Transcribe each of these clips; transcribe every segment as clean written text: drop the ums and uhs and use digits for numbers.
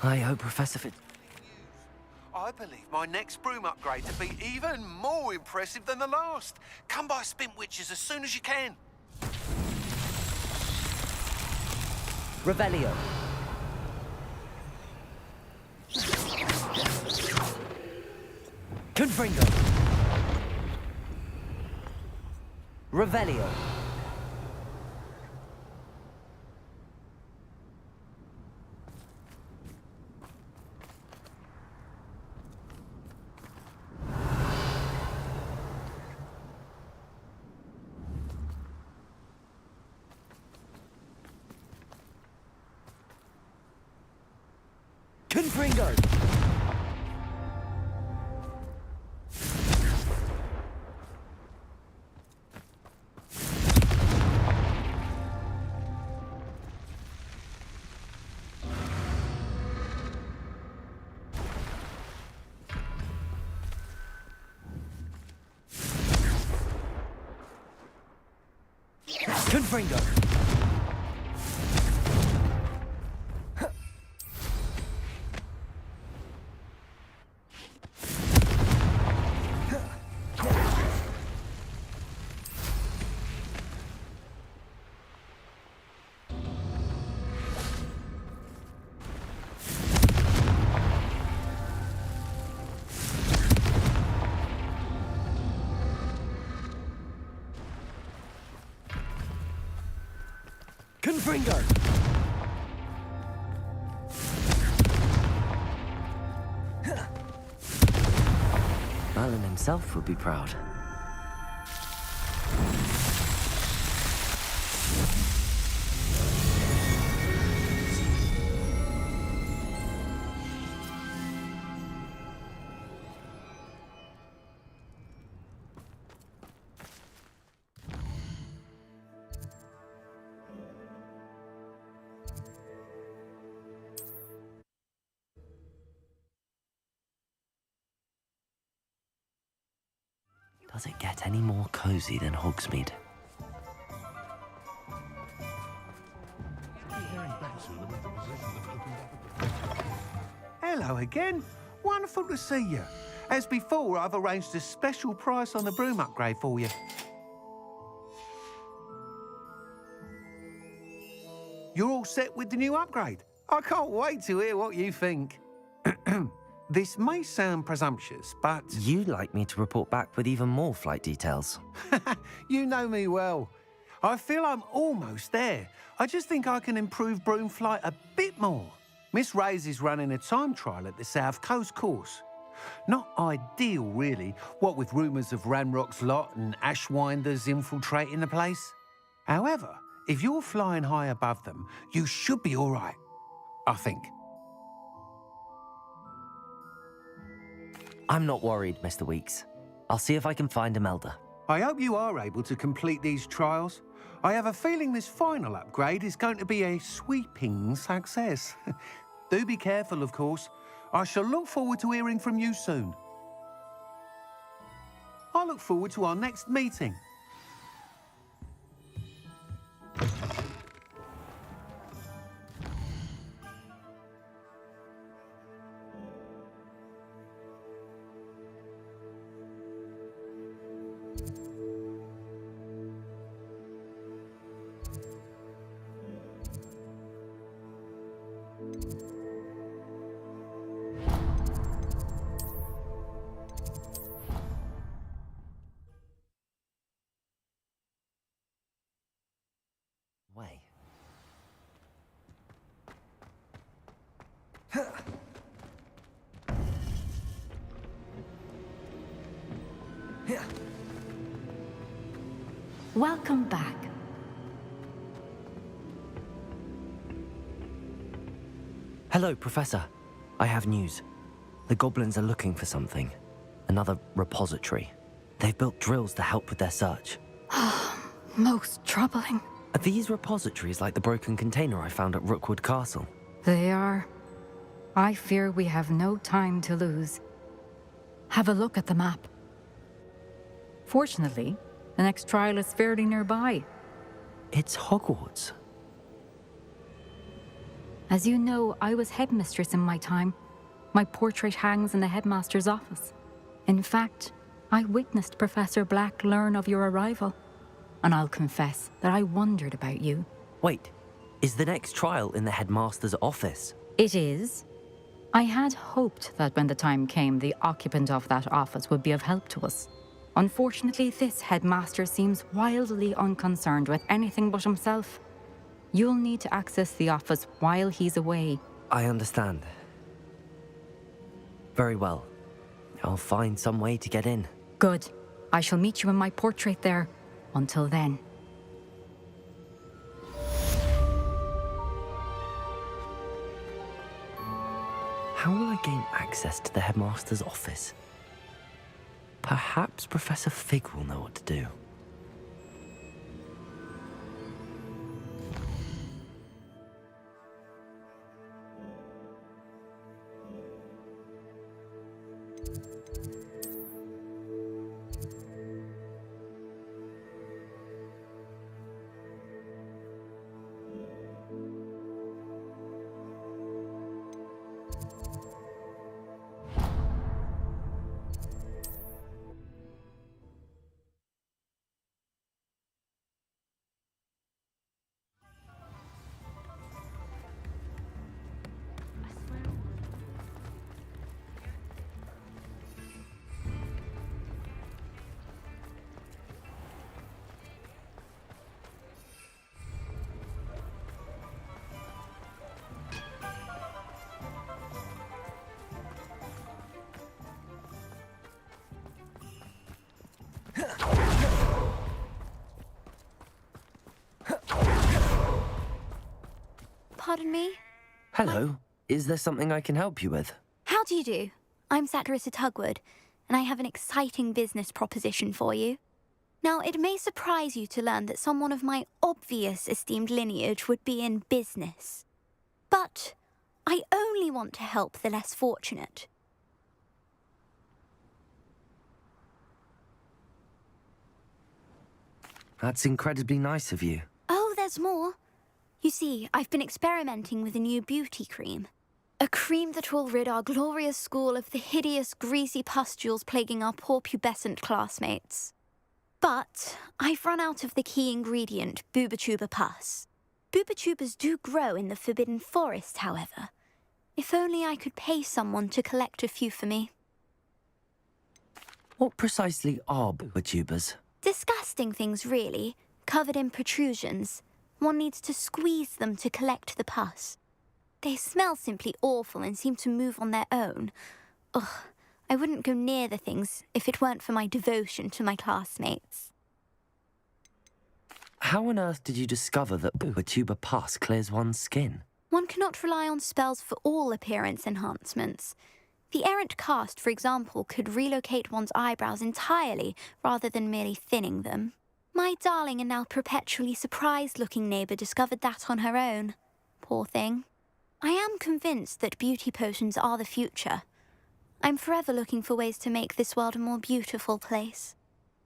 I hope Professor Fitz... I believe my next broom upgrade to be even more impressive than the last. Come by Spintwitches as soon as you can. Revelio. Confringo. Revelio. Confringo. Confringo. Confringo! Merlin himself would be proud. Does it get any more cozy than Hogsmeade? Hello again. Wonderful to see you. As before, I've arranged a special price on the broom upgrade for you. You're all set with the new upgrade. I can't wait to hear what you think. This may sound presumptuous, but... You'd like me to report back with even more flight details. You know me well. I feel I'm almost there. I just think I can improve broom flight a bit more. Miss Ray's is running a time trial at the South Coast course. Not ideal, really, what with rumours of Ranrock's lot and Ashwinders infiltrating the place. However, if you're flying high above them, you should be all right, I think. I'm not worried, Mr. Weeks. I'll see if I can find Imelda. I hope you are able to complete these trials. I have a feeling this final upgrade is going to be a sweeping success. Do be careful, of course. I shall look forward to hearing from you soon. I look forward to our next meeting. Way. Welcome back. Hello, Professor. I have news. The goblins are looking for something. Another repository. They've built drills to help with their search. Most troubling. Are these repositories like the broken container I found at Rookwood Castle? They are. I fear we have no time to lose. Have a look at the map. Fortunately, the next trial is fairly nearby. It's Hogwarts. As you know, I was headmistress in my time. My portrait hangs in the headmaster's office. In fact, I witnessed Professor Black learn of your arrival. And I'll confess that I wondered about you. Wait, is the next trial in the headmaster's office? It is. I had hoped that when the time came, the occupant of that office would be of help to us. Unfortunately, this headmaster seems wildly unconcerned with anything but himself. You'll need to access the office while he's away. I understand. Very well. I'll find some way to get in. Good. I shall meet you in my portrait there. Until then. How will I gain access to the headmaster's office? Perhaps Professor Fig will know what to do. Pardon me? Hello. Is there something I can help you with? How do you do? I'm Satirissa Tugwood, and I have an exciting business proposition for you. Now, it may surprise you to learn that someone of my obvious esteemed lineage would be in business. But I only want to help the less fortunate. That's incredibly nice of you. Oh, there's more. You see, I've been experimenting with a new beauty cream. A cream that will rid our glorious school of the hideous, greasy pustules plaguing our poor pubescent classmates. But I've run out of the key ingredient, boobotuber pus. Boobotubers do grow in the Forbidden Forest, however. If only I could pay someone to collect a few for me. What precisely are boobotubers? Disgusting things, really, covered in protrusions. One needs to squeeze them to collect the pus. They smell simply awful and seem to move on their own. Ugh, I wouldn't go near the things if it weren't for my devotion to my classmates. How on earth did you discover that boobotuber pus clears one's skin? One cannot rely on spells for all appearance enhancements. The errant cast, for example, could relocate one's eyebrows entirely rather than merely thinning them. My darling and now perpetually surprised-looking neighbour discovered that on her own. Poor thing. I am convinced that beauty potions are the future. I'm forever looking for ways to make this world a more beautiful place.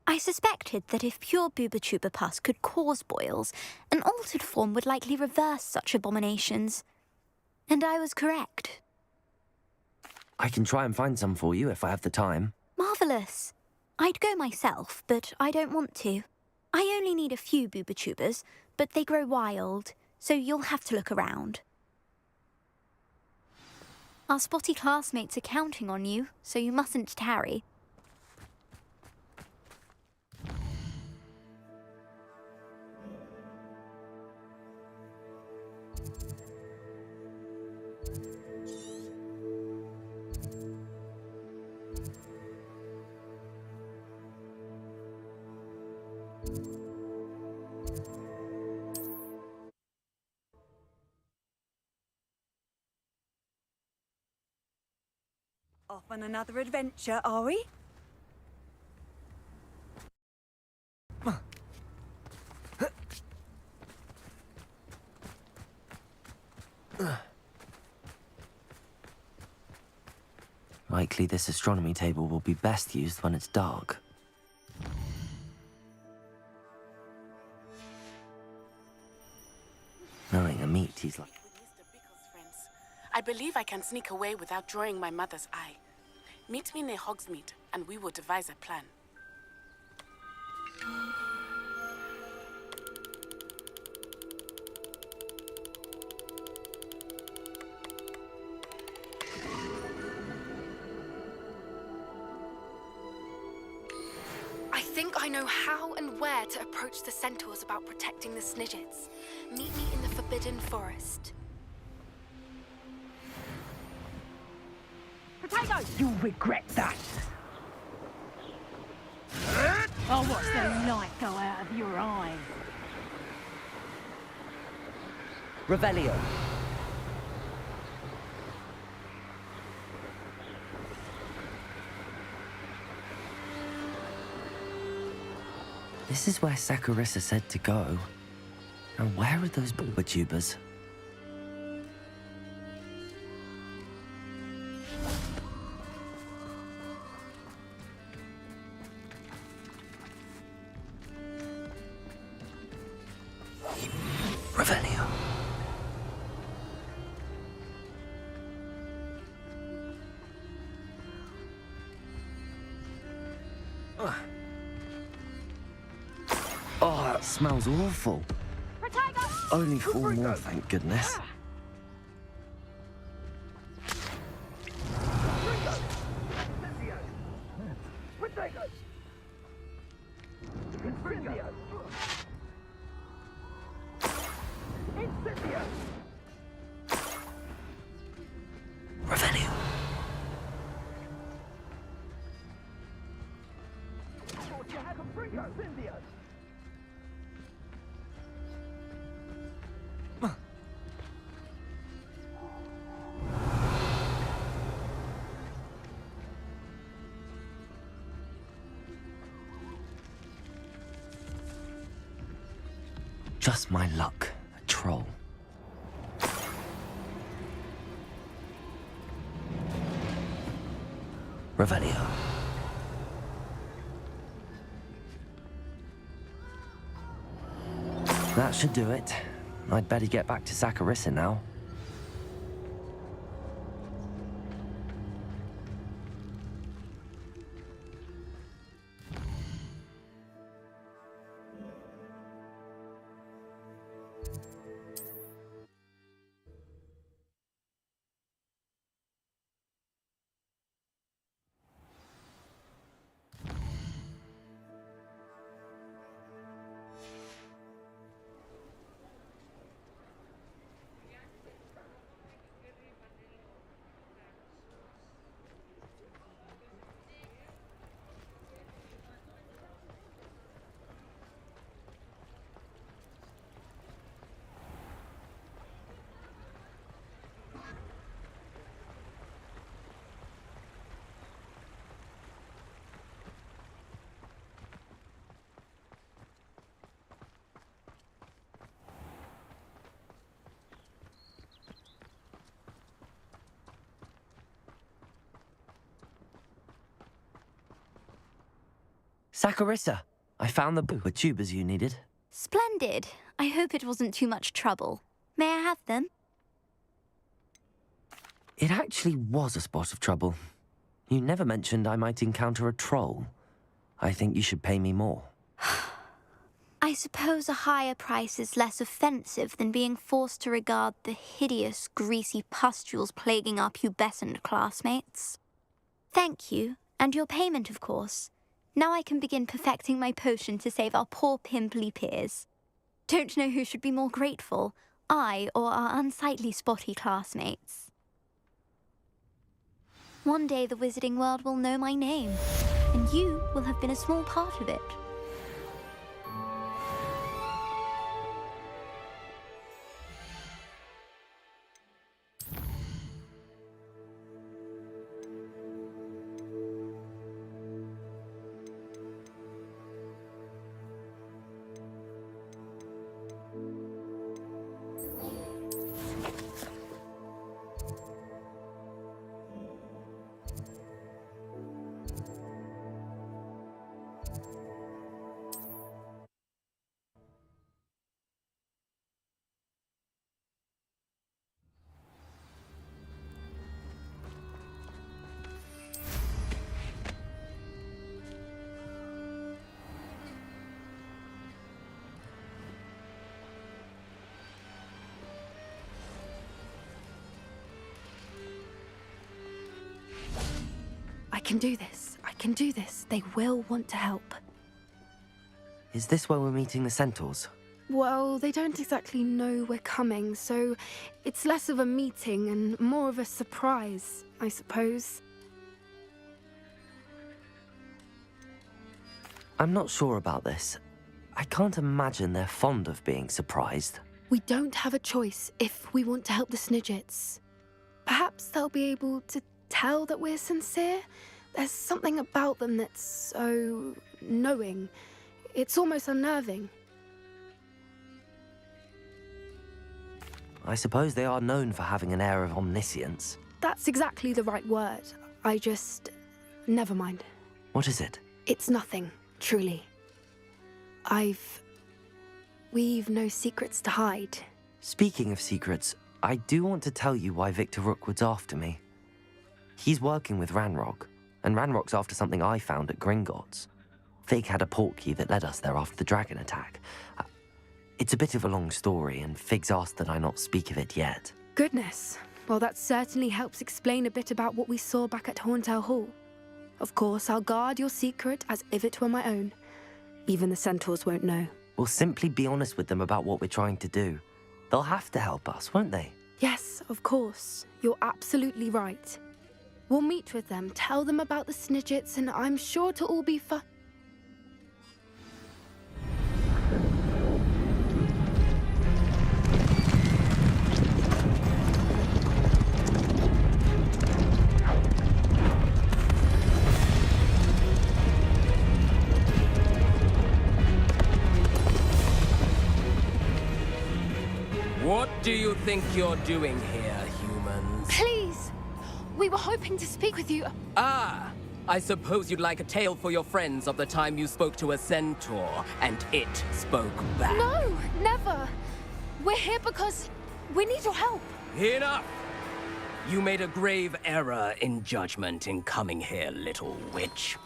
I suspected that if pure boobotuber pus could cause boils, an altered form would likely reverse such abominations. And I was correct. I can try and find some for you if I have the time. Marvellous. I'd go myself, but I don't want to. I only need a few boobotubers, but they grow wild, so you'll have to look around. Our spotty classmates are counting on you, so you mustn't tarry. Off on another adventure, are we? Likely this astronomy table will be best used when it's dark. Knowing a meat, he's like... With Mr. Bickle's friend I believe I can sneak away without drawing my mother's eye. Meet me near Hogsmeade, and we will devise a plan. I think I know how and where to approach the centaurs about protecting the Snidgets. Meet me in the Forbidden Forest. Potato! You'll regret that! I'll watch the light go out of your eye. Revelio. This is where Saccharissa said to go. And where are those bulba tubers? Revelio. Oh, that smells awful. Only 4 more, thank goodness. Revelio. Just my luck, a troll. Revelio. That should do it. I'd better get back to Saccharissa now. Saccharissa, I found the bulba tubers you needed. Splendid. I hope it wasn't too much trouble. May I have them? It actually was a spot of trouble. You never mentioned I might encounter a troll. I think you should pay me more. I suppose a higher price is less offensive than being forced to regard the hideous, greasy pustules plaguing our pubescent classmates. Thank you, and your payment, of course. Now I can begin perfecting my potion to save our poor pimply peers. Don't know who should be more grateful, I or our unsightly spotty classmates. One day the wizarding world will know my name, and you will have been a small part of it. can do this. I can do this. They will want to help. Is this where we're meeting the centaurs? Well, they don't exactly know we're coming, so it's less of a meeting and more of a surprise, I suppose. I'm not sure about this. I can't imagine they're fond of being surprised. We don't have a choice if we want to help the Snidgets. Perhaps they'll be able to tell that we're sincere. There's something about them that's so knowing. It's almost unnerving. I suppose they are known for having an air of omniscience. That's exactly the right word. Never mind. What is it? It's nothing, truly. We've no secrets to hide. Speaking of secrets, I do want to tell you why Victor Rookwood's after me. He's working with Ranrock, and Ranrock's after something I found at Gringotts. Fig had a portkey that led us there after the dragon attack. It's a bit of a long story, and Fig's asked that I not speak of it yet. Goodness. Well, that certainly helps explain a bit about what we saw back at Horntail Hall. Of course, I'll guard your secret as if it were my own. Even the centaurs won't know. We'll simply be honest with them about what we're trying to do. They'll have to help us, won't they? Yes, of course. You're absolutely right. We'll meet with them, tell them about the Snidgets, and I'm sure to all be What do you think you're doing here, humans? Please! We were hoping to speak with you. Ah! I suppose you'd like a tale for your friends of the time you spoke to a centaur, and it spoke back. No, never! We're here because we need your help. Enough! You made a grave error in judgment in coming here, little witch.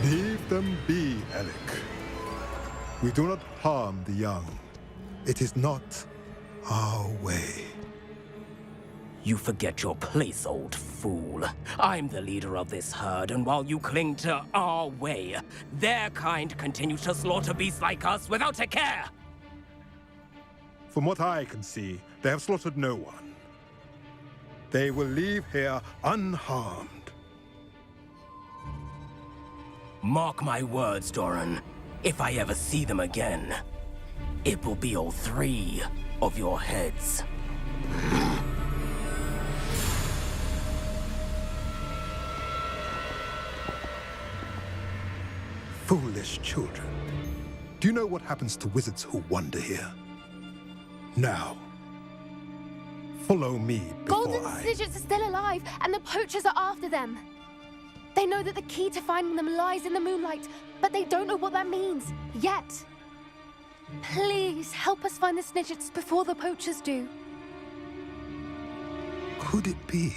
Leave them be, Alec. We do not harm the young. It is not our way. You forget your place, old fool. I'm the leader of this herd, and while you cling to our way, their kind continue to slaughter beasts like us without a care! From what I can see, they have slaughtered no one. They will leave here unharmed. Mark my words, Doran. If I ever see them again, it will be all 3 of your heads. Foolish children. Do you know what happens to wizards who wander here? Now, follow me before Golden Snidgets are still alive, and the poachers are after them. They know that the key to finding them lies in the moonlight, but they don't know what that means, yet. Please, help us find the Snidgets before the poachers do. Could it be?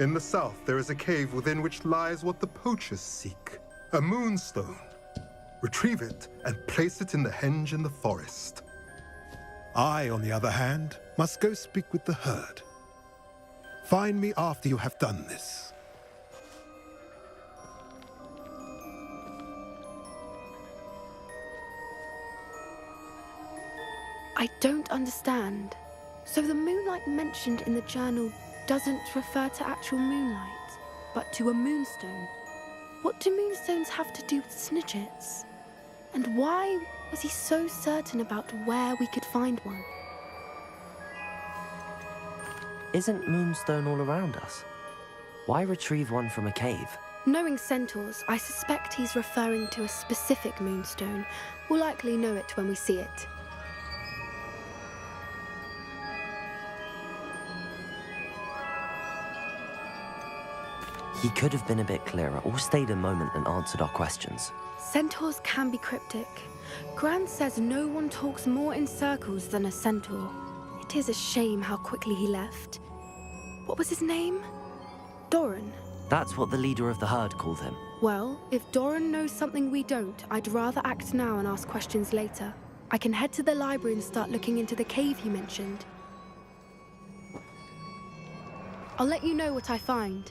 In the south, there is a cave within which lies what the poachers seek. A moonstone. Retrieve it and place it in the henge in the forest. I, on the other hand, must go speak with the herd. Find me after you have done this. I don't understand. So the moonlight mentioned in the journal doesn't refer to actual moonlight, but to a moonstone. What do moonstones have to do with Snidgets? And why was he so certain about where we could find one? Isn't Moonstone all around us? Why retrieve one from a cave? Knowing centaurs, I suspect he's referring to a specific moonstone. We'll likely know it when we see it. He could have been a bit clearer, or stayed a moment and answered our questions. Centaurs can be cryptic. Gran says no one talks more in circles than a centaur. It is a shame how quickly he left. What was his name? Doran. That's what the leader of the herd called him. Well, if Doran knows something we don't, I'd rather act now and ask questions later. I can head to the library and start looking into the cave you mentioned. I'll let you know what I find.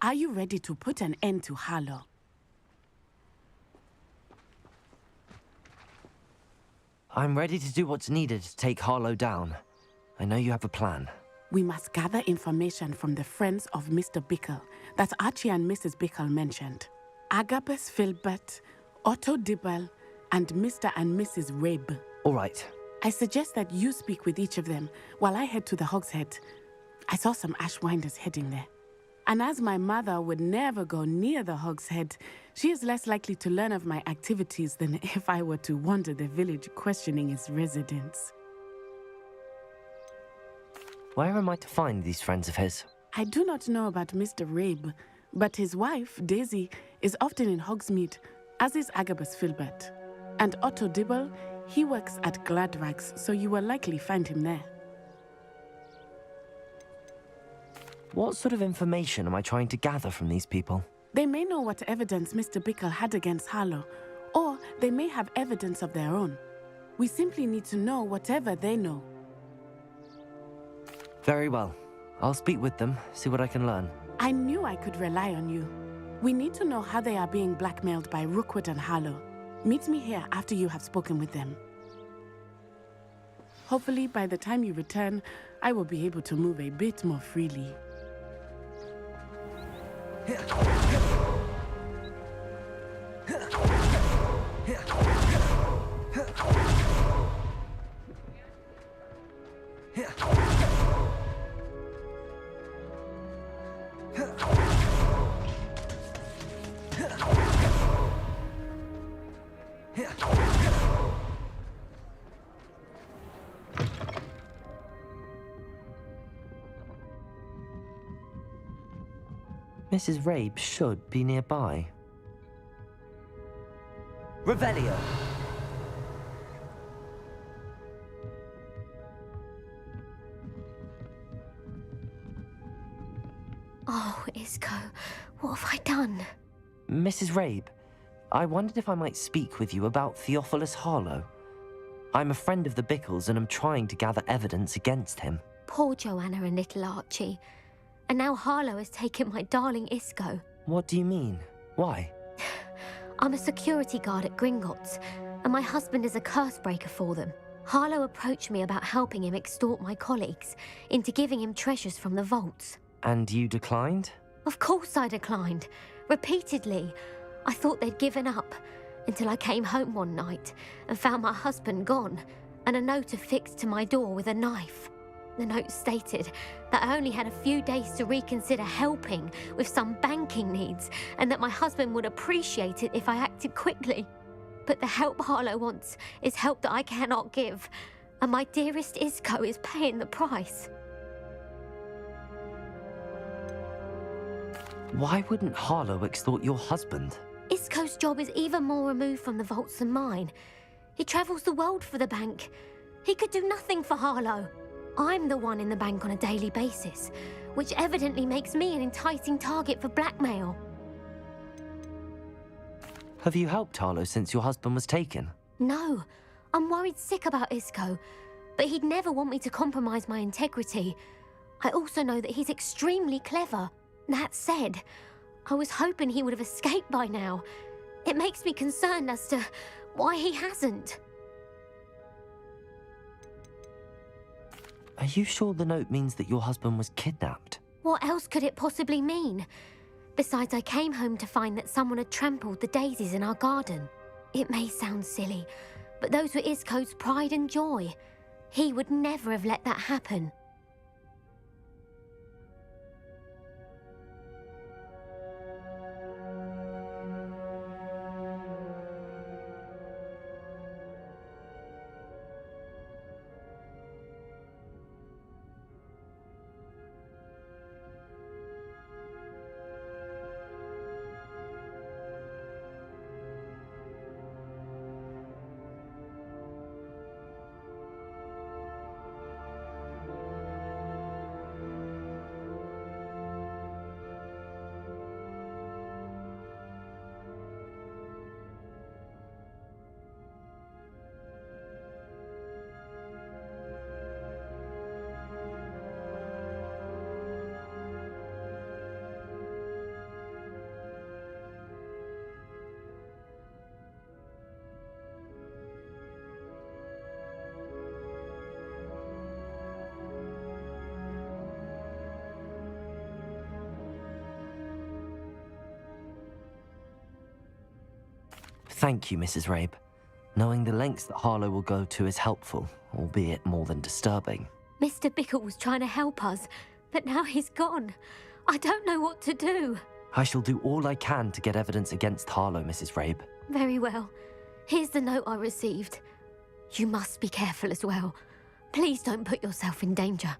Are you ready to put an end to Harlow? I'm ready to do what's needed to take Harlow down. I know you have a plan. We must gather information from the friends of Mr. Bickle that Archie and Mrs. Bickle mentioned. Agabus Filbert, Otto Dibble, and Mr. and Mrs. Rabe. All right. I suggest that you speak with each of them while I head to the Hogshead. I saw some Ashwinders heading there. And as my mother would never go near the Hogshead, she is less likely to learn of my activities than if I were to wander the village questioning its residents. Where am I to find these friends of his? I do not know about Mr. Rabe, but his wife, Daisy, is often in Hogsmeade, as is Agabus Filbert. And Otto Dibble, he works at Gladrags, so you will likely find him there. What sort of information am I trying to gather from these people? They may know what evidence Mr. Bickle had against Harlow, or they may have evidence of their own. We simply need to know whatever they know. Very well. I'll speak with them, see what I can learn. I knew I could rely on you. We need to know how they are being blackmailed by Rookwood and Harlow. Meet me here after you have spoken with them. Hopefully, by the time you return, I will be able to move a bit more freely. Mrs. Rabe should be nearby. Revelio! Oh, Isco, what have I done? Mrs. Rabe, I wondered if I might speak with you about Theophilus Harlow. I'm a friend of the Bickles and am trying to gather evidence against him. Poor Joanna and little Archie. And now Harlow has taken my darling Isco. What do you mean? Why? I'm a security guard at Gringotts, and my husband is a curse breaker for them. Harlow approached me about helping him extort my colleagues into giving him treasures from the vaults. And you declined? Of course I declined. Repeatedly. I thought they'd given up, until I came home one night and found my husband gone, and a note affixed to my door with a knife. The note stated that I only had a few days to reconsider helping with some banking needs, and that my husband would appreciate it if I acted quickly. But the help Harlow wants is help that I cannot give, and my dearest Isco is paying the price. Why wouldn't Harlow extort your husband? Isco's job is even more removed from the vaults than mine. He travels the world for the bank. He could do nothing for Harlow. I'm the one in the bank on a daily basis, which evidently makes me an enticing target for blackmail. Have you helped Harlow since your husband was taken? No, I'm worried sick about Isco, but he'd never want me to compromise my integrity. I also know that he's extremely clever. That said, I was hoping he would have escaped by now. It makes me concerned as to why he hasn't. Are you sure the note means that your husband was kidnapped? What else could it possibly mean? Besides, I came home to find that someone had trampled the daisies in our garden. It may sound silly, but those were Isco's pride and joy. He would never have let that happen. Thank you, Mrs. Rabe. Knowing the lengths that Harlow will go to is helpful, albeit more than disturbing. Mr. Bickle was trying to help us, but now he's gone. I don't know what to do. I shall do all I can to get evidence against Harlow, Mrs. Rabe. Very well. Here's the note I received. You must be careful as well. Please don't put yourself in danger.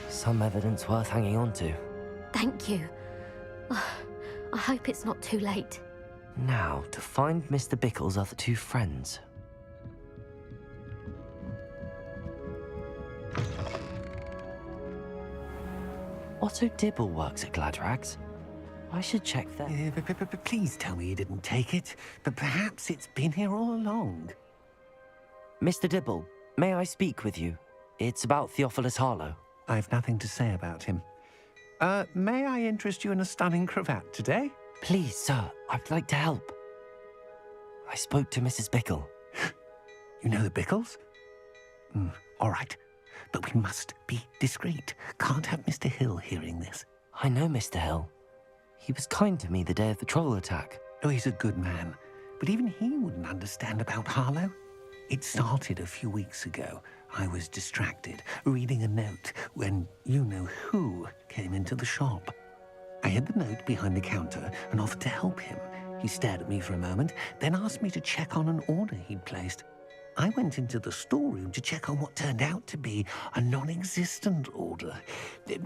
Some evidence worth hanging on to. Thank you. I hope it's not too late. Now, to find Mr. Bickle's other two friends. Otto Dibble works at Gladrags. I should check there. Please tell me you didn't take it. But perhaps it's been here all along. Mr. Dibble, may I speak with you? It's about Theophilus Harlow. I've nothing to say about him. May I interest you in a stunning cravat today? Please, sir, I'd like to help. I spoke to Mrs. Bickle. You know the Bickles? All right. But we must be discreet. Can't have Mr. Hill hearing this. I know Mr. Hill. He was kind to me the day of the troll attack. Oh, he's a good man. But even he wouldn't understand about Harlow. It started a few weeks ago. I was distracted, reading a note, when you-know-who came into the shop. I hid the note behind the counter and offered to help him. He stared at me for a moment, then asked me to check on an order he'd placed. I went into the storeroom to check on what turned out to be a non-existent order.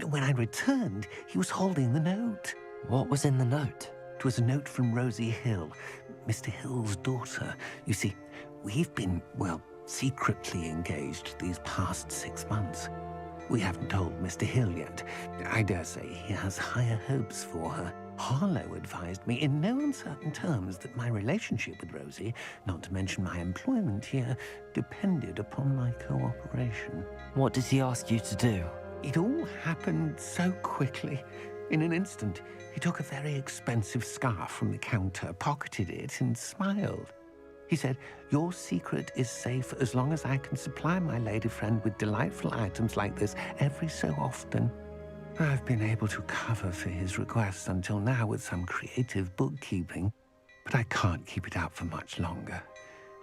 When I returned, he was holding the note. What was in the note? It was a note from Rosie Hill, Mr. Hill's daughter. You see, we've been, well, secretly engaged these past 6 months. We haven't told Mr. Hill yet. I dare say he has higher hopes for her. Harlow advised me in no uncertain terms that my relationship with Rosie, not to mention my employment here, depended upon my cooperation. What did he ask you to do? It all happened so quickly. In an instant, he took a very expensive scarf from the counter, pocketed it, and smiled. He said, "Your secret is safe as long as I can supply my lady friend with delightful items like this every so often." I've been able to cover for his requests until now with some creative bookkeeping, but I can't keep it up for much longer.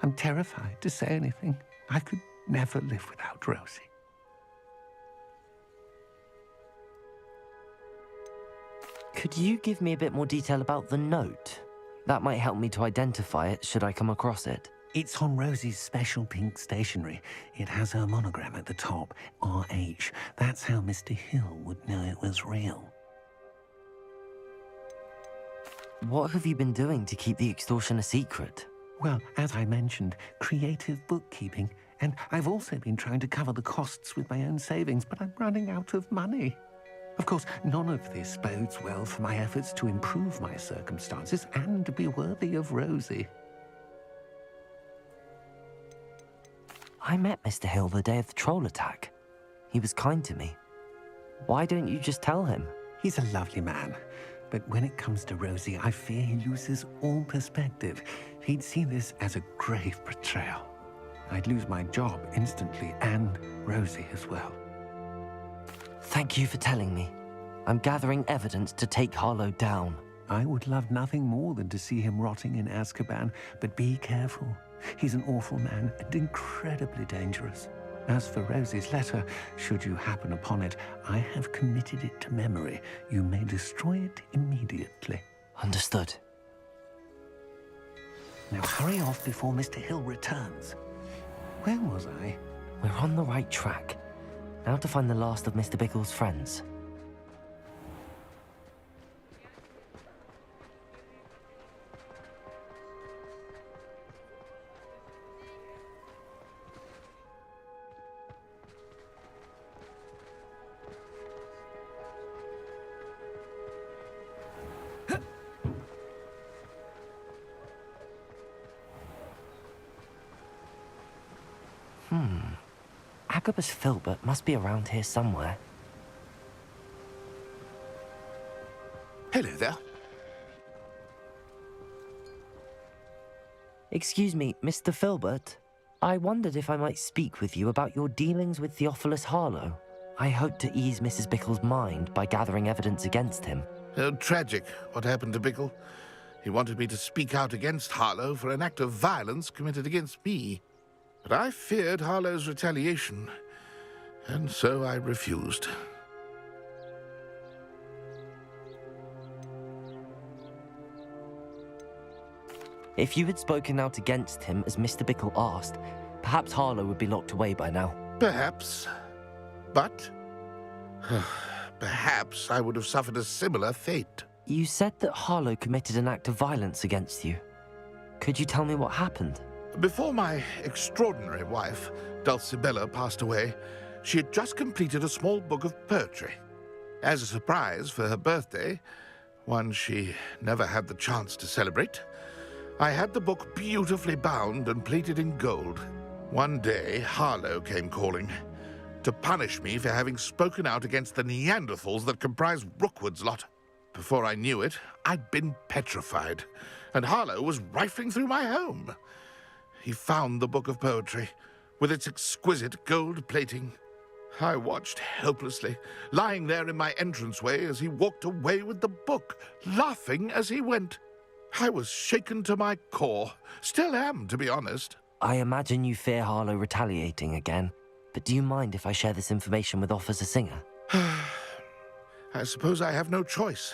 I'm terrified to say anything. I could never live without Rosie. Could you give me a bit more detail about the note? That might help me to identify it should I come across it. It's on Rosie's special pink stationery. It has her monogram at the top, RH. That's how Mr. Hill would know it was real. What have you been doing to keep the extortion a secret? Well, as I mentioned, creative bookkeeping. And I've also been trying to cover the costs with my own savings, but I'm running out of money. Of course, none of this bodes well for my efforts to improve my circumstances and be worthy of Rosie. I met Mr. Hill the day of the troll attack. He was kind to me. Why don't you just tell him? He's a lovely man, but when it comes to Rosie, I fear he loses all perspective. He'd see this as a grave betrayal. I'd lose my job instantly, and Rosie as well. Thank you for telling me. I'm gathering evidence to take Harlow down. I would love nothing more than to see him rotting in Azkaban, but be careful. He's an awful man and incredibly dangerous. As for Rosie's letter, should you happen upon it, I have committed it to memory. You may destroy it immediately. Understood. Now hurry off before Mr. Hill returns. Where was I? We're on the right track. Now to find the last of Mr. Bickle's friends. Agabus Filbert must be around here somewhere. Hello there. Excuse me, Mr. Filbert. I wondered if I might speak with you about your dealings with Theophilus Harlow. I hope to ease Mrs. Bickle's mind by gathering evidence against him. Tragic, what happened to Bickle. He wanted me to speak out against Harlow for an act of violence committed against me. But I feared Harlow's retaliation, and so I refused. If you had spoken out against him as Mr. Bickle asked, perhaps Harlow would be locked away by now. Perhaps. But perhaps I would have suffered a similar fate. You said that Harlow committed an act of violence against you. Could you tell me what happened? Before my extraordinary wife, Dulcibella, passed away, she had just completed a small book of poetry. As a surprise for her birthday, one she never had the chance to celebrate, I had the book beautifully bound and plated in gold. One day, Harlow came calling to punish me for having spoken out against the Neanderthals that comprise Rookwood's lot. Before I knew it, I'd been petrified, and Harlow was rifling through my home. He found the book of poetry, with its exquisite gold plating. I watched helplessly, lying there in my entranceway as he walked away with the book, laughing as he went. I was shaken to my core. Still am, to be honest. I imagine you fear Harlow retaliating again, but do you mind if I share this information with Officer Singer? I suppose I have no choice.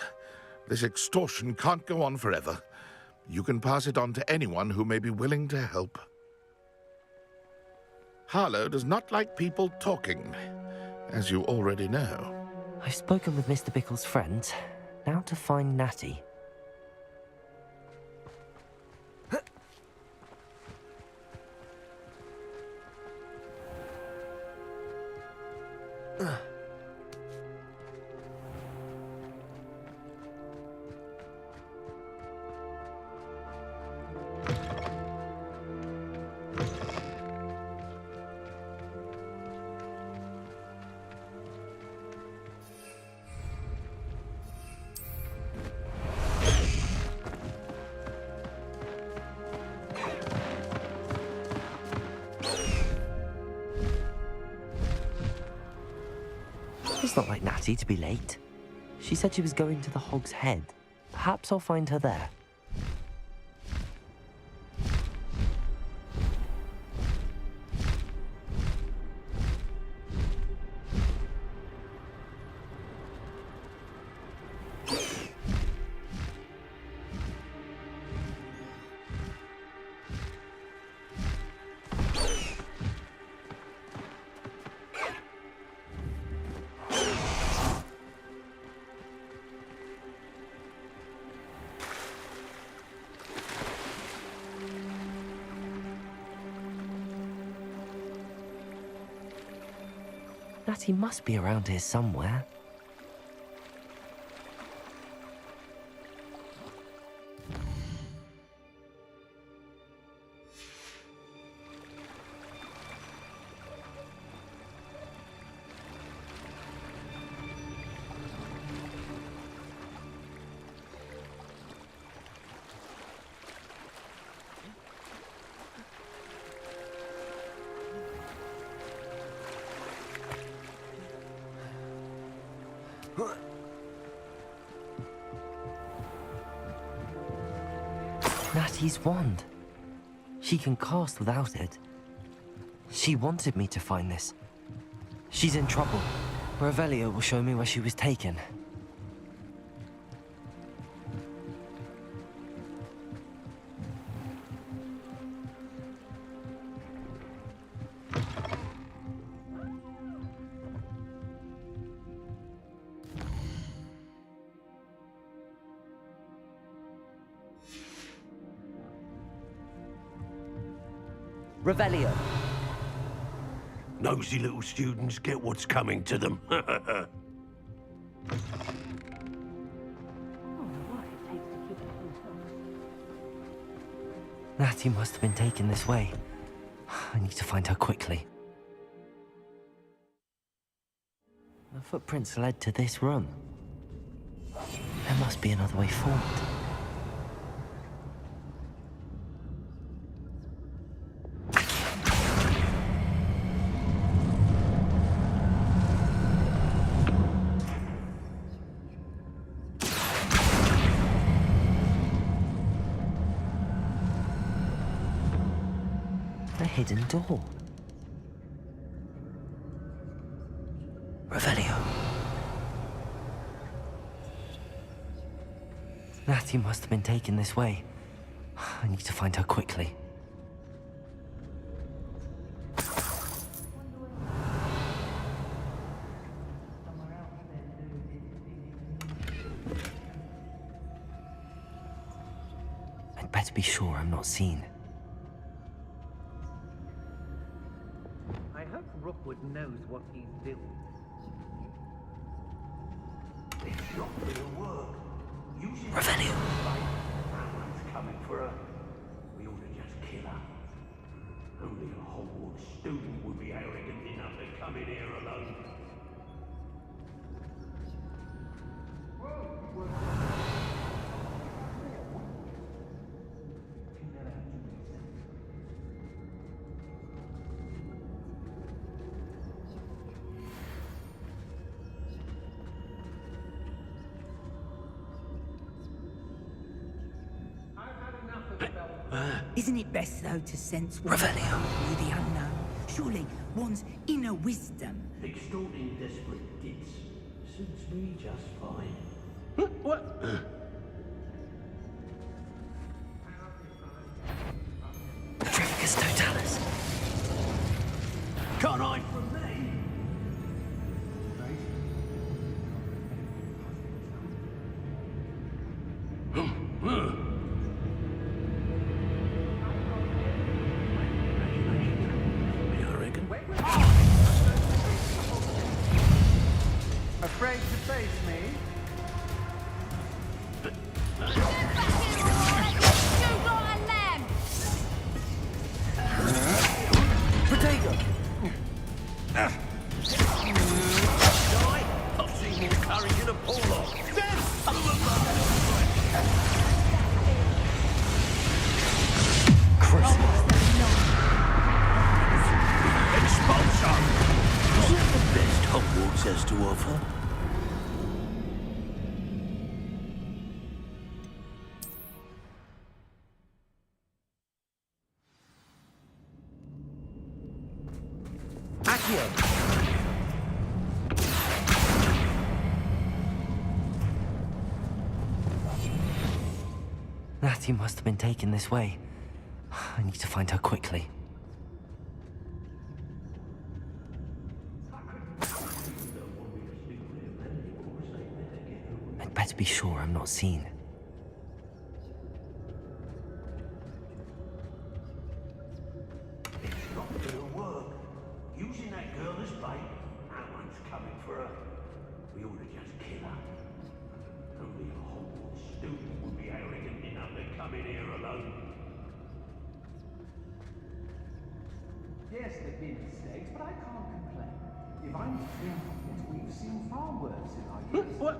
This extortion can't go on forever. You can pass it on to anyone who may be willing to help. Harlow does not like people talking, as you already know. I've spoken with Mr. Bickle's friends. Now to find Natty. It's not like Natty to be late. She said she was going to the Hog's Head. Perhaps I'll find her there. Natty must be around here somewhere. Natty's wand. She can cast without it. She wanted me to find this. She's in trouble. Revelio will show me where she was taken. Revelio. Nosy little students get what's coming to them. Natty must have been taken this way. I need to find her quickly. The footprints led to this room. There must be another way forward. Hidden door. Revelio. Natty must have been taken this way. I need to find her quickly. I'd better be sure I'm not seen. Rookwood knows what he's doing. It's not gonna work. Revelio. Someone's coming for her. We ought to just kill her. Only a Hogwarts student would be arrogant enough to come in here alone. Isn't it best, though, to sense Revelio. through the unknown? Surely one's inner wisdom. Extorting desperate gits suits me just fine. What? Trifficus Totalis. Can't hide from me. Afraid to face me? Potato! I've seen more courage in a Pollock. Expulsion! Is that the best Hogwarts has to offer? Ratty must have been taken this way. I need to find her quickly. I'd better be sure I'm not seen. It's not gonna work. Using that girl as bait, no one's coming for her. We ought to just kill her. Only a whole student would be arrogant enough to come in here alone. Yes, there've been mistakes, but I can't complain. If I'm careful, we've seen far worse in our years. What?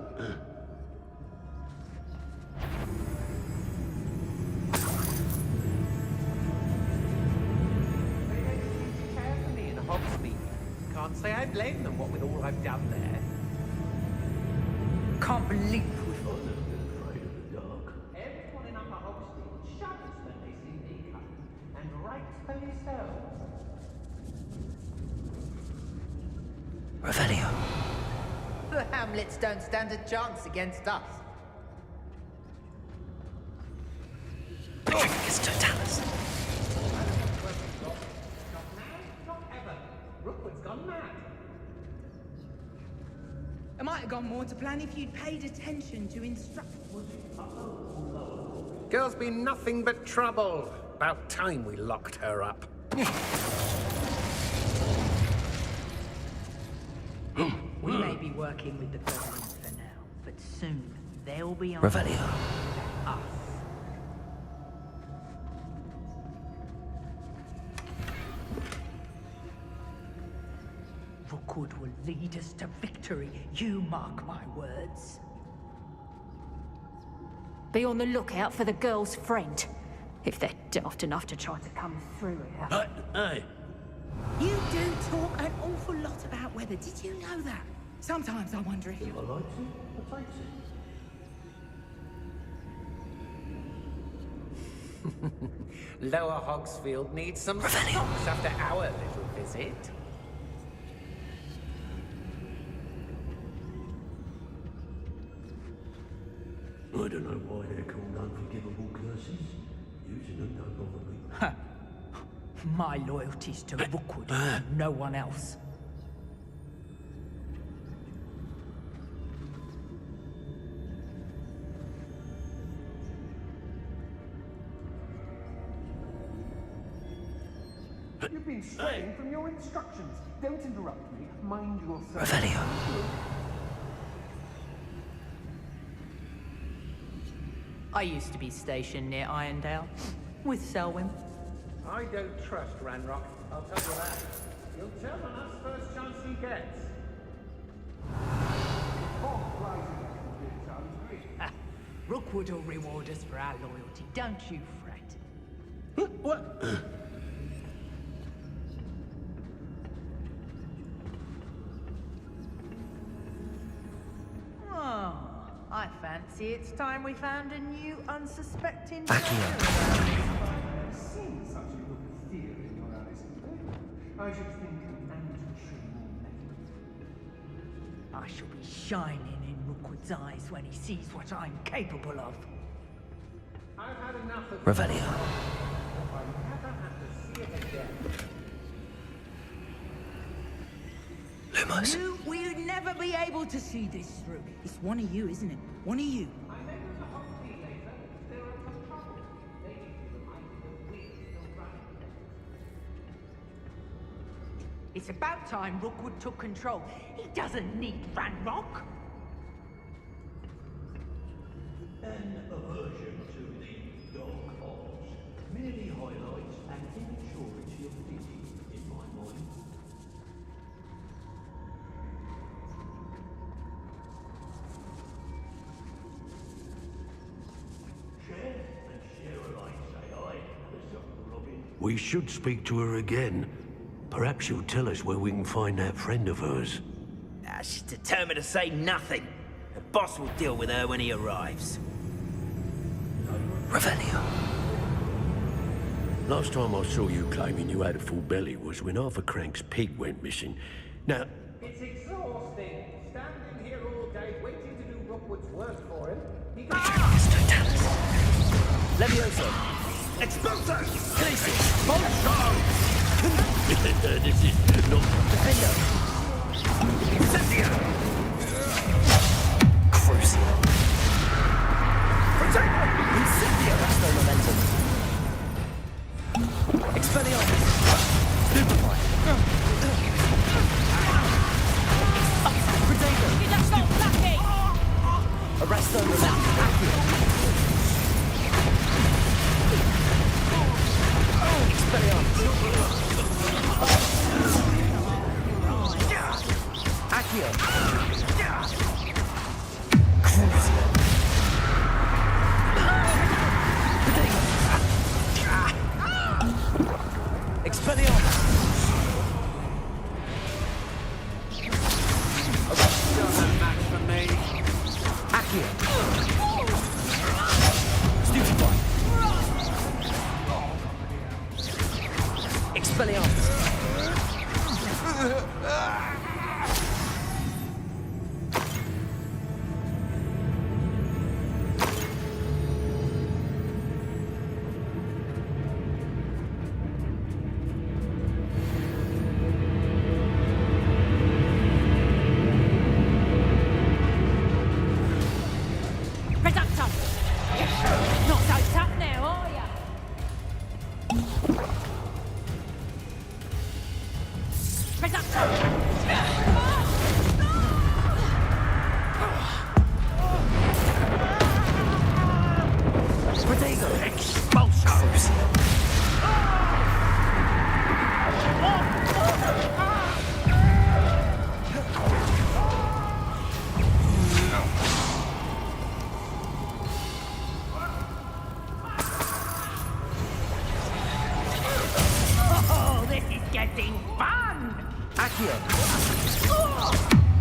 They don't seem to care for me in Hogsmeade. Can't say I blame them, what with all I've done there. Can't believe we Afraid of the dark. Everyone in Upper Hogsmeade shudders when they see me coming, and rightfully so. Revelio. The Hamlets don't stand a chance against us. Patricus Totalis. Not now, not ever. Rookwood's gone mad. It might have gone more to plan if you'd paid attention to instructions. Girl's been nothing but trouble. About time we locked her up. We may be working with the goblins for now, but soon they'll be on Revelio. us. Rookwood will lead us to victory. You mark my words. Be on the lookout for the girl's friend, if they're daft enough to try to come through here. Hey, You do talk an awful lot about weather. Did you know that? Sometimes I wonder if you... I like it, I take it. Lower Hogsfield needs some stocks after our little visit. I don't know why they're called unforgivable curses. Using them don't bother me. Ha! My loyalty's to Rookwood, no one else. You've been straying from your instructions. Don't interrupt me. Mind yourself. Revelio. I used to be stationed near Irondale, with Selwyn. I don't trust Ranrock, I'll tell you that. He'll turn on us first chance he gets. Rookwood will reward us for our loyalty, don't you fret. What? Oh, I fancy it's time we found a new unsuspecting... Seen such a look of fear in your eyes. I should think an ant should more. I shall be shining in Rookwood's eyes when he sees what I'm capable of. I've had enough of Revelio. I never have to see it again. Lumos. You will never be able to see this through. It's one of you, isn't it? One of you. I met with the Hogsmeade later. There are some trouble. They think the might of the wind still running. It's about time Rookwood took control. He doesn't need Ranrock. An aversion to the dark arts merely highlights an immaturity of thinking in my mind. Share and share alike, say I, as Uncle Robin. We should speak to her again. Perhaps she'll tell us where we can find that friend of hers. She's determined to say nothing. The boss will deal with her when he arrives. Revelio. Last time I saw you claiming you had a full belly was when Arthur Crank's pig went missing. Now, It's exhausting. Standing here all day waiting to do Rookwood's work for him. He Levioso! Expulso! Glacius! This is not... Defender! Incendio! Crucio! Potato! Incendio! Resto momentum! Expelliarmus! Stupefy! Predator! Arresto momentum! Accio! Expelliarmus! Accio! Crucio! Predator! Expelliarmus! Doesn't match for me. Accio! Stupefy! Expelliarmus! Reductor! Not so tough now, are ya? Reductor! Protego! Expulso! Oh, this is getting fun! Accio!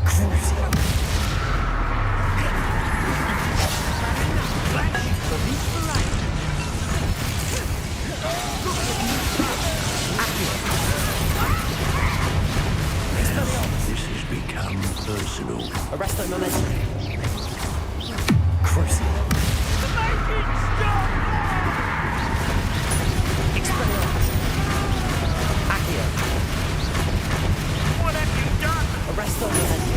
Crucio! This has become personal. Arresto momentum! Crucio! Expelliarmus! Accio! What have you done? Arresto momentum!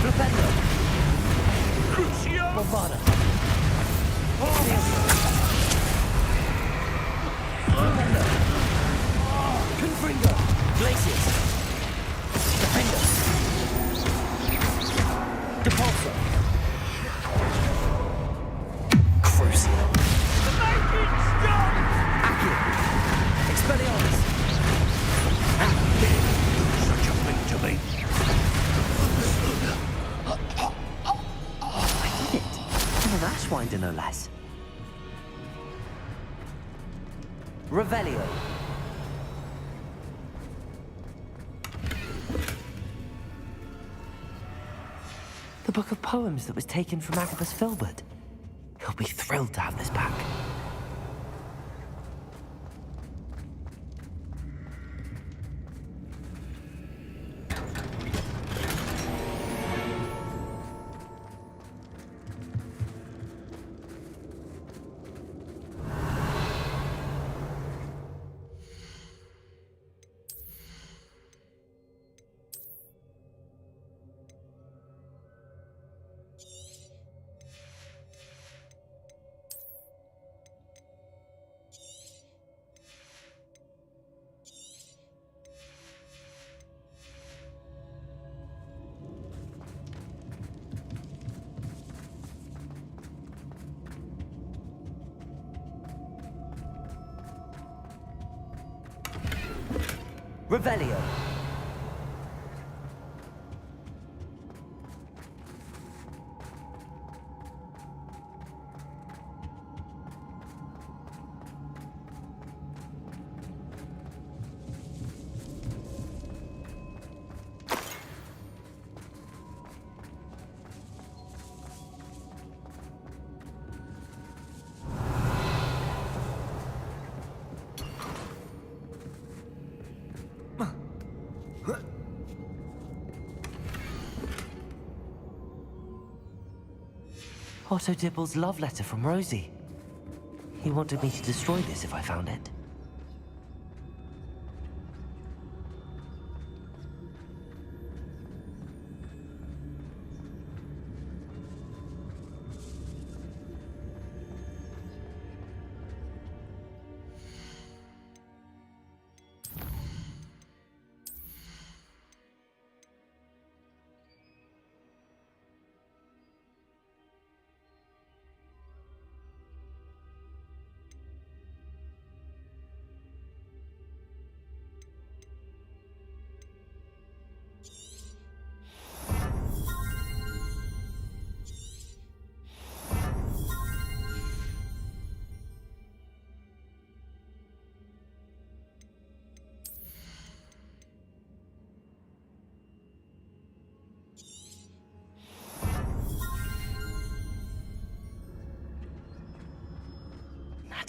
Flipendo! Crucio! Bombada! Confringo! Glacius! Defender! Depulso! Crucio! Accio! Expelliarmus! Such a thing to me. I did it. And an Ashwinder, no less. Revelio! The book of poems that was taken from Agabus Filbert. He'll be thrilled to have this back. Revelio! Otto Dibble's love letter from Rosie. He wanted me to destroy this if I found it.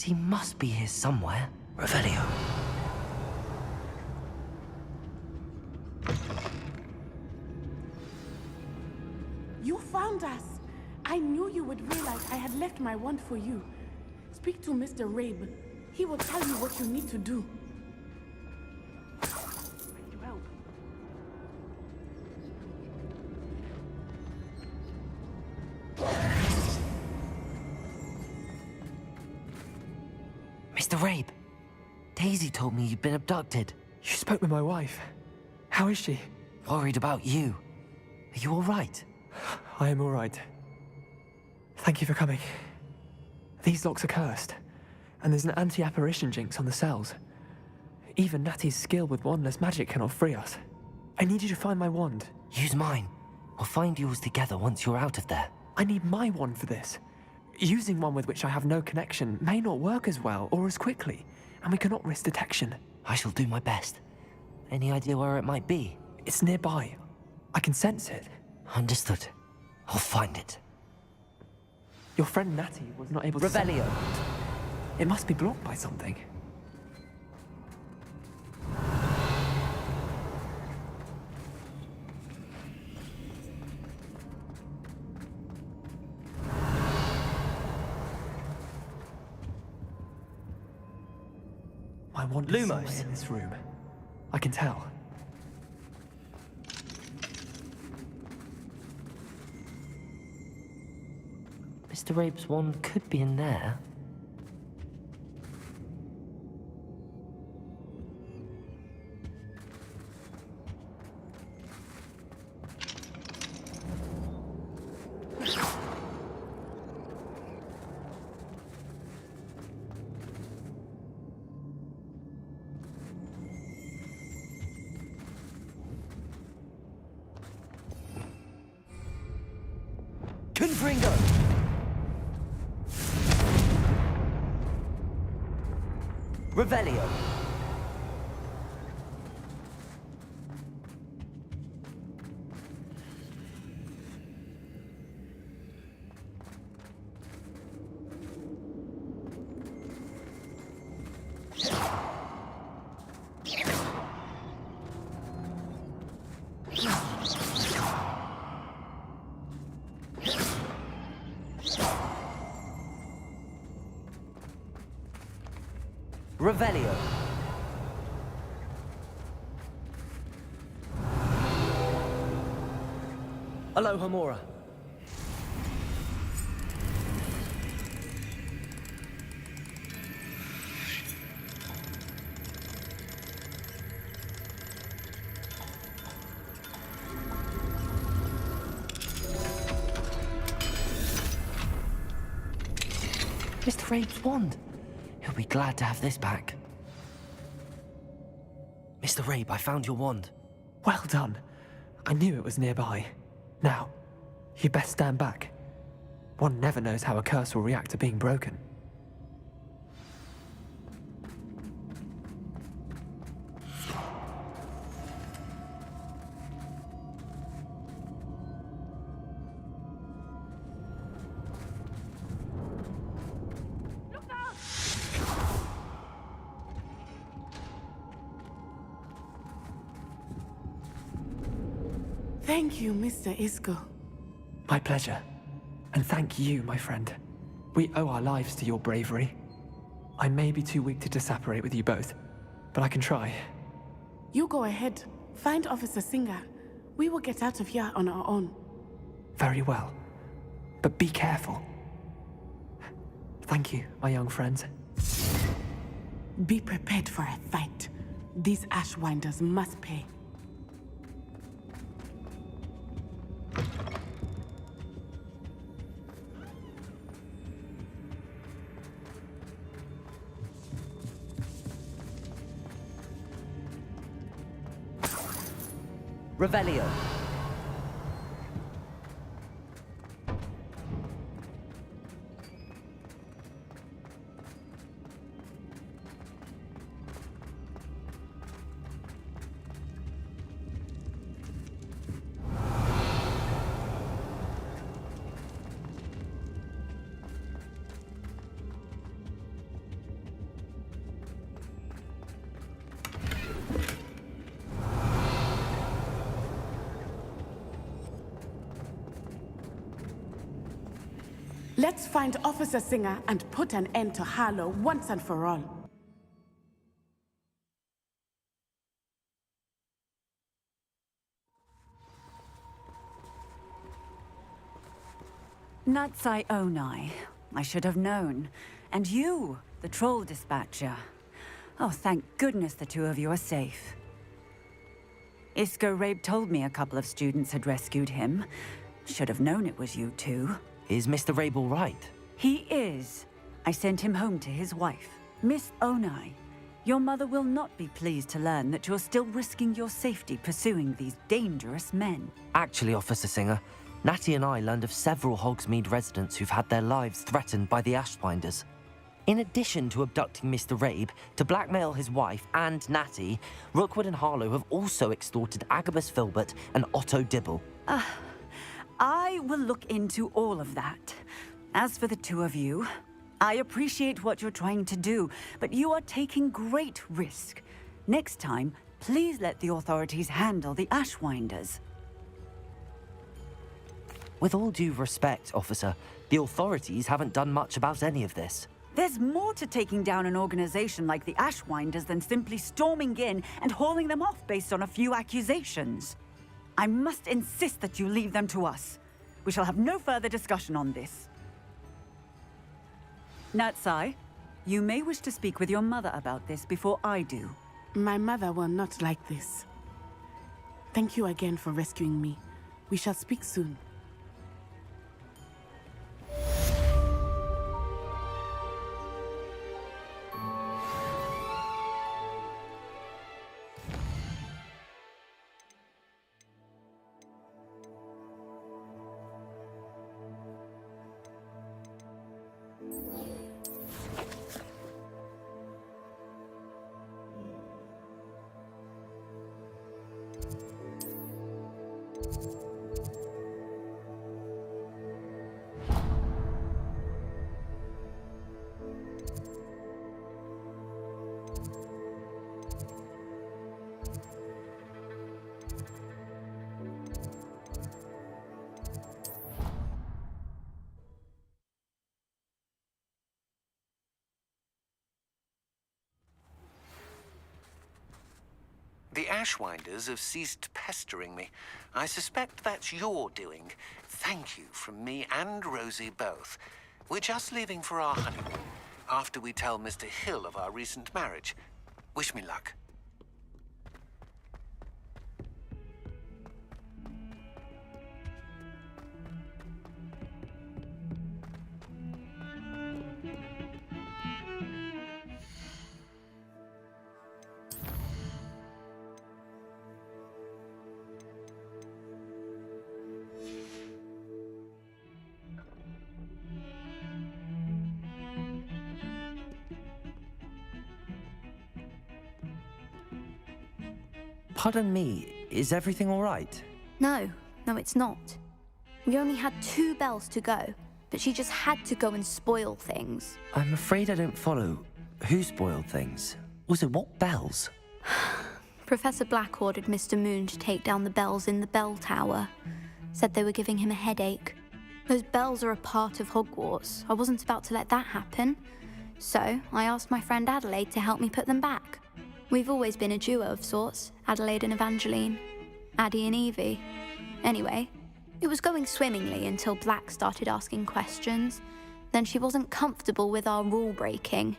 He must be here somewhere. Revelio. You found us! I knew you would realize I had left my wand for you. Speak to Mr. Rabe. He will tell you what you need to do. Ready to help. Mr. Rabe, Daisy told me you'd been abducted. You spoke with my wife. How is she? Worried about you. Are you all right? I am all right. Thank you for coming. These locks are cursed, and there's an anti-apparition jinx on the cells. Even Natty's skill with wandless magic cannot free us. I need you to find my wand. Use mine. We'll find yours together once you're out of there. I need my wand for this. Using one with which I have no connection may not work as well or as quickly, and we cannot risk detection. I shall do my best. Any idea where it might be? It's nearby. I can sense it. Understood. I'll find it. Your friend Natty was not able to... Revelio! It must be blocked by something. I want Lumos in this room. I can tell. Mr. Rabe's wand could be in there. Confringo! Revelio! Revelio. Aloha Mora. Mr. Rabe's wand. He'll be glad to have this back. Mr. Rabe, I found your wand. Well done. I knew it was nearby. Now, you best stand back. One never knows how a curse will react to being broken. Thank you, Mr. Isco. My pleasure. And thank you, my friend. We owe our lives to your bravery. I may be too weak to disapparate with you both, but I can try. You go ahead. Find Officer Singer. We will get out of here on our own. Very well. But be careful. Thank you, my young friends. Be prepared for a fight. These Ashwinders must pay. Revelio. Let's find Officer Singer and put an end to Harlow once and for all. Natsai Onai. I should have known. And you, the troll dispatcher. Oh, thank goodness the two of you are safe. Isco Rabe told me a couple of students had rescued him. Should have known it was you two. Is Mr. Rabe all right? He is. I sent him home to his wife. Miss Onai, your mother will not be pleased to learn that you're still risking your safety pursuing these dangerous men. Actually, Officer Singer, Natty and I learned of several Hogsmeade residents who've had their lives threatened by the Ashwinders. In addition to abducting Mr. Rabe to blackmail his wife and Natty, Rookwood and Harlow have also extorted Agabus Filbert and Otto Dibble. I will look into all of that. As for the two of you, I appreciate what you're trying to do, but you are taking great risk. Next time, please let the authorities handle the Ashwinders. With all due respect, officer, the authorities haven't done much about any of this. There's more to taking down an organization like the Ashwinders than simply storming in and hauling them off based on a few accusations. I must insist that you leave them to us. We shall have no further discussion on this. Natsai, you may wish to speak with your mother about this before I do. My mother will not like this. Thank you again for rescuing me. We shall speak soon. The Ashwinders have ceased pestering me. I suspect that's your doing. Thank you from me and Rosie both. We're just leaving for our honeymoon, after we tell Mr. Hill of our recent marriage. Wish me luck. Pardon me, is everything all right? No, it's not. We only had 2 bells to go, but she just had to go and spoil things. I'm afraid I don't follow. Who spoiled things? Also, what bells? Professor Black ordered Mr. Moon to take down the bells in the bell tower. Said they were giving him a headache. Those bells are a part of Hogwarts. I wasn't about to let that happen. So I asked my friend Adelaide to help me put them back. We've always been a duo of sorts, Adelaide and Evangeline, Addie and Evie. Anyway, it was going swimmingly until Black started asking questions. Then she wasn't comfortable with our rule breaking.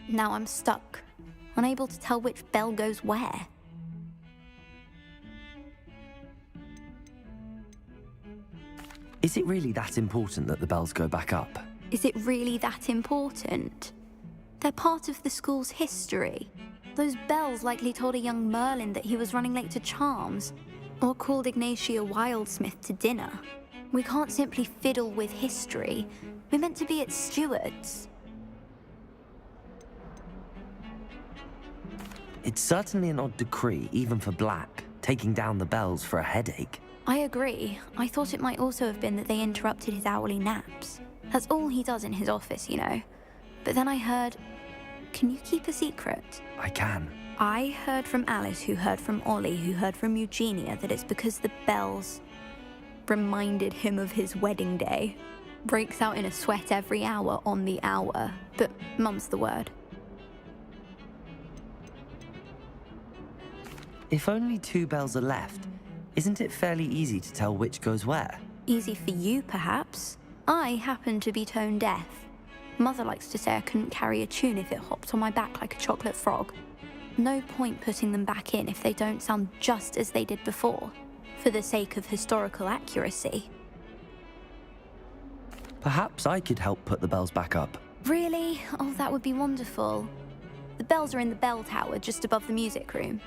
Now I'm stuck, unable to tell which bell goes where. Is it really that important that the bells go back up? Is it really that important? They're part of the school's history. Those bells likely told a young Merlin that he was running late to Charms, or called Ignatia Wildsmith to dinner. We can't simply fiddle with history. We're meant to be its stewards. It's certainly an odd decree, even for Black, taking down the bells for a headache. I agree. I thought it might also have been that they interrupted his hourly naps. That's all he does in his office, you know. But then I heard... Can you keep a secret? I can. I heard from Alice, who heard from Ollie, who heard from Eugenia, that it's because the bells reminded him of his wedding day. Breaks out in a sweat every hour on the hour, but mum's the word. If only 2 bells are left, isn't it fairly easy to tell which goes where? Easy for you, perhaps. I happen to be tone deaf. Mother likes to say I couldn't carry a tune if it hopped on my back like a chocolate frog. No point putting them back in if they don't sound just as they did before, for the sake of historical accuracy. Perhaps I could help put the bells back up. Really? Oh, that would be wonderful. The bells are in the bell tower just above the music room.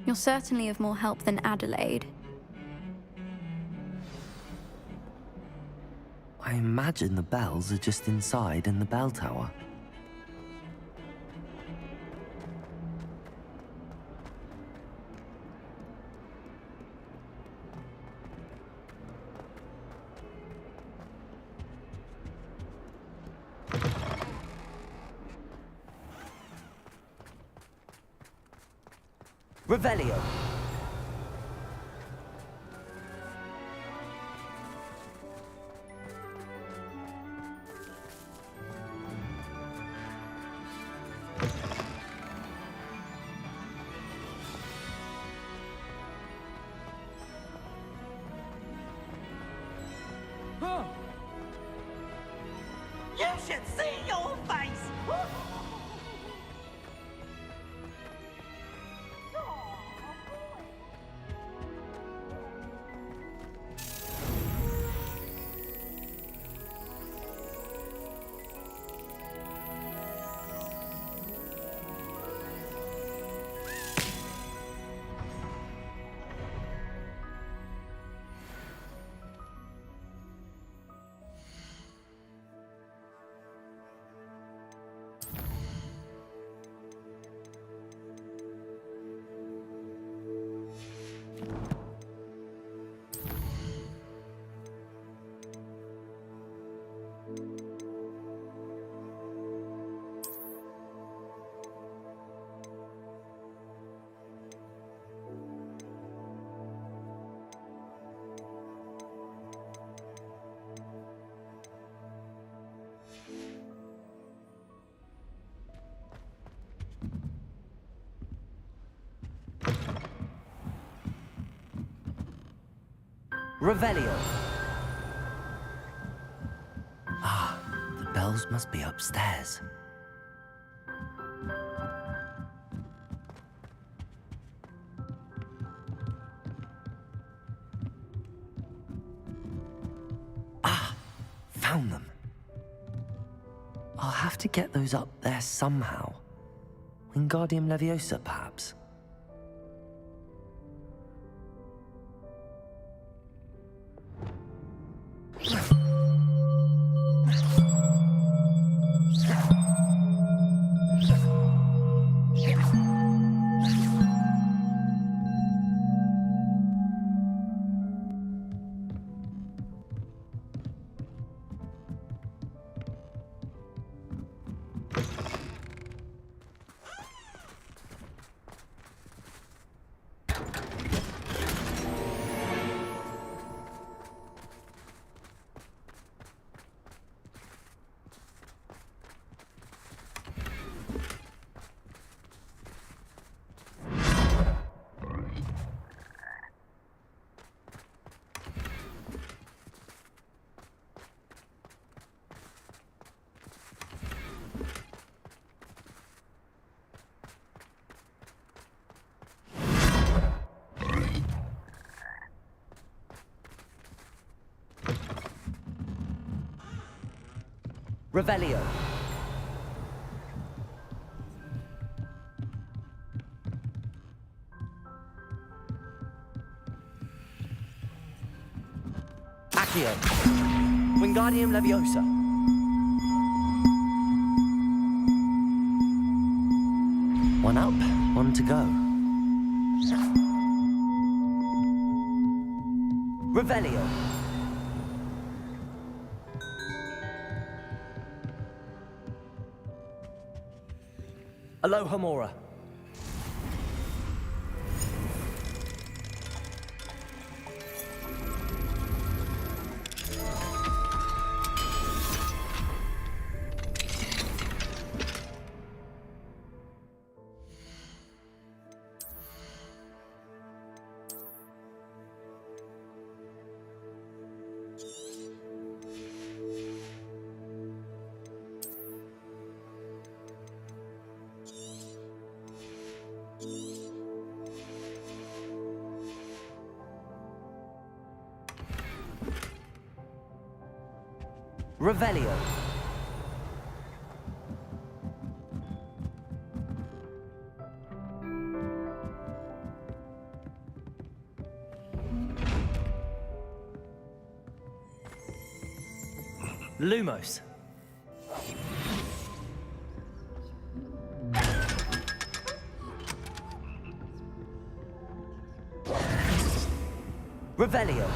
You're certainly of more help than Adelaide. I imagine the bells are just inside in the bell tower. Revelio. You should see your face! Revelio. Ah, the bells must be upstairs. Ah, found them. I'll have to get those up there somehow. Wingardium Leviosa, perhaps. Revelio. Accio. Wingardium Leviosa. One up, one to go. Revelio. Alohomora. Revelio. Lumos. Revelio.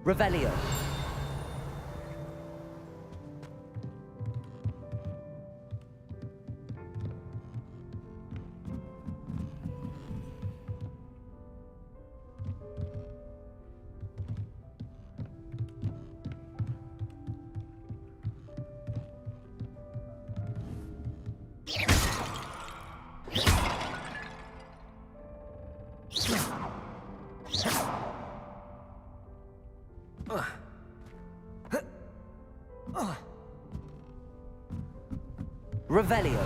Revelio. Revelio.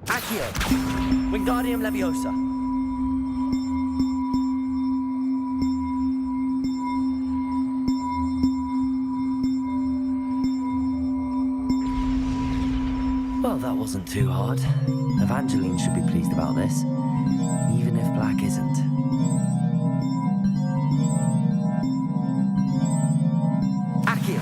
Accio. Wingardium Leviosa. Well, that wasn't too hard. Evangeline should be pleased about this, even if Black isn't. Accio.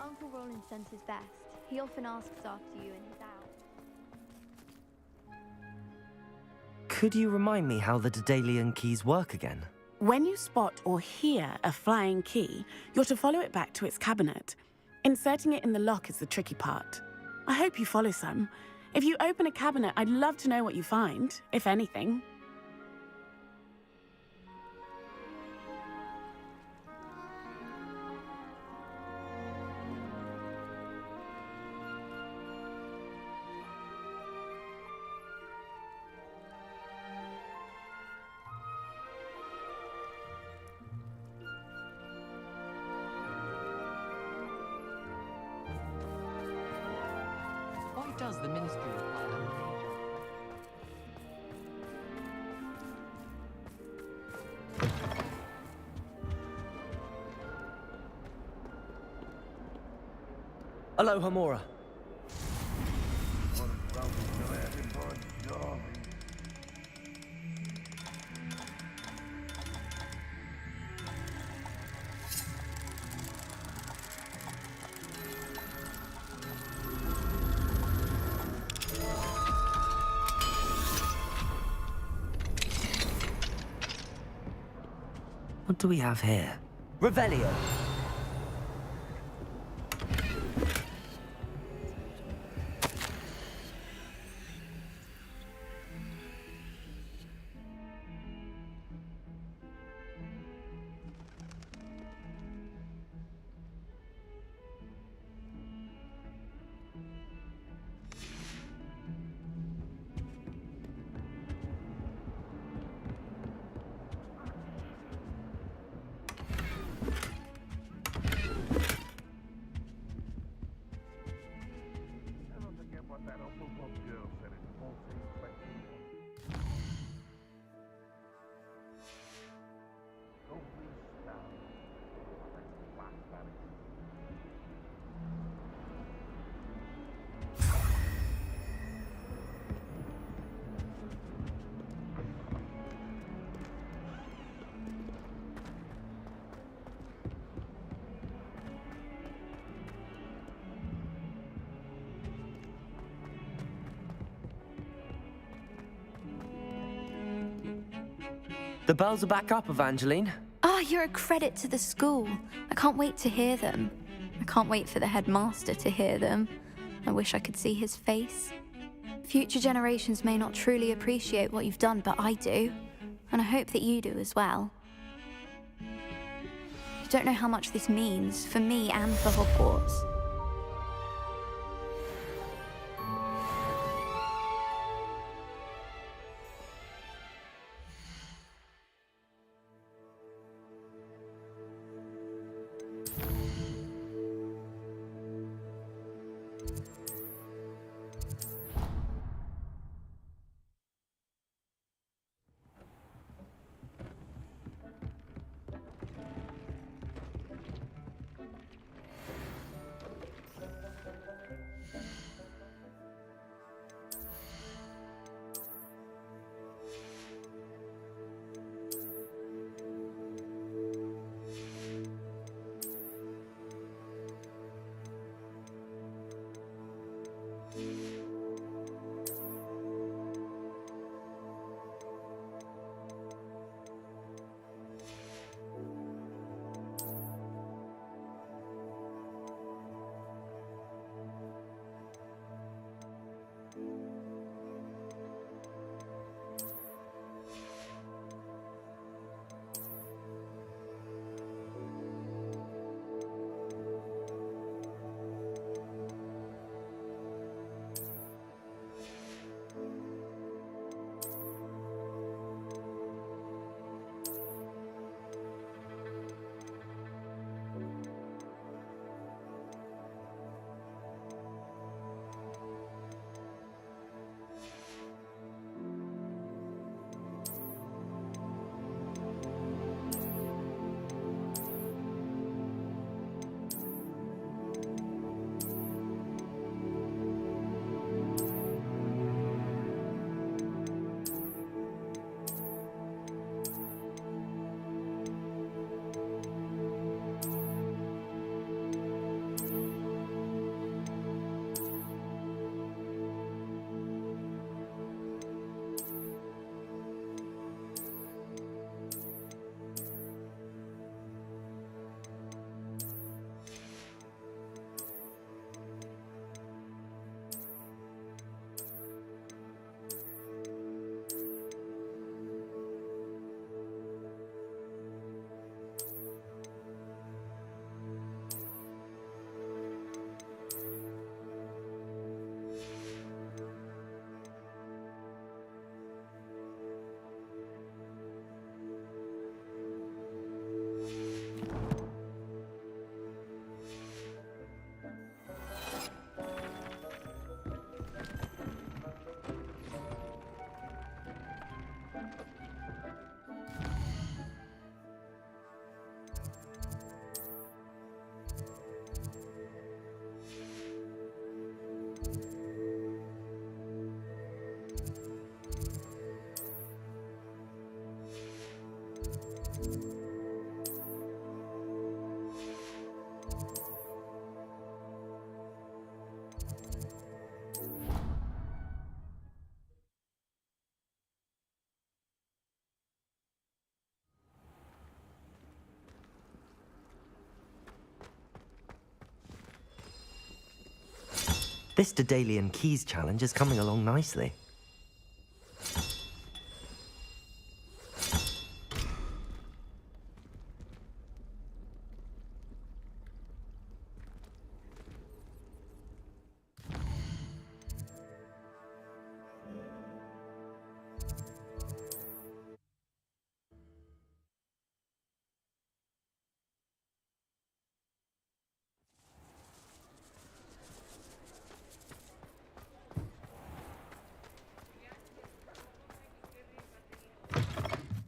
Uncle Roland sent his best. He often asks after you in his hour. Could you remind me how the Daedalian keys work again? When you spot or hear a flying key, you're to follow it back to its cabinet. Inserting it in the lock is the tricky part. I hope you follow some. If you open a cabinet, I'd love to know what you find, if anything. Does the ministry require a major? Aloha, Mora. What do we have here? Revelio. The bells are back up, Evangeline. Ah, you're a credit to the school. I can't wait to hear them. I can't wait for the headmaster to hear them. I wish I could see his face. Future generations may not truly appreciate what you've done, but I do. And I hope that you do as well. You don't know how much this means for me and for Hogwarts. This Daedalian Keys challenge is coming along nicely.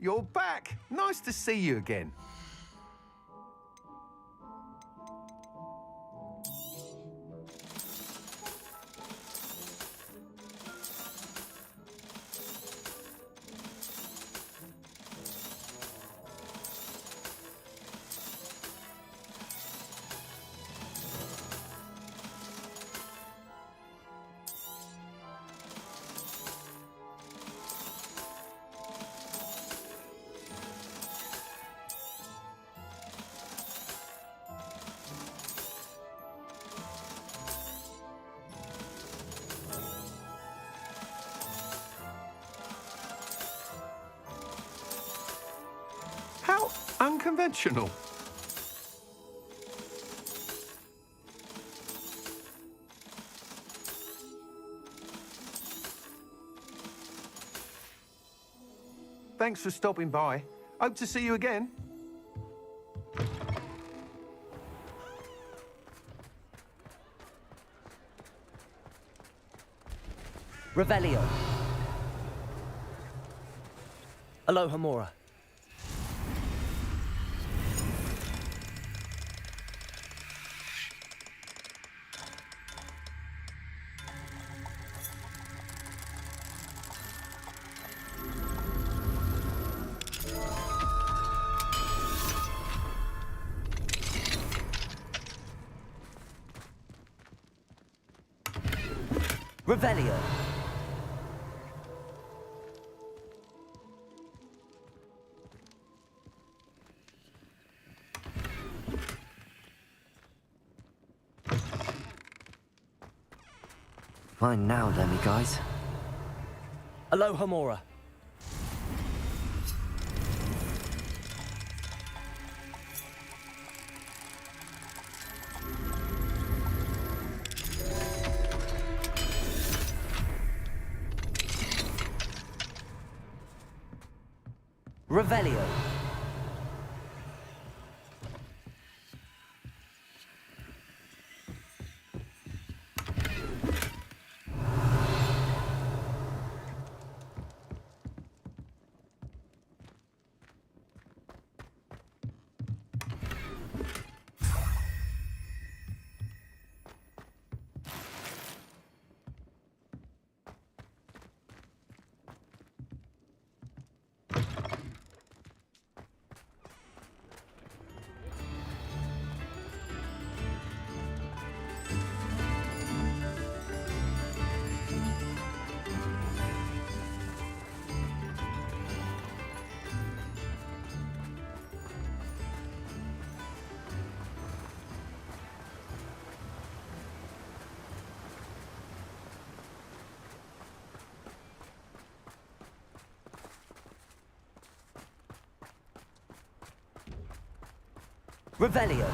You're back. Nice to see you again. How unconventional. Thanks for stopping by. Hope to see you again. Revelio. Aloha Mora. Revelio. Fine now, demi-guys. Aloha Mora. Revelio. Revelio.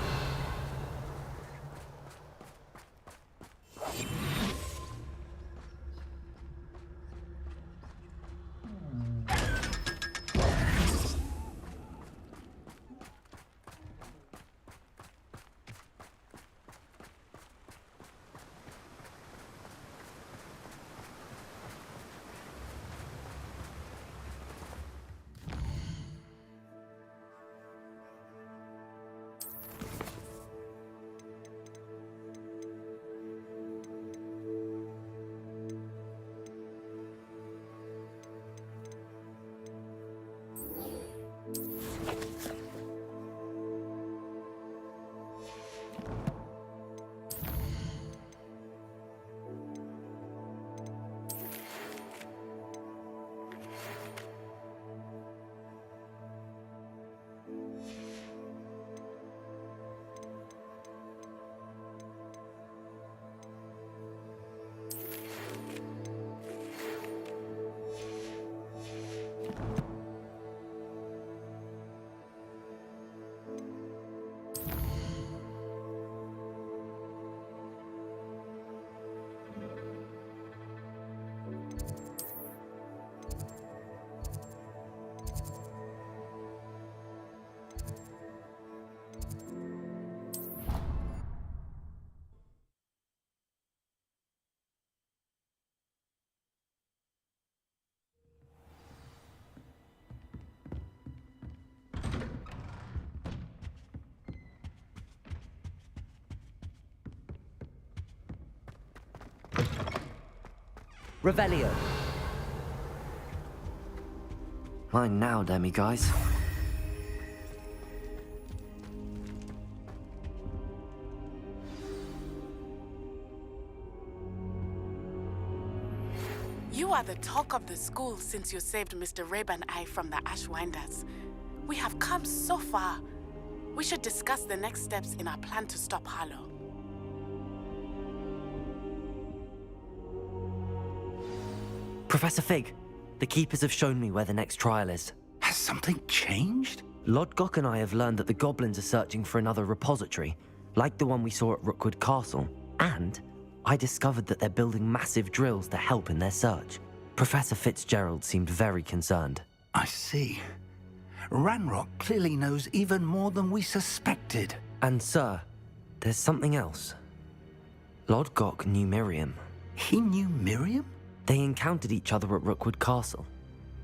Revelio. Mine now, demi-guys. You are the talk of the school since you saved Mr. Rabe and I from the Ashwinders. We have come so far. We should discuss the next steps in our plan to stop Harlow. Professor Fig, the Keepers have shown me where the next trial is. Has something changed? Lodgok and I have learned that the goblins are searching for another repository, like the one we saw at Rookwood Castle. And I discovered that they're building massive drills to help in their search. Professor Fitzgerald seemed very concerned. I see. Ranrock clearly knows even more than we suspected. And sir, there's something else. Lodgok knew Miriam. He knew Miriam? They encountered each other at Rookwood Castle.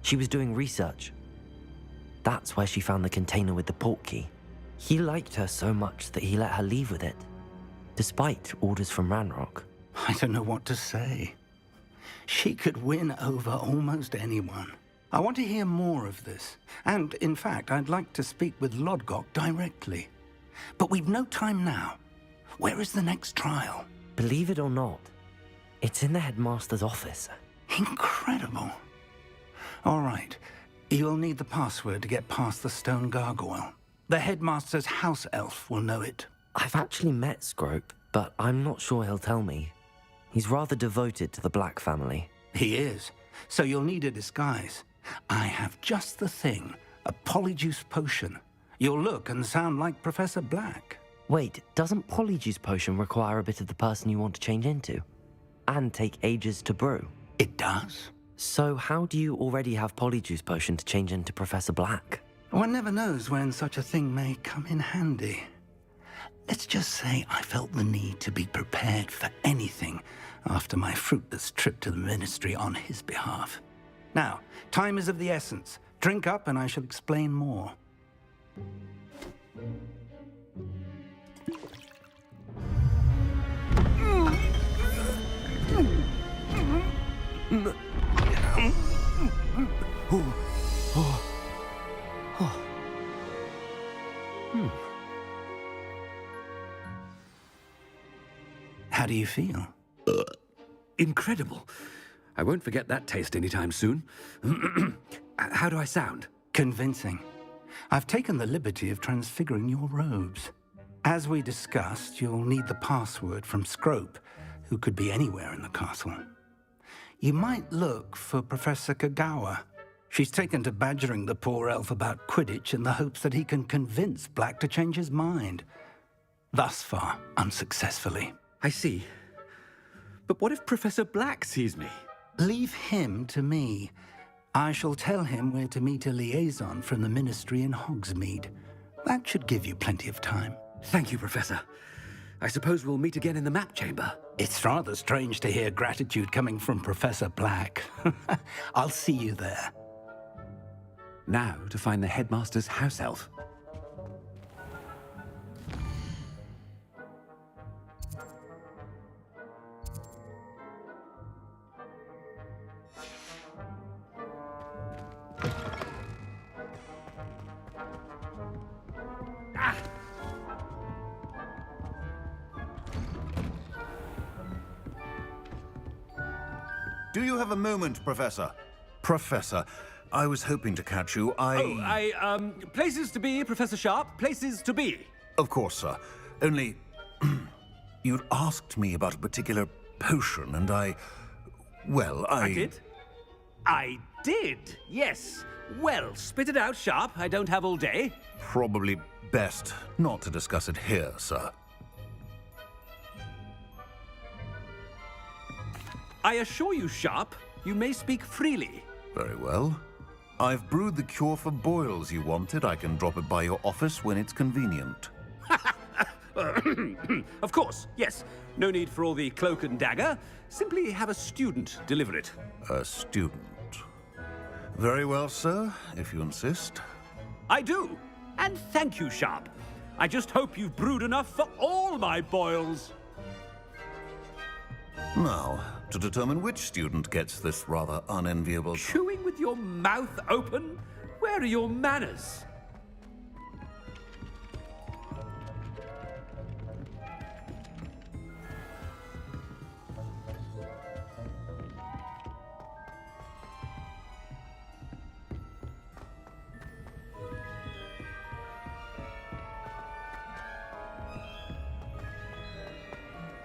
She was doing research. That's where she found the container with the portkey. He liked her so much that he let her leave with it, despite orders from Ranrock. I don't know what to say. She could win over almost anyone. I want to hear more of this. And, in fact, I'd like to speak with Lodgok directly. But we've no time now. Where is the next trial? Believe it or not, it's in the headmaster's office. Incredible. All right. You'll need the password to get past the stone gargoyle. The headmaster's house elf will know it. I've actually met Scrope, but I'm not sure he'll tell me. He's rather devoted to the Black family. He is. So you'll need a disguise. I have just the thing. A polyjuice potion. You'll look and sound like Professor Black. Wait, doesn't Polyjuice Potion require a bit of the person you want to change into? And take ages to brew? It does. So how do you already have Polyjuice Potion to change into Professor Black? One never knows when such a thing may come in handy. Let's just say I felt the need to be prepared for anything after my fruitless trip to the Ministry on his behalf. Now, time is of the essence. Drink up and I shall explain more. How do you feel? Incredible. I won't forget that taste anytime soon. How do I sound? Convincing. I've taken the liberty of transfiguring your robes. As we discussed, you'll need the password from Scrope, who could be anywhere in the castle. You might look for Professor Kagawa. She's taken to badgering the poor elf about Quidditch in the hopes that he can convince Black to change his mind. Thus far, unsuccessfully. I see. But what if Professor Black sees me? Leave him to me. I shall tell him where to meet a liaison from the Ministry in Hogsmeade. That should give you plenty of time. Thank you, Professor. I suppose we'll meet again in the map chamber. It's rather strange to hear gratitude coming from Professor Black. I'll see you there. Now to find the headmaster's house elf. Do you have a moment, Professor? Professor, I was hoping to catch you. Places to be, Professor Sharp. Places to be. Of course, sir. Only, you'd asked me about a particular potion, and I did? I did, yes. Well, spit it out, Sharp. I don't have all day. Probably best not to discuss it here, sir. I assure you, Sharp, you may speak freely. Very well. I've brewed the cure for boils you wanted. I can drop it by your office when it's convenient. Of course, yes. No need for all the cloak and dagger. Simply have a student deliver it. A student. Very well, sir, if you insist. I do. And thank you, Sharp. I just hope you've brewed enough for all my boils. Now, to determine which student gets this rather unenviable... Chewing with your mouth open? Where are your manners?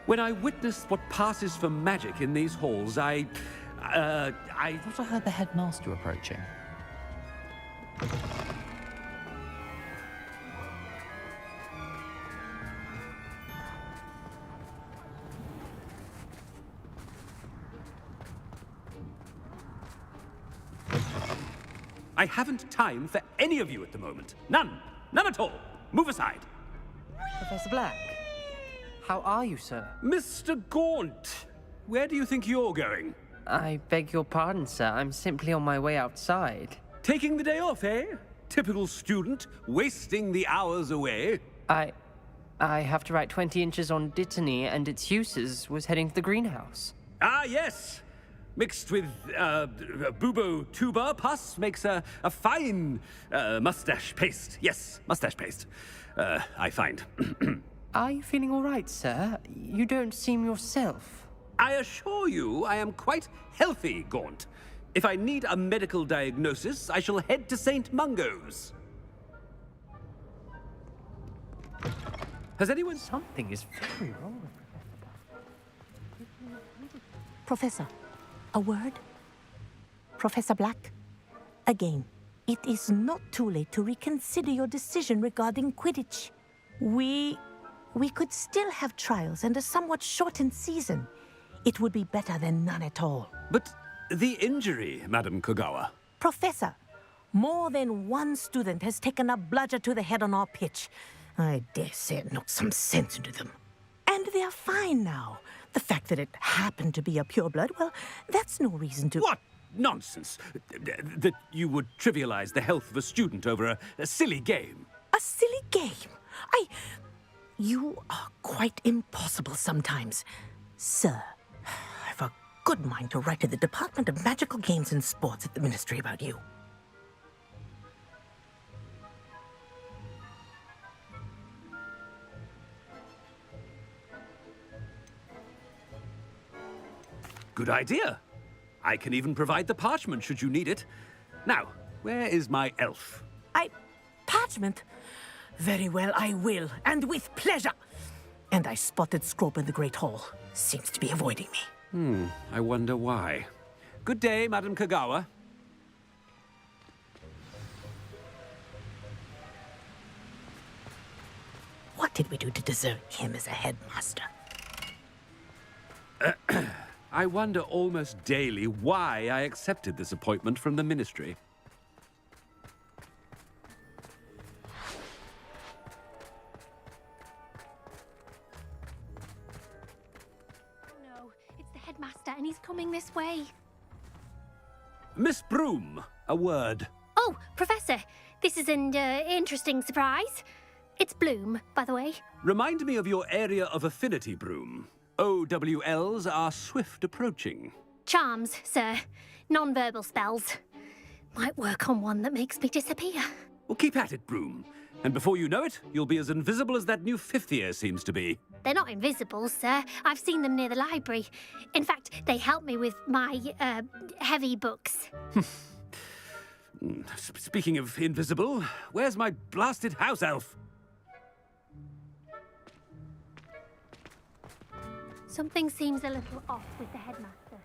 When I witness what passes for magic in these halls, I thought I heard the headmaster approaching. I haven't time for any of you at the moment. None. None at all. Move aside. Professor Black, how are you, sir? Mr. Gaunt, where do you think you're going? I beg your pardon, sir. I'm simply on my way outside. Taking the day off, eh? Typical student, wasting the hours away. I have to write 20 inches on Dittany and its uses. Was heading to the greenhouse. Ah, yes. Mixed with bubo tuber pus makes a fine mustache paste. Yes, mustache paste. I find. Are you feeling all right, sir? You don't seem yourself. I assure you I am quite healthy, Gaunt. If I need a medical diagnosis, I shall head to St. Mungo's. Has anyone... Something is very wrong. Professor, a word? Professor Black, again, it is not too late to reconsider your decision regarding Quidditch. We could still have trials and a somewhat shortened season. It would be better than none at all. But the injury, Madam Kogawa. Professor, more than one student has taken a bludger to the head on our pitch. I dare say it knocked some sense into them. And they are fine now. The fact that it happened to be a pureblood, well, that's no reason to... What nonsense! That you would trivialize the health of a student over a silly game. A silly game? You are quite impossible sometimes. Sir, I've a good mind to write to the Department of Magical Games and Sports at the Ministry about you. Good idea. I can even provide the parchment should you need it. Now, where is my elf? Parchment? Very well, I will, and with pleasure. And I spotted Scrope in the Great Hall. Seems to be avoiding me. I wonder why. Good day, Madam Kogawa. What did we do to deserve him as a headmaster? I wonder almost daily why I accepted this appointment from the Ministry. No, it's the headmaster and he's coming this way. Miss Broom, a word. Oh, Professor, this is an interesting surprise. It's Bloom, by the way. Remind me of your area of affinity, Broom. OWLs are swift approaching. Charms, sir. Non-verbal spells. Might work on one that makes me disappear. Well, keep at it, Broom. And before you know it, you'll be as invisible as that new fifth year seems to be. They're not invisible, sir. I've seen them near the library. In fact, they help me with my, heavy books. Speaking of invisible, where's my blasted house elf? Something seems a little off with the headmaster.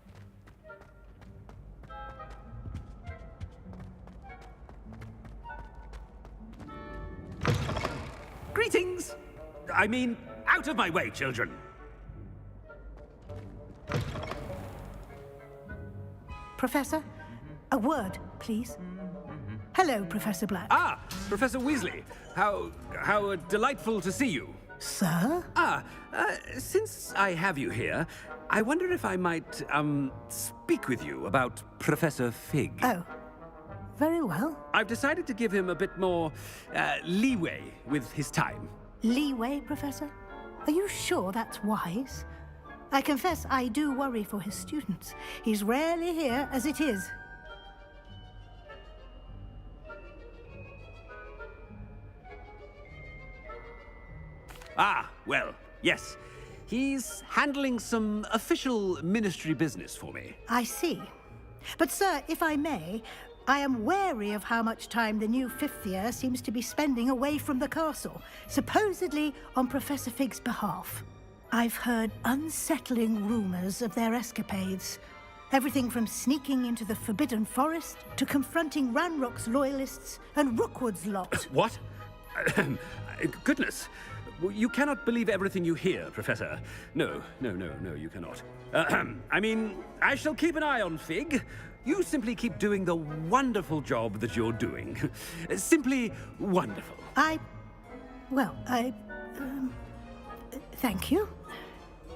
Greetings! I mean, out of my way, children! Professor, a word, please. Hello, Professor Black. Ah, Professor Weasley. How delightful to see you. Sir? Since I have you here, I wonder if I might, speak with you about Professor Fig. Oh, very well. I've decided to give him a bit more, leeway with his time. Leeway, Professor? Are you sure that's wise? I confess I do worry for his students. He's rarely here as it is. Ah, well, yes. He's handling some official ministry business for me. I see. But, sir, if I may, I am wary of how much time the new fifth year seems to be spending away from the castle, supposedly on Professor Fig's behalf. I've heard unsettling rumors of their escapades. Everything from sneaking into the Forbidden Forest to confronting Ranrock's loyalists and Rookwood's lot. What? Goodness. You cannot believe everything you hear, Professor. No, you cannot. I mean, I shall keep an eye on Fig. You simply keep doing the wonderful job that you're doing. Simply wonderful. Thank you.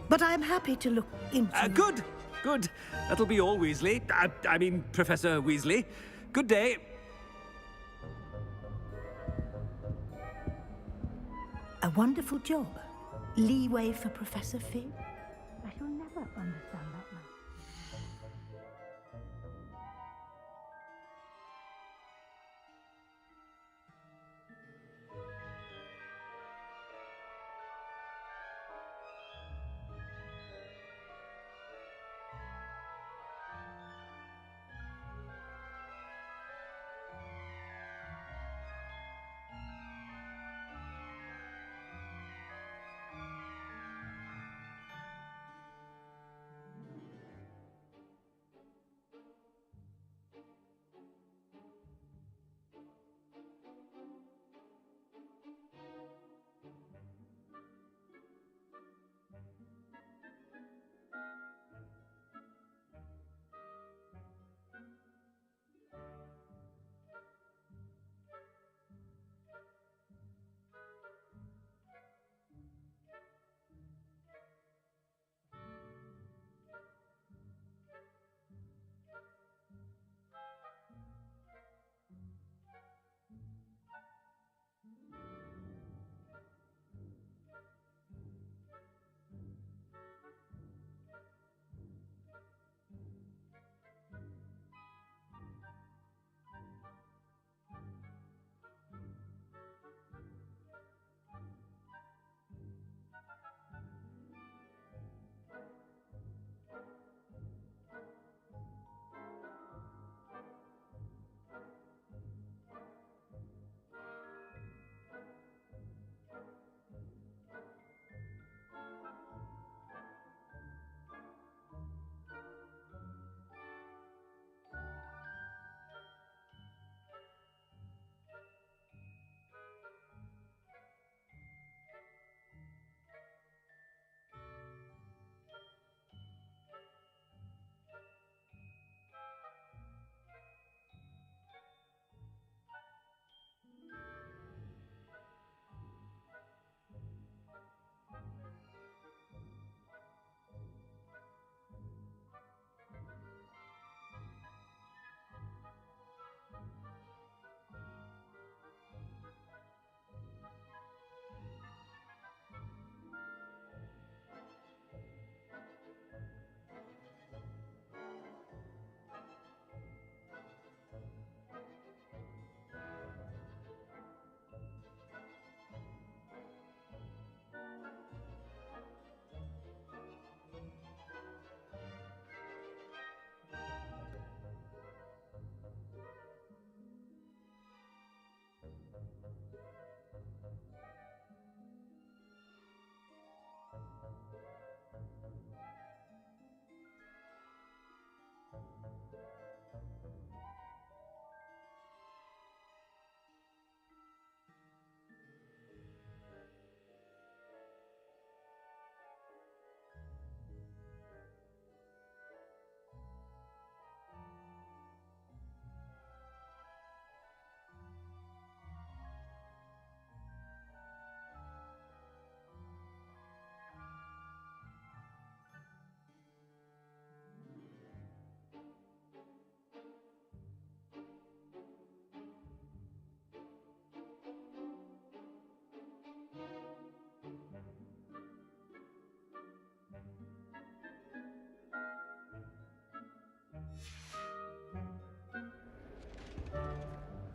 But I'm happy to look into... Good. That'll be all, Weasley. I mean, Professor Weasley. Good day. A wonderful job. Leeway for Professor Fig. I shall never understand that man.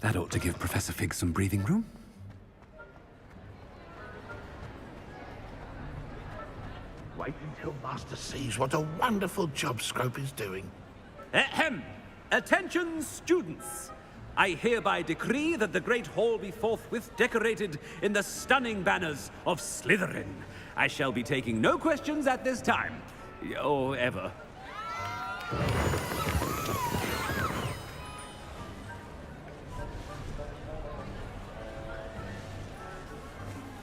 That ought to give Professor Fig some breathing room. Wait until Master sees what a wonderful job Scrope is doing. Ahem! Attention, students! I hereby decree that the Great Hall be forthwith decorated in the stunning banners of Slytherin. I shall be taking no questions at this time. Or ever.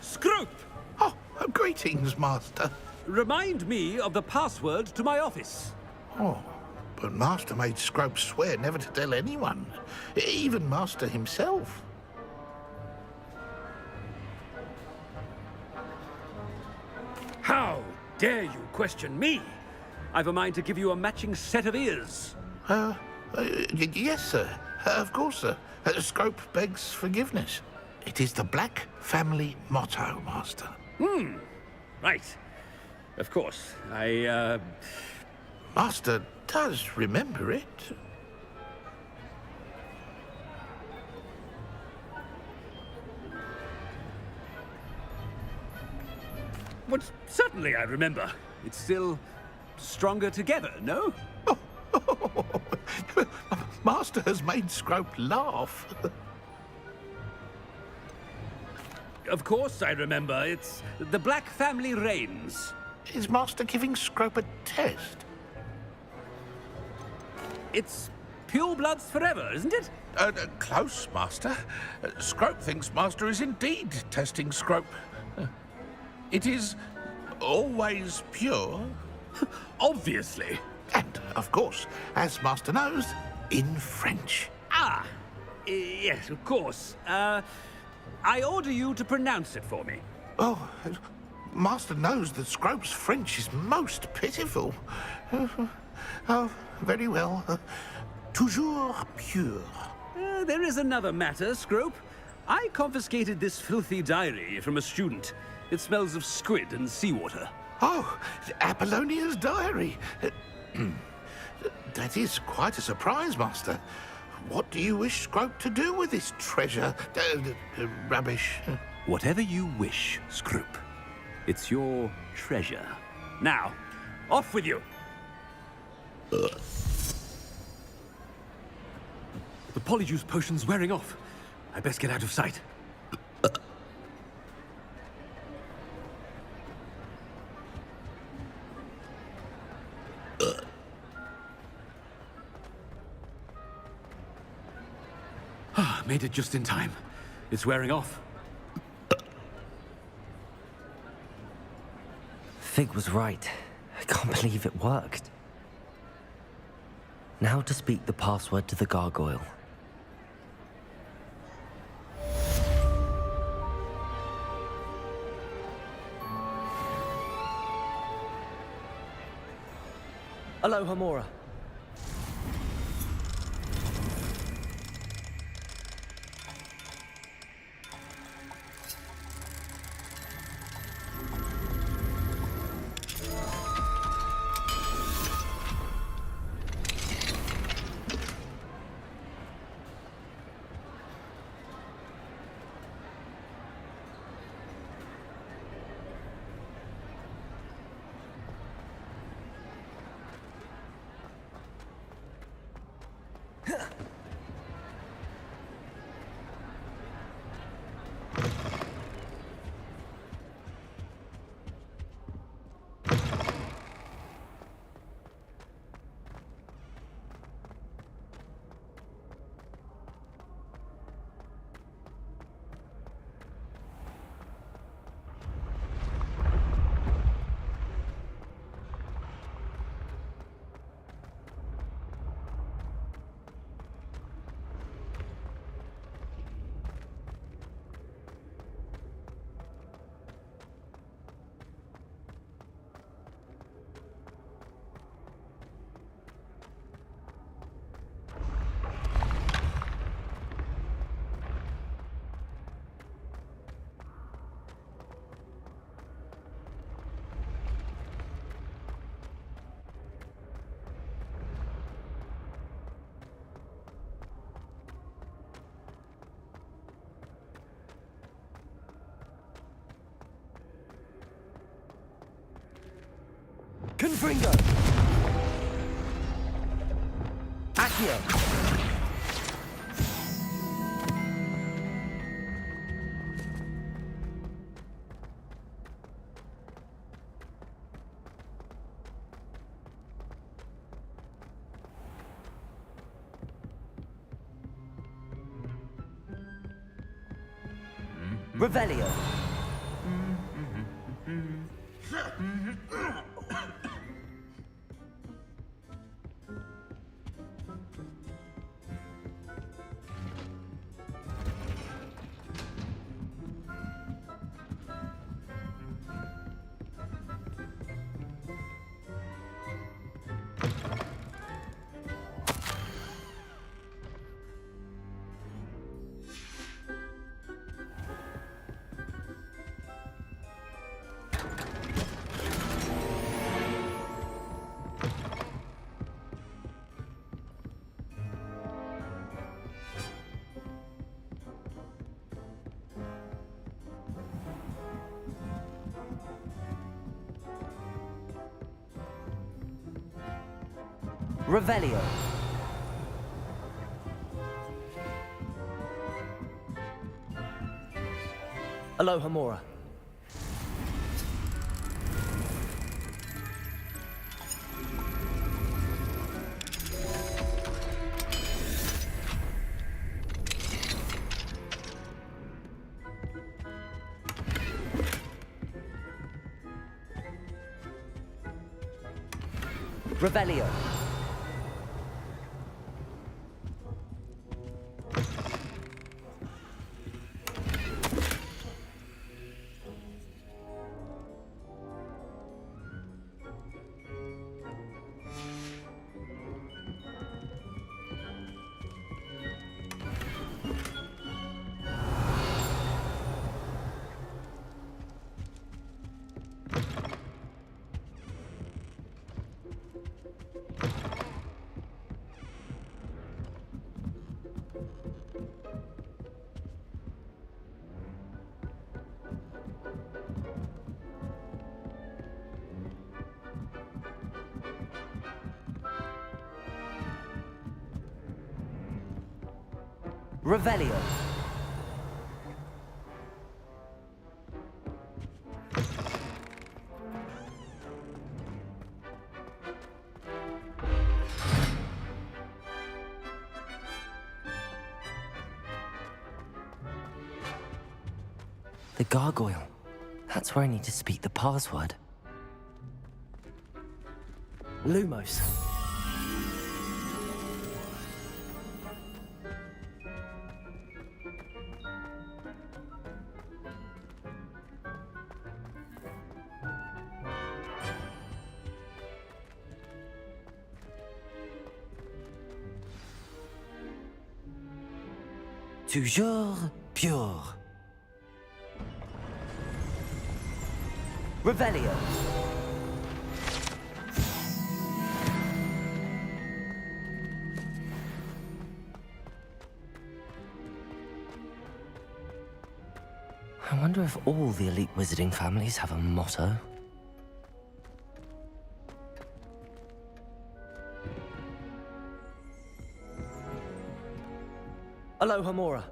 Scrope! Oh, greetings, Master. Remind me of the password to my office. Oh, but Master made Scrope swear never to tell anyone, even Master himself. How dare you question me? I've a mind to give you a matching set of ears. Yes, sir. Of course, sir. Scrope begs forgiveness. It is the Black family motto, Master. Right. Of course. Master does remember it. Well, certainly I remember. It's still stronger together, no? Master has made Scrope laugh. Of course I remember. It's the Black family reigns. Is Master giving Scrope a test? It's pure bloods forever, isn't it? Close, Master. Scrope thinks Master is indeed testing Scrope. It is always pure. Obviously. And, of course, as Master knows, in French. Ah! Yes, of course. I order you to pronounce it for me. Oh, Master knows that Scrope's French is most pitiful. Oh, very well. Toujours pure. There is another matter, Scrope. I confiscated this filthy diary from a student. It smells of squid and seawater. Oh, Apollonia's diary. That is quite a surprise, Master. What do you wish Scrope to do with this treasure? Rubbish. Whatever you wish, Scrope. It's your treasure. Now, off with you. The polyjuice potion's wearing off. I best get out of sight. Made it just in time. It's wearing off. Fig was right. I can't believe it worked. Now to speak the password to the gargoyle. Aloha, Mora. Confringo! Accio! Revelio! Revelio. Aloha Mora. Revelio. Revelio. The gargoyle. That's where I need to speak the password. Lumos. Toujours pure. Revelio. I wonder if all the elite wizarding families have a motto. Aloha Mora.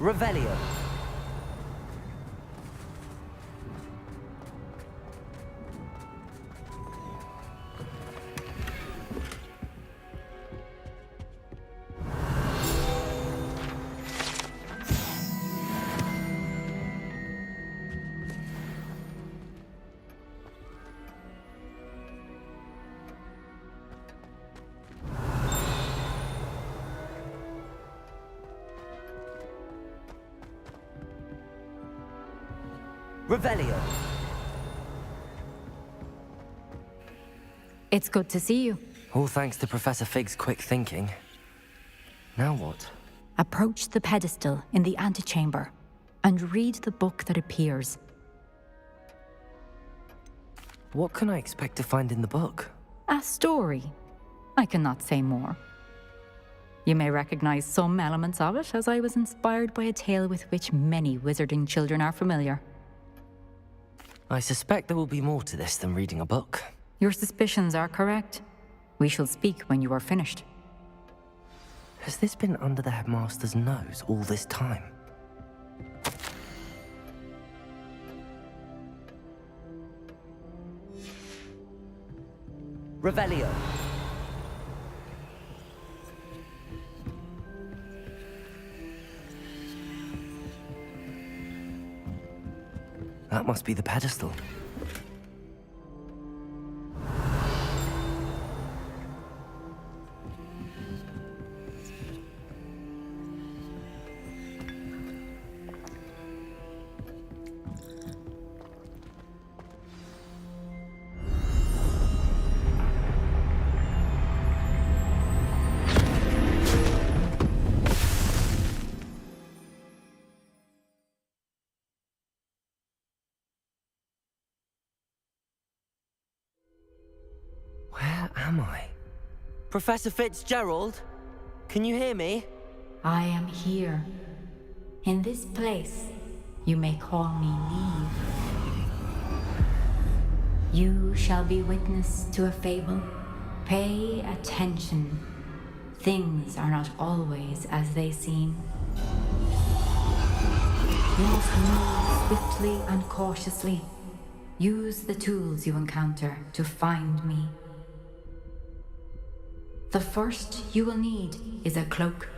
Revelio. Revelio. It's good to see you. All thanks to Professor Fig's quick thinking. Now what? Approach the pedestal in the antechamber. and read the book that appears. What can I expect to find in the book? A story. I cannot say more. You may recognize some elements of it, as I was inspired by a tale with which many wizarding children are familiar. I suspect there will be more to this than reading a book. Your suspicions are correct. We shall speak when you are finished. Has this been under the headmaster's nose all this time? Revelio. That must be the pedestal. Where am I? Professor Fitzgerald? Can you hear me? I am here. In this place, you may call me Neve. You shall be witness to a fable. Pay attention. Things are not always as they seem. You must move swiftly and cautiously. Use the tools you encounter to find me. The first you will need is a cloak.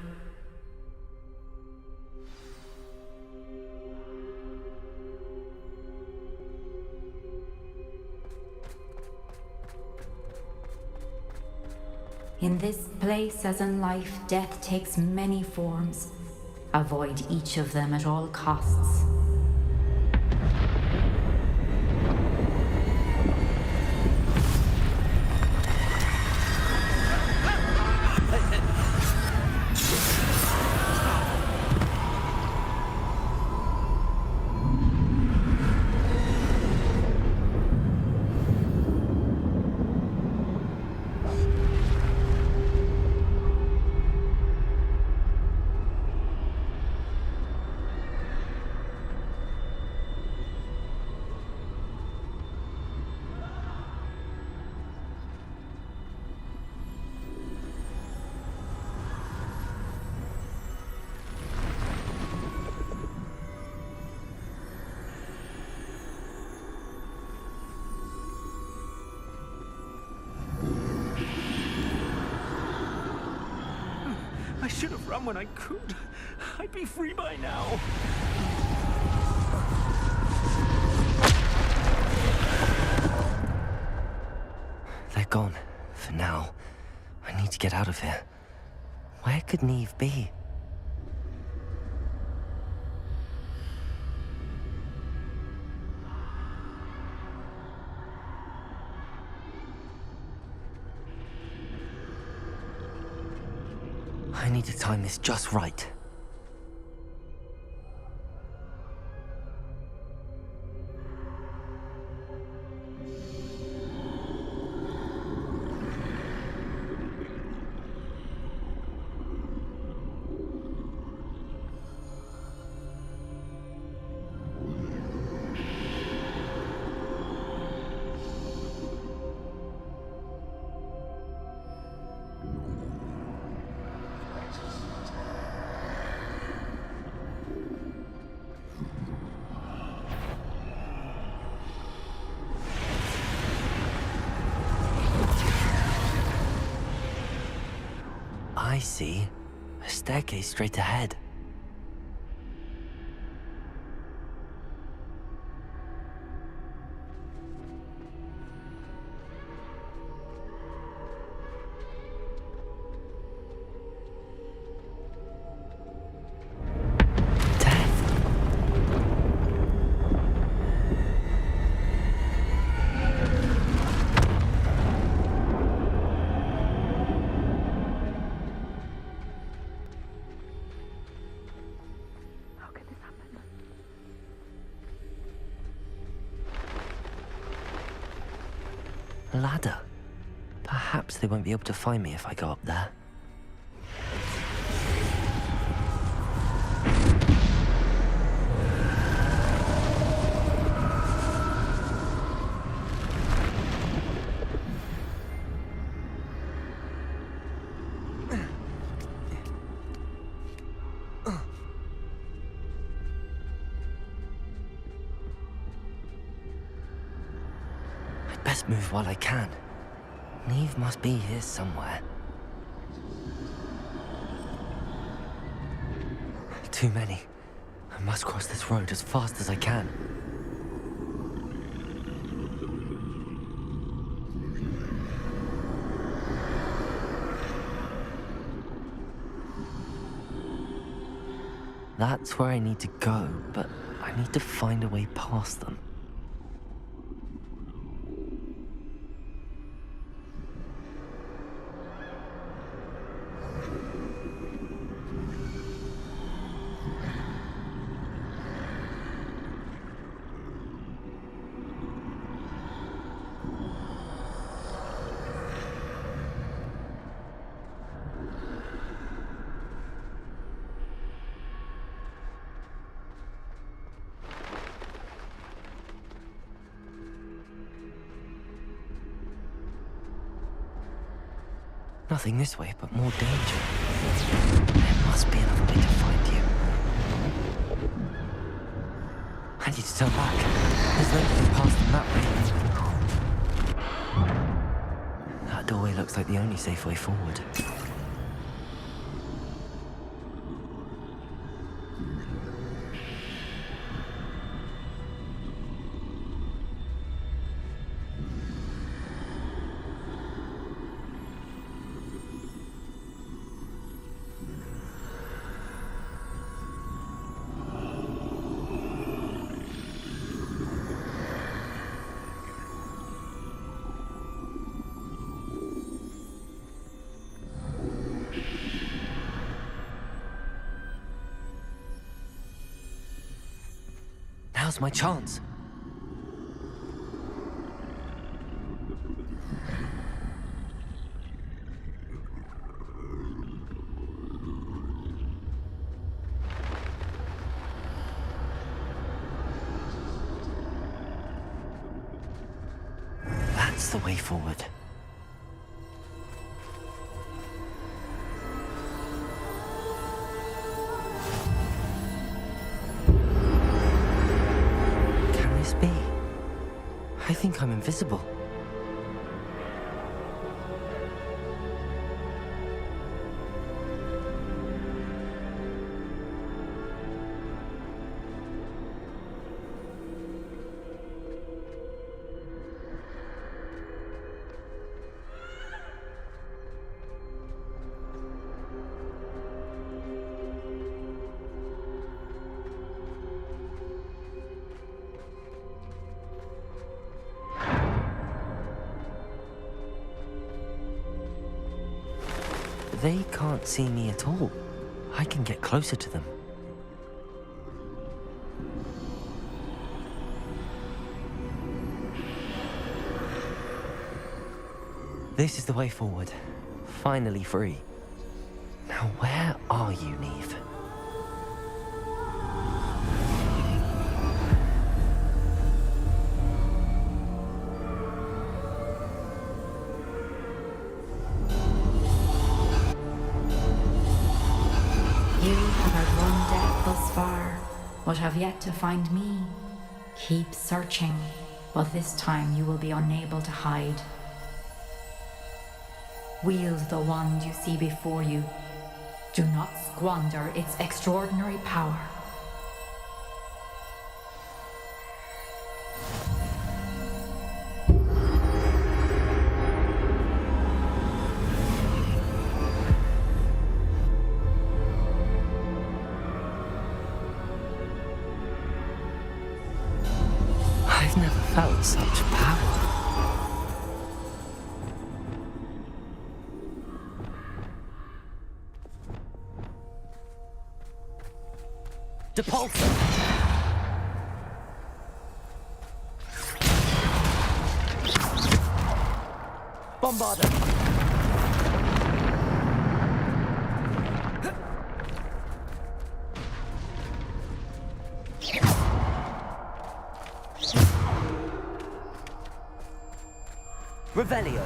In this place, as in life, death takes many forms. Avoid each of them at all costs. I should have run when I could. I'd be free by now. They're gone. For now. I need to get out of here. Where could Neve be? I need to time this just right. I see. A staircase straight ahead. A ladder. Perhaps they won't be able to find me if I go up there. I'd best move while I can. Neve must be here somewhere. Too many. I must cross this road as fast as I can. That's where I need to go, but I need to find a way past them. Nothing this way, but more danger. There must be another way to find you. I need to turn back. There's no getting past them that way. That doorway looks like the only safe way forward. Now's my chance. That's the way forward. I think I'm invisible. They can't see me at all. I can get closer to them. This is the way forward. Finally free. Now where are you, Neve? But have yet to find me. Keep searching, but this time you will be unable to hide. Wield the wand you see before you. Do not squander its extraordinary power. I've never felt such power. Depulsor! Bombarder! Revelio!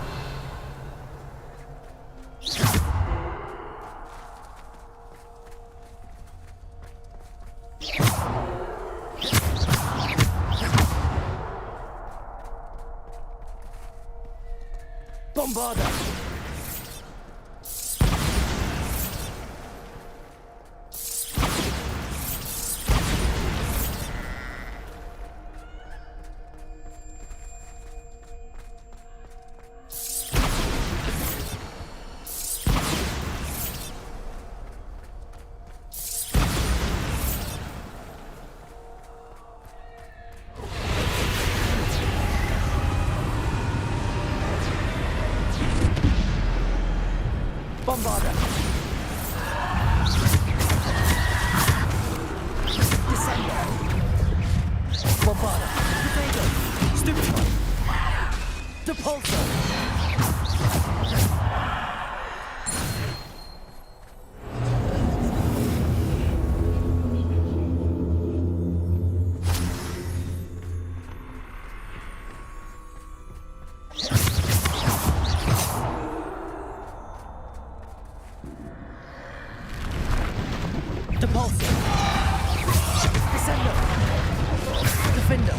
Bombarder! Bombarder! Descender! Bombarder! Potato! Stupefy! Depulsor! Depulsor! Descender! Defender!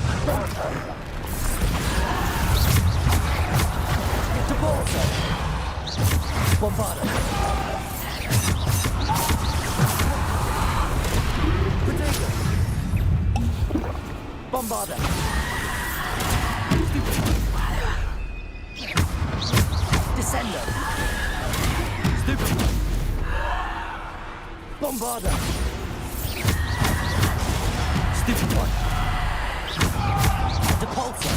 Depulsor! Bombarder! Potato! Bombarder! Descender! Stupefy! Bombarder! Stupefy! Depulsor!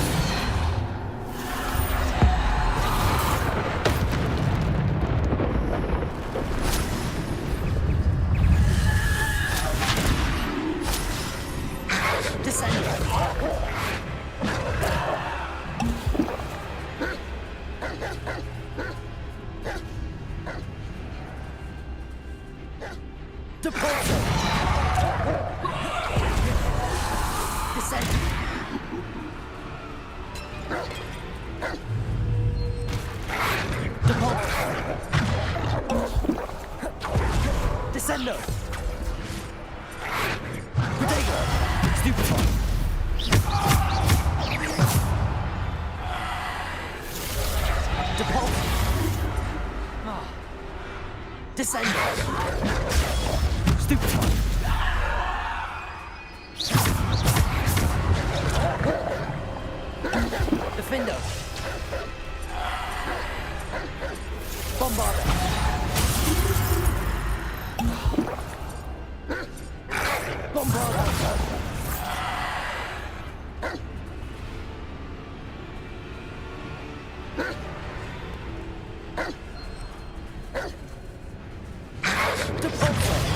Descender! Depulsor! Descend! Depulsor! Descendo! Potato! Stupefy! Depulsor! Descendo! Stupefy! Defender! Bombarder! Bombarder! Depulsor!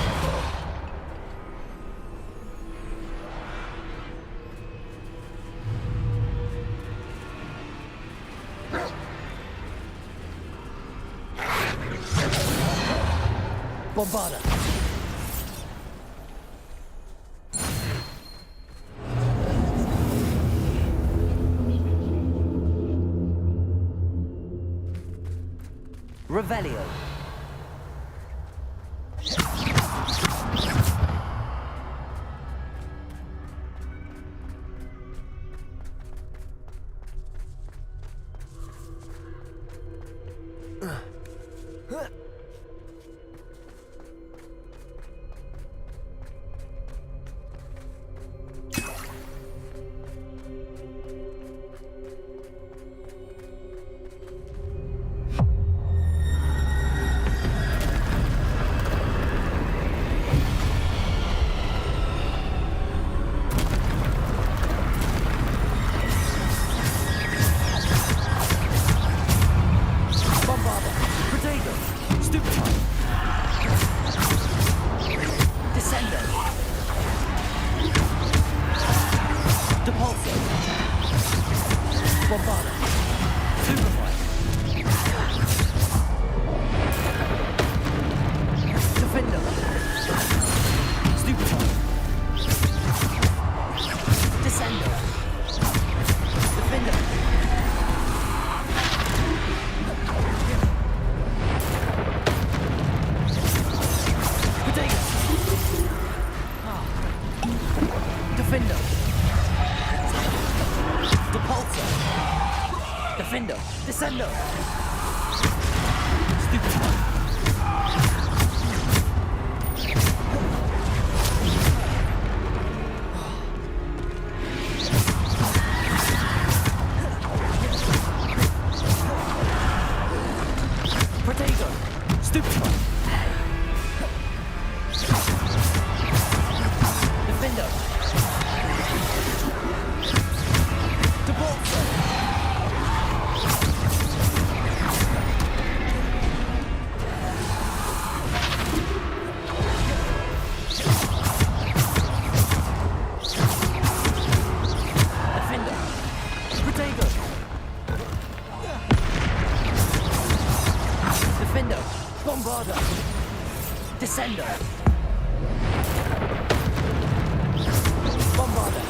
Bombarder! Revelio! Bombarder. Superfly. Defender! Descendo! Protego! Stupefy! Defender! Debolsa! Defender! Protego! Defender! Bombarda! Descendo! Bombarda!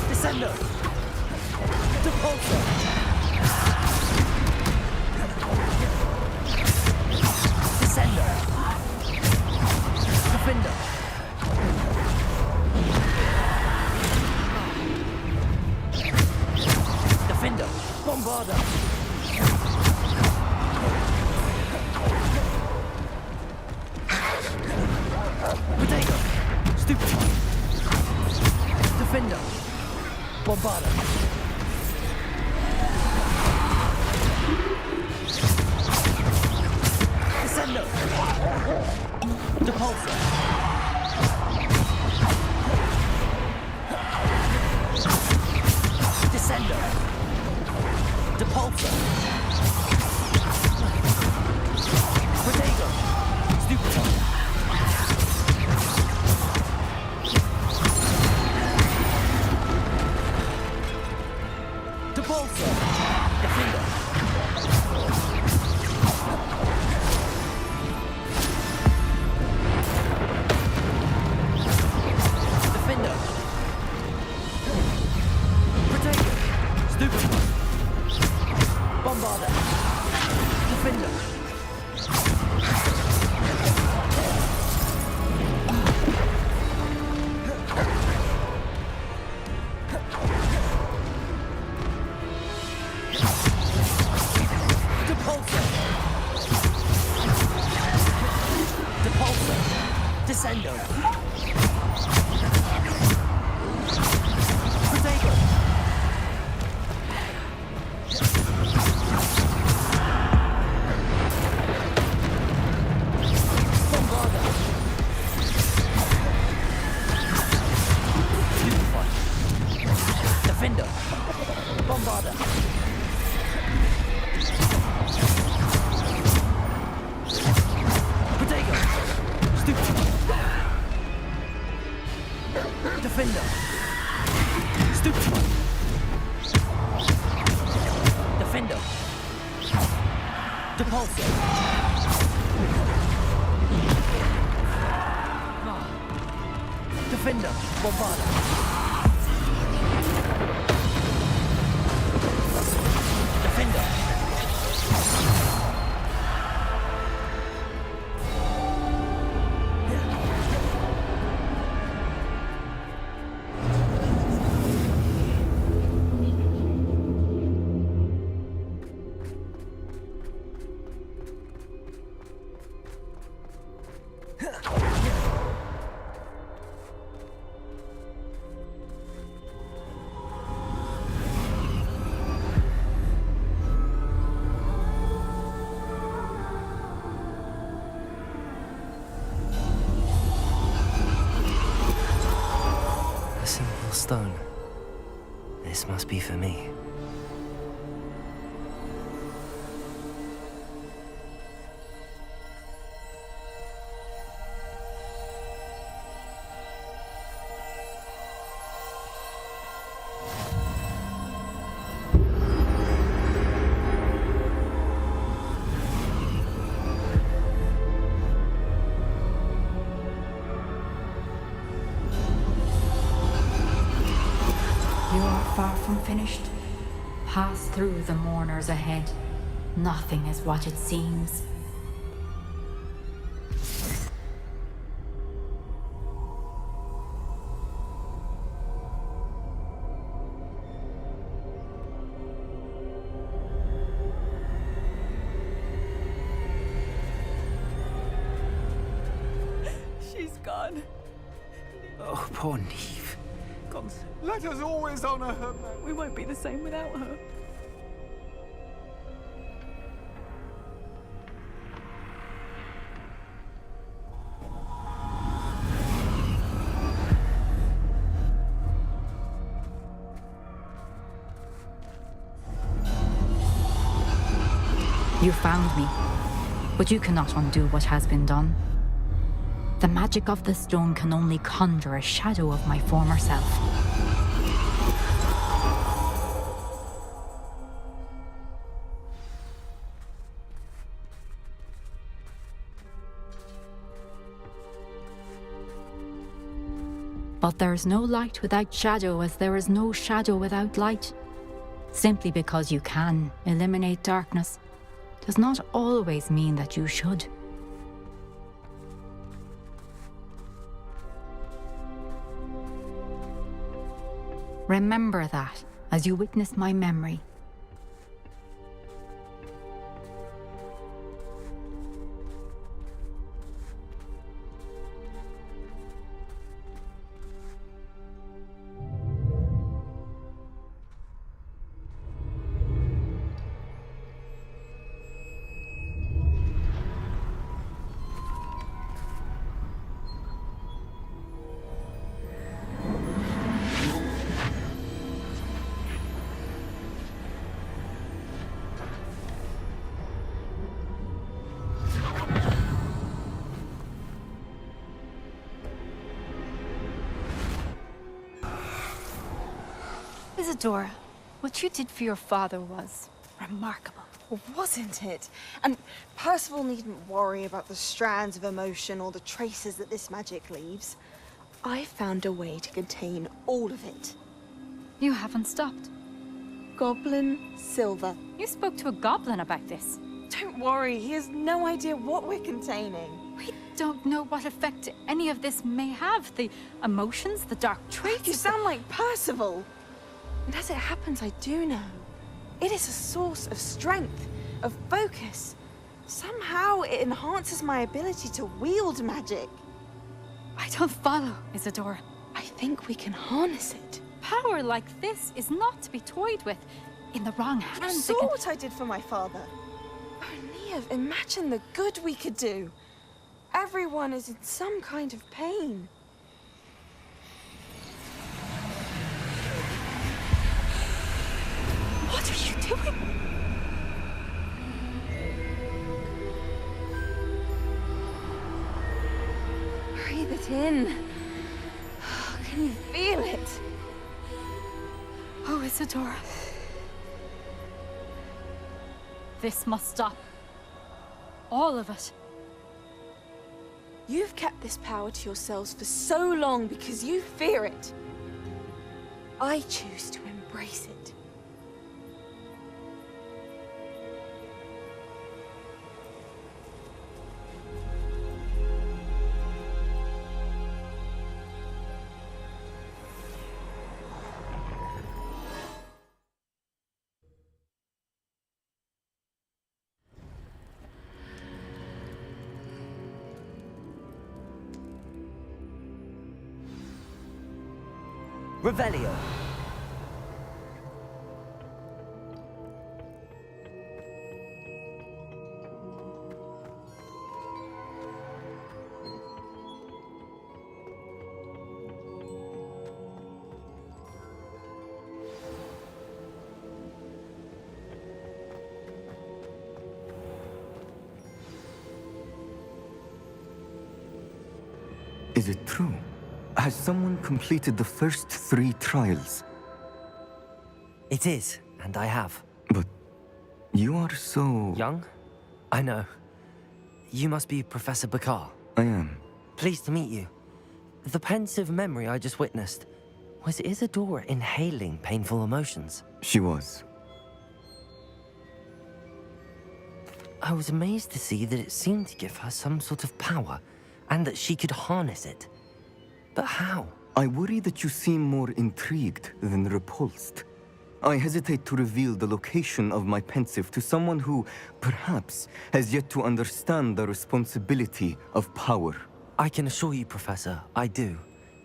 Descendo! Depulso! Descendo! Defender! Defender! Bombarda! Protego! Stupefy! Defender! Bombarda! Descendo! Depulso! Descendo! Depulso! Protego! Stupefy! Depulso! Defender! Defender! Protego! Stupefy! Bombarda! Defender! Depulso! Depulso! Descendo! Protego! Bombarda! Stupefy! Defender! Bombarda! Protego! Stupefy! Defender! Stupefy! Defender! Depulso! Defender! Bombarda! Defender! A simple stone. This must be for me. from finished. Pass through the mourners ahead. Nothing is what it seems. She's gone. Oh, poor Neve. God, Let us always honor her. We won't be the same without her. You found me, but you cannot undo what has been done. The magic of the stone can only conjure a shadow of my former self. But there is no light without shadow, as there is no shadow without light. Simply because you can eliminate darkness does not always mean that you should. Remember that as you witness my memory. Isadora, what you did for your father was remarkable. Well, wasn't it? And Percival needn't worry about the strands of emotion or the traces that this magic leaves. I found a way to contain all of it. You haven't stopped. Goblin Silver. You spoke to a goblin about this. Don't worry, he has no idea what we're containing. We don't know what effect any of this may have. The emotions, the dark traits. You sound like Percival. And as it happens, I do know. It is a source of strength, of focus. Somehow it enhances my ability to wield magic. I don't follow, Isadora. I think we can harness it. Power like this is not to be toyed with. In the wrong hands, You saw what I did for my father. Oh, Neve, imagine the good we could do. Everyone is in some kind of pain. What are you doing? Breathe it in. Can you feel it? Oh, Isadora. This must stop. All of it. You've kept this power to yourselves for so long because you fear it. I choose to embrace it. Revelio. Is it true? Has someone completed the first 3 trials? It is, and I have. But you are so... Young? I know. You must be Professor Bakar. I am. Pleased to meet you. The pensive memory I just witnessed. Was Isadora inhaling painful emotions? She was. I was amazed to see that it seemed to give her some sort of power, and that she could harness it. But how? I worry that you seem more intrigued than repulsed. I hesitate to reveal the location of my pensive to someone who, perhaps, has yet to understand the responsibility of power. I can assure you, Professor, I do.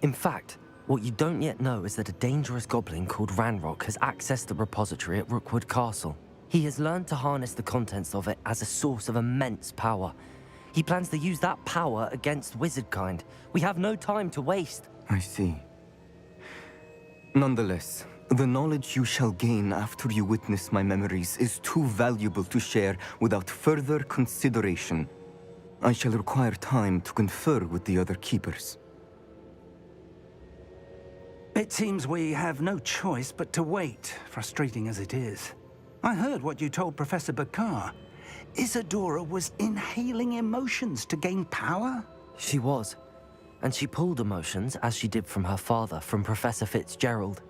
In fact, what you don't yet know is that a dangerous goblin called Ranrock has accessed the repository at Rookwood Castle. He has learned to harness the contents of it as a source of immense power. He plans to use that power against wizardkind. We have no time to waste. I see. Nonetheless, the knowledge you shall gain after you witness my memories is too valuable to share without further consideration. I shall require time to confer with the other keepers. It seems we have no choice but to wait, frustrating as it is. I heard what you told Professor Bakar. Isadora was inhaling emotions to gain power? She was. And she pulled emotions, as she did from her father, from Professor Fitzgerald,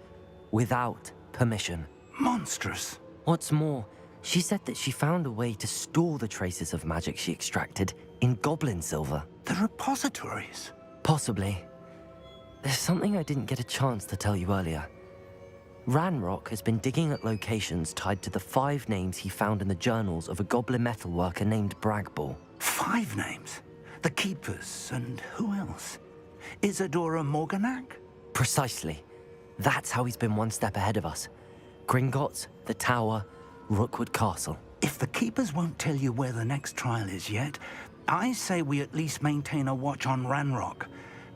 without permission. Monstrous. What's more, she said that she found a way to store the traces of magic she extracted in goblin silver. The repositories? Possibly. There's something I didn't get a chance to tell you earlier. Ranrock has been digging at locations tied to the 5 names he found in the journals of a goblin metalworker named Bragball. 5 names? The Keepers, and who else? Isadora Morganac? Precisely. That's how he's been one step ahead of us. Gringotts, the Tower, Rookwood Castle. If the Keepers won't tell you where the next trial is yet, I say we at least maintain a watch on Ranrock.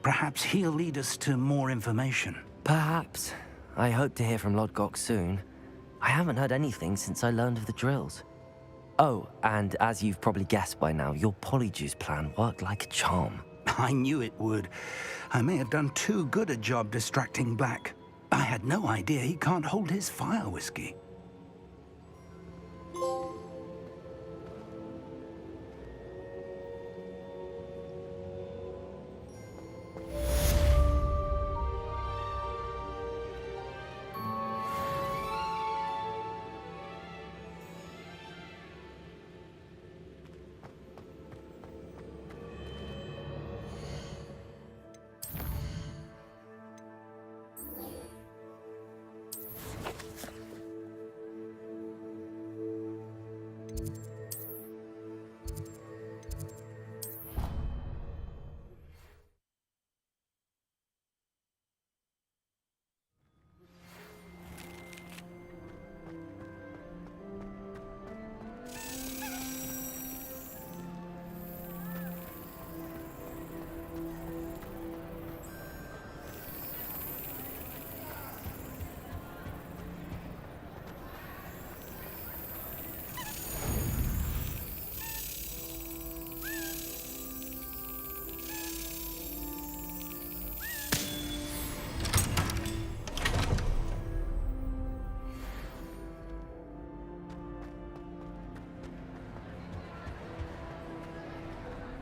Perhaps he'll lead us to more information. Perhaps. I hope to hear from Lodgok soon. I haven't heard anything since I learned of the drills. Oh, and as you've probably guessed by now, your polyjuice plan worked like a charm. I knew it would. I may have done too good a job distracting Black. I had no idea he can't hold his fire whiskey.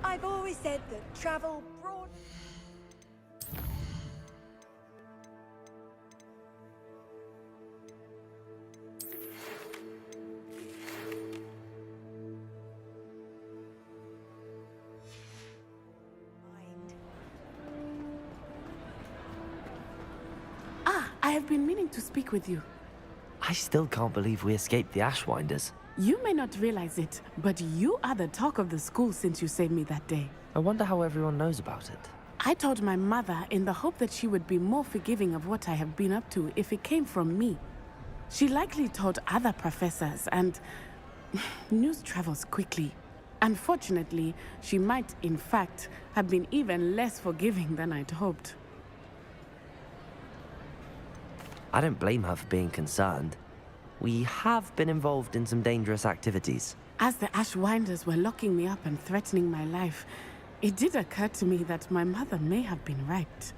I've always said that travel broad... I have been meaning to speak with you. I still can't believe we escaped the Ashwinders. You may not realize it, but you are the talk of the school since you saved me that day. I wonder how everyone knows about it. I told my mother in the hope that she would be more forgiving of what I have been up to if it came from me. She likely told other professors, and news travels quickly. Unfortunately, she might, in fact, have been even less forgiving than I'd hoped. I don't blame her for being concerned. We have been involved in some dangerous activities. As the Ashwinders were locking me up and threatening my life, it did occur to me that my mother may have been right.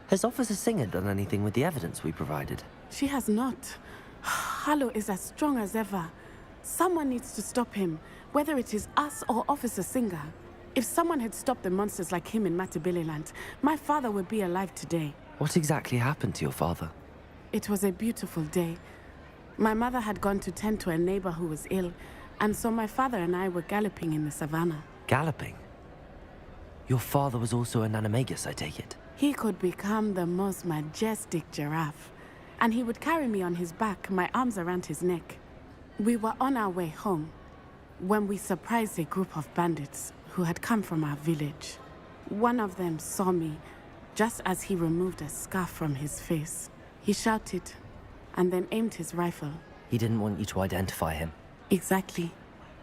Has Officer Singer done anything with the evidence we provided? She has not. Harlow is as strong as ever. Someone needs to stop him, whether it is us or Officer Singer. If someone had stopped the monsters like him in Matabeleland, my father would be alive today. What exactly happened to your father? It was a beautiful day. My mother had gone to tend to a neighbor who was ill, and so my father and I were galloping in the savannah. Galloping? Your father was also an animagus, I take it? He could become the most majestic giraffe, and he would carry me on his back, my arms around his neck. We were on our way home when we surprised a group of bandits who had come from our village. One of them saw me just as he removed a scarf from his face. He shouted and then aimed his rifle. He didn't want you to identify him. Exactly.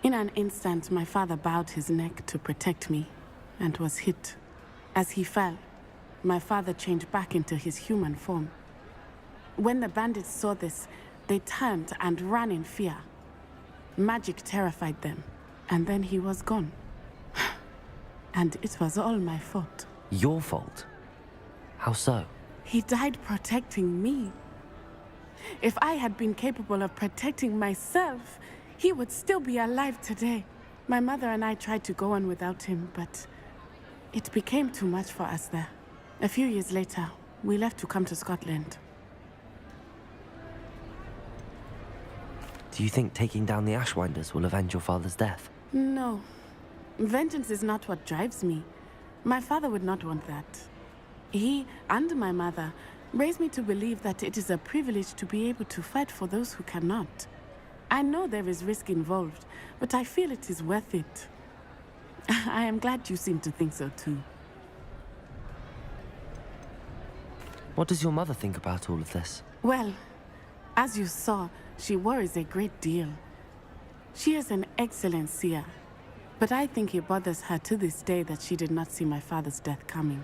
In an instant, my father bowed his neck to protect me and was hit. As he fell, my father changed back into his human form. When the bandits saw this, they turned and ran in fear. Magic terrified them, and then he was gone. And it was all my fault. Your fault? How so? He died protecting me. If I had been capable of protecting myself, he would still be alive today. My mother and I tried to go on without him, but it became too much for us there. A few years later, we left to come to Scotland. Do you think taking down the Ashwinders will avenge your father's death? No. Vengeance is not what drives me. My father would not want that. He and my mother raised me to believe that it is a privilege to be able to fight for those who cannot. I know there is risk involved, but I feel it is worth it. I am glad you seem to think so too. What does your mother think about all of this? Well, as you saw, she worries a great deal. She is an excellent seer, but I think it bothers her to this day that she did not see my father's death coming.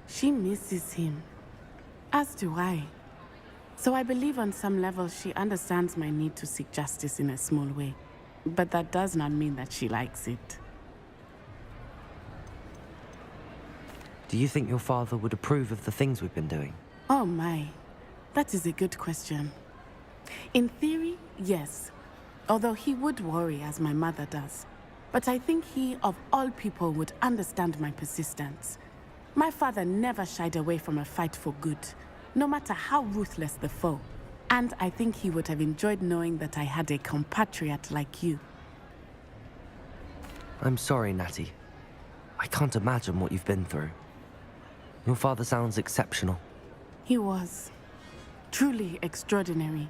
She misses him, as do I. So I believe on some level she understands my need to seek justice in a small way. But that does not mean that she likes it. Do you think your father would approve of the things we've been doing? Oh my, that is a good question. In theory, yes. Although he would worry as my mother does. But I think he, of all people, would understand my persistence. My father never shied away from a fight for good, no matter how ruthless the foe. And I think he would have enjoyed knowing that I had a compatriot like you. I'm sorry, Natty. I can't imagine what you've been through. Your father sounds exceptional. He was. Truly extraordinary.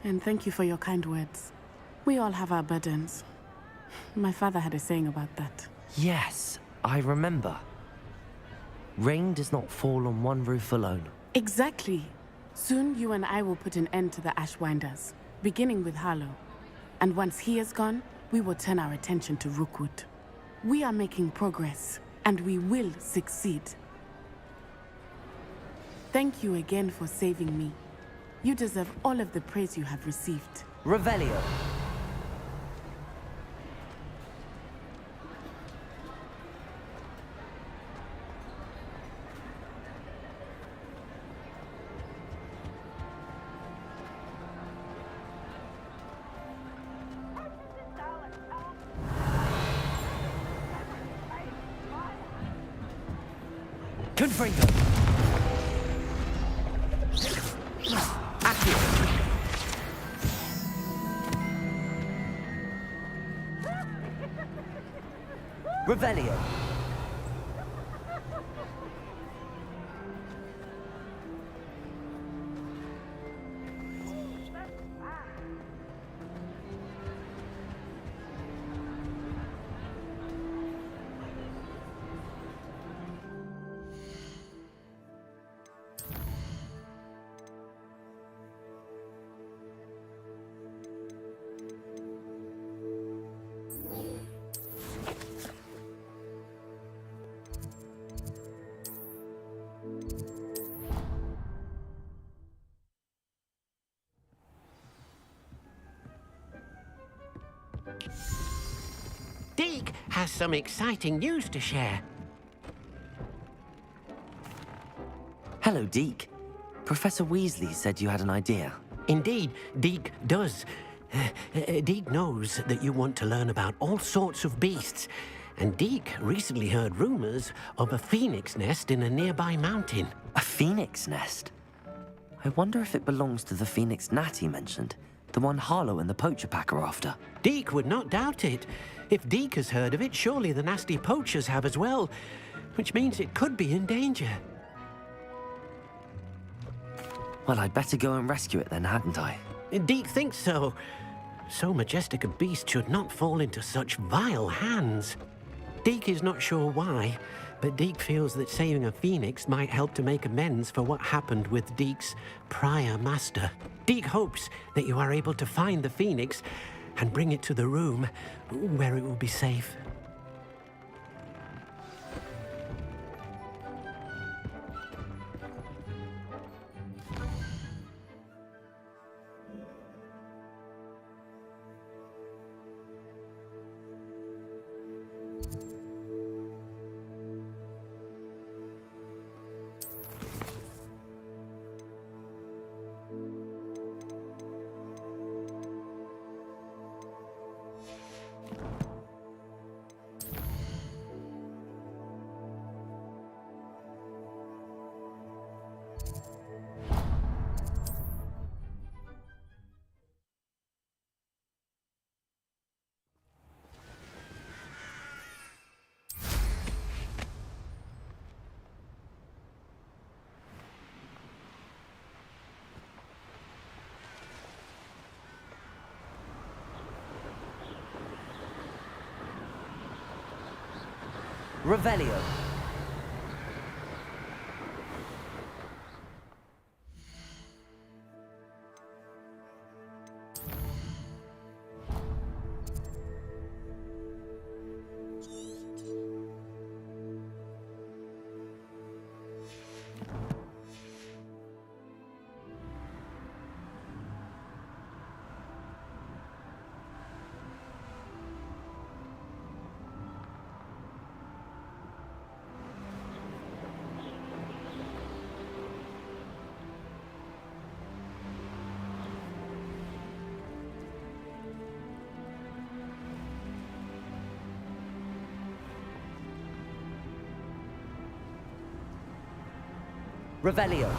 And thank you for your kind words. We all have our burdens. My father had a saying about that. Yes, I remember. Rain does not fall on one roof alone. Exactly. Soon you and I will put an end to the Ashwinders, beginning with Harlow. And once he is gone, we will turn our attention to Rookwood. We are making progress, and we will succeed. Thank you again for saving me. You deserve all of the praise you have received. Revelio. Confringo. Accio. Revelio. Deke has some exciting news to share. Hello, Deke. Professor Weasley said you had an idea. Indeed, Deke does. Deke knows that you want to learn about all sorts of beasts, and Deke recently heard rumors of a phoenix nest in a nearby mountain. A phoenix nest? I wonder if it belongs to the phoenix gnat he mentioned, the one Harlow and the poacher pack are after. Deke would not doubt it. If Deke has heard of it, surely the nasty poachers have as well, which means it could be in danger. Well, I'd better go and rescue it then, hadn't I? Deke thinks so. So majestic a beast should not fall into such vile hands. Deke is not sure why, but Deke feels that saving a phoenix might help to make amends for what happened with Deke's prior master. Deke hopes that you are able to find the phoenix and bring it to the room where it will be safe. Revelio. Revelio.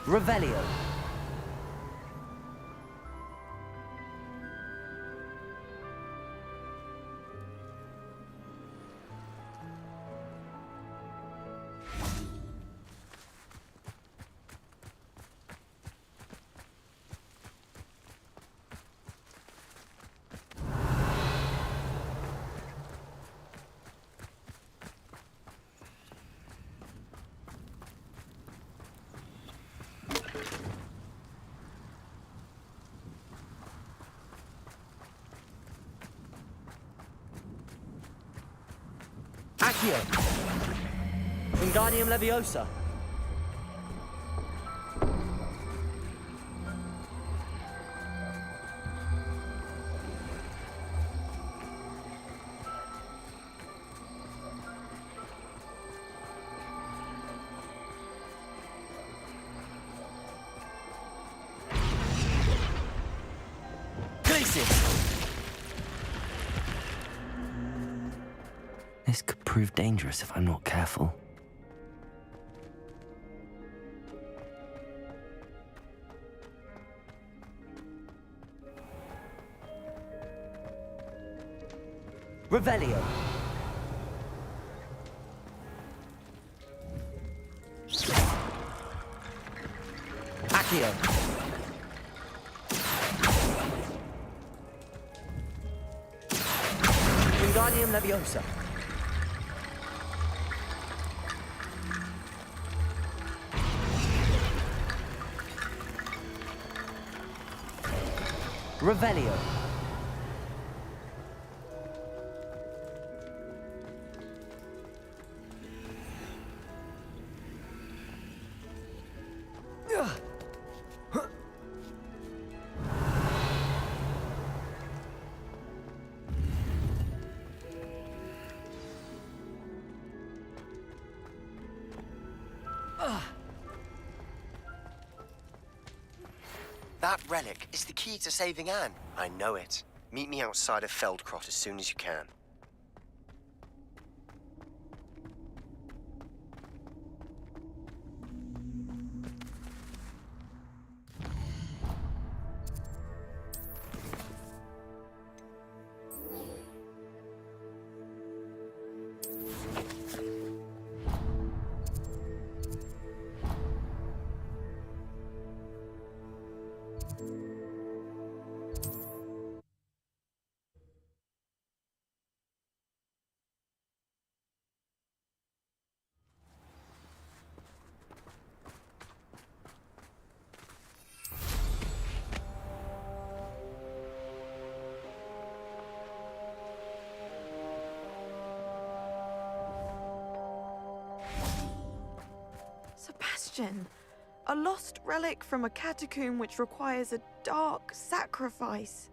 Revelio. Accio. Wingardium Leviosa. This could prove dangerous if I'm not careful. Revelio. Accio. Wingardium Leviosa. Revelio. That relic is the key to saving Anne. I know it. Meet me outside of Feldcroft as soon as you can. Sebastian, a lost relic from a catacomb which requires a dark sacrifice.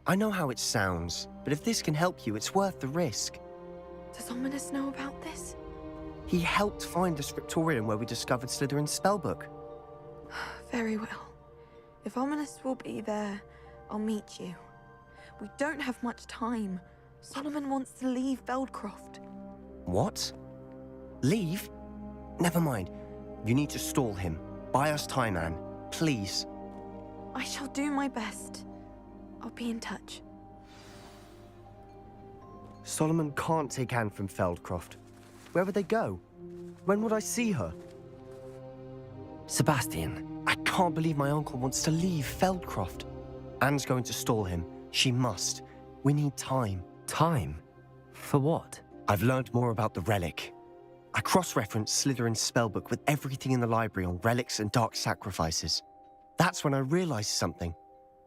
I know how it sounds, but if this can help you, it's worth the risk. Does Ominous know about this? He helped find the scriptorium where we discovered Slytherin's spellbook. Very well. If Ominous will be there, I'll meet you. We don't have much time. Solomon wants to leave Feldcroft. What? Leave? Never mind. You need to stall him. Buy us time, Anne. Please. I shall do my best. I'll be in touch. Solomon can't take Anne from Feldcroft. Where would they go? When would I see her? Sebastian. I can't believe my uncle wants to leave Feldcroft. Anne's going to stall him. She must. We need time. Time? For what? I've learned more about the relic. I cross-referenced Slytherin's spellbook with everything in the library on relics and dark sacrifices. That's when I realized something.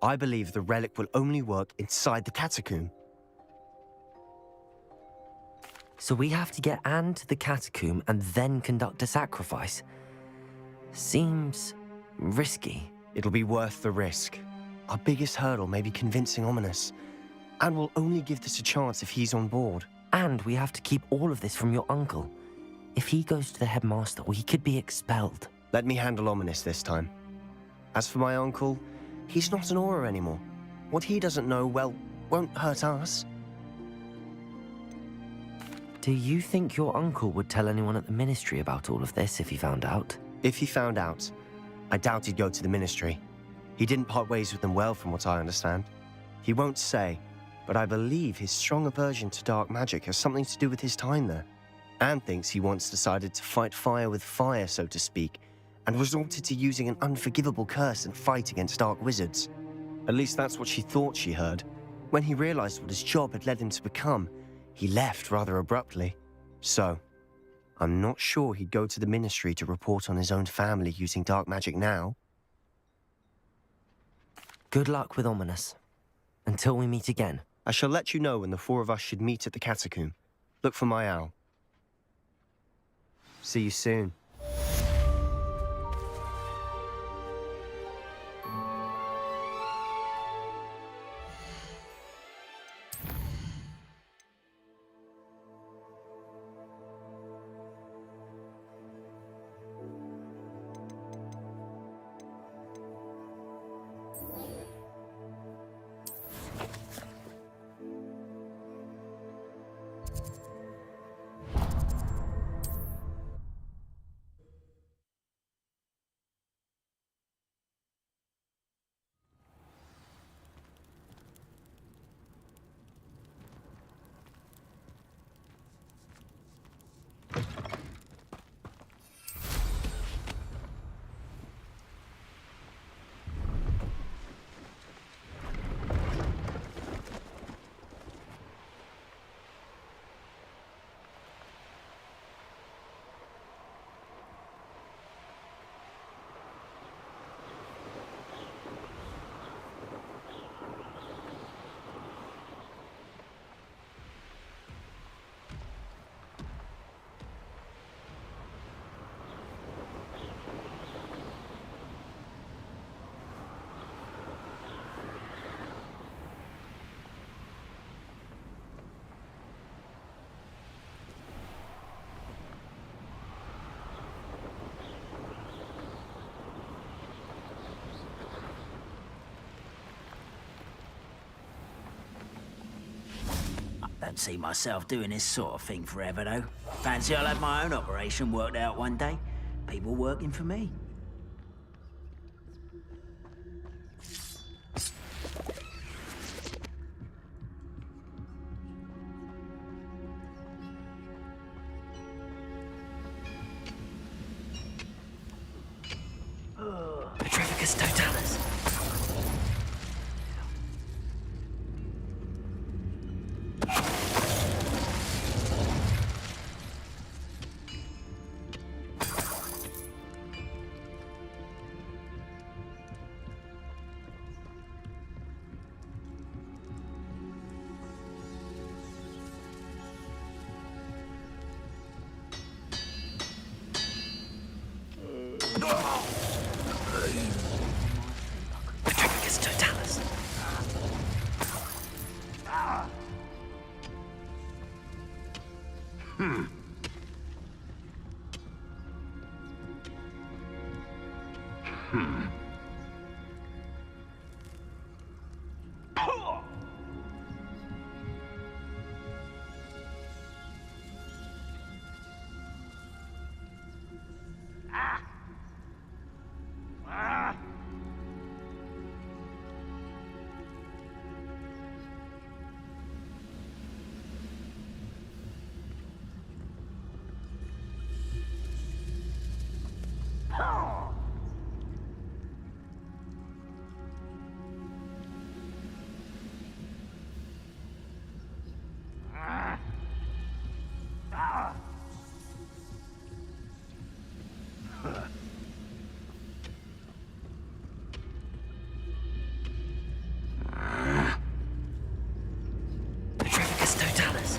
I believe the relic will only work inside the catacomb. So we have to get Anne to the catacomb and then conduct a sacrifice? Seems risky. It'll be worth the risk. Our biggest hurdle may be convincing Ominous. And we'll only give this a chance if he's on board. And we have to keep all of this from your uncle. If he goes to the headmaster, we could be expelled. Let me handle Ominous this time. As for my uncle, he's not an Auror anymore. What he doesn't know, well, won't hurt us. Do you think your uncle would tell anyone at the ministry about all of this if he found out? If he found out, I doubt he'd go to the ministry. He didn't part ways with them well, from what I understand. He won't say, but I believe his strong aversion to dark magic has something to do with his time there. Anne thinks he once decided to fight fire with fire, so to speak, and resorted to using an unforgivable curse and fight against dark wizards. At least that's what she thought she heard. When he realized what his job had led him to become, he left rather abruptly. So, I'm not sure he'd go to the ministry to report on his own family using dark magic now. Good luck with Ominous. Until we meet again. I shall let you know when the four of us should meet at the catacomb. Look for my owl. See you soon. Don't see myself doing this sort of thing forever, though. Fancy I'll have my own operation worked out one day. People working for me. Petrificus totalis. Petrificus totalis. Petrificus totalis.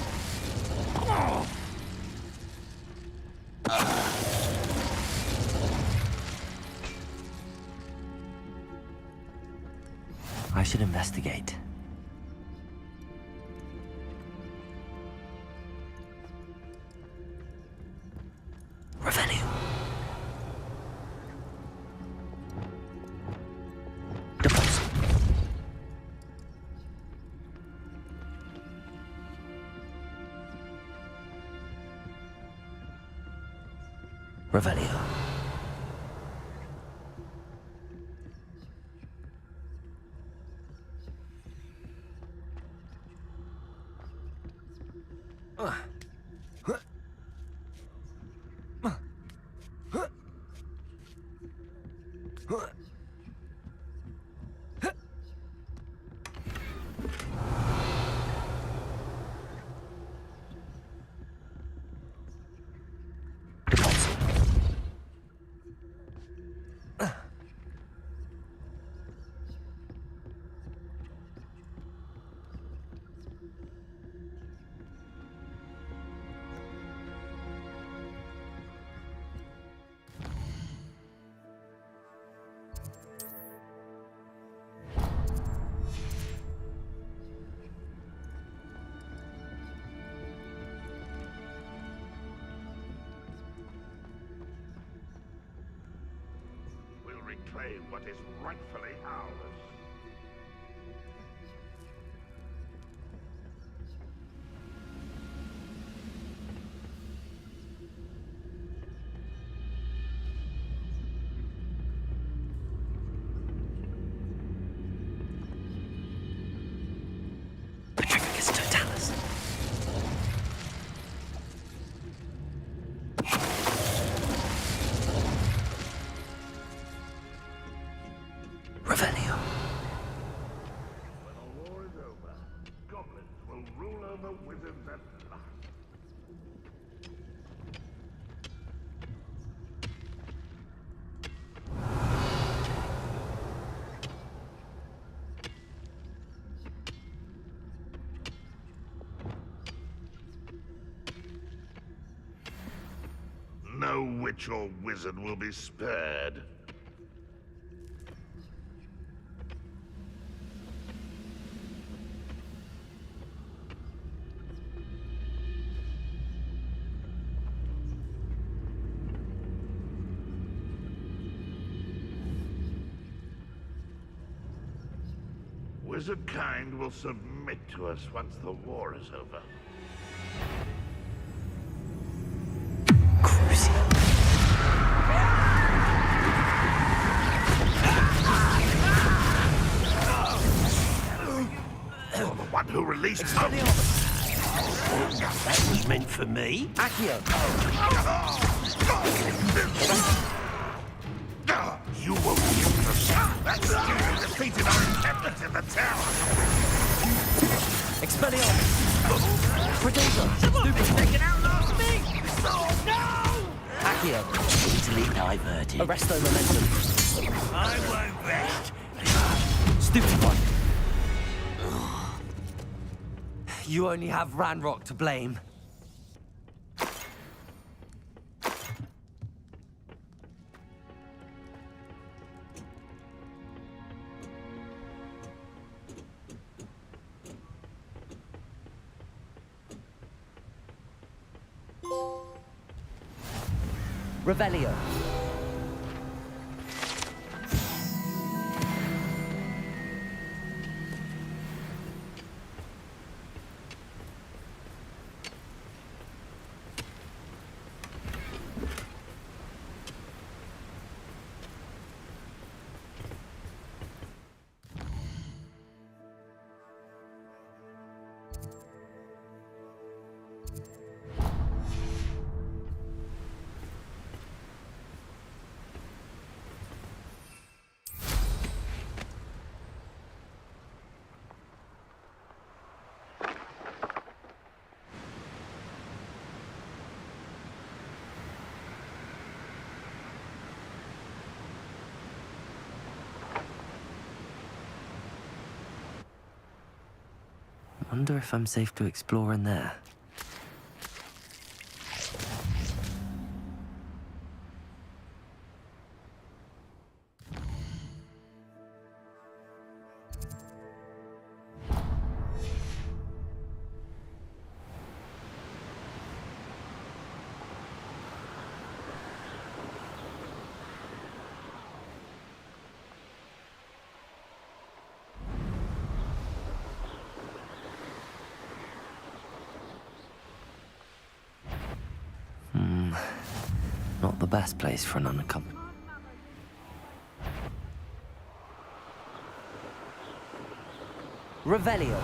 I should investigate. Revenue. Deposit. Revelio. Reclaim what is rightfully ours. Petrificus totalis. Revelio. When the war is over, goblins will rule over wizards at last. No witch or wizard will be spared. Wizard kind will submit to us once the war is over. You're the one who released them. That was meant for me. Accio! You won't use us. That's you defeated our encampment in the tower. Expelliarmus! Predator! Stupid taking out last me! Oh, no! Accio! Easily diverted. Arresto momentum. I won't rest. Stupefy! You only have Ranrock to blame. Revelio. Wonder if I'm safe to explore in there. Not the best place for an unaccompanied. Revelio.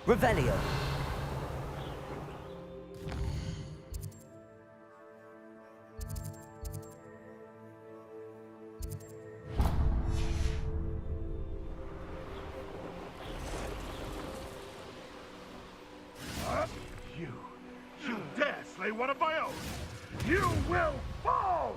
Revelio. You dare slay one of my own! You will fall!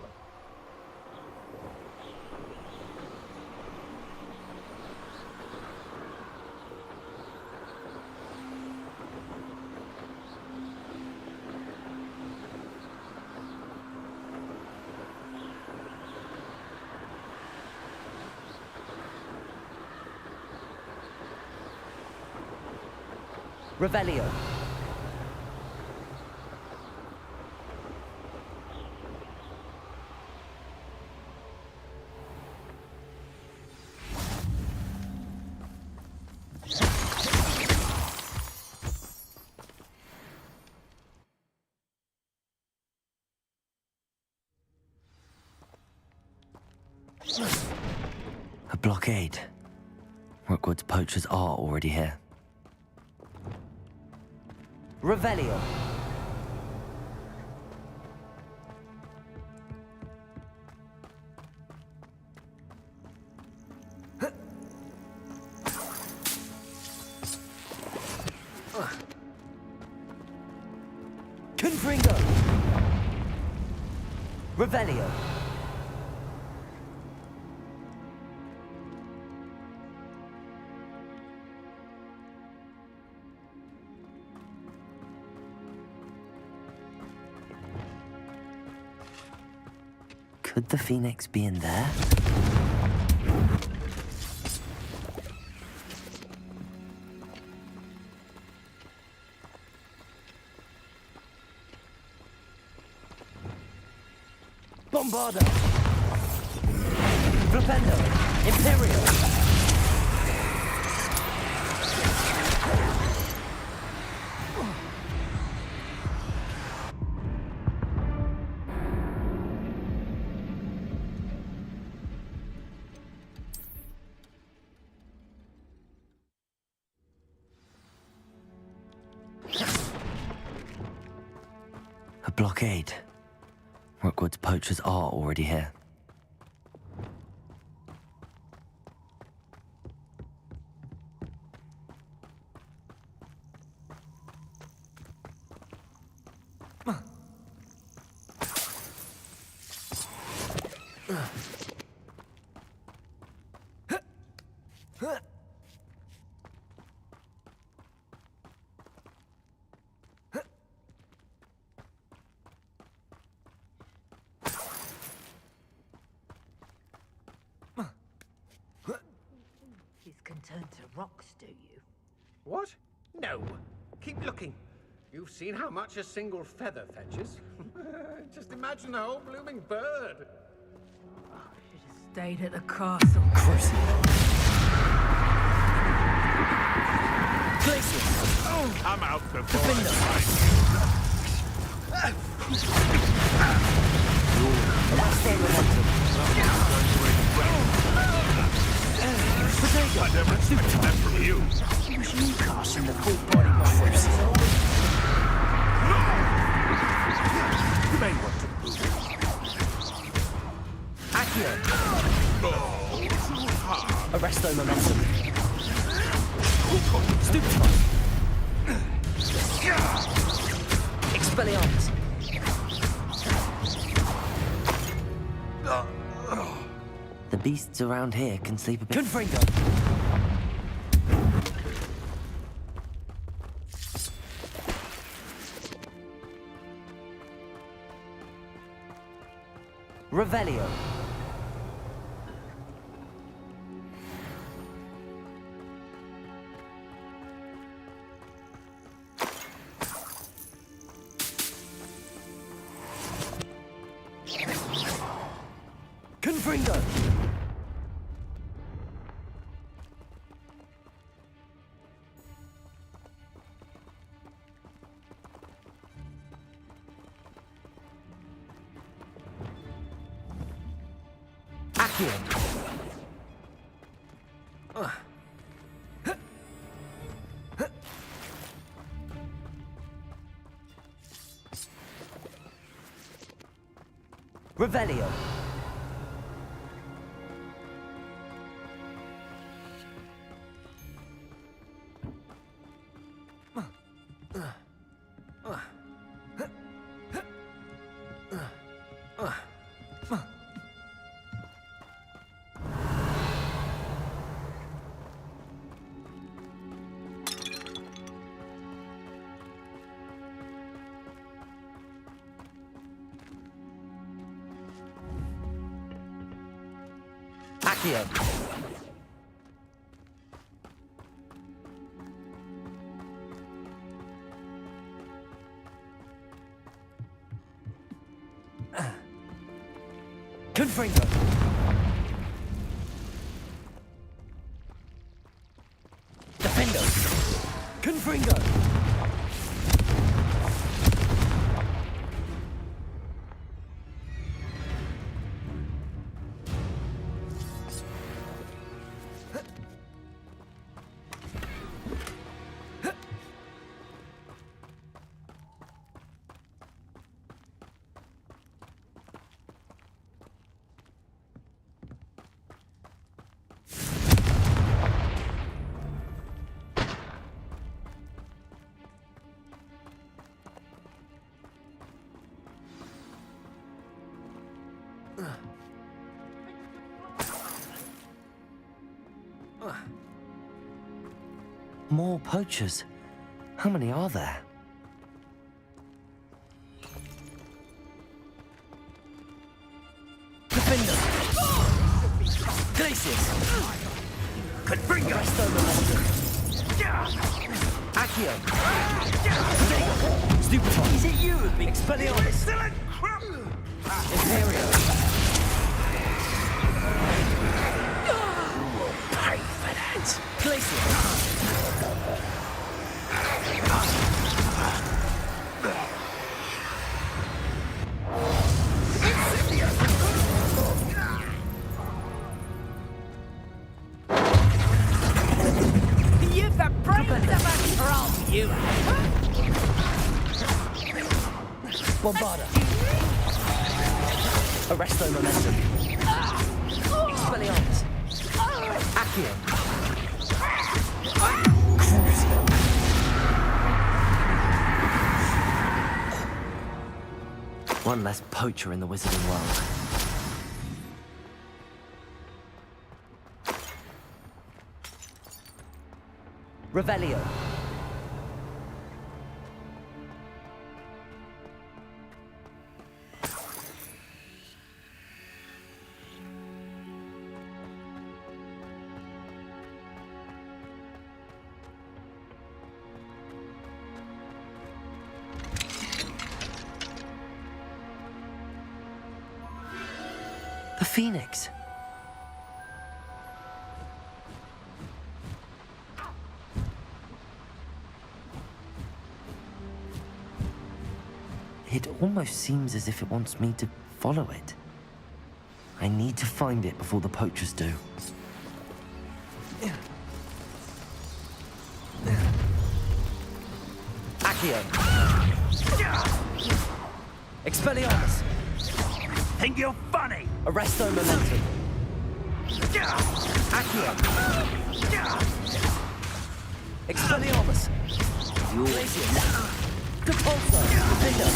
Revelio. A blockade. Rookwood's poachers are already here. Revelio. Confringo! Revelio! Could the Phoenix be in there? Bombardo! Flipendo! Imperial! A blockade. Rookwood's poachers are already here. These can turn to rocks, do you? What? No. Keep looking. You've seen how much a single feather fetches. Just imagine the whole blooming bird. Stayed at the castle. I'm out before I never expected that from you. Usually casting the full body muscles. You may want to move. Accio! Oh, too hard. Arresto momentum. Stupefy! Expelliarmus! The beasts around here can sleep a bit. Confringo! Revelio! Confringo! Accio! Revelio! Accio! Confringo! Defendo! Confringo! More poachers. How many are there? Defender! Glacius! Confringo! Accio! Stupefy! Is it you, big Expelliarmus? Imperio! Pay for that! Glacius! You've the brains of a troll, you Bombarda! Arresto momentum! Expelliarmus! Accio! One less poacher in the wizarding world. Revelio! The Phoenix. It almost seems as if it wants me to follow it. I need to find it before the poachers do. Accio! Expelliarmus! Think you're funny? Arresto momentum! Accio! Expelliarmus! Glacius! Capulso! Defender!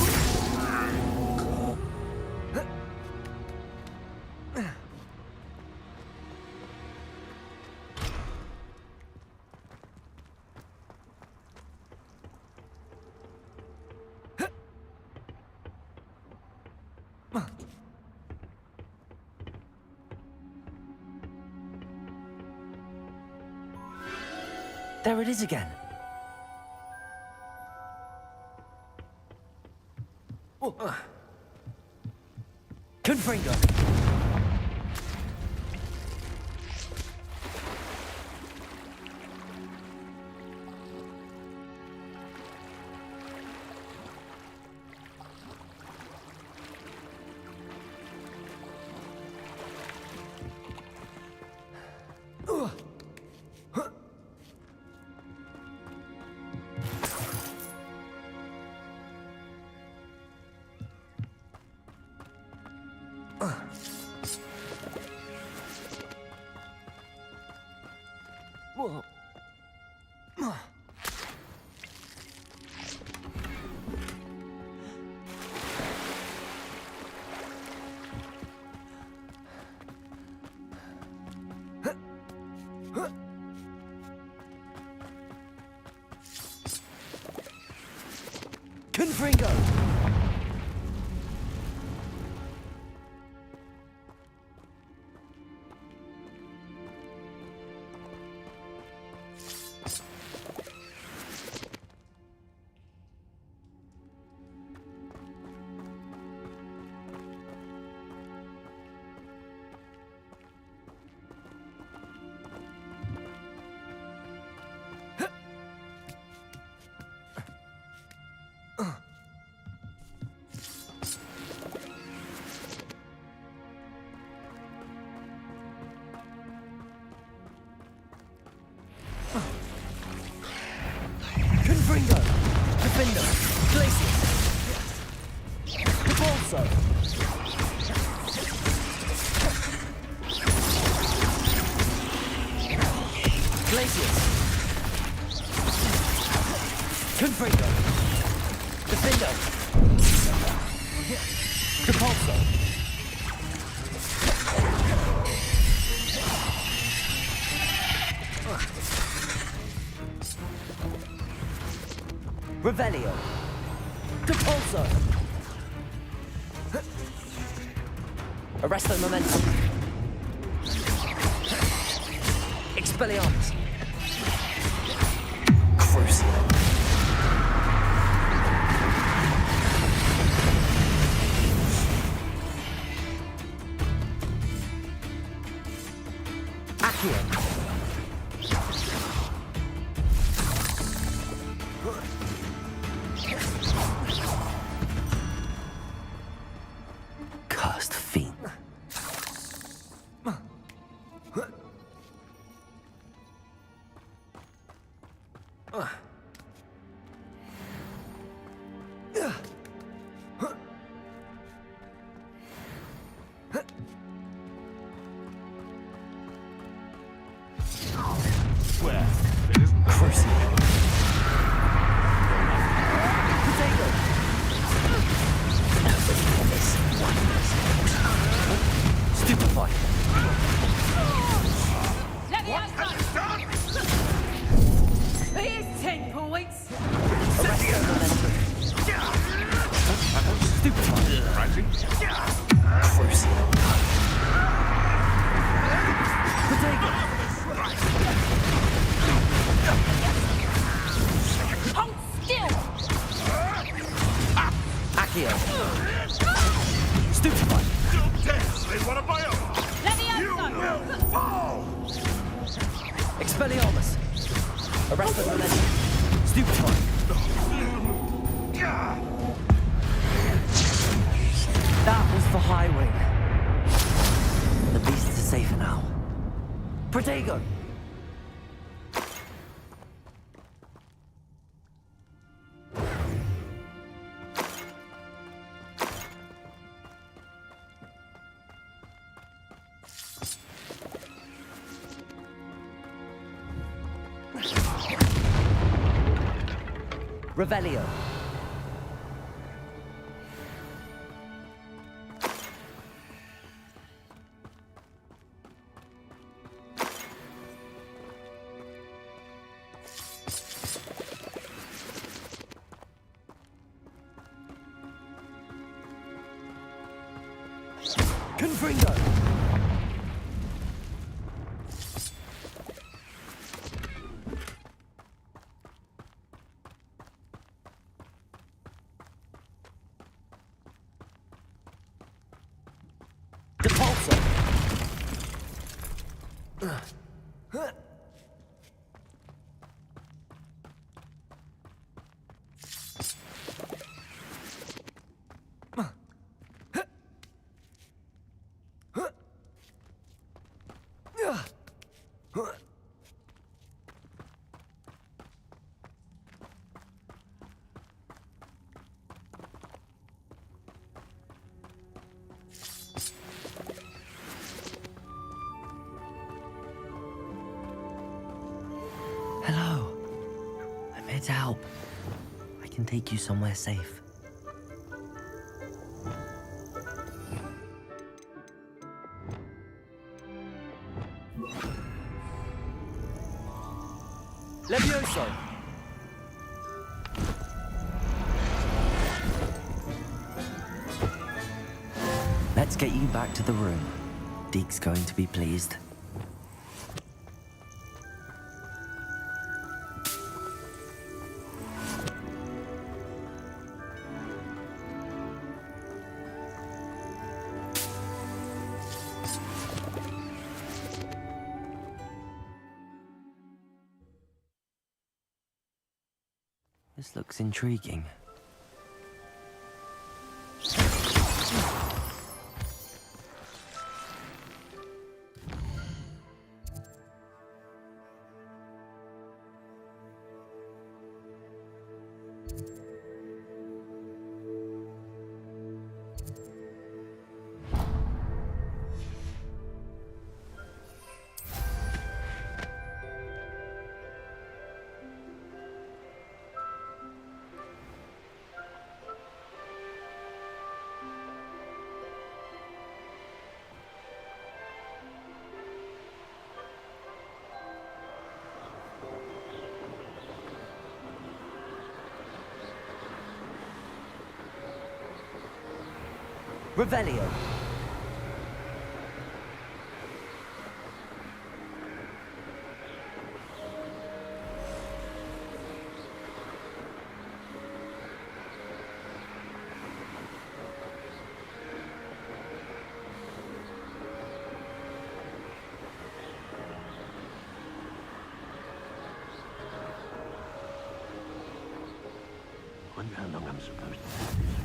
There it is again. Confringo! Confringo! Confringo! Defender! Glacius! Capulso! Glacius! Confringo! Defender! Capulso! Revelio. Depulso. Arresto momentum. Expelliarmus. Crucible. Accio. Cursed fiend. Where? It isn't Crucible. Potato. Nobody for this. Stupefy. Here's 10 points. Arresto momentum. Stupefy. Rising. Crucible. Potato. Hold still. Accio. Stupefy. There's one of my own. Levioso. Fall! Expelliarmus. Arresto momentum. Stupefy. That was the highway. The beasts are safer now. Protego. Revelio. Confringo. Depulso. Hello. I'm here to help. I can take you somewhere safe. Levioso. Let's get you back to the room. Deke's going to be pleased. This looks intriguing. Revelio. Wonder how long I'm supposed to do this.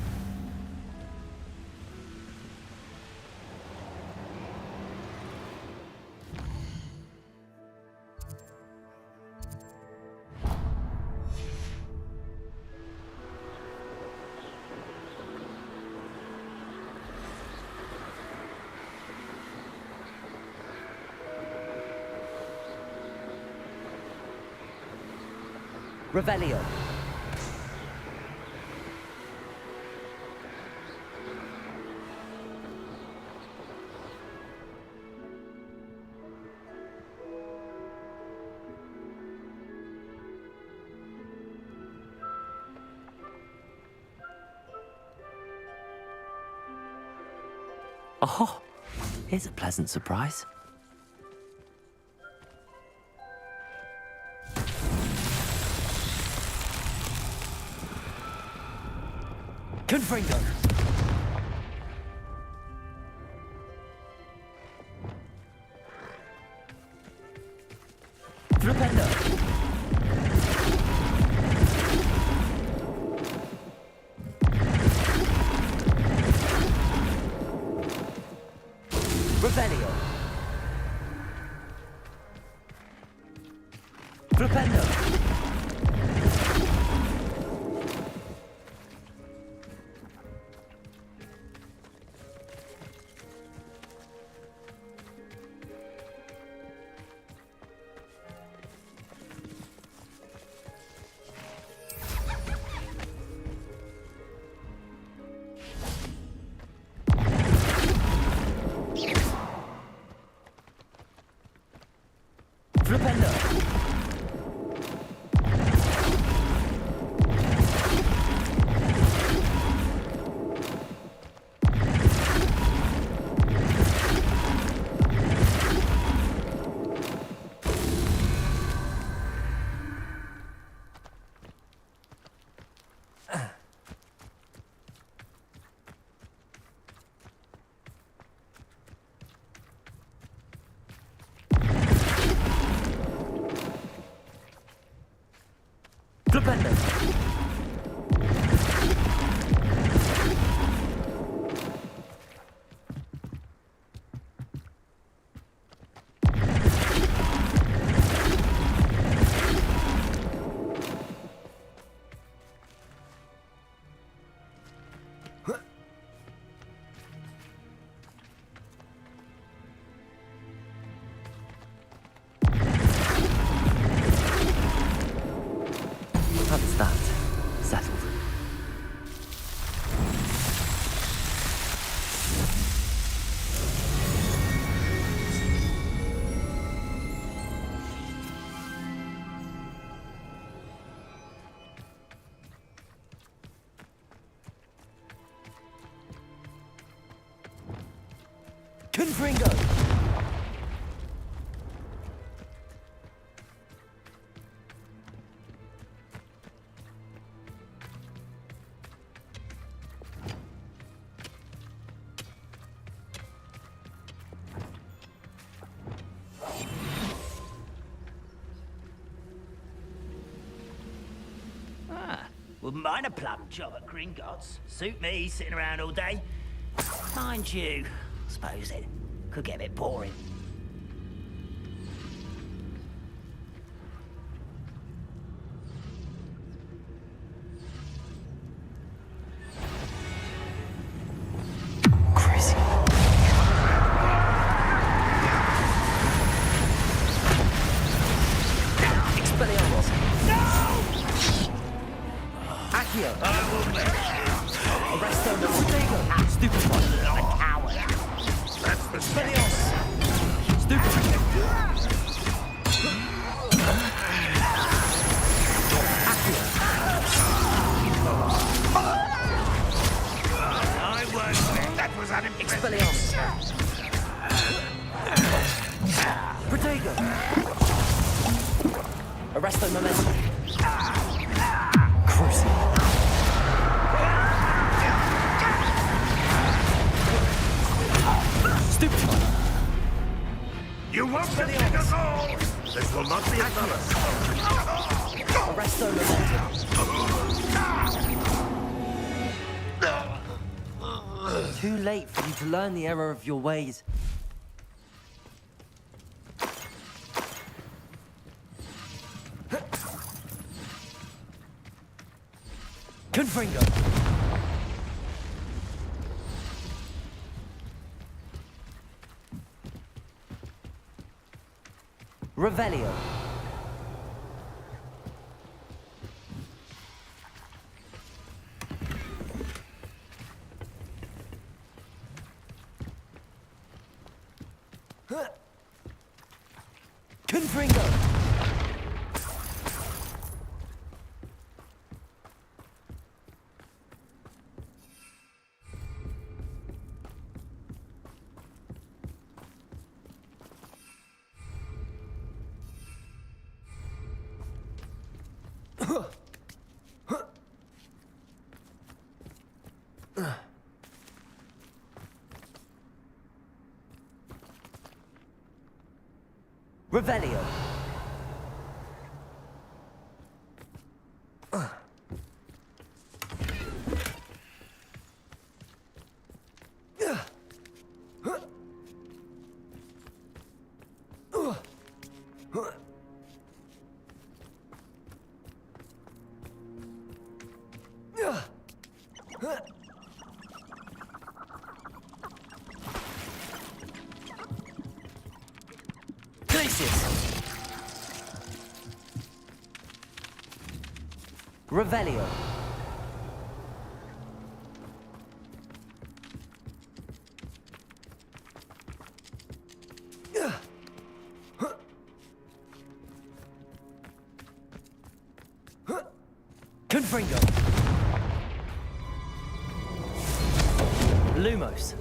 Revelio. Oh, here's a pleasant surprise. Confringo. Flipendo. Revelio. Flipendo. Flipendo. Flipendo. That's that. Settled. Confringo. Wouldn't mind a plum job at Gringotts. Suit me, sitting around all day. Mind you, I suppose it could get a bit boring. Crazy. Expelliarmus. Accio. Arresto de Protego. Stupefy. A coward. That's the Expelliarmus. Stupefy. Accio. I won't. That was was that impressive. Expelliarmus. Protego. Arresto momentum. Crucible. Stupefy. You won't defeat us all! This will not be another. Arresto momentum. Too late for you to learn the error of your ways. Confringo. Revelio. Confringo. Revelio. Revelio. Confringo. Lumos.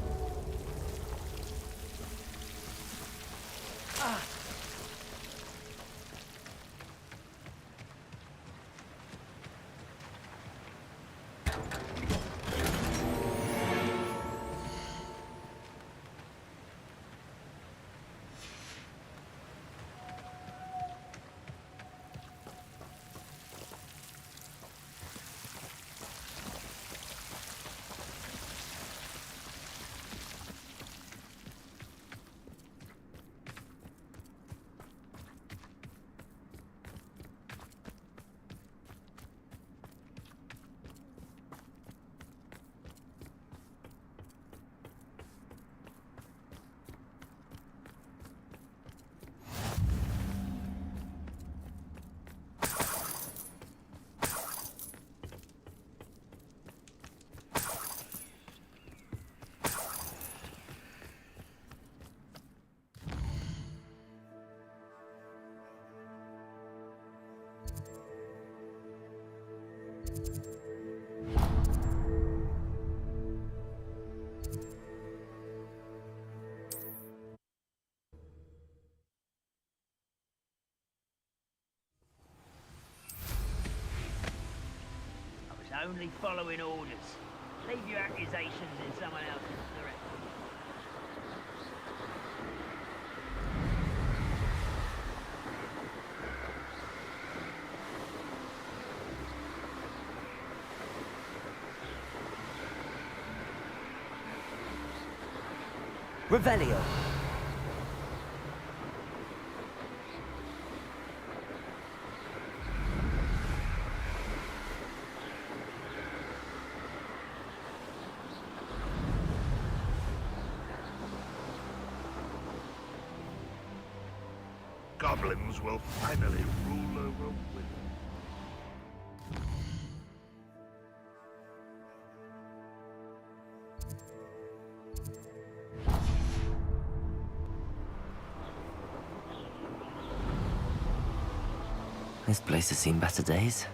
Only following orders. Leave your accusations in someone else's direction. Revelio. Goblins will finally rule over women. This place has seen better days.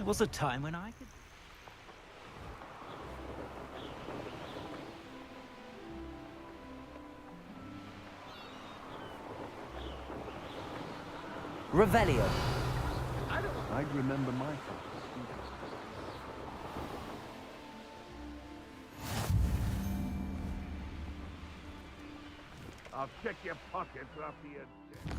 There was a time when I could... Revelio. I'd remember my father. I'll check your pockets after you're dead.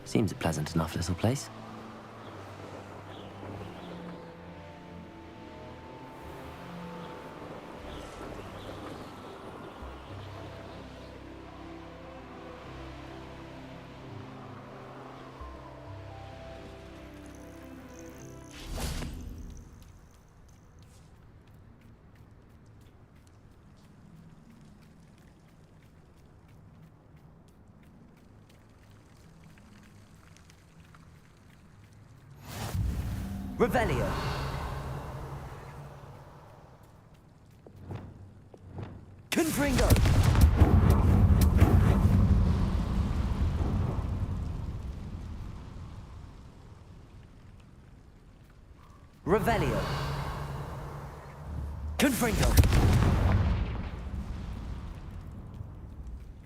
Seems a pleasant enough little place. Revelio. Confringo. Revelio. Confringo.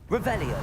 Revelio.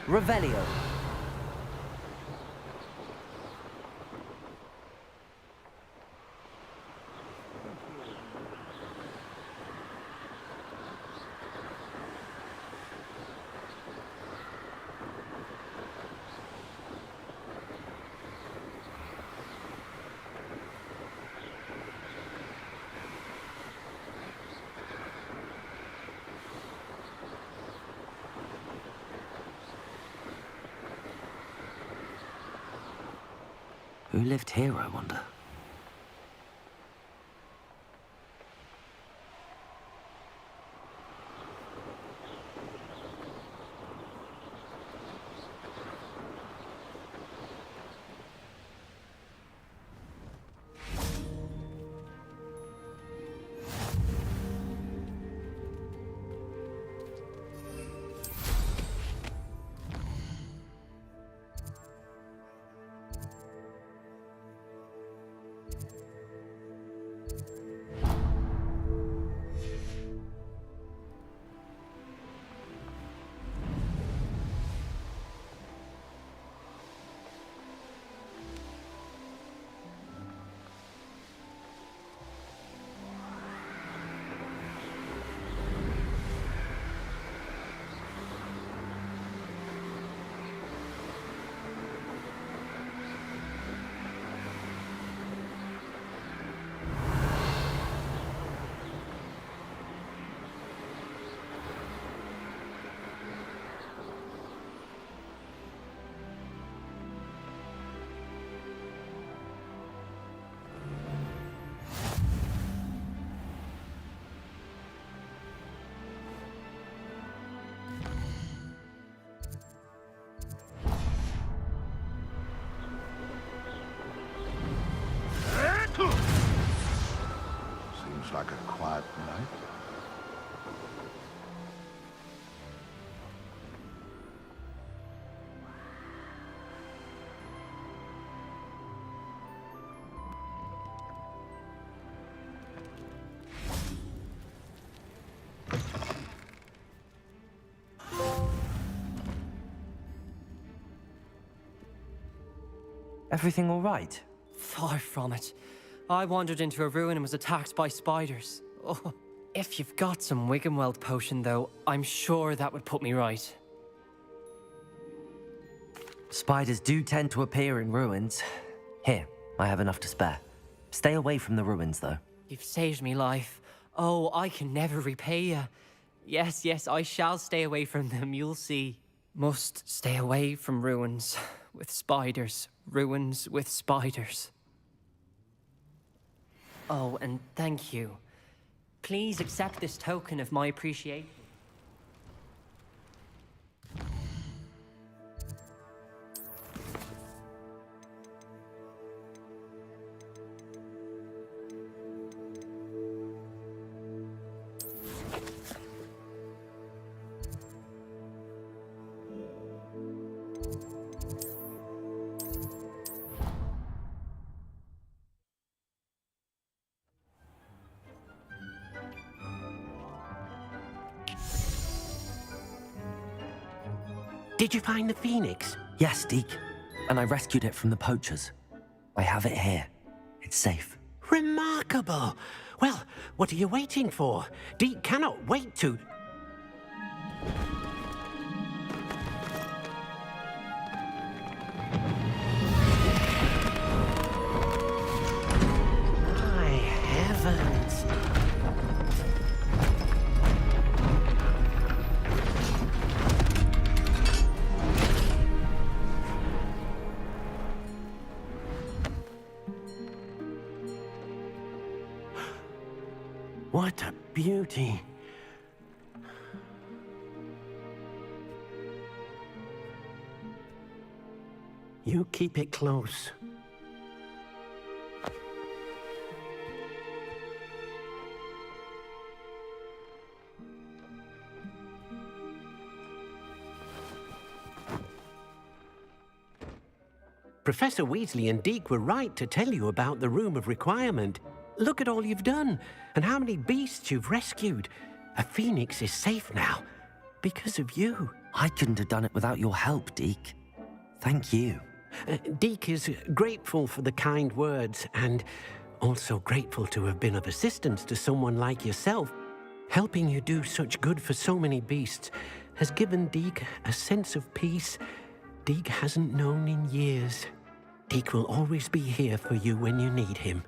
Revelio. Who lived here, I wonder? Seems like a quiet night. Everything all right? Far from it. I wandered into a ruin and was attacked by spiders. Oh, if you've got some Wiggenweld potion, though, I'm sure that would put me right. Spiders do tend to appear in ruins. Here, I have enough to spare. Stay away from the ruins, though. You've saved me life. Oh, I can never repay you. Yes, yes, I shall stay away from them, you'll see. Must stay away from ruins with spiders. Ruins with spiders. Oh, and thank you. Please accept this token of my appreciation. Did you find the phoenix? Yes, Deke. And I rescued it from the poachers. I have it here. It's safe. Remarkable! Well, what are you waiting for? Deke cannot wait to... My heavens! What a beauty. You keep it close. Professor Weasley and Deke were right to tell you about the Room of Requirement. Look at all you've done, and how many beasts you've rescued. A phoenix is safe now, because of you. I couldn't have done it without your help, Deke. Thank you. Deke is grateful for the kind words and also grateful to have been of assistance to someone like yourself. Helping you do such good for so many beasts has given Deke a sense of peace Deke hasn't known in years. Deke will always be here for you when you need him.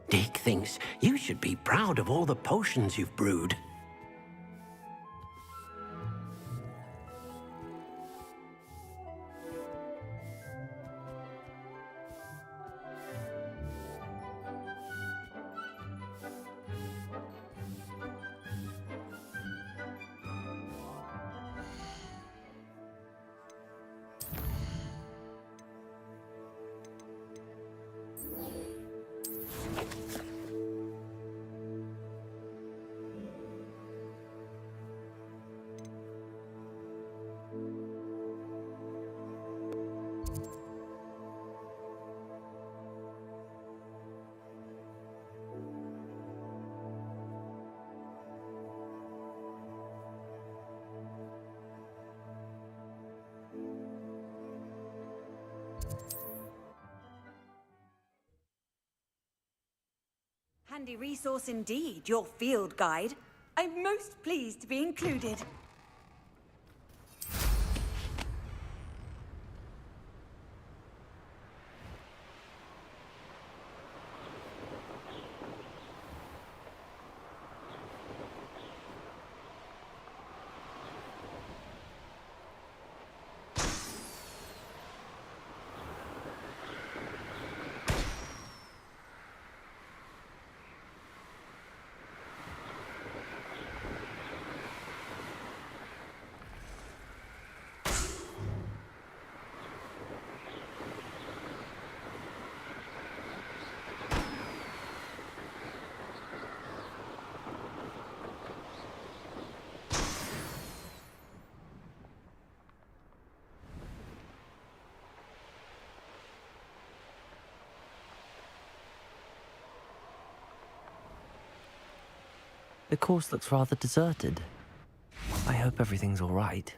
Deke thinks you should be proud of all the potions you've brewed. Handy resource indeed, your field guide. I'm most pleased to be included. The course looks rather deserted. I hope everything's all right.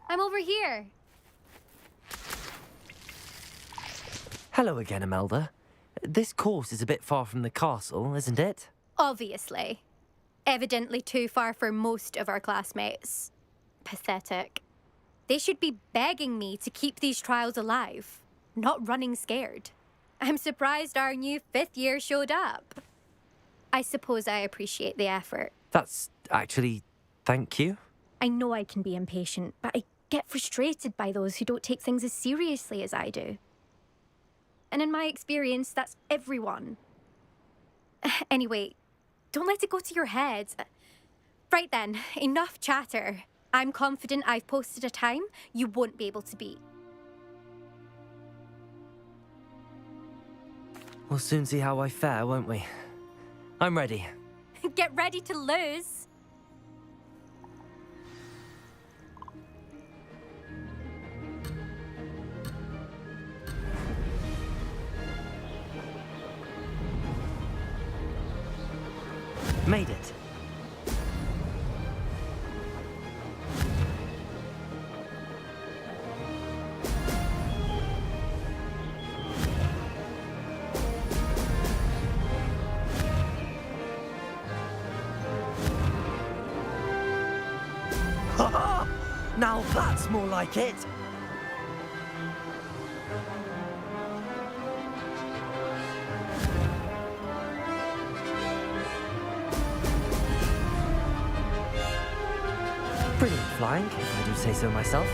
I'm over here. Hello again, Imelda. This course is a bit far from the castle, isn't it? Obviously. Evidently too far for most of our classmates. Pathetic. They should be begging me to keep these trials alive, not running scared. I'm surprised our new 5th year showed up. I suppose I appreciate the effort. That's actually... thank you. I know I can be impatient, but I get frustrated by those who don't take things as seriously as I do. And in my experience, that's everyone. Anyway, don't let it go to your head. Right then, enough chatter. I'm confident I've posted a time you won't be able to beat. We'll soon see how I fare, won't we? I'm ready. Get ready to lose. Made it. Now that's more like it. Brilliant flying, if I do say so myself.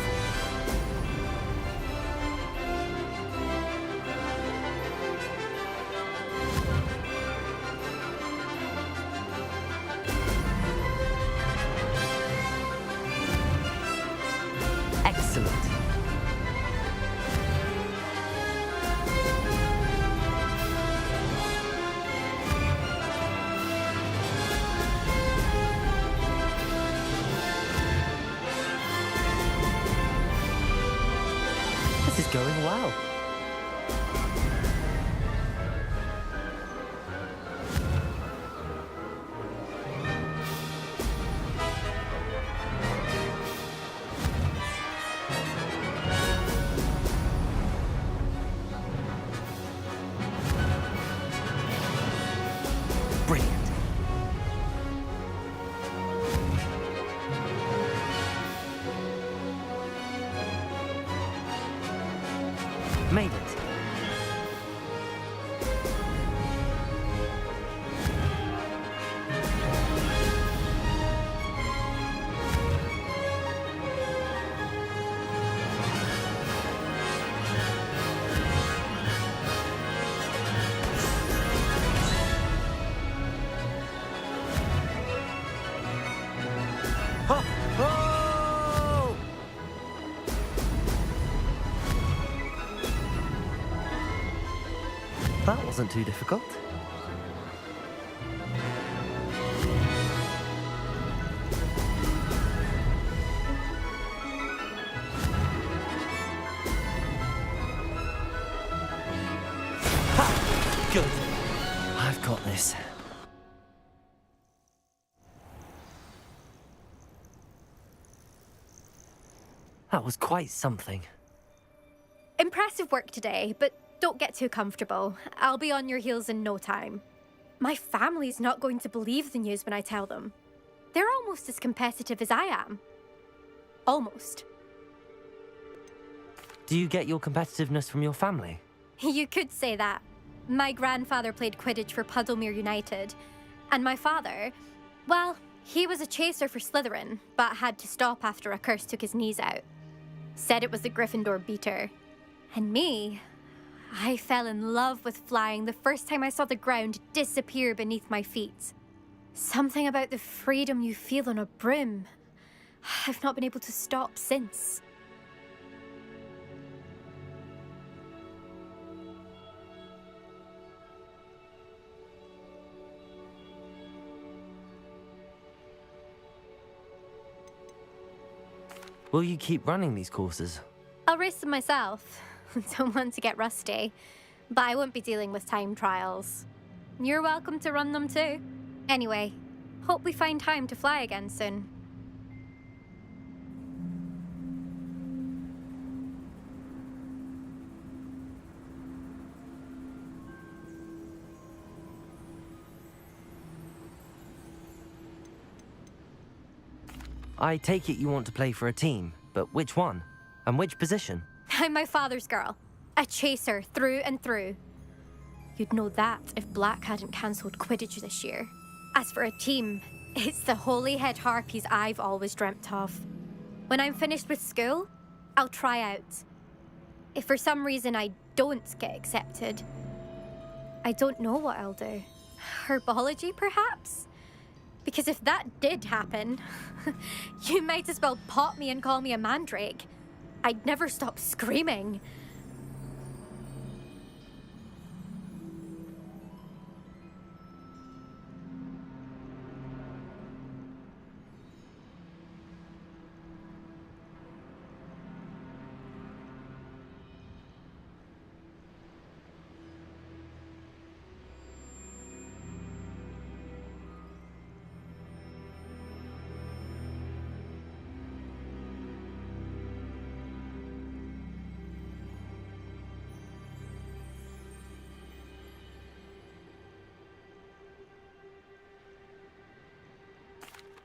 going well. Brilliant. Made it. Huh. Oh! That wasn't too difficult. Ha! Good. I've got this. That was quite something. Impressive work today, but don't get too comfortable. I'll be on your heels in no time. My family's not going to believe the news when I tell them. They're almost as competitive as I am. Almost. Do you get your competitiveness from your family? You could say that. My grandfather played Quidditch for Puddlemere United. And my father, well, he was a chaser for Slytherin, but had to stop after a curse took his knees out. Said it was the Gryffindor beater. And me, I fell in love with flying the first time I saw the ground disappear beneath my feet. Something about the freedom you feel on a broom. I've not been able to stop since. Will you keep running these courses? I'll race them myself. Don't want to get rusty. But I won't be dealing with time trials. You're welcome to run them too. Anyway, hope we find time to fly again soon. I take it you want to play for a team, but which one? And which position? I'm my father's girl. A chaser through and through. You'd know that if Black hadn't cancelled Quidditch this year. As for a team, it's the Holyhead Harpies I've always dreamt of. When I'm finished with school, I'll try out. If for some reason I don't get accepted, I don't know what I'll do. Herbology, perhaps? Because if that did happen, you might as well pot me and call me a mandrake. I'd never stop screaming.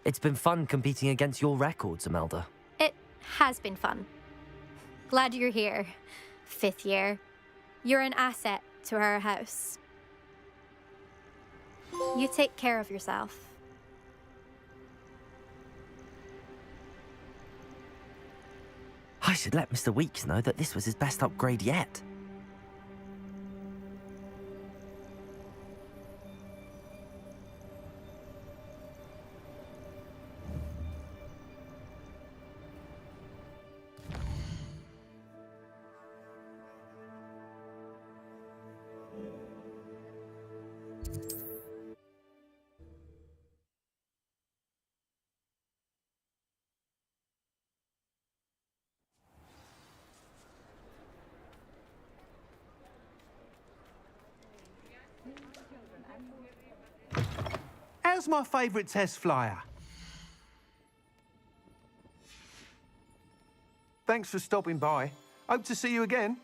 It's been fun competing against your records, Imelda. It has been fun. Glad you're here. 5th year. You're an asset to our house. You take care of yourself. I should let Mr. Weeks know that this was his best upgrade yet. How's my favourite test flyer? Thanks for stopping by. Hope to see you again.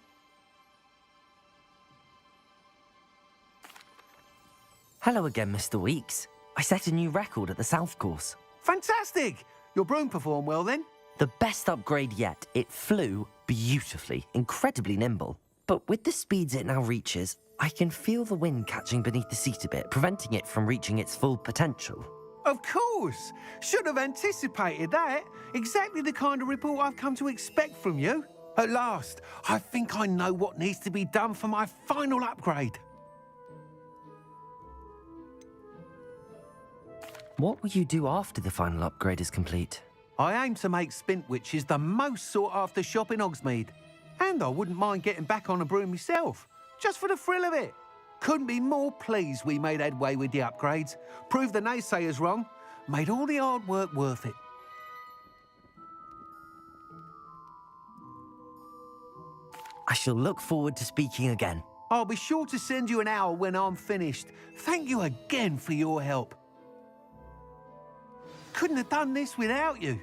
Hello again, Mr. Weeks. I set a new record at the South Course. Fantastic! Your broom performed well then? The best upgrade yet. It flew beautifully, incredibly nimble. But with the speeds it now reaches, I can feel the wind catching beneath the seat a bit, preventing it from reaching its full potential. Of course! Should have anticipated that. Exactly the kind of report I've come to expect from you. At last, I think I know what needs to be done for my final upgrade. What will you do after the final upgrade is complete? I aim to make Spintwitches the most sought-after shop in Hogsmeade. And I wouldn't mind getting back on a broom myself, just for the thrill of it. Couldn't be more pleased we made headway with the upgrades, proved the naysayers wrong, made all the hard work worth it. I shall look forward to speaking again. I'll be sure to send you an hour when I'm finished. Thank you again for your help. Couldn't have done this without you.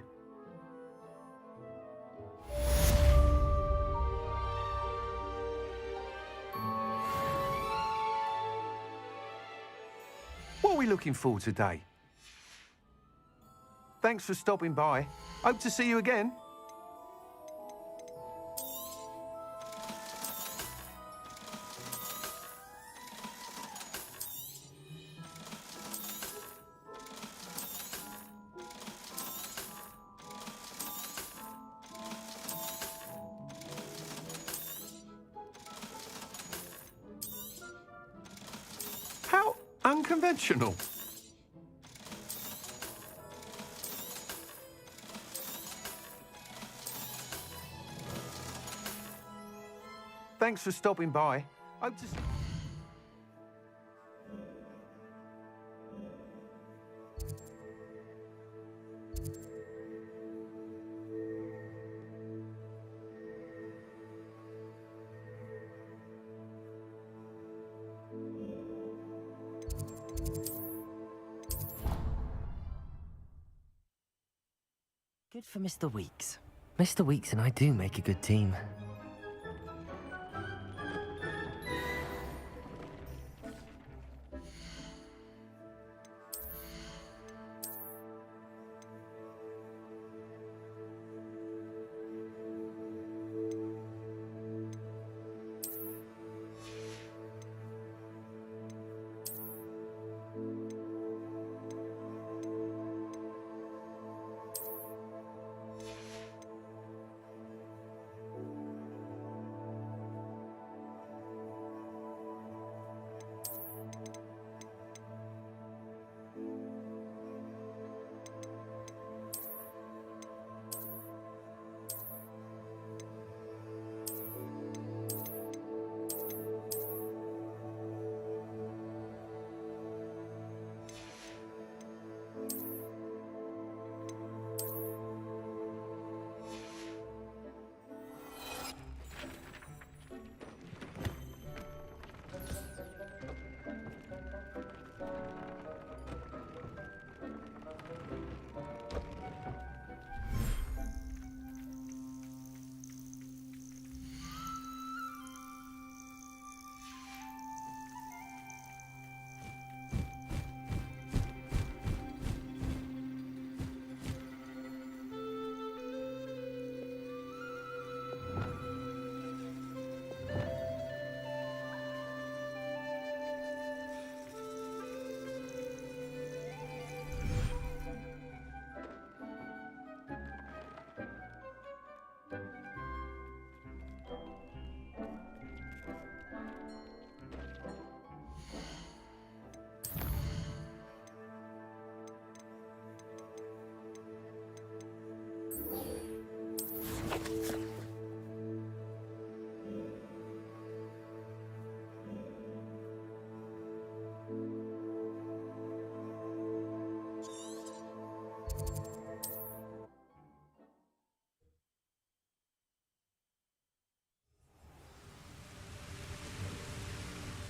What are we looking for today? Thanks for stopping by. Hope to see you again. How unconventional. Thanks for stopping by. Hope to see... Good for Mr. Weeks. Mr. Weeks and I do make a good team.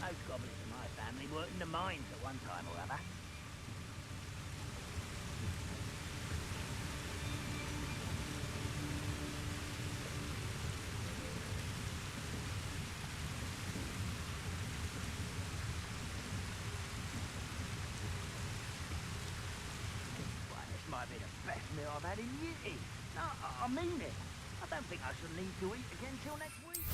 Most goblins in my family worked in the mines at one time or other. might be the best meal I've had in years. No, I mean it. I don't think I shall need to eat again till next week.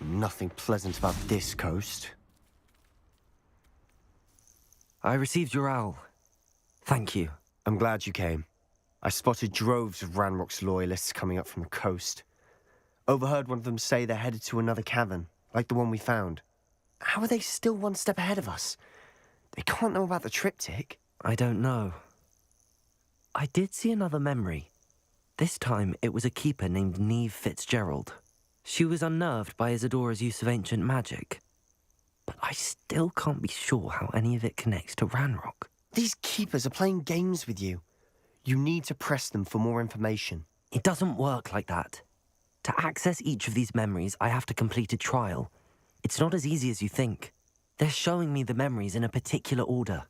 Nothing pleasant about this coast. I received your owl. Thank you. I'm glad you came. I spotted droves of Ranrock's loyalists coming up from the coast. Overheard one of them say they're headed to another cavern, like the one we found. How are they still one step ahead of us? They can't know about the triptych. I don't know. I did see another memory. This time, it was a keeper named Neve Fitzgerald. She was unnerved by Isadora's use of ancient magic. But I still can't be sure how any of it connects to Ranrock. These keepers are playing games with you. You need to press them for more information. It doesn't work like that. To access each of these memories, I have to complete a trial. It's not as easy as you think. They're showing me the memories in a particular order.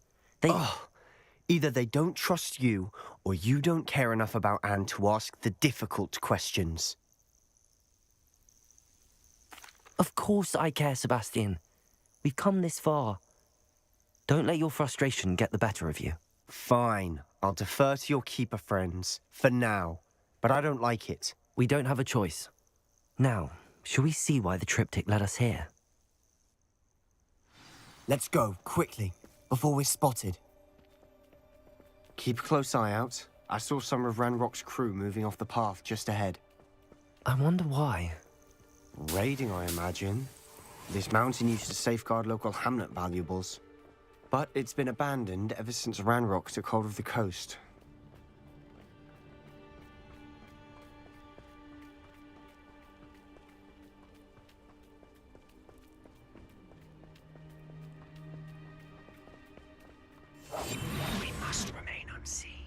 Either they don't trust you, or you don't care enough about Anne to ask the difficult questions. Of course I care, Sebastian. We've come this far. Don't let your frustration get the better of you. Fine. I'll defer to your keeper friends, for now. But I don't like it. We don't have a choice. Now, shall we see why the triptych led us here? Let's go, quickly, before we're spotted. Keep a close eye out. I saw some of Ranrock's crew moving off the path just ahead. I wonder why. Raiding, I imagine. This mountain used to safeguard local hamlet valuables. But it's been abandoned ever since Ranrock took hold of the coast. We must remain unseen.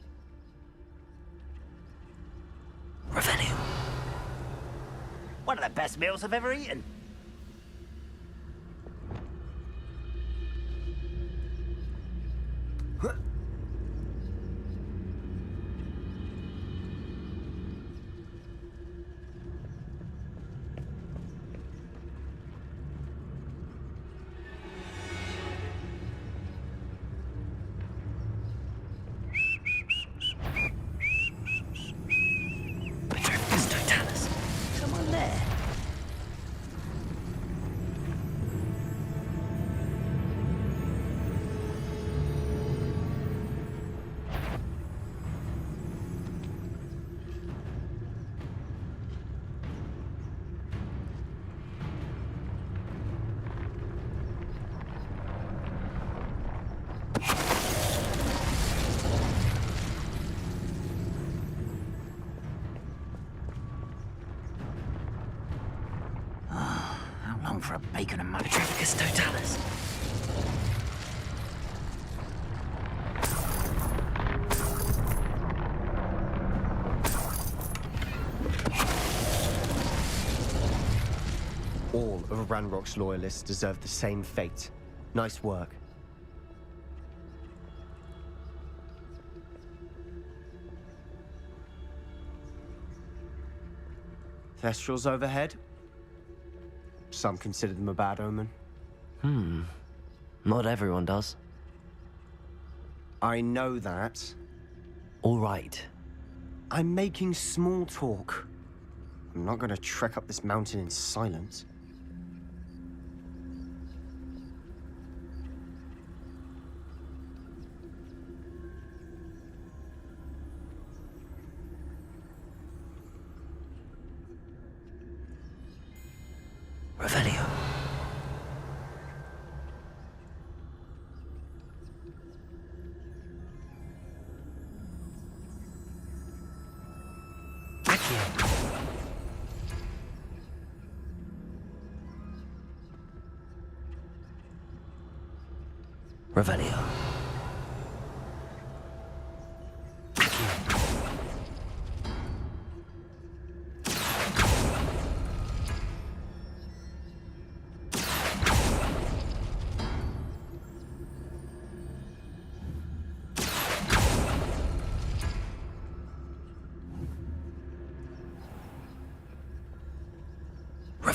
Revenue. One of the best meals I've ever eaten. Someone there. How long for a bacon and mush? Petrificus totalis. All of Ranrock's loyalists deserve the same fate. Nice work. Thestrals overhead? Some consider them a bad omen. Not everyone does. I know that. All right. I'm making small talk. I'm not going to trek up this mountain in silence. Revelio. Revelio.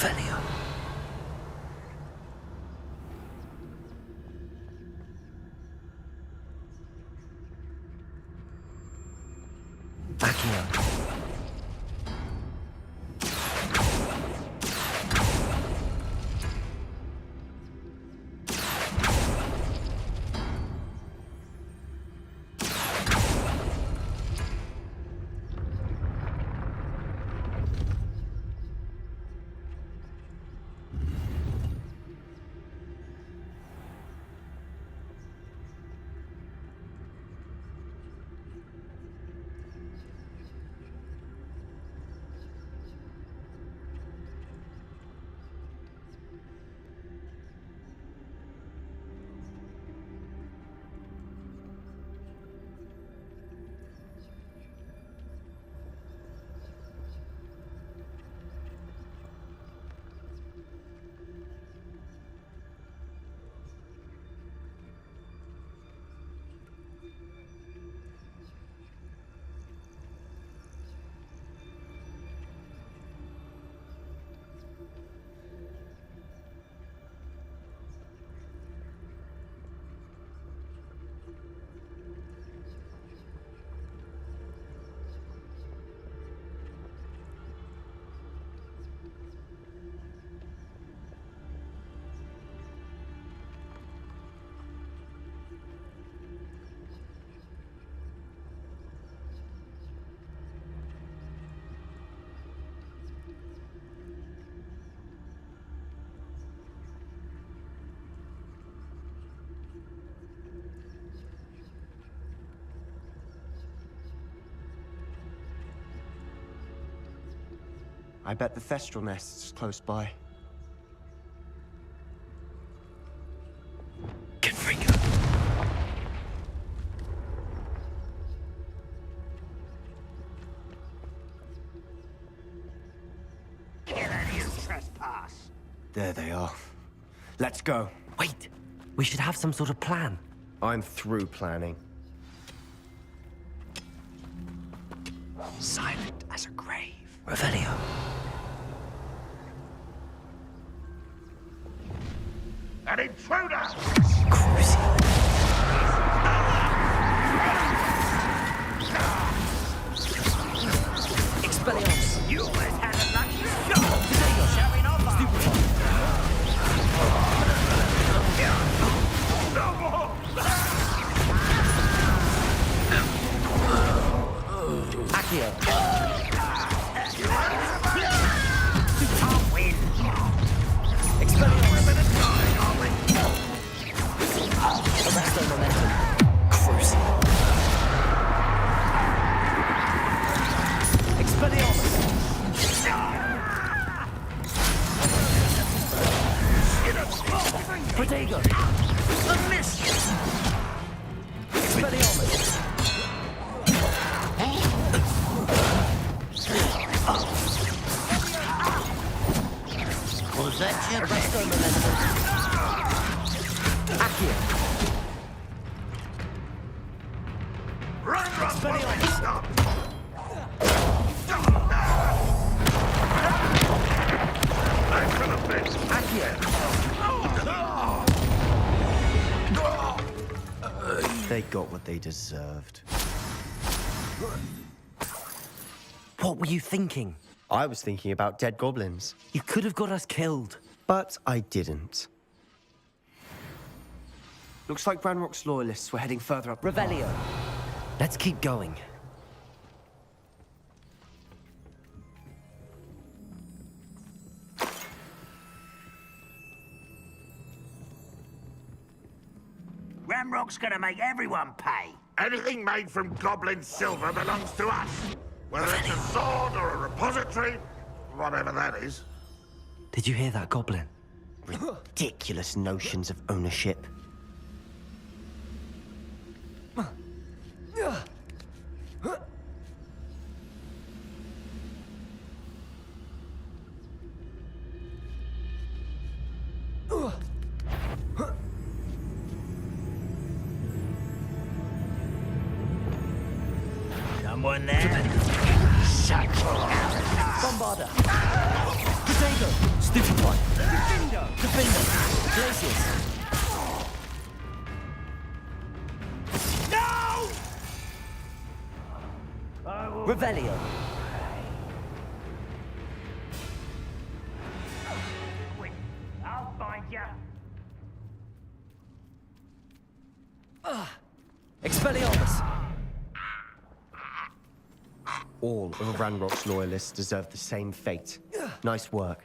Revelio. Accio. I bet the Thestral nest's close by. There they are. Let's go. Wait, we should have some sort of plan. I'm through planning. Silent as a grave. Revelio. An intruder! Expelliarmus! You always had a lucky shot! Today you're showing off! Accio. You can't win! Expelliarmus! Arresto momentum. Cruising. Expelliarmus! Protego! A miss! Expelliarmus! Was that your Arresto momentum. Accio. They got what they deserved. What were you thinking? I was thinking about dead goblins. You could have got us killed. But I didn't. Looks like Ranrock's loyalists were heading further up. Revelio. Let's keep going. Ramrock's gonna make everyone pay. Anything made from goblin silver belongs to us. Whether it's a sword or a repository, whatever that is. Did you hear that, Goblin? Ridiculous notions of ownership. Someone there? Shut your Bombarda! Protego! Revelio. Quick, I'll find you. Expelliarmus. All of Ranrock's loyalists deserve the same fate. Nice work.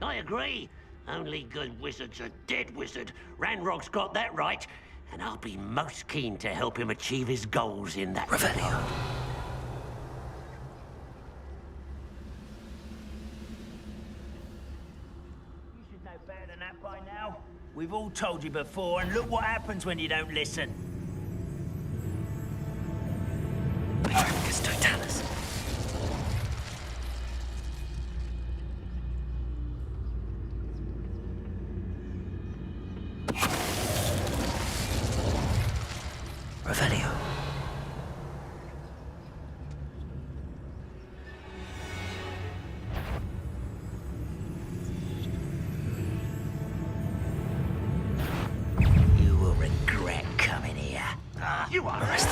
I agree. Only good wizard's a dead wizard. Ranrock's got that right, and I'll be most keen to help him achieve his goals in that regard. You should know better than that by now. We've all told you before, and look what happens when you don't listen. Victricus totalis. Revelio. You will regret coming here. You are arrested.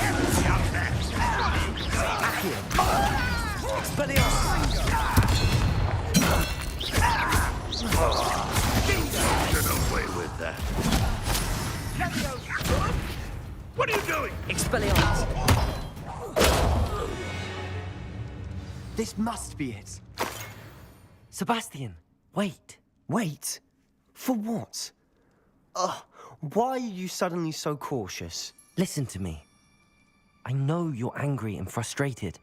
Get away with that. What are you doing? Expelliarmus. This must be it. Sebastian, wait. Wait. For what? Why are you suddenly so cautious? Listen to me. I know you're angry and frustrated,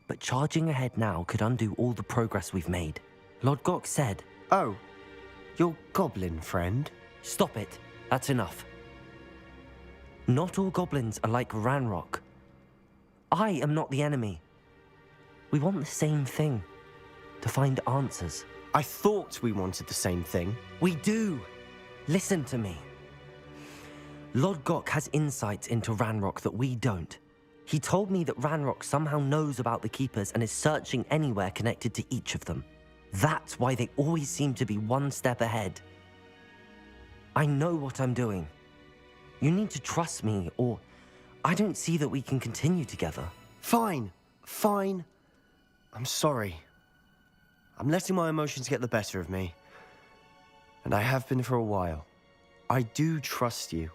but charging ahead now could undo all the progress we've made. Lord Gok said... Oh, your goblin friend? Stop it. That's enough. Not all goblins are like Ranrock. I am not the enemy. We want the same thing. To find answers. I thought we wanted the same thing. We do. Listen to me. Lord Gok has insights into Ranrock that we don't. He told me that Ranrock somehow knows about the Keepers and is searching anywhere connected to each of them. That's why they always seem to be one step ahead. I know what I'm doing. You need to trust me, or I don't see that we can continue together. Fine. Fine. I'm sorry. I'm letting my emotions get the better of me. And I have been for a while. I do trust you.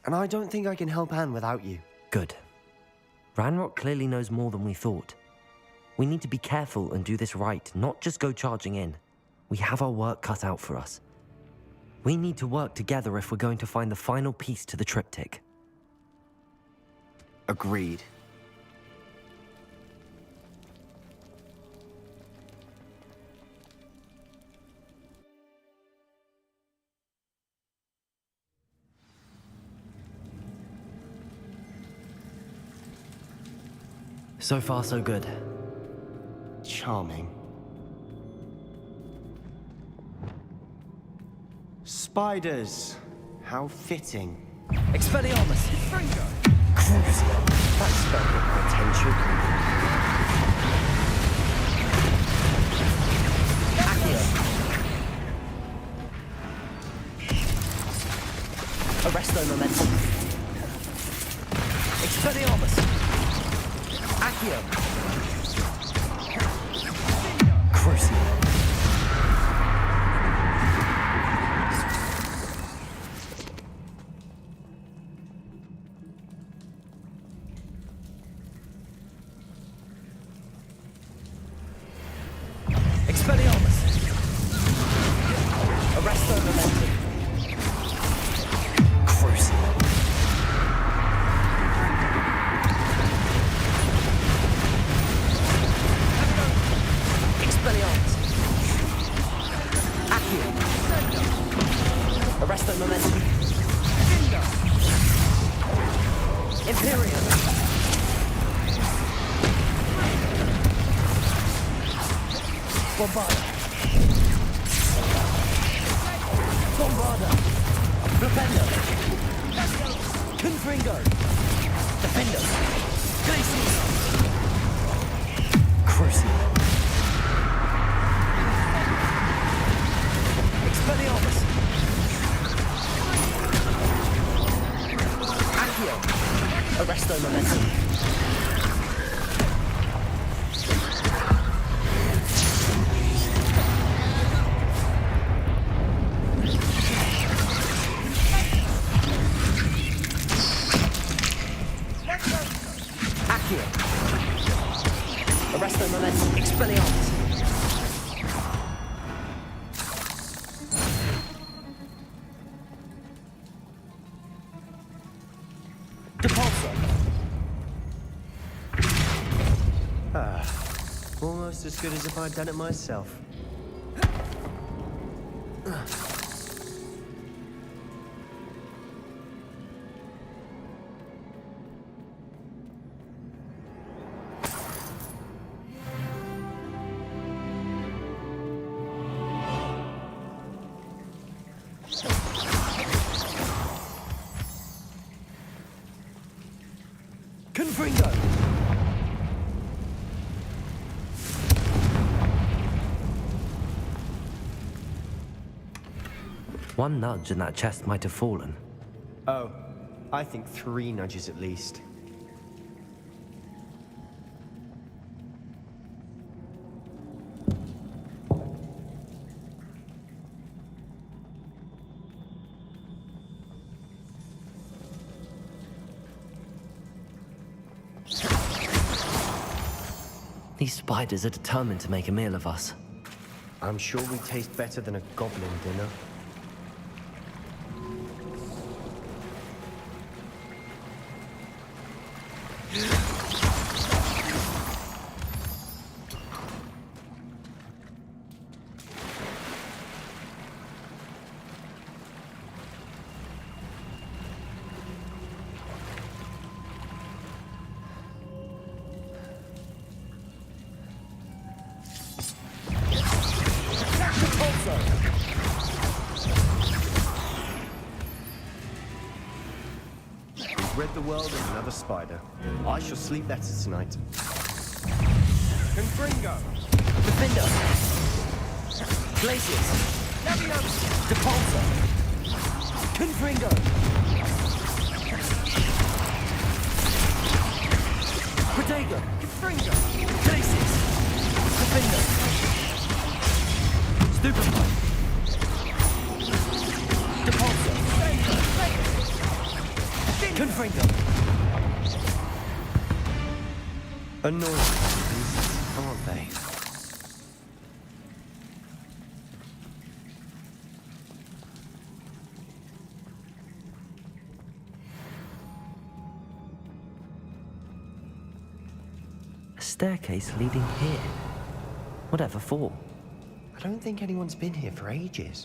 And I don't think I can help Anne without you. Good. Ranrock clearly knows more than we thought. We need to be careful and do this right, not just go charging in. We have our work cut out for us. We need to work together if we're going to find the final piece to the triptych. Agreed. So far, so good. Charming. Spiders. How fitting. Expelliarmus. Crucial. That spell got my attention. Arresto momentum. Expelliarmus. Accio. Crucial. Expelliarmus. Arresto momentum. Crucial. Imperium! Bombarda! Bombarda! Defender! Confringo! Defender! Glacius! Crucial! Expelliarmus! Accio! Arresto Momentum! Arresto Momentum! Expelliarmus! Almost as good as if I'd done it myself. Confringo! One nudge and that chest might have fallen. Oh, I think 3 nudges at least. These spiders are determined to make a meal of us. I'm sure we taste better than a goblin dinner. We've rid the world of another spider. I shall sleep better tonight. Confringo! Defender! Glacius! Depulsor! Confringo! Protego! Confringo! Glacius! Defender! Stupefy! Depulsor! Confringo! Annoying beasts, aren't they? A staircase leading here. Whatever for? I don't think anyone's been here for ages.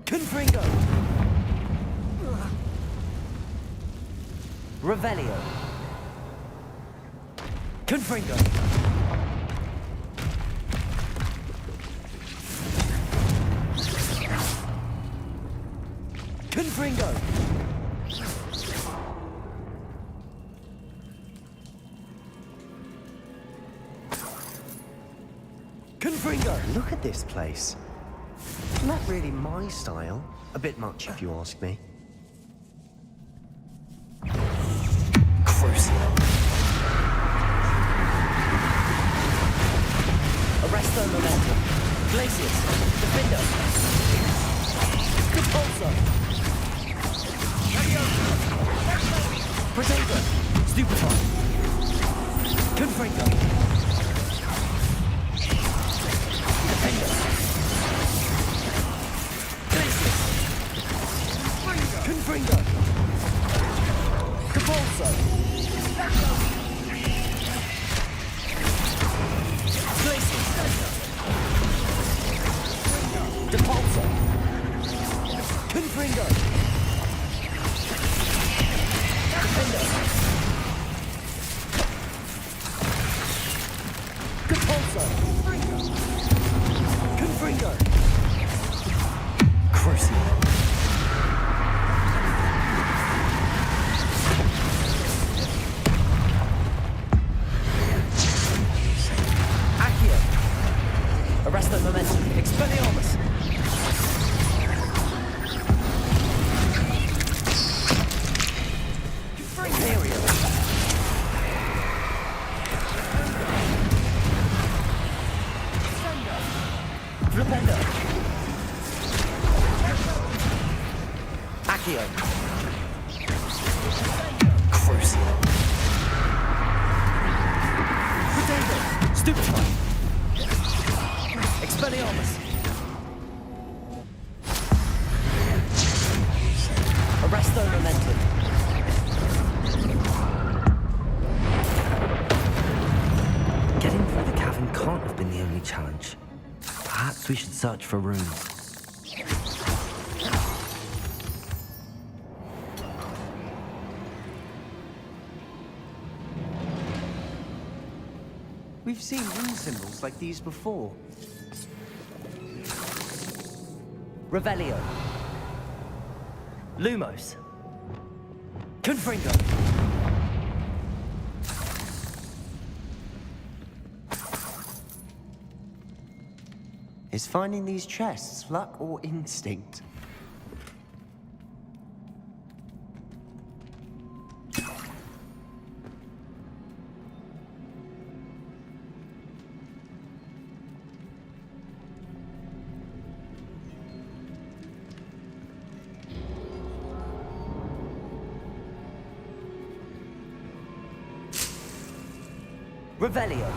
Confringo! Revelio! Confringo! Confringo! Confringo! Look at this place. Not really my style. A bit much, if you ask me. Crucial! Arresto Momentum! Glacius! Defender! Depulsor! Protego! Stupefy! Confringo! Defender! Confringo! Depulsor! Glacius! Confringo! Capulso! Confringo! Crucible! Arrest the momentum. Expelliarmus! Imperial! Flipendo! Accio! Crucial! Potato! Stupefy! Expelliarmus! Arresto momentum! Getting through the cavern can't have been the only challenge. Perhaps we should search for runes. We've seen rune symbols like these before. Revelio. Lumos. Confringo. Is finding these chests luck or instinct? Revelio.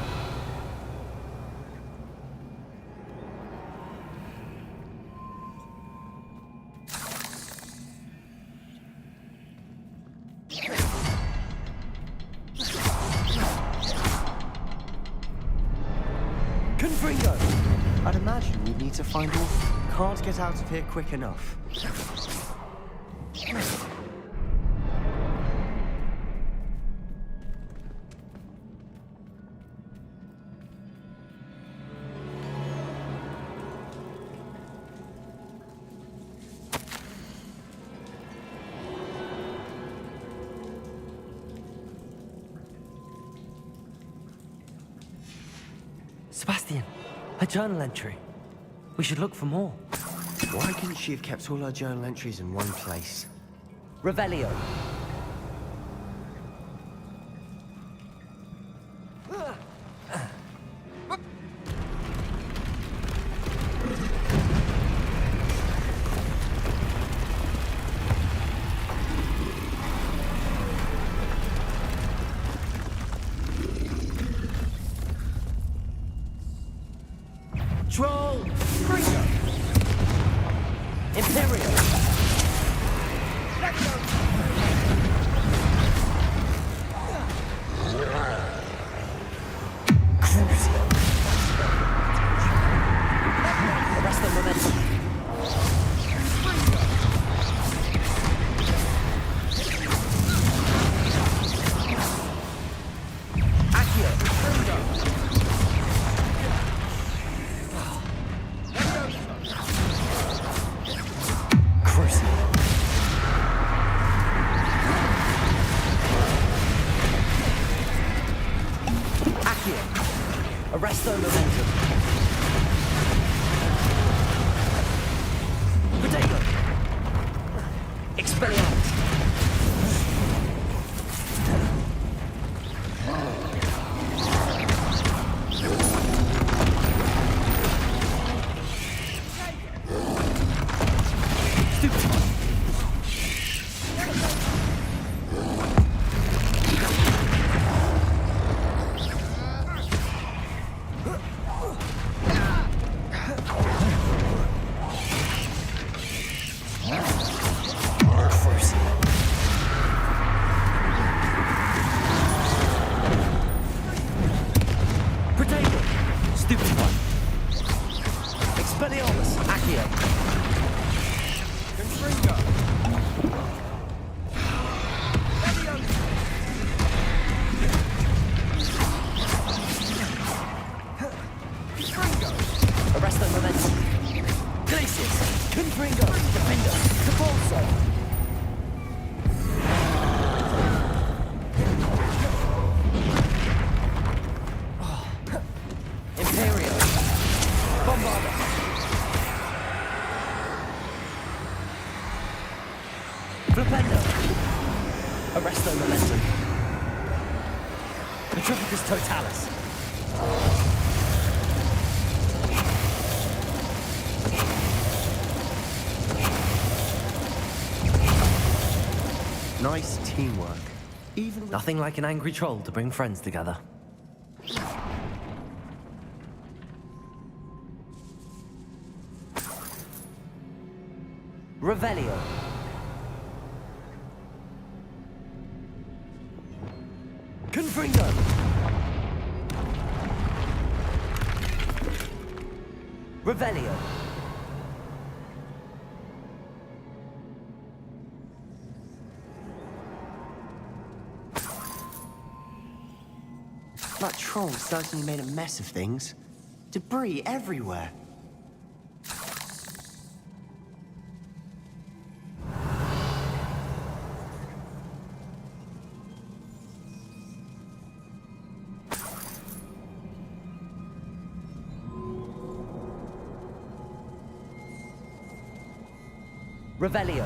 Confringo. I'd imagine we'd need to find all. Can't get out of here quick enough. Sebastian, a journal entry. We should look for more. Why couldn't she have kept all her journal entries in one place? Revelio. Troll! Freedom! Imperial! Let's go! Crucial! Arrest the momentum! Accio! Arrest the momentum. Potato. Expelliarmus. Expelliarmus, Accio. Arrest the momentum. Glacius, Confringo, Defender, Capulso. Imperio, Bombarda. Flipendo. Arresto Momentum. Petrificus Totalis. Nice teamwork. Even Nothing like an angry troll to bring friends together. Revelio. Confringo. Revelio. That troll certainly made a mess of things. Debris everywhere. Revelio.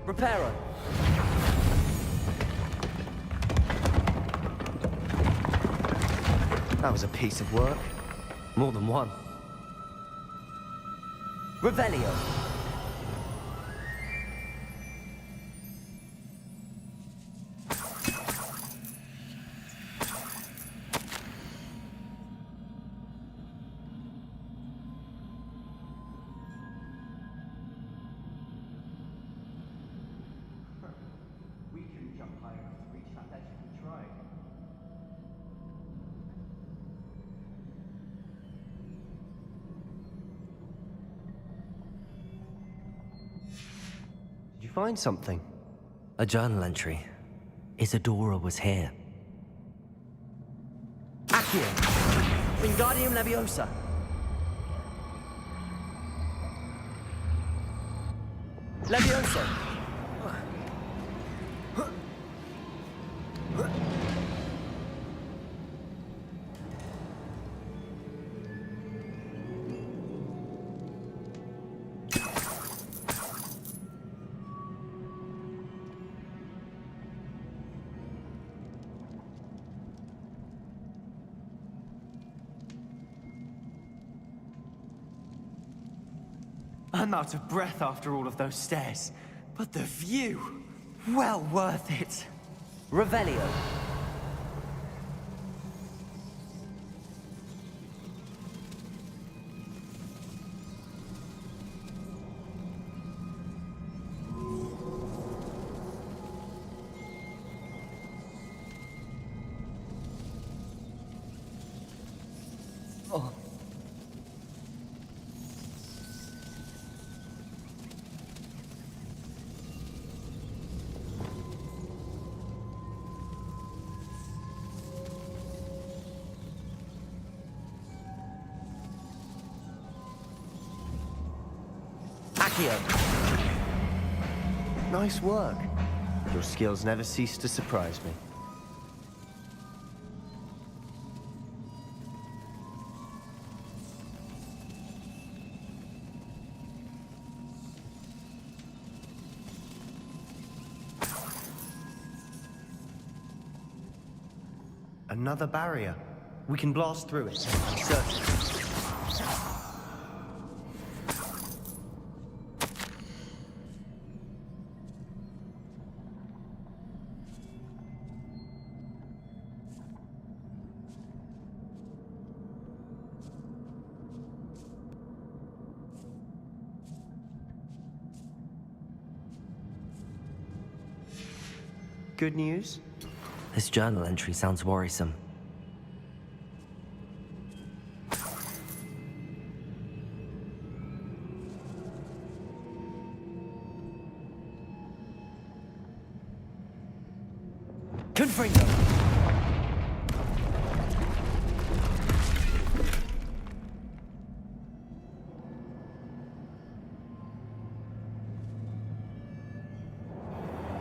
Reparo. That was a piece of work. More than one. Revelio. We couldn't jump high enough to reach that ledge if we tried. Did you find something? A journal entry. Isadora was here. Accio. Wingardium Leviosa. Leviosa. I'm out of breath after all of those stairs, but the view, well worth it. Revelio. Oh. Accio. Nice work. Your skills never cease to surprise me. Another barrier. We can blast through it. Certainly. Good news? This journal entry sounds worrisome. Confringo!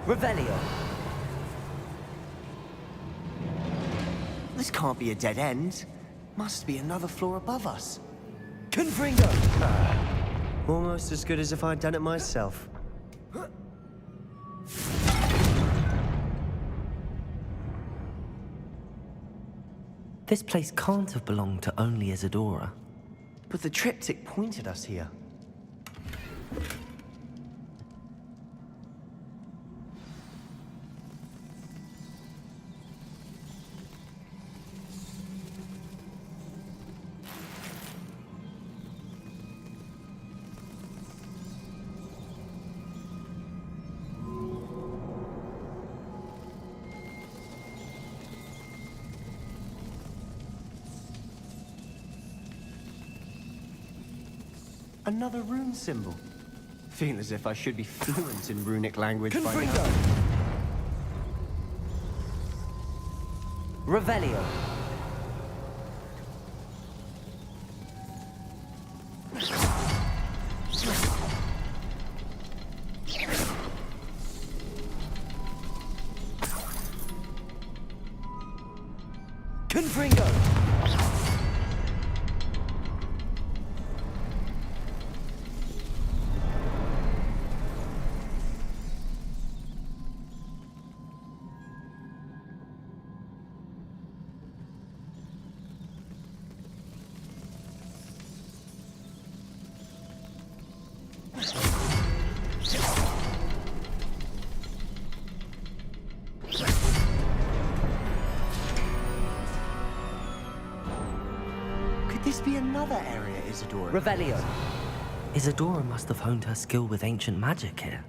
Revelio. This can't be a dead end. Must be another floor above us. Confringo! Almost as good as if I'd done it myself. This place can't have belonged to only Isadora. But the triptych pointed us here. Another rune symbol. Feel as if I should be fluent in runic language by now. Revelio. Confringo. Could this be another area Isadora? Revelio. Isadora must have honed her skill with ancient magic here.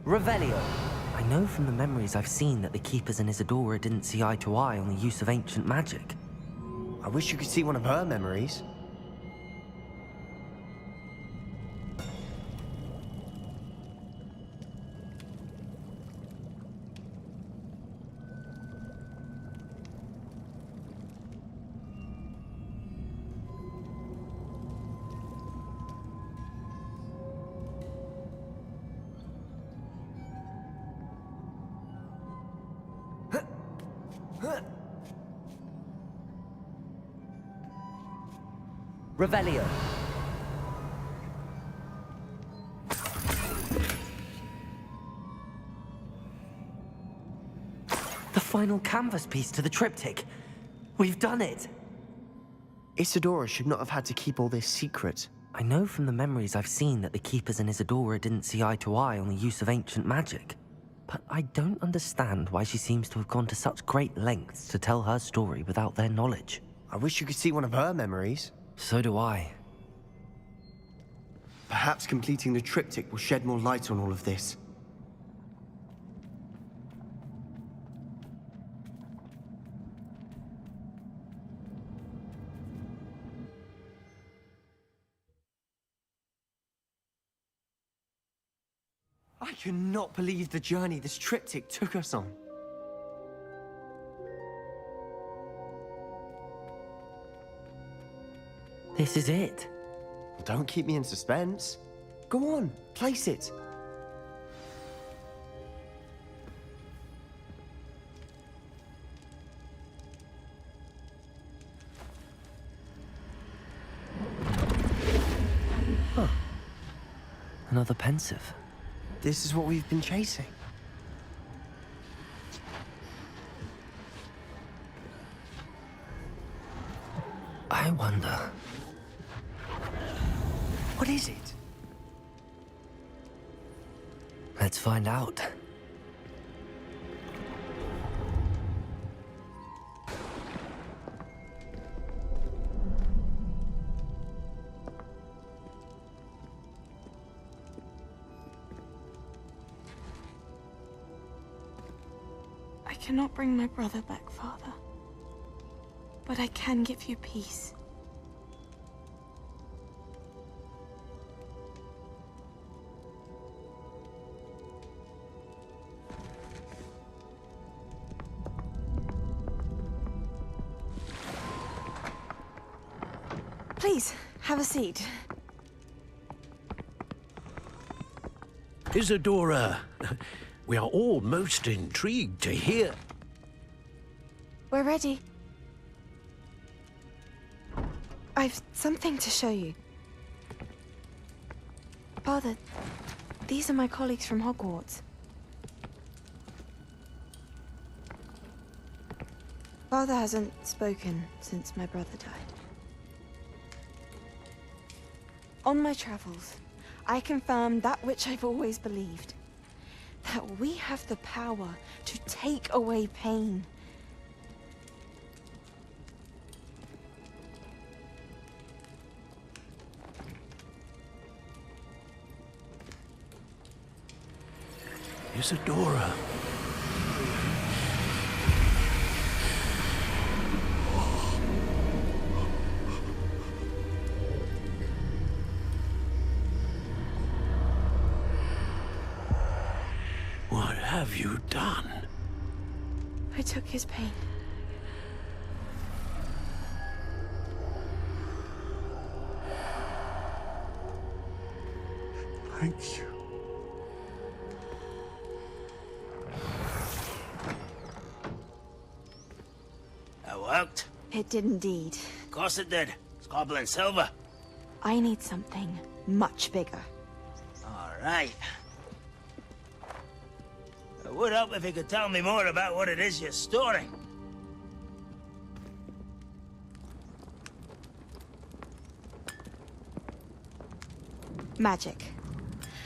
Revelio. I know from the memories I've seen that the Keepers and Isadora didn't see eye to eye on the use of ancient magic. I wish you could see one of her memories. Revelio. The final canvas piece to the triptych. We've done it. Isadora should not have had to keep all this secret. I know from the memories I've seen that the Keepers and Isadora didn't see eye to eye on the use of ancient magic. But I don't understand why she seems to have gone to such great lengths to tell her story without their knowledge. I wish you could see one of her memories. So do I. Perhaps completing the triptych will shed more light on all of this. I cannot believe the journey this triptych took us on. This is it. Don't keep me in suspense. Go on, place it. Huh. Another pensive. this is what we've been chasing. I wonder... What is it? Let's find out. I cannot bring my brother back, Father. But I can give you peace. Please, have a seat. Isadora, we are all most intrigued to hear. We're ready. I've something to show you. Father, these are my colleagues from Hogwarts. Father hasn't spoken since my brother died. On my travels, I confirmed that which I've always believed. That we have the power to take away pain. Isadora. What have you done? I took his pain. Thank you. That worked. It did indeed. Of course it did. It's goblin silver. I need something much bigger. All right. It would help if you could tell me more about what it is you're storing. Magic.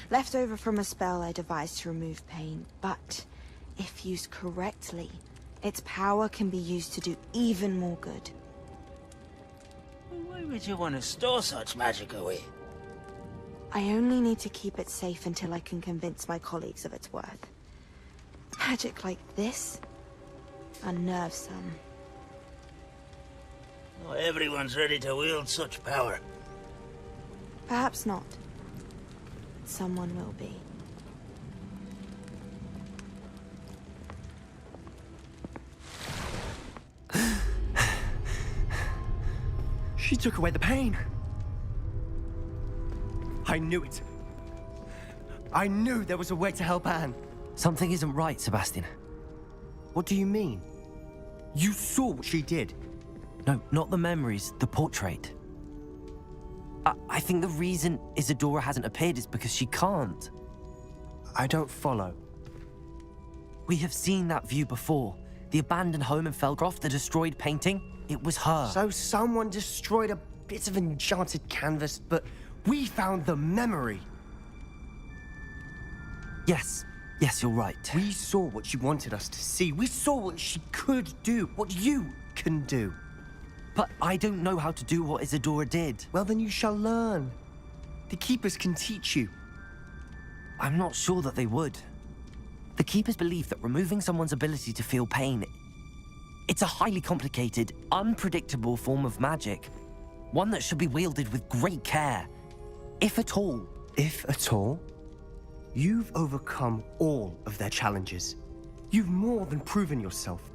Left over from a spell I devised to remove pain, but if used correctly, its power can be used to do even more good. Why would you want to store such magic away? I only need to keep it safe until I can convince my colleagues of its worth. Magic like this unnerves some. Not everyone's ready to wield such power. Perhaps not. Someone will be. She took away the pain. I knew it. I knew there was a way to help Anne. Something isn't right, Sebastian. What do you mean? You saw what she did. No, not the memories, the portrait. I think the reason Isadora hasn't appeared is because she can't. I don't follow. We have seen that view before. The abandoned home in Felgroth, the destroyed painting. It was her. So someone destroyed a bit of enchanted canvas, but we found the memory. Yes, you're right. We saw what she wanted us to see. We saw what she could do, what you can do. But I don't know how to do what Isadora did. Well, then you shall learn. The Keepers can teach you. I'm not sure that they would. The Keepers believe that removing someone's ability to feel pain, it's a highly complicated, unpredictable form of magic. One that should be wielded with great care. If at all. If at all? You've overcome all of their challenges. You've more than proven yourself.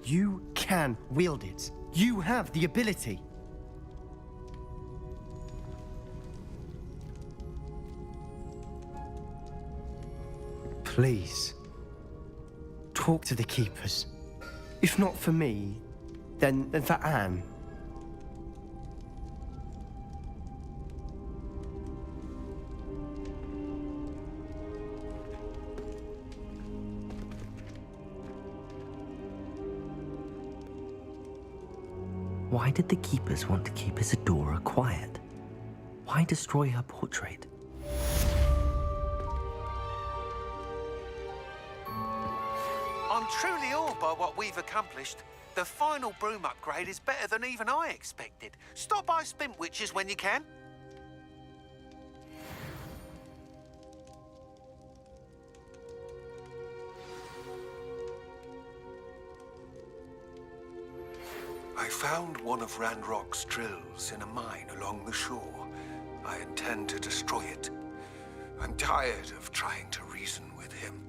You can wield it. You have the ability. Please, talk to the Keepers. If not for me, then for Anne. Why did the keepers want to keep Isadora quiet? Why destroy her portrait? I'm truly awed by what we've accomplished. The final broom upgrade is better than even I expected. Stop by Spintwitches when you can. I found one of Ranrock's drills in a mine along the shore. I intend to destroy it. I'm tired of trying to reason with him.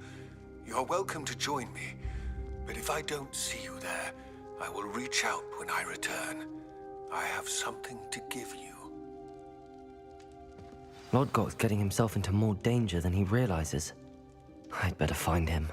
You're welcome to join me, but if I don't see you there, I will reach out when I return. I have something to give you. Lodgok's getting himself into more danger than he realizes. I'd better find him.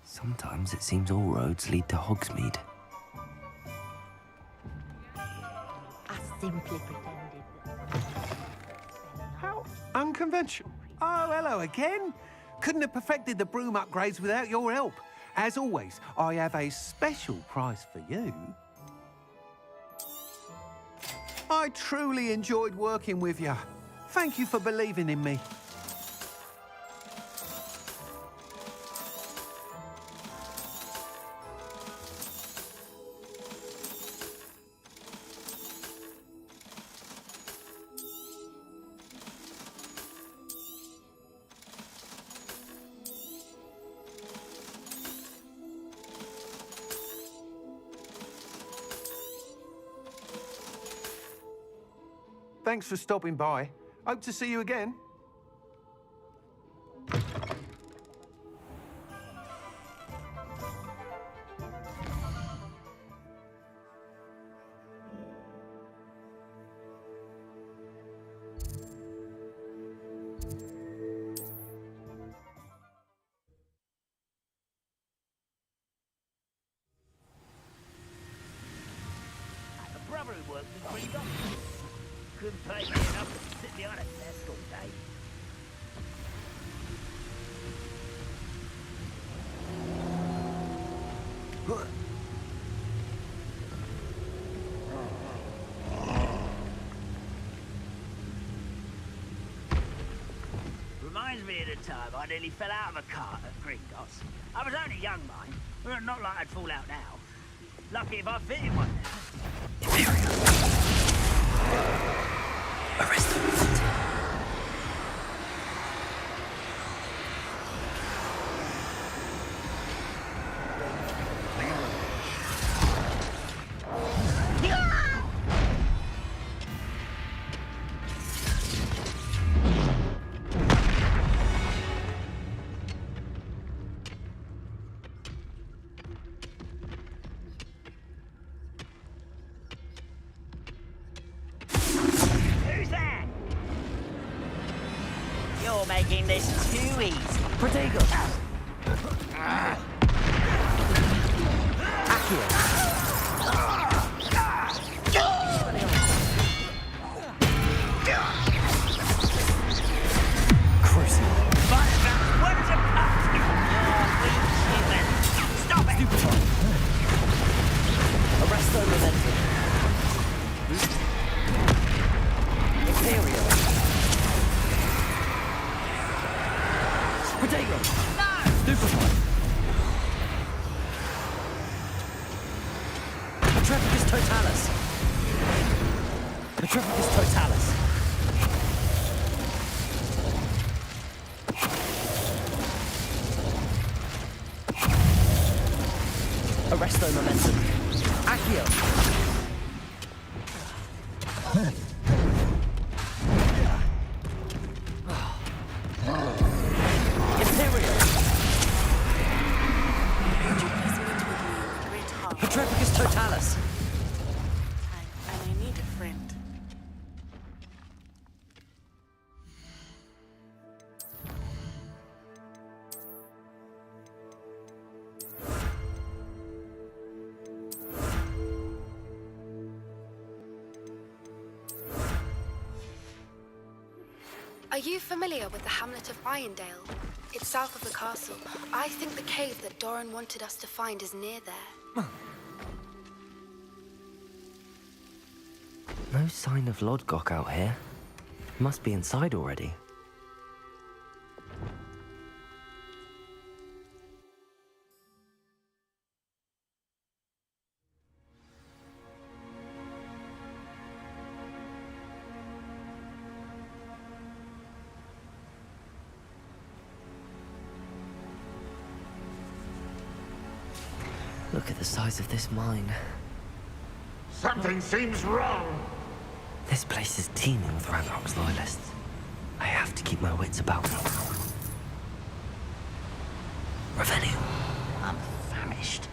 Sometimes it seems all roads lead to Hogsmeade. I simply pretended. How unconventional. Oh, hello again. Couldn't have perfected the broom upgrades without your help. As always, I have a special prize for you. I truly enjoyed working with you. Thank you for believing in me. Thanks for stopping by. Hope to see you again. A brother who works in Gringotts. Couldn't pay me enough to sit behind a desk all day. Reminds me of the time I nearly fell out of a cart at Gringotts. I was only young, mind. Well, not like I'd fall out now. Lucky if I fit in one now. Arrest them. You're making this too easy. Protego! Arresto momentum. Accio. Imperial. Petrificus totalis. And I need a friend. Are you familiar with the hamlet of Irondale? It's south of the castle. I think the cave that Doran wanted us to find is near there. No sign of Lodgok out here. Must be inside already. Look at the size of this mine. Something seems wrong. This place is teeming with Ranrock's loyalists. I have to keep my wits about me. Revelio. I'm famished.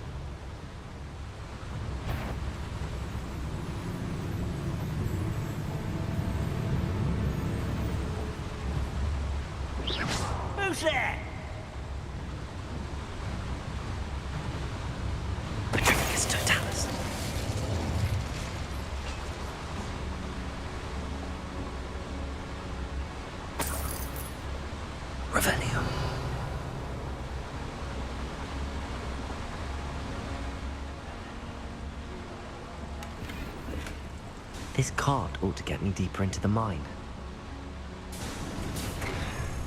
Who's there? Petrificus totalis. Revelio. This cart ought to get me deeper into the mine.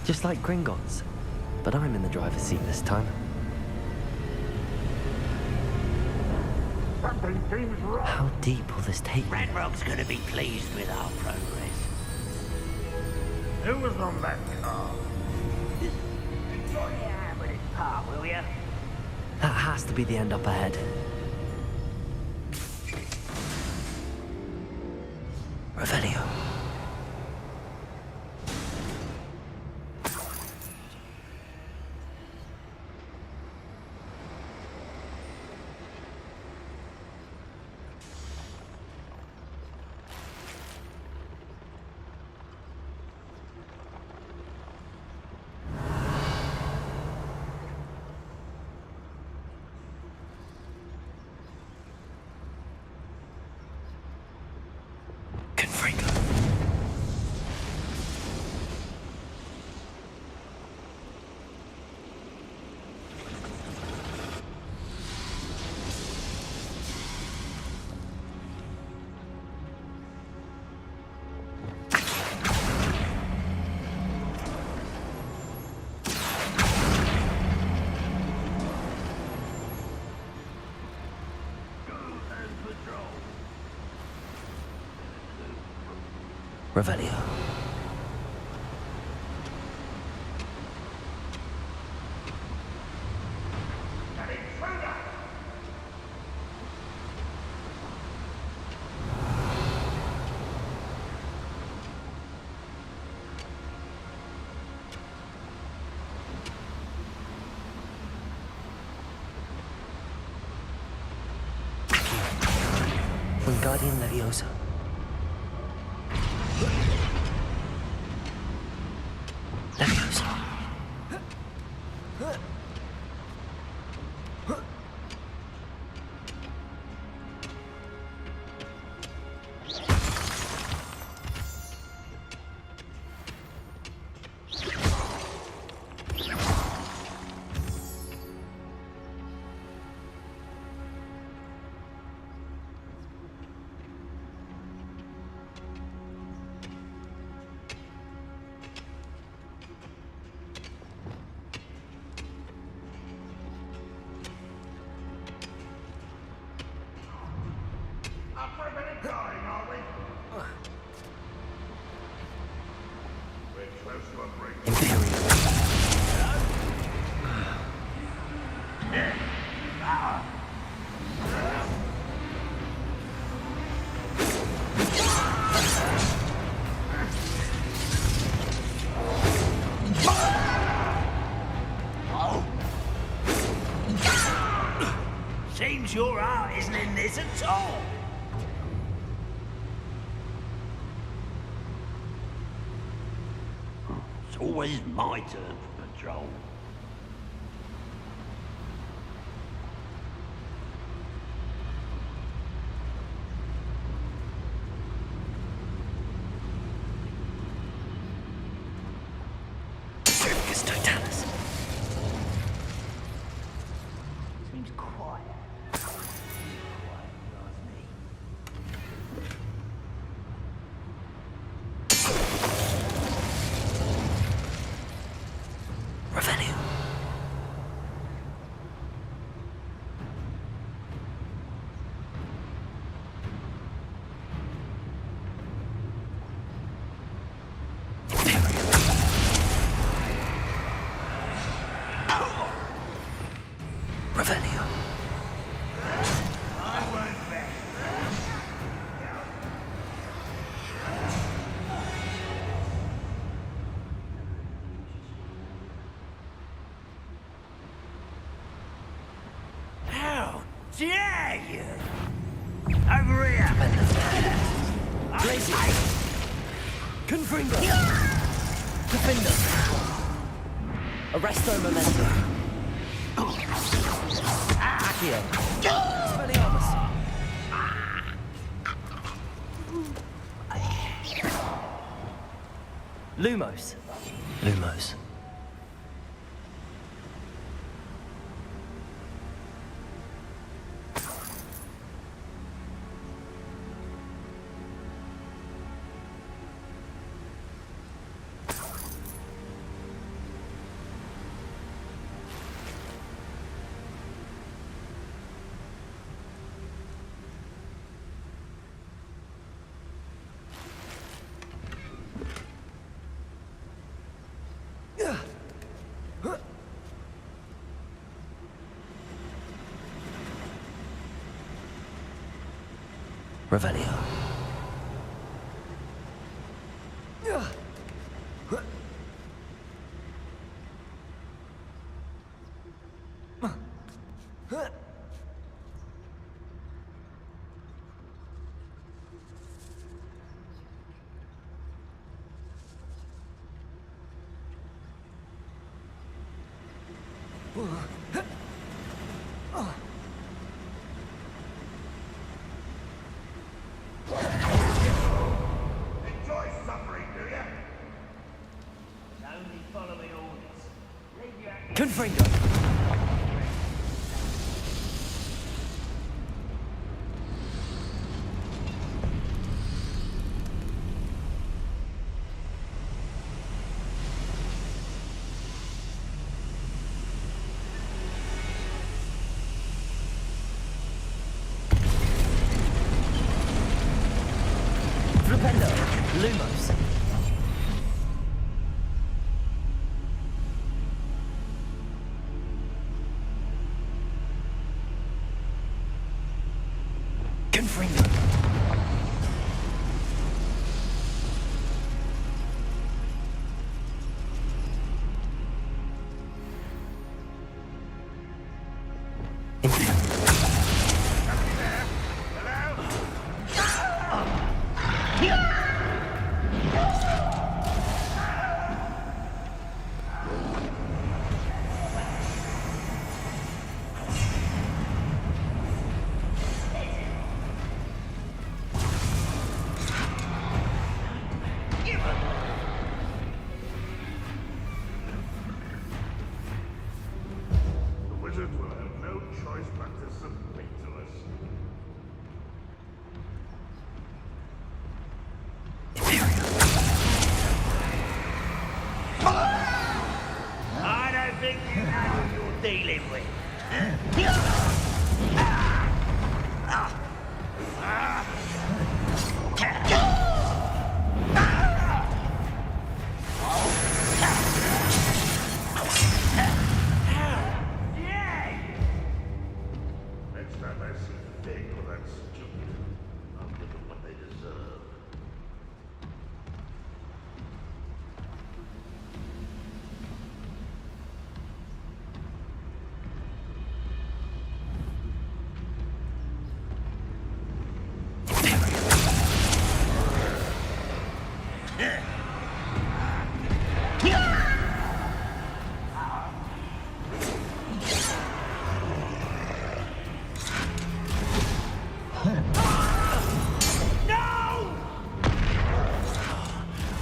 Just like Gringotts, but I'm in the driver's seat this time. Something seems wrong. How deep will this take me? Ranrock's gonna be pleased with our progress. Who was on that car? Enjoy your hand with this part, will ya? That has to be the end up ahead. Revelio. Revelio. Wingardium Leviosa. Leviosa. Seems your heart isn't in this at all. It's always my turn for patrol. Servus Totalis. Seems quiet. Revenue. Revenue. How dare you! Over here! Lazy. Confringo. Defender. Arresto Memento. Accio. Expelliarmus. Lumos. Lumos. Revelio. Enjoy suffering, do you? Only following orders. Leave your Confringo. Flipendo. Lumos. Confringo. think you know who you're dealing with? Next time I see Fig or that stupid, I'll give them what they deserve.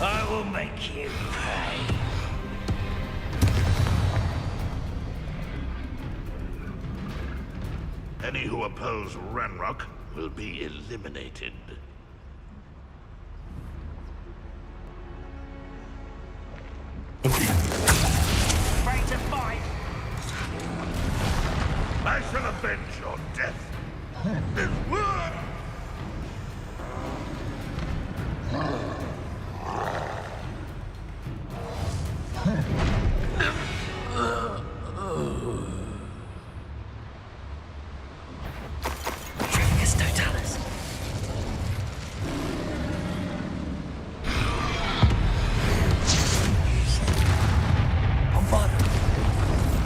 I will make you pay. Any who oppose Ranrock will be eliminated. Ready to fight? I shall avenge your death. This world. Trifficus Totalis. Bombard.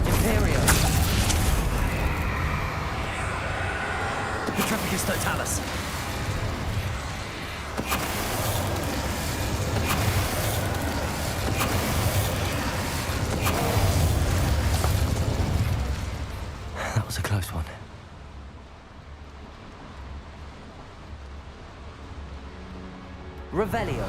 Imperio. Trifficus Totalis. That was a close one. Revelio.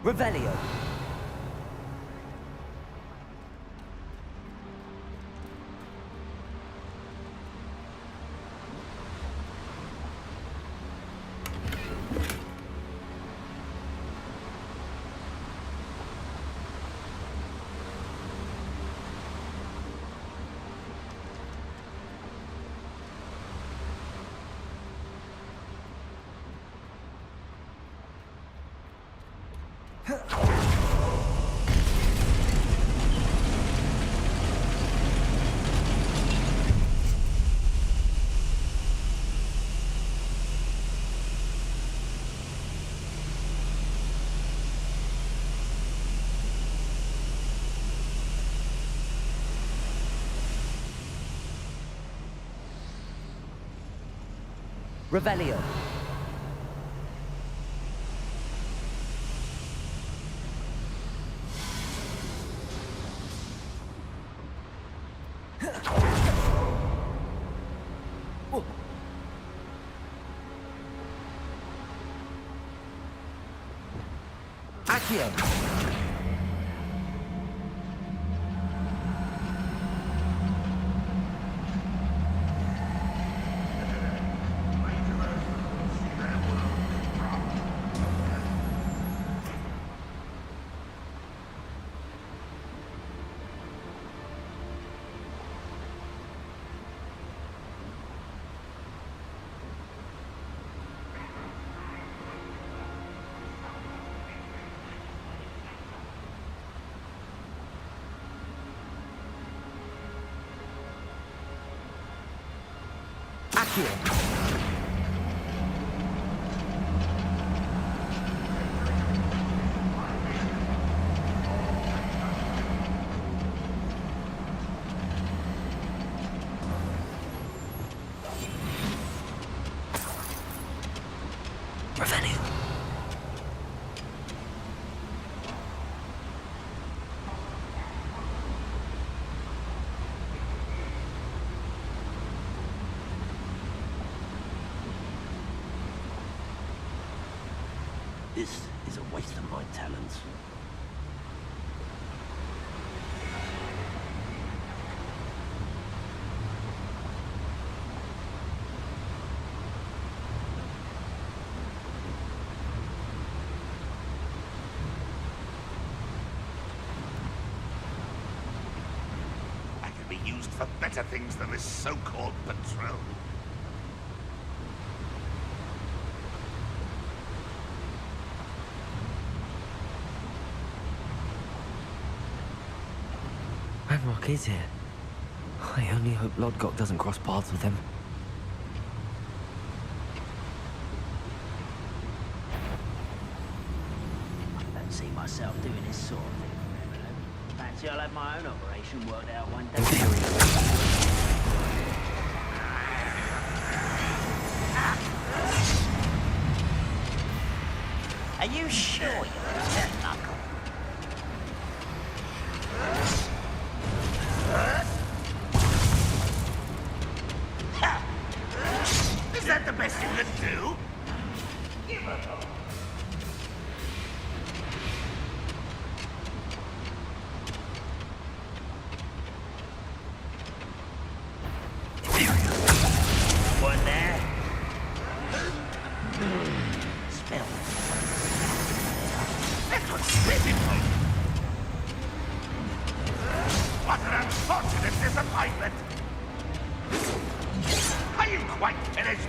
Revelio. Revelio. Accio. Accio. Revelio. This is a waste of my talents. I could be used for better things than this so-called patrol. Ranrock is here. I only hope Lodgok doesn't cross paths with him. I don't see myself doing this sort of thing forever. Fancy I'll have my own operation worked out one day. Are you sure you're that knuckle? Is that the best you can do? Give it up. One there. Smell. That's what's beautiful. What an unfortunate disappointment. Are you quite finished?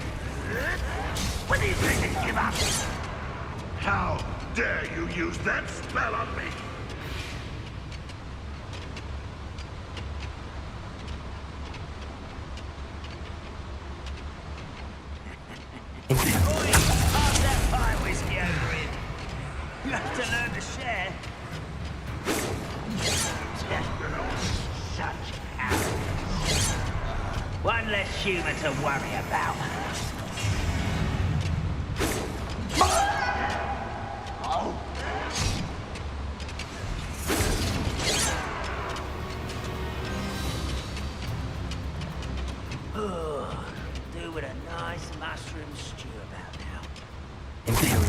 When do you think to give up? How dare you use that spell on me? Oi! Pass that pie whiskey over here. You have to learn to share. Such arrogance. One less human to worry about. Oh, do with a nice mushroom stew about now. Imperial.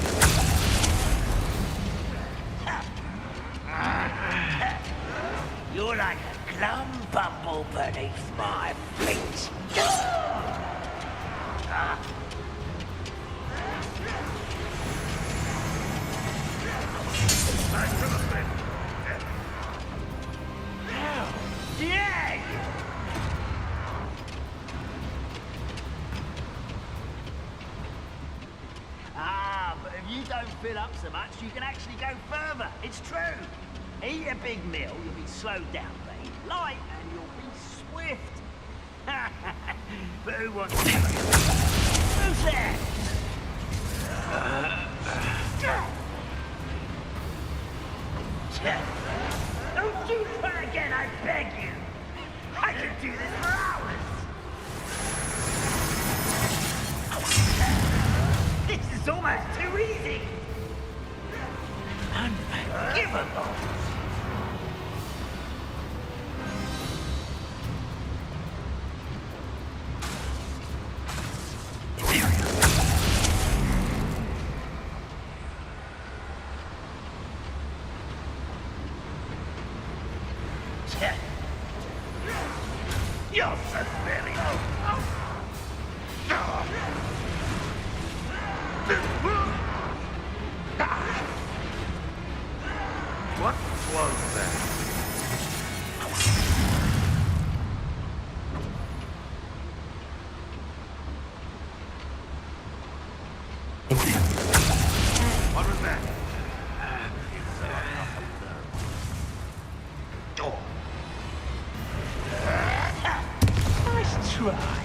you don't fill up so much, you can actually go further. It's true. Eat a big meal, you'll be slowed down, mate. Light, and you'll be swift. But who wants to? Who's there? Don't do that again, I beg you. I could do this for hours. This is almost too easy. Unforgivable. You're so very What was that? What was that? Oh. Nice try.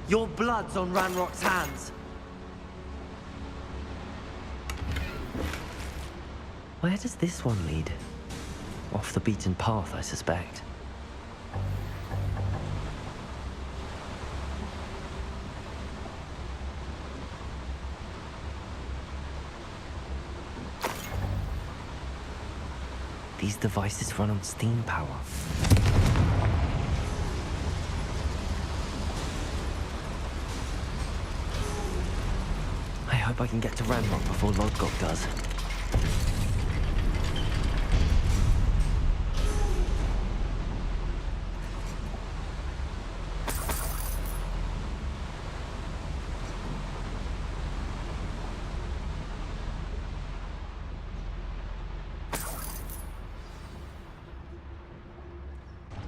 Your blood's on Ranrock's hands. Where does this one lead? Off the beaten path, I suspect. These devices run on steam power. I hope I can get to Ranrock before Lodgok does.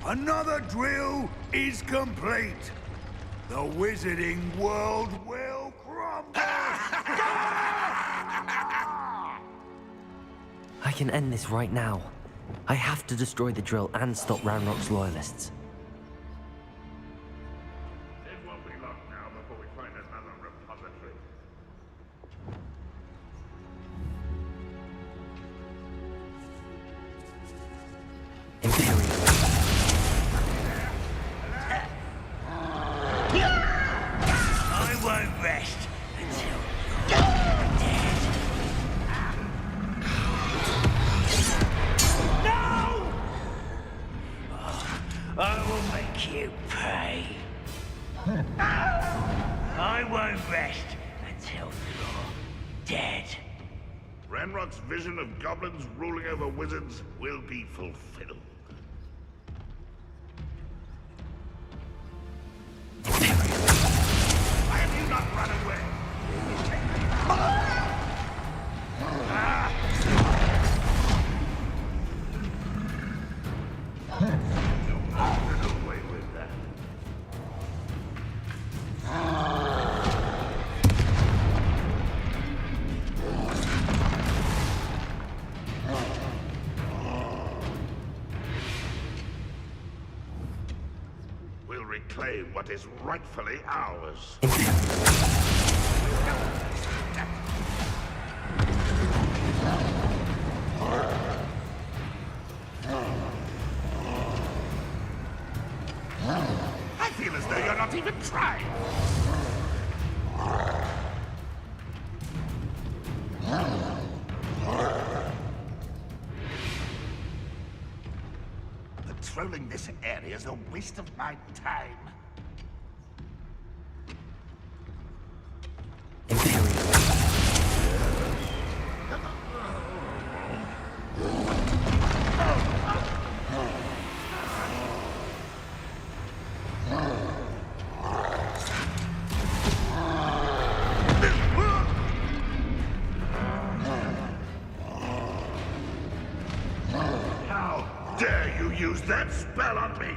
Another drill is complete. The wizarding world will crumble. I can end this right now. I have to destroy the drill and stop Ranrock's loyalists. It won't be long now before we find another repository. I won't rest until you're dead. No! I will make you pay. I won't rest until you're dead. Ranrock's vision of goblins ruling over wizards will be fulfilled. Why have you not run away? Get away with that. We'll reclaim what is rightfully ours. I feel as though you're not even trying. Patrolling this area is a waste of my time. that spell on me!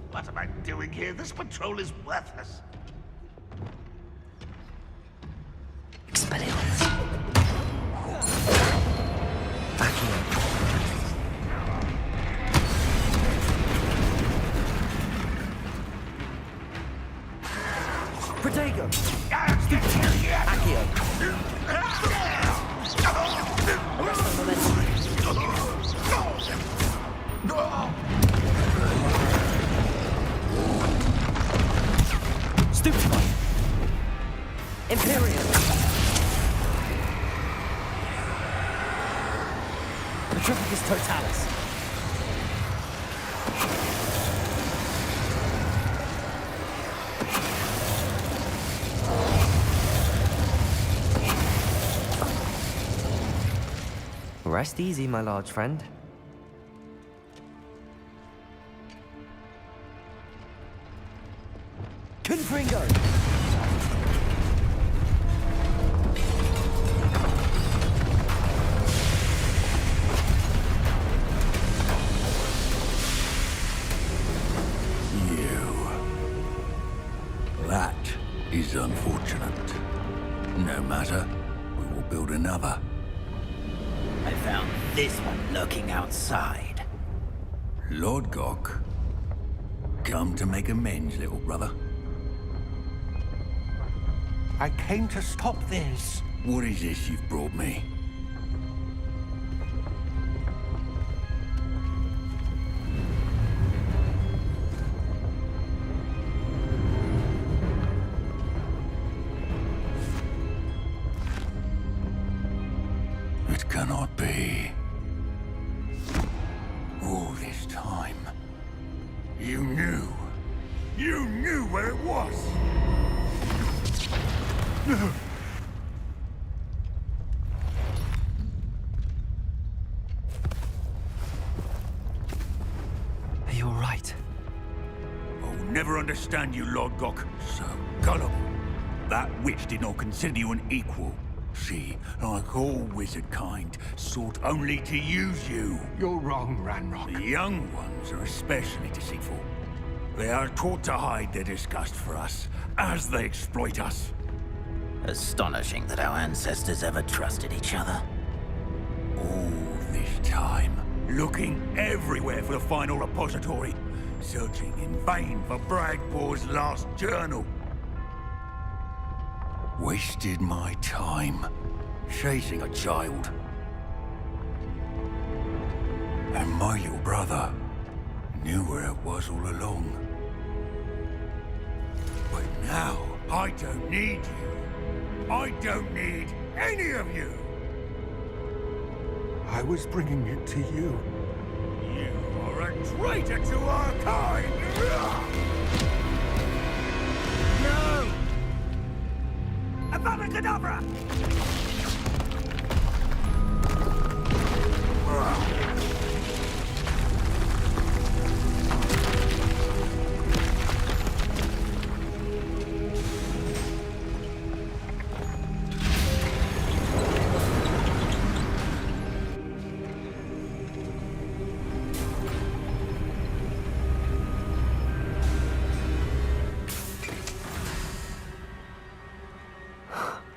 What am I doing here? This patrol is worthless. Expelliarmus. Accio. Protego. Accio. Arrest the momentum. Stupefy. Imperium. Petrificus Totalis. Rest easy, my large friend. Confringo! That is unfortunate. No matter, we will build another. I found this one lurking outside. Lord Gok, come to make amends, little brother. I came to stop this. What is this you've brought me? It cannot be. All this time, you knew. You knew where it was. Are you all right? I'll never understand you, Lord Gok. So gullible. That witch did not consider you an equal. She, like all wizard kind, sought only to use you. You're wrong, Ranrock. The young ones are especially deceitful. They are taught to hide their disgust for us, as they exploit us. Astonishing that our ancestors ever trusted each other. All this time, looking everywhere for the final repository, searching in vain for Bragbor's last journal. Wasted my time, chasing a child. And my little brother knew where it was all along. But now, I don't need you. I don't need any of you. I was bringing it to you. You are a traitor to our kind! No! Avada Kedavra!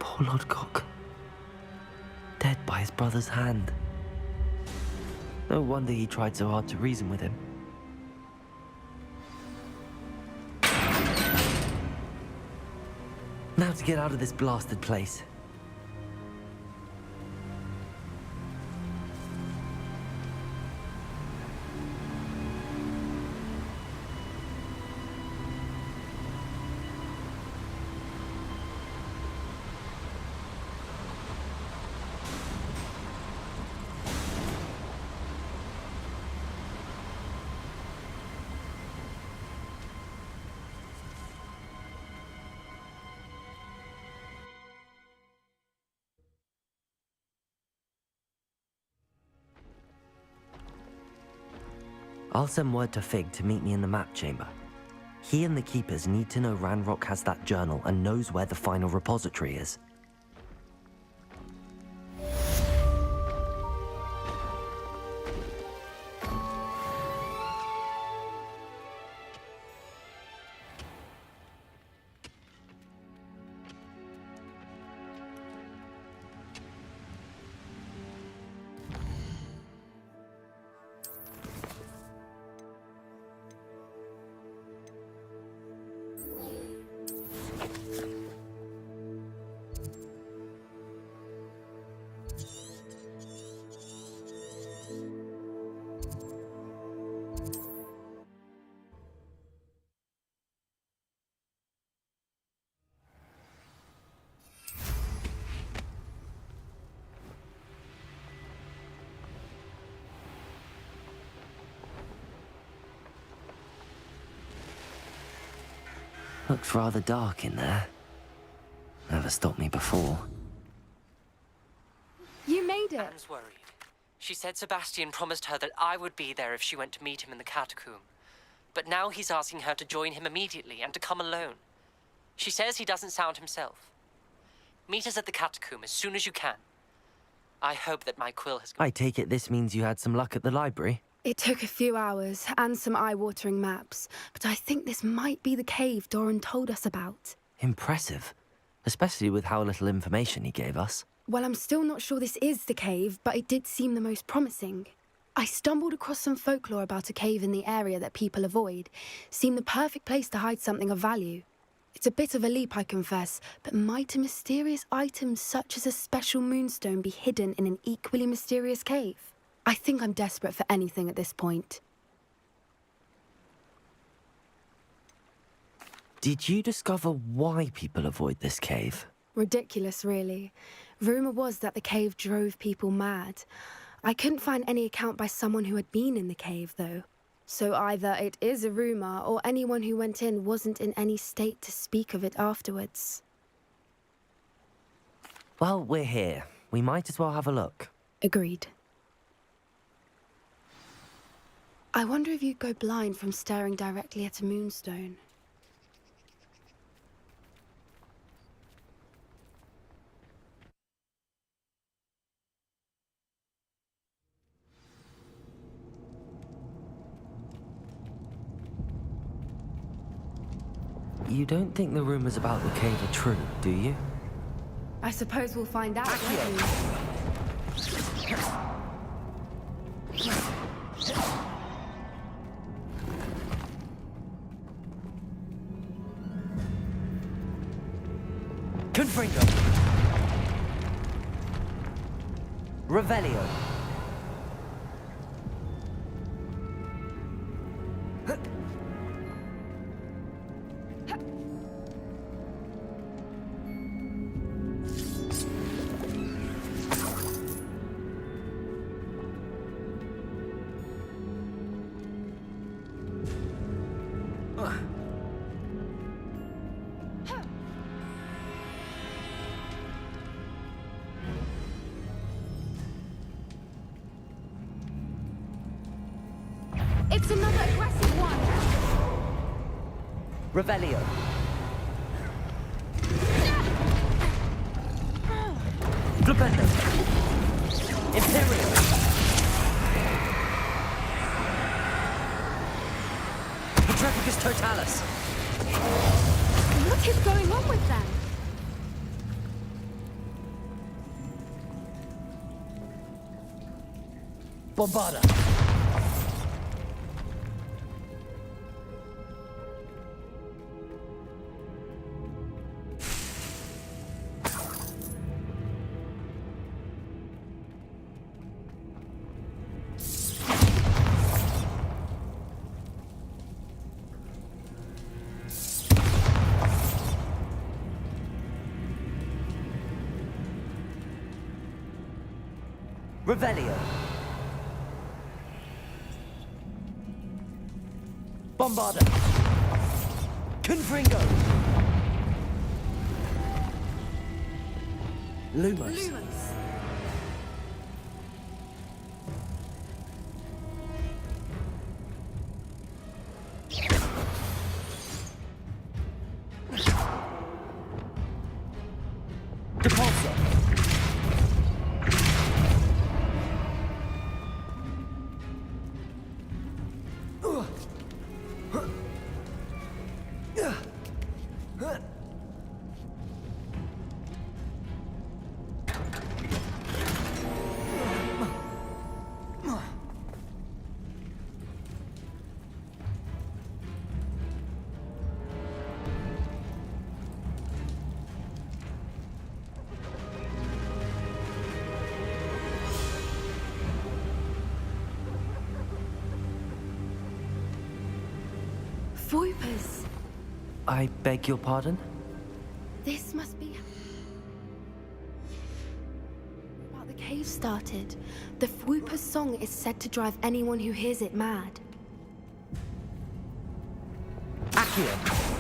Poor Lord Gok. Dead by his brother's hand. No wonder he tried so hard to reason with him. Now to get out of this blasted place. I'll send word to Fig to meet me in the map chamber. He and the Keepers need to know Ranrock has that journal and knows where the final repository is. Looks rather dark in there. Never stopped me before. You made it. Anne's worried. She said Sebastian promised her that I would be there if she went to meet him in the catacomb. But now he's asking her to join him immediately and to come alone. She says he doesn't sound himself. Meet us at the catacomb as soon as you can. I hope that my quill has... I take it this means you had some luck at the library? It took a few hours and some eye-watering maps, but I think this might be the cave Doran told us about. Impressive. Especially with how little information he gave us. Well, I'm still not sure this is the cave, but it did seem the most promising. I stumbled across some folklore about a cave in the area that people avoid. Seemed the perfect place to hide something of value. It's a bit of a leap, I confess, but might a mysterious item such as a special moonstone be hidden in an equally mysterious cave? I think I'm desperate for anything at this point. Did you discover why people avoid this cave? Ridiculous, really. Rumour was that the cave drove people mad. I couldn't find any account by someone who had been in the cave, though. So either it is a rumour, or anyone who went in wasn't in any state to speak of it afterwards. Well, we're here. We might as well have a look. Agreed. I wonder if you'd go blind from staring directly at a moonstone. You don't think the rumors about the cave are true, do you? I suppose we'll find out, won't we? Confringo! Revelio! It's another aggressive one! Revelio! Flipendo! Imperial! Petrificus Totalis! What is going on with them? Bombarda! Revelio. Bombarda. Confringo. Lumos. Depulso. Voipers! I beg your pardon? This must be... about the cave started. The Fwooper's song is said to drive anyone who hears it mad. Accio.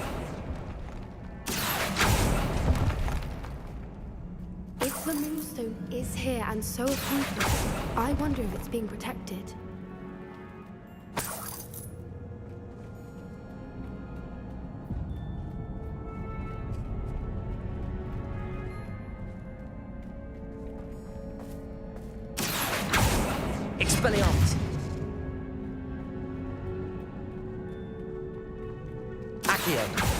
the moonstone is here and so are Hoopers, I wonder if it's being protected. Expelliarmus! Accio!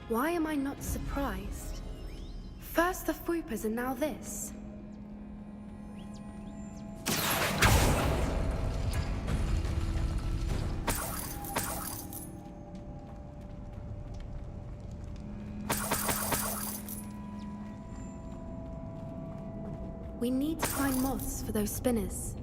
Why am I not surprised? First the Foopers and now this. We need to find moths for those spinners.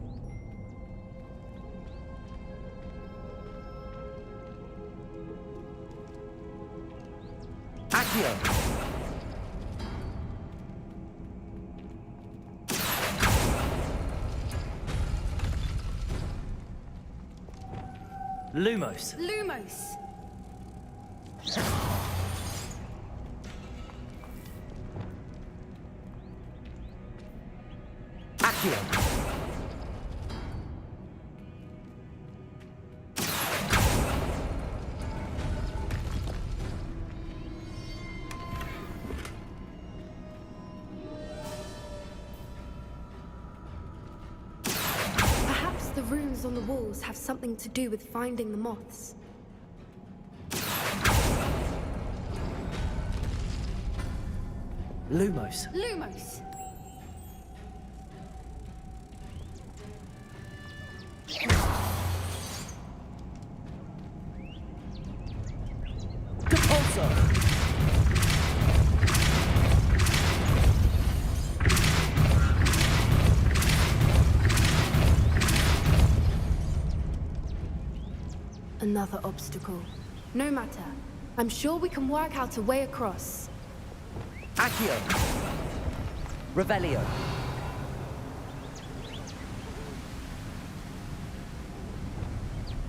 Accio! Lumos! Lumos! Accio! Perhaps the runes on the walls have something to do with finding the moths. Lumos! Lumos! Depulso! Another obstacle. No matter. I'm sure we can work out a way across. Accio! Revelio!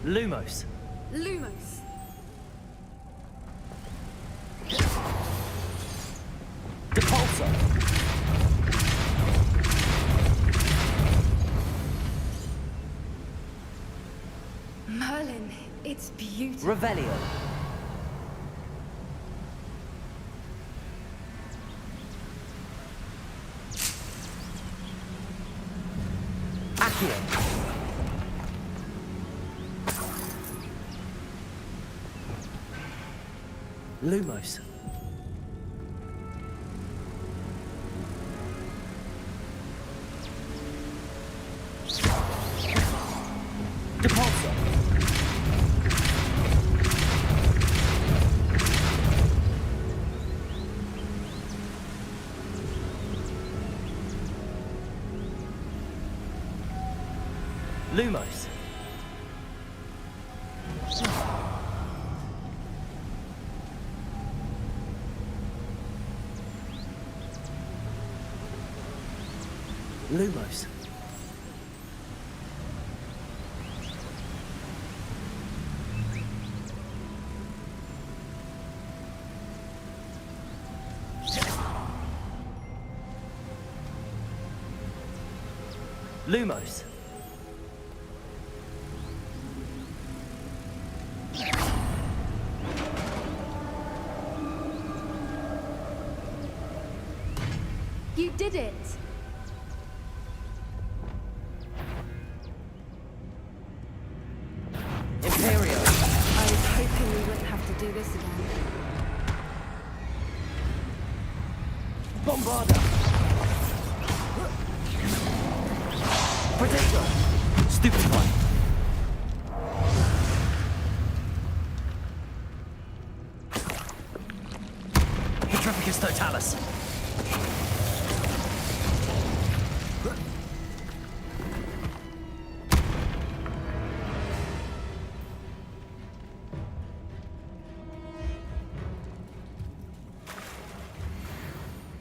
Lumos! Lumos! Depulso! Merlin, it's beautiful. Revelio! Accio! Lumos! Depulso! Lumos! Lumos! Lumos! You did it! Imperio! I was hoping we wouldn't have to do this again. Bombarda! Protego! Stupefy! Petrificus Totalis!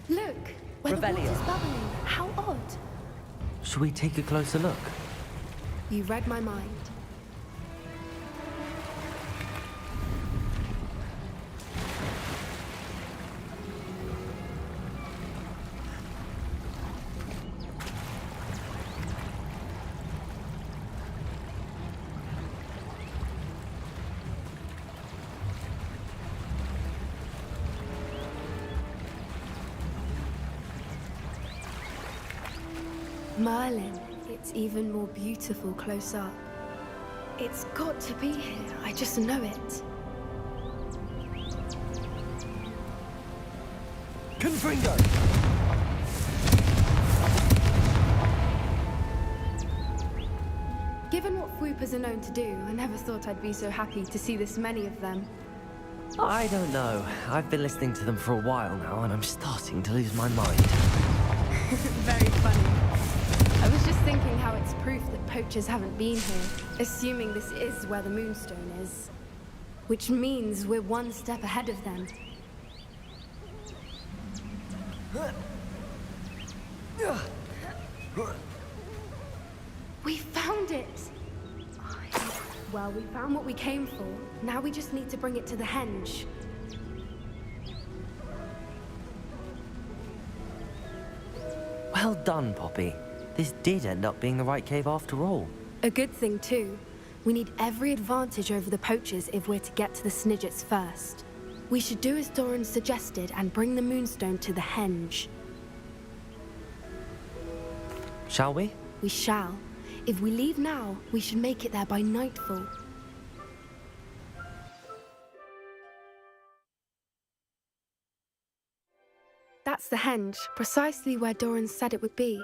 Look, where the Revelio. water's bubbling. How odd. Shall we take a closer look? You read my mind. Merlin. It's even more beautiful close up. It's got to be here. I just know it. Confringo! Given what Fwoopers are known to do, I never thought I'd be so happy to see this many of them. I don't know. I've been listening to them for a while now, and I'm starting to lose my mind. Very funny. I was just thinking how it's proof that poachers haven't been here, assuming this is where the Moonstone is. Which means we're one step ahead of them. We found it! Well, we found what we came for. Now we just need to bring it to the henge. Well done, Poppy. This did end up being the right cave after all. A good thing, too. We need every advantage over the poachers if we're to get to the Snidgets first. We should do as Doran suggested and bring the Moonstone to the henge. Shall we? We shall. If we leave now, we should make it there by nightfall. That's the henge, precisely where Doran said it would be.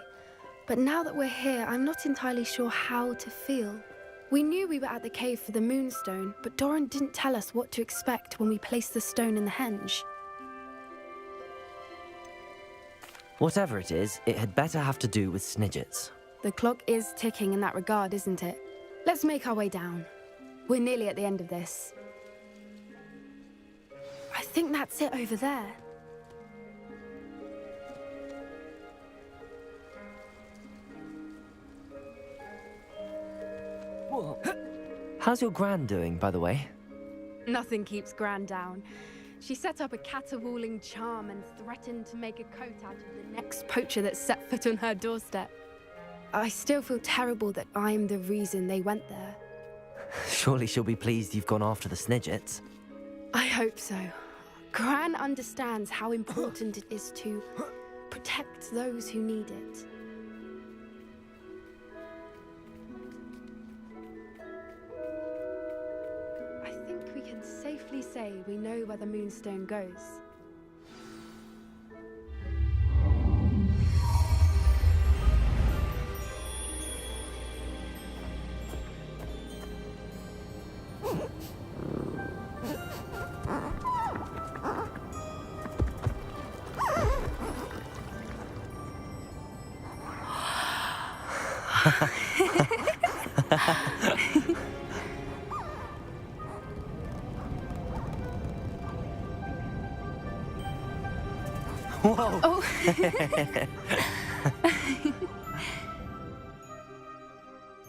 But now that we're here, I'm not entirely sure how to feel. We knew we were at the cave for the Moonstone, but Doran didn't tell us what to expect when we placed the stone in the henge. Whatever it is, it had better have to do with Snidgets. The clock is ticking in that regard, isn't it? Let's make our way down. We're nearly at the end of this. I think that's it over there. How's your Gran doing, by the way? Nothing keeps Gran down. She set up a caterwauling charm and threatened to make a coat out of the next poacher that set foot on her doorstep. I still feel terrible that I'm the reason they went there. Surely she'll be pleased you've gone after the Snidgets. I hope so. Gran understands how important it is to protect those who need it. I think we can safely say we know where the Moonstone goes. Whoa! Oh.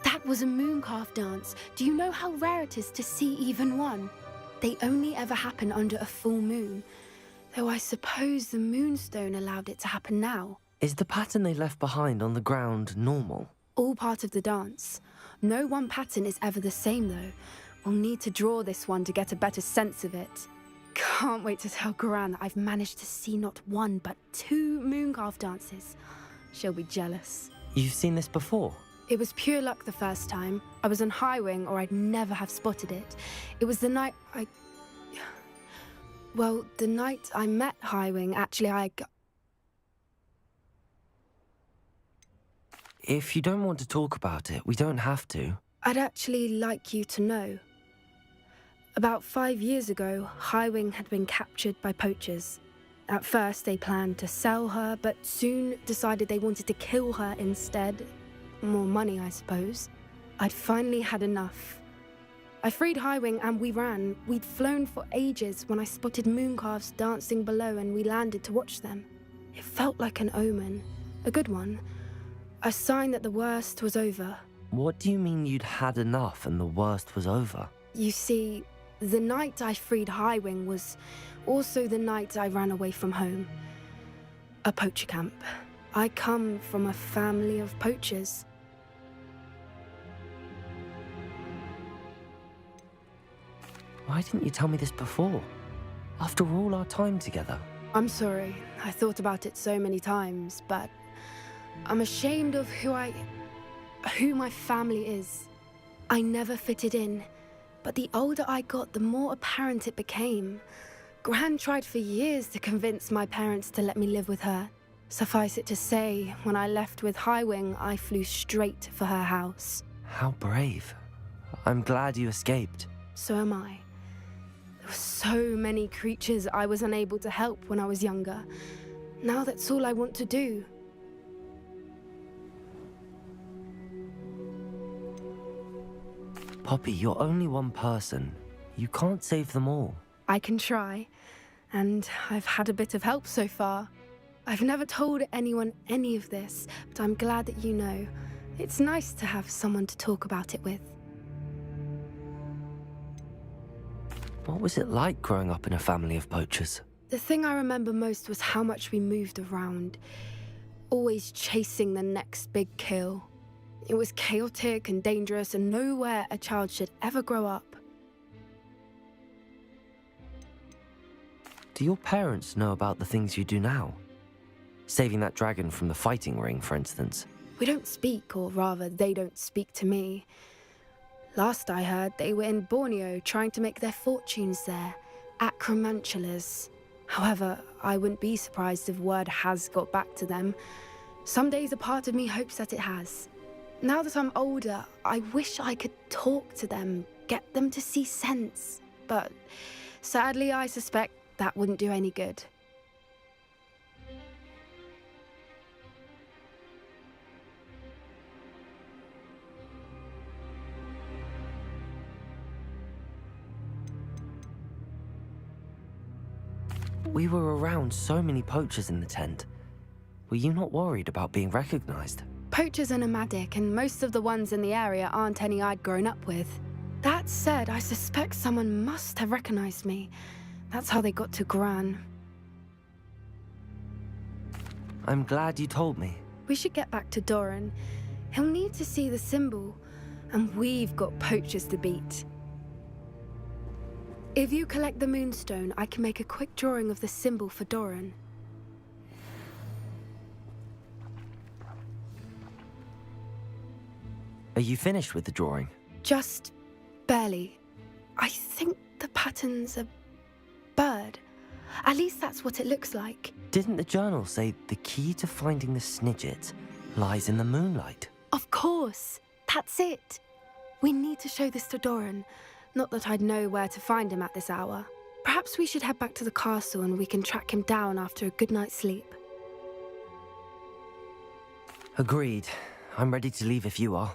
That was a mooncalf dance. Do you know how rare it is to see even one? They only ever happen under a full moon. Though I suppose the Moonstone allowed it to happen now. Is the pattern they left behind on the ground normal? All part of the dance. No one pattern is ever the same, though. We'll need to draw this one to get a better sense of it. Can't wait to tell Gran that I've managed to see not one, but 2 mooncalf dances. She'll be jealous. You've seen this before? It was pure luck the first time. I was on Highwing, or I'd never have spotted it. It was the night Well, the night I met Highwing, actually, If you don't want to talk about it, we don't have to. I'd actually like you to know. About 5 years ago, Highwing had been captured by poachers. At first, they planned to sell her, but soon decided they wanted to kill her instead. More money, I suppose. I'd finally had enough. I freed Highwing and we ran. We'd flown for ages when I spotted mooncalves dancing below and we landed to watch them. It felt like an omen. A good one. A sign that the worst was over. What do you mean you'd had enough and the worst was over? You see, the night I freed Highwing was also the night I ran away from home. A poacher camp. I come from a family of poachers. Why didn't you tell me this before? After all our time together. I'm sorry. I thought about it so many times, but I'm ashamed of who my family is. I never fitted in, but the older I got, the more apparent it became. Gran tried for years to convince my parents to let me live with her. Suffice it to say, when I left with Highwing, I flew straight for her house. How brave. I'm glad you escaped. So am I. There were so many creatures I was unable to help when I was younger. Now that's all I want to do. Poppy, you're only one person. You can't save them all. I can try, and I've had a bit of help so far. I've never told anyone any of this, but I'm glad that you know. It's nice to have someone to talk about it with. What was it like growing up in a family of poachers? The thing I remember most was how much we moved around, always chasing the next big kill. It was chaotic and dangerous, and nowhere a child should ever grow up. Do your parents know about the things you do now? Saving that dragon from the fighting ring, for instance. We don't speak, or rather, they don't speak to me. Last I heard, they were in Borneo trying to make their fortunes there, acromantulas. However, I wouldn't be surprised if word has got back to them. Some days a part of me hopes that it has. Now that I'm older, I wish I could talk to them, get them to see sense. But sadly, I suspect that wouldn't do any good. We were around so many poachers in the tent. Were you not worried about being recognized? Poachers are nomadic, and most of the ones in the area aren't any I'd grown up with. That said, I suspect someone must have recognized me. That's how they got to Gran. I'm glad you told me. We should get back to Doran. He'll need to see the symbol, and we've got poachers to beat. If you collect the moonstone, I can make a quick drawing of the symbol for Doran. Are you finished with the drawing? Just barely. I think the pattern's a bird. At least that's what it looks like. Didn't the journal say the key to finding the Snidget lies in the moonlight? Of course. That's it. We need to show this to Doran. Not that I'd know where to find him at this hour. Perhaps we should head back to the castle and we can track him down after a good night's sleep. Agreed. I'm ready to leave if you are.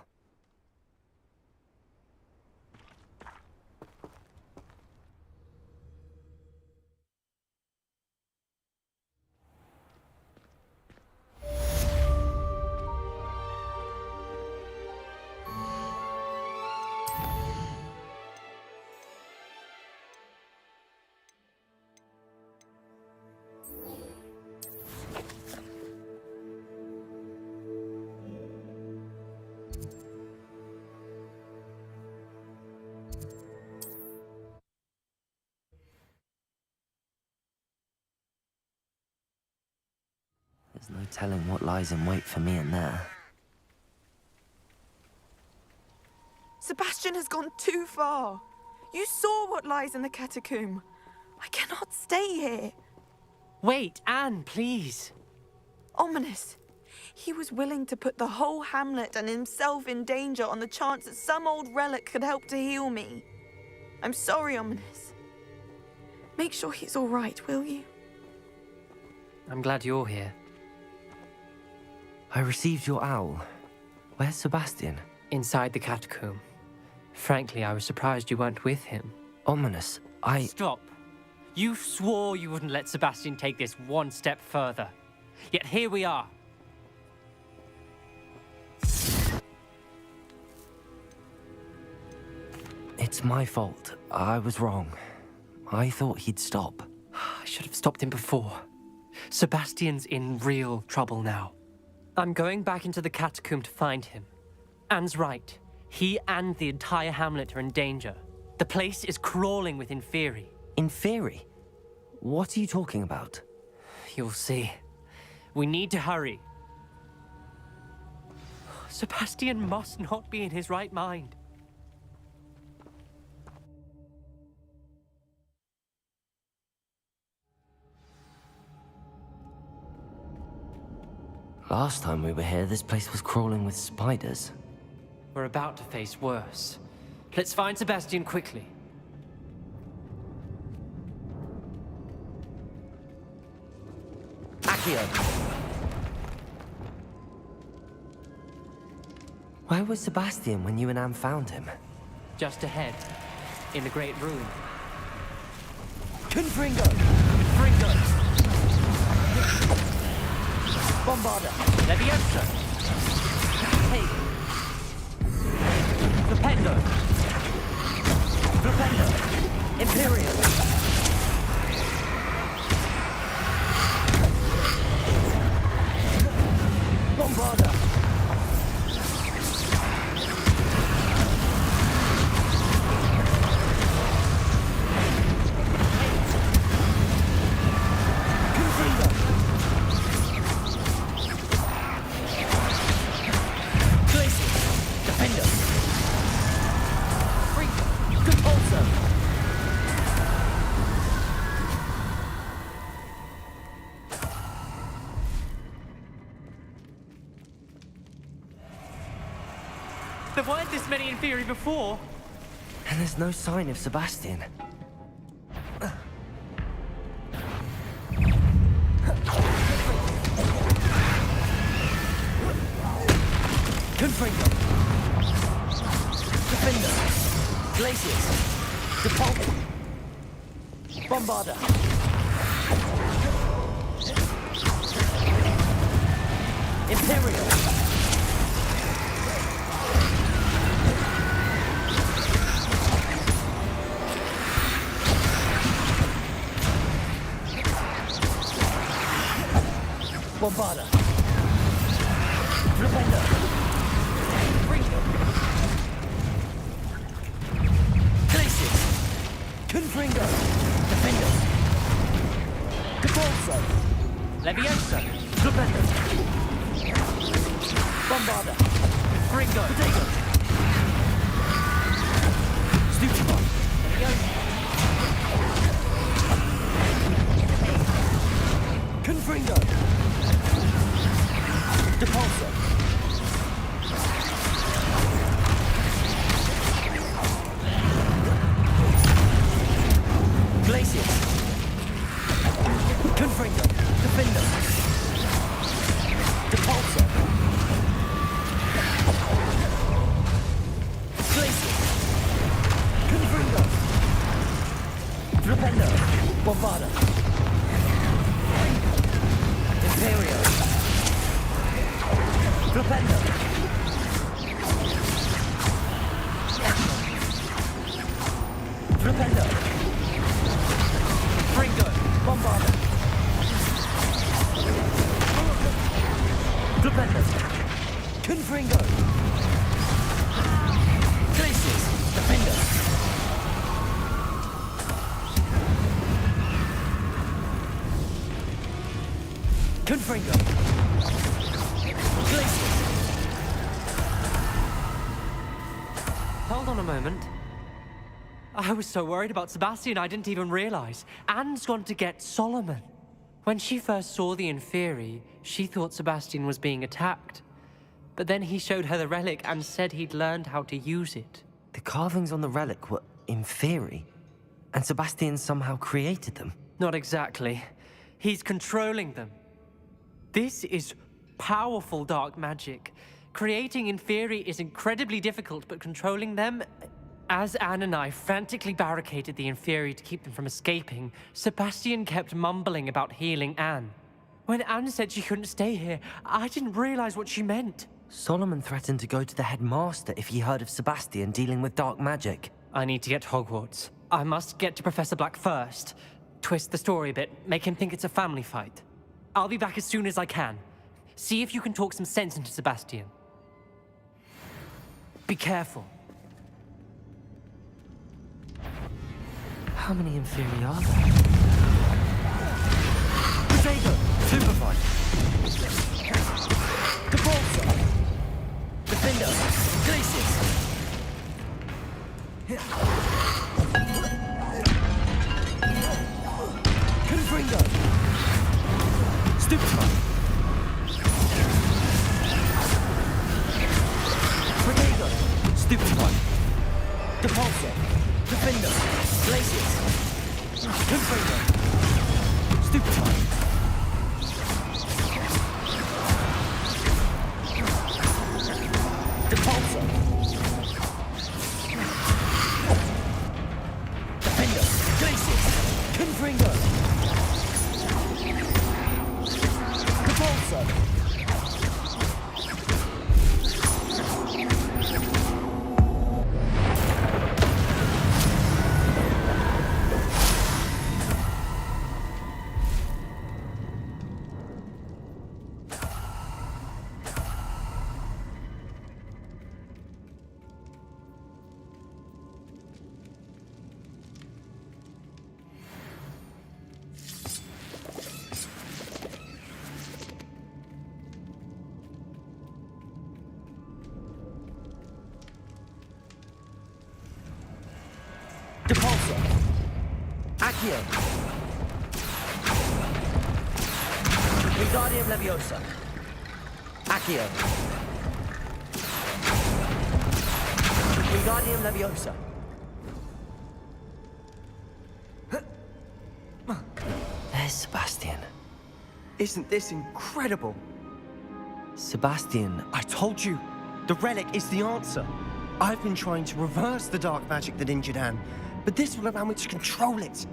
There's no telling what lies in wait for me in there. Sebastian has gone too far. You saw what lies in the catacomb. I cannot stay here. Wait, Anne, please. Ominous. He was willing to put the whole hamlet and himself in danger on the chance that some old relic could help to heal me. I'm sorry, Ominous. Make sure he's all right, will you? I'm glad you're here. I received your owl. Where's Sebastian? Inside the catacomb. Frankly, I was surprised you weren't with him. Ominous, Stop. You swore you wouldn't let Sebastian take this one step further. Yet here we are. It's my fault. I was wrong. I thought he'd stop. I should have stopped him before. Sebastian's in real trouble now. I'm going back into the catacomb to find him. Anne's right. He and the entire hamlet are in danger. The place is crawling with Inferi. Inferi? What are you talking about? You'll see. We need to hurry. Sebastian must not be in his right mind. Last time we were here, this place was crawling with spiders. We're about to face worse. Let's find Sebastian quickly. Accio! Where was Sebastian when you and Anne found him? Just ahead, in the Great Room. Confringo! Fringo! Bombarda! Leviosa! Hey! Flipendo! Flipendo! Imperial! Bombarda! There weren't this many in theory before. And there's no sign of Sebastian. Confringo! Defender! Glaciers! Depulso! Bombarda! Imperial! Bombarda! Flipendo! Fringo! Glaciers! Confringo! Defender! Depulso! Leviosa! Flipendo! Bombarda! Fringo! Potato! Stupefy! Confringo! Depulso! Glaciers! Confringo! Defender! Depulso! Glaciers! Confringo! Flipendo! Bombarda! Imperial! Flipendo! Flipendo! Fringo! Bombarda! Flipendo! Confringo! Glaciers! Defender! Confringo! Glaciers! Hold on a moment. I was so worried about Sebastian, I didn't even realize. Anne's gone to get Solomon. When she first saw the Inferi, she thought Sebastian was being attacked. But then he showed her the relic and said he'd learned how to use it. The carvings on the relic were Inferi, and Sebastian somehow created them. Not exactly. He's controlling them. This is powerful dark magic. Creating Inferi is incredibly difficult, but controlling them... As Anne and I frantically barricaded the Inferi to keep them from escaping, Sebastian kept mumbling about healing Anne. When Anne said she couldn't stay here, I didn't realize what she meant. Solomon threatened to go to the headmaster if he heard of Sebastian dealing with dark magic. I need to get to Hogwarts. I must get to Professor Black first. Twist the story a bit, make him think it's a family fight. I'll be back as soon as I can. See if you can talk some sense into Sebastian. Be careful. How many Inferi are there? Potato! Superfight! Depulso! Defender! Glacius! Confringo! Stupefy! Protego! Stupefy! Depulso! Defender! Glacius! Confringo! Stupefy! Depulso! Defender! Glacius! Confringo! Depulso! Depulso! Accio! Wingardium Leviosa! Accio! Wingardium Leviosa! There's Sebastian. Isn't this incredible? Sebastian, I told you, the relic is the answer. I've been trying to reverse the dark magic that injured Anne, but this will allow me to control it.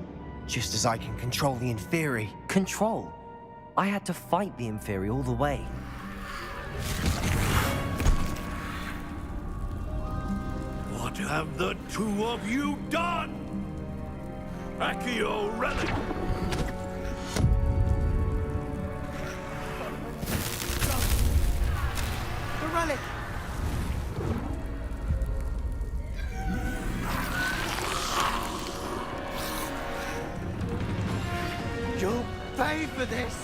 Just as I can control the Inferi. control. I had to fight the Inferi all the way. What have the two of you done? Accio relic! The relic! You'll pay for this!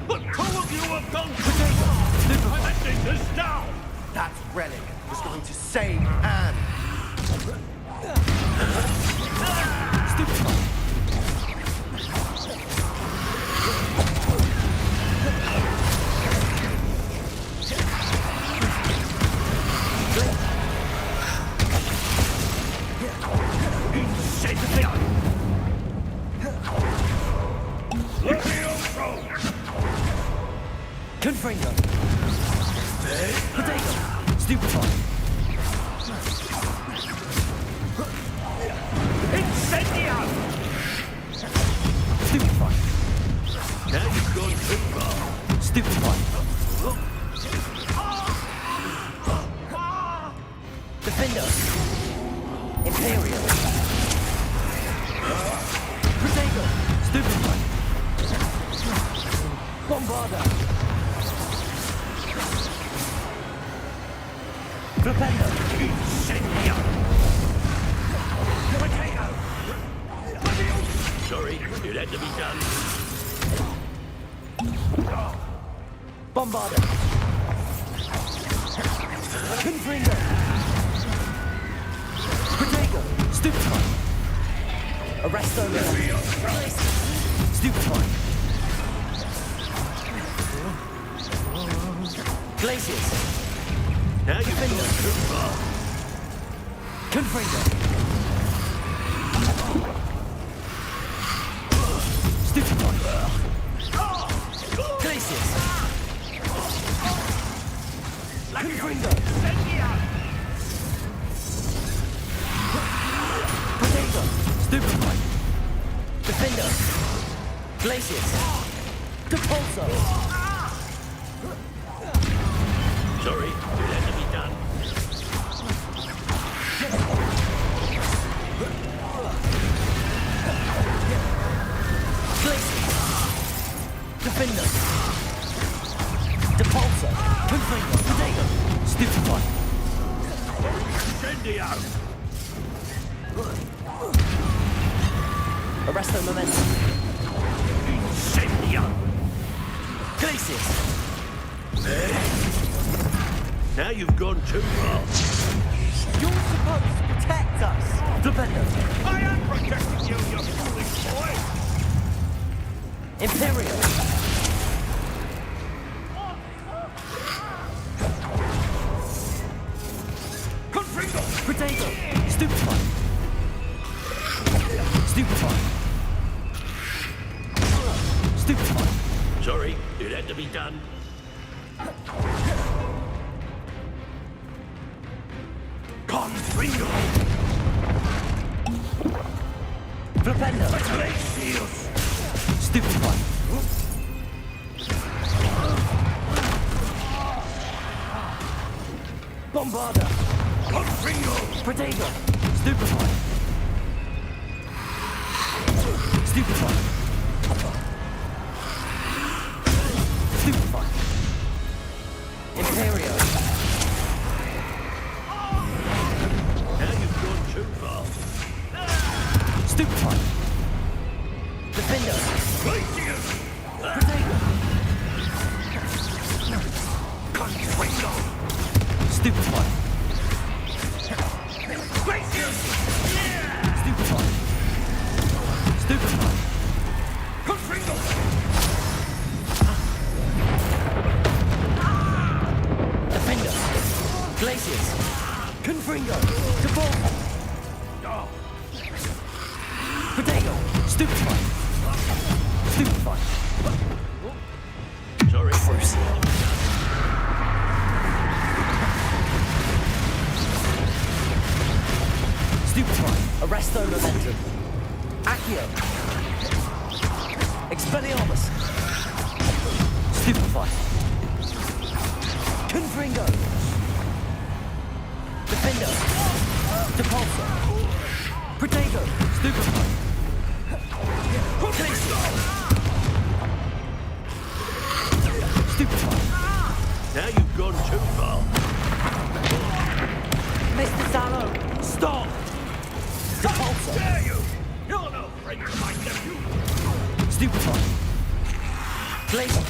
The two of you have gone crazy! I'm ending this now! That relic was going to save Anne! Confringo! Potato! Stupefy! Incendio! Stupefy! Now you've gone too far. Stupefy! Defender! Imperial! Protego! Stupefy! Bombarda! Flipendo! Incendio! Potato! Sorry, it had to be done. Bombarda! Confringo! Protego! Stupefy! Arresto! Stupefy! Glacius! Now you've gone too far. Confringo! Stupefy! Glacius! Confringo! Potato! Stupefy! Defender! Glacius! Depulso! Sorry, it had to be done. Glacius! Defender! Depulso! Confringo! Potato! Stupefy! Incendio! Arresto momentum. Incendio! Glacius! Now you've gone too far. You're supposed to protect us! Flipendo! I am protecting you, you foolish boy! Imperial! Confringo! Potato! Stupefy! Stupefy! Stupefy! Sorry, it had to be done. Confringo! Flipendo! Glacius! Stupefy! Bombarda! Confringo! Potato! Stupefy! Stupefy! Stupefy! Imperio! Now you've gone too far. Stupefy! Defender! Glacius! Potato! Confringo! Stupefy! Glacius! Stupefy! Stupefy! Confringo! Defender! Glacius! Confringo! Default! Potato! Stupefy! Stupefy! Sorry. Crucial! Stupefy! Arresto momentum! Accio! Expelliarmus! Stupefy! Confringo! Defender! Depulsor! Potato! Stupefy! Stupefy! Now you've gone too far. Mr. Sallow! Stop! Depulsor! Dare you! You're no friend of my nephew! Stupefy! Glacier!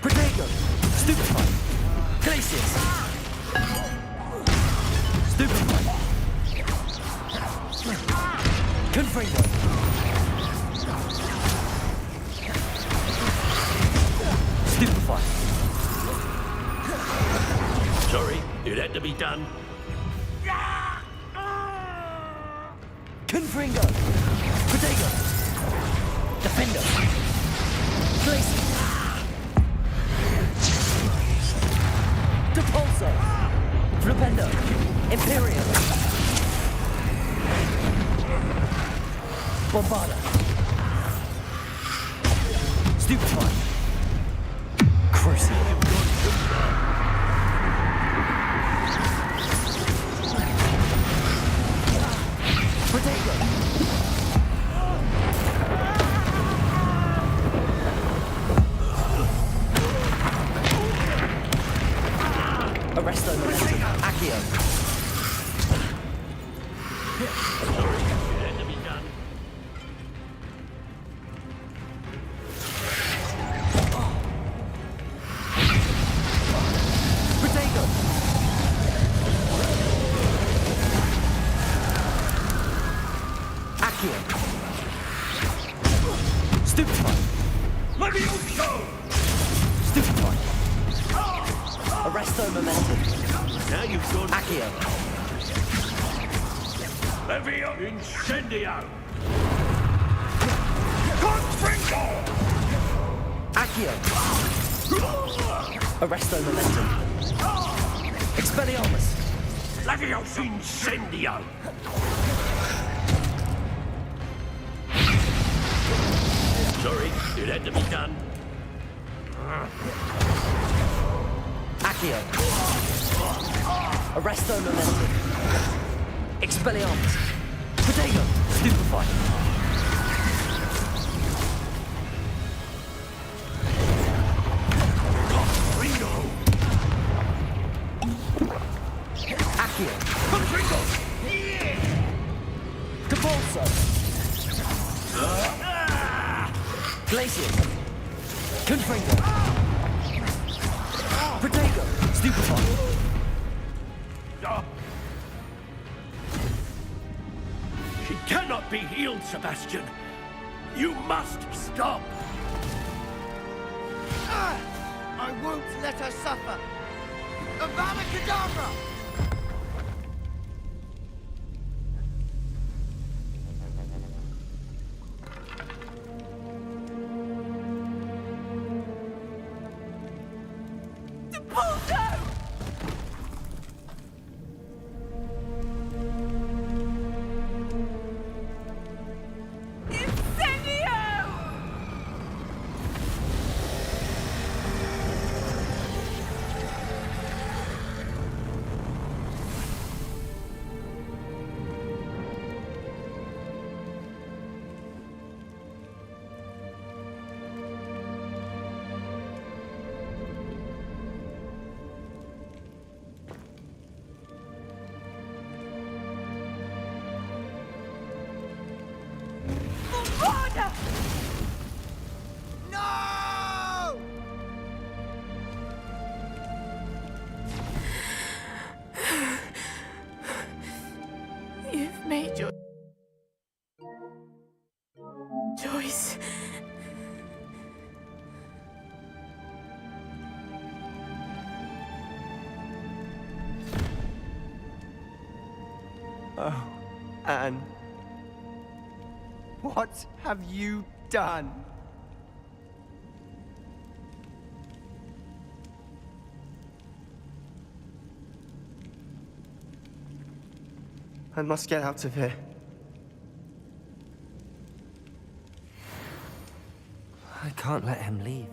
Potato! Stupefy! Glacius! Stupefy! Confringo! Stupefy! Sorry, it had to be done. Confringo! Potato! Defender! Glacius! Depulso! Flipendo! Imperial! Bombarda! Stupefy! Crucial! Potato! Arresto momentum! Accio! Sorry, it had to be done. Potato! Accio! Stupefy! Levioso! Stupefy! Arresto momentum! Now you've gone. Accio! Levio Incendio! Confringo! Accio! Arresto momentum! Expelliarmus! Levio Incendio! Sorry, it had to be done. Accio! Arresto momentum! Expelliarmus! Potato! Stupefy! Confringo! Glacius! Confringo! Protego! Stupefy! Stop! She cannot be healed, Sebastian. You must stop. I won't let her suffer. Avada Kedavra! No! You've made your choice. Oh, Anne. What have you done? I must get out of here. I can't let him leave.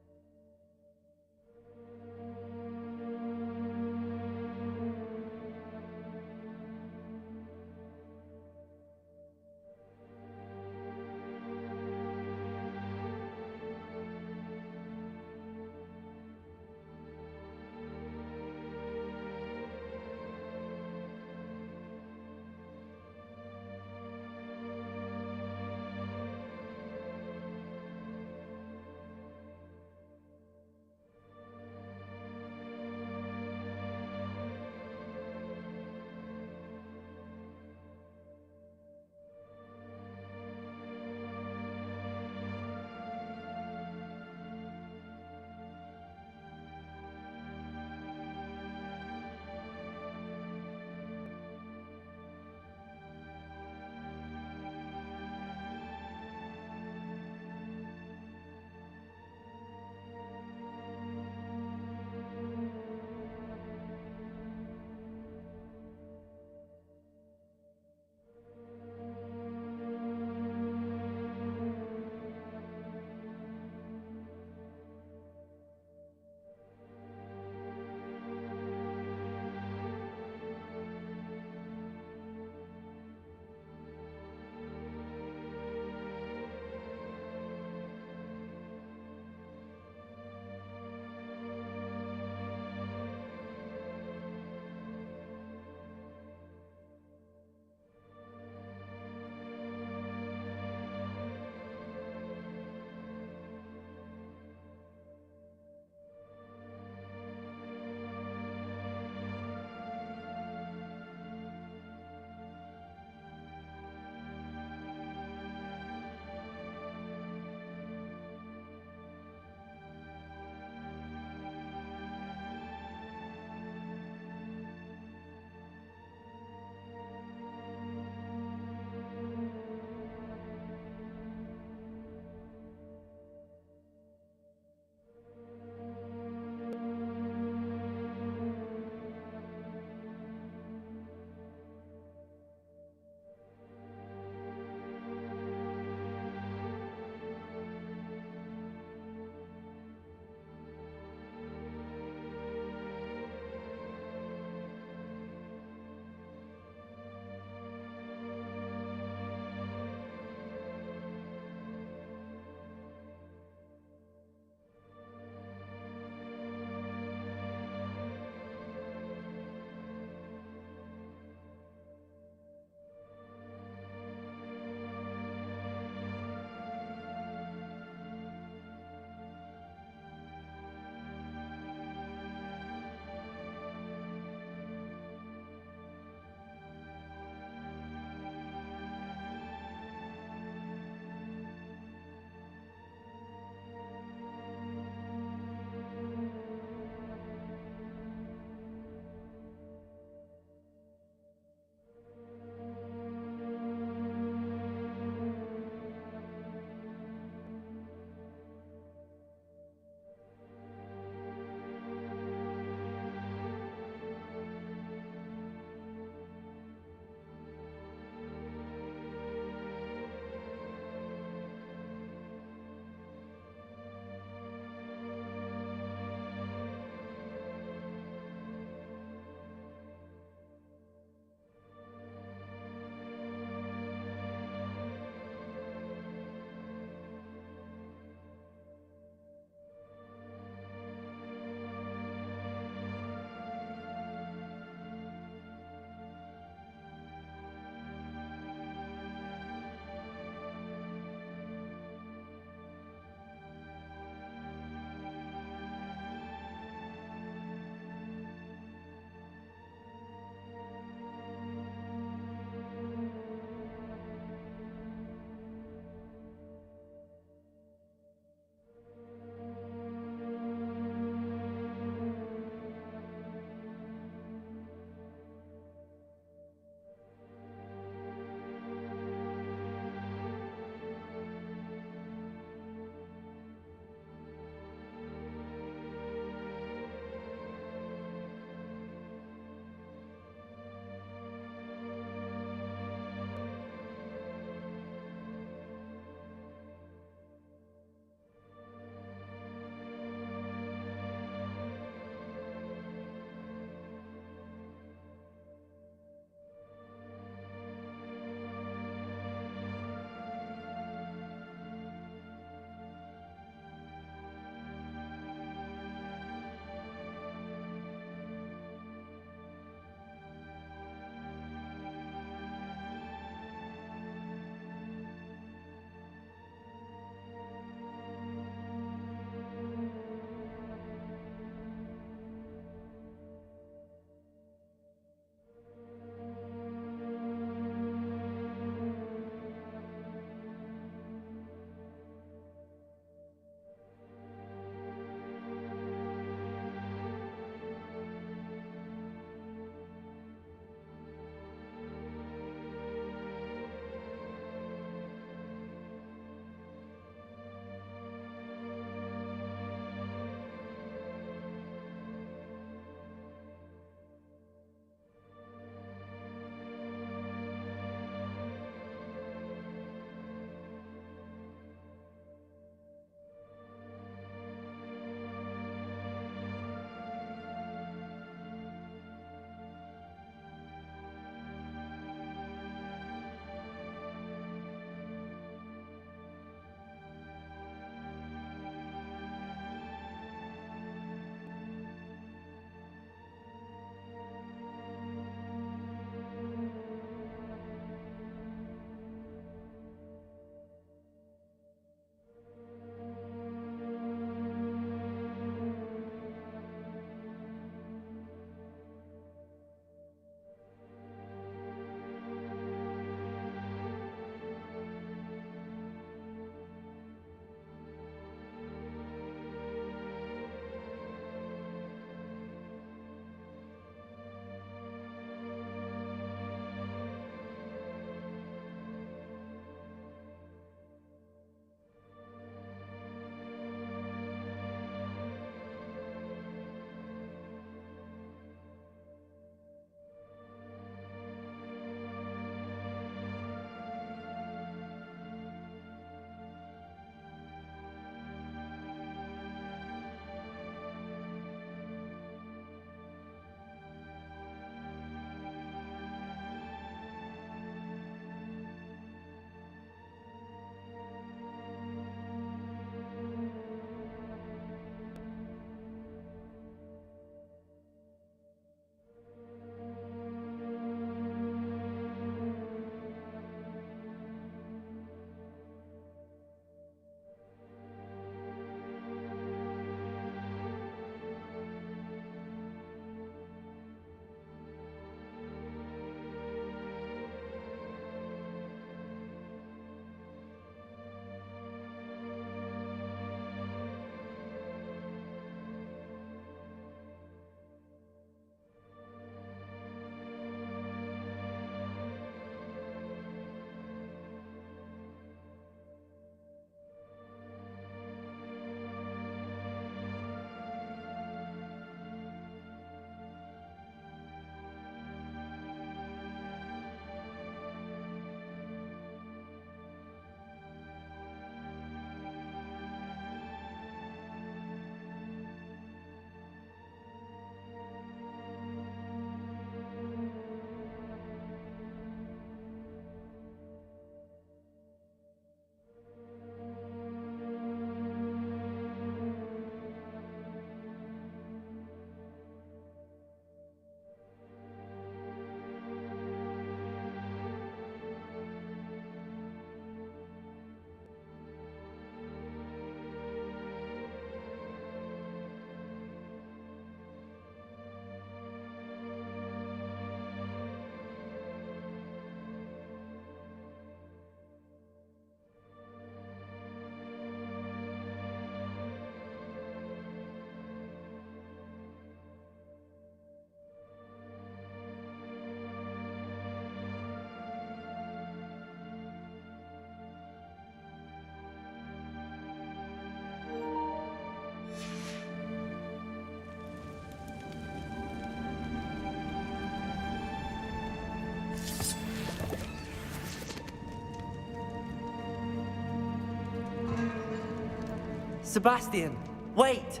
Sebastian, wait!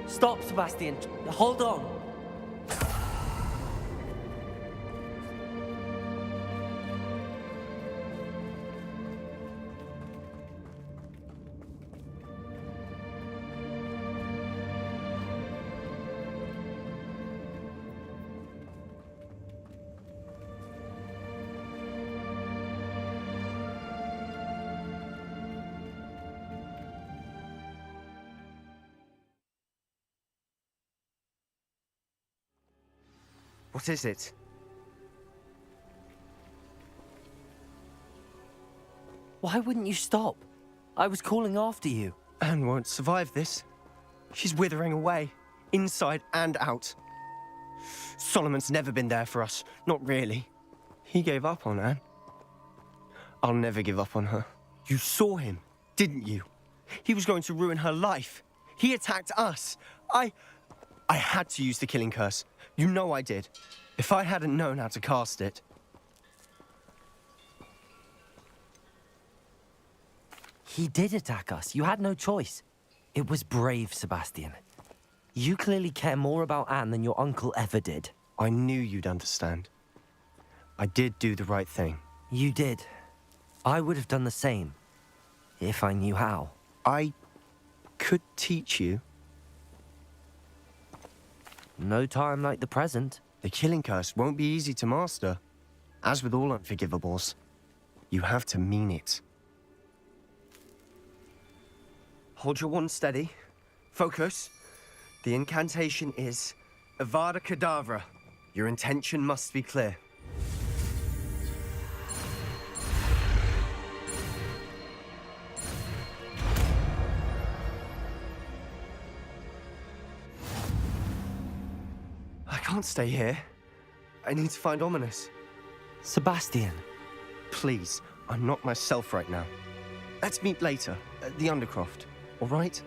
Stop, Sebastian. Hold on. What is it? Why wouldn't you stop? I was calling after you. Anne won't survive this. She's withering away, inside and out. Solomon's never been there for us, not really. He gave up on Anne. I'll never give up on her. You saw him, didn't you? He was going to ruin her life. He attacked us. I had to use the killing curse. You know I did. If I hadn't known how to cast it... He did attack us. You had no choice. It was brave, Sebastian. You clearly care more about Anne than your uncle ever did. I knew you'd understand. I did do the right thing. You did. I would have done the same, if I knew how. I could teach you. No time like the present. The killing curse won't be easy to master. As with all unforgivables, you have to mean it. Hold your wand steady. Focus. The incantation is Avada Kedavra. Your intention must be clear. I can't stay here. I need to find Ominous. Sebastian. Please, I'm not myself right now. Let's meet later at the Undercroft, all right?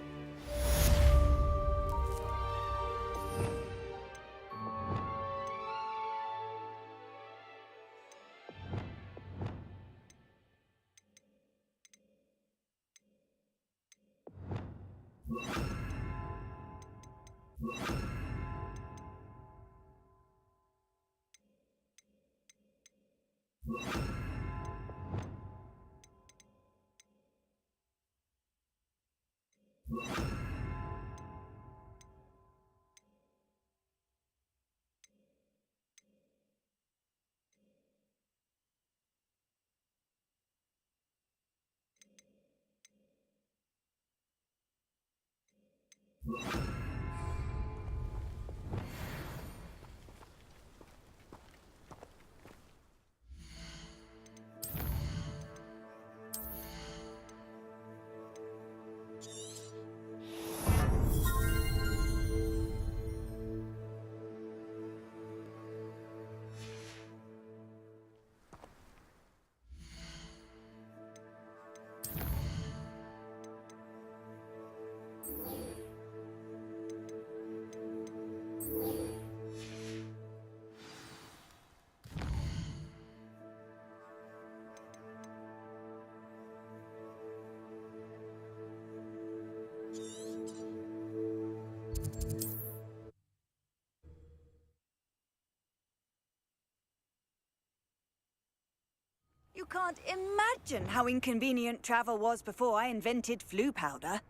You can't imagine how inconvenient travel was before I invented flu powder.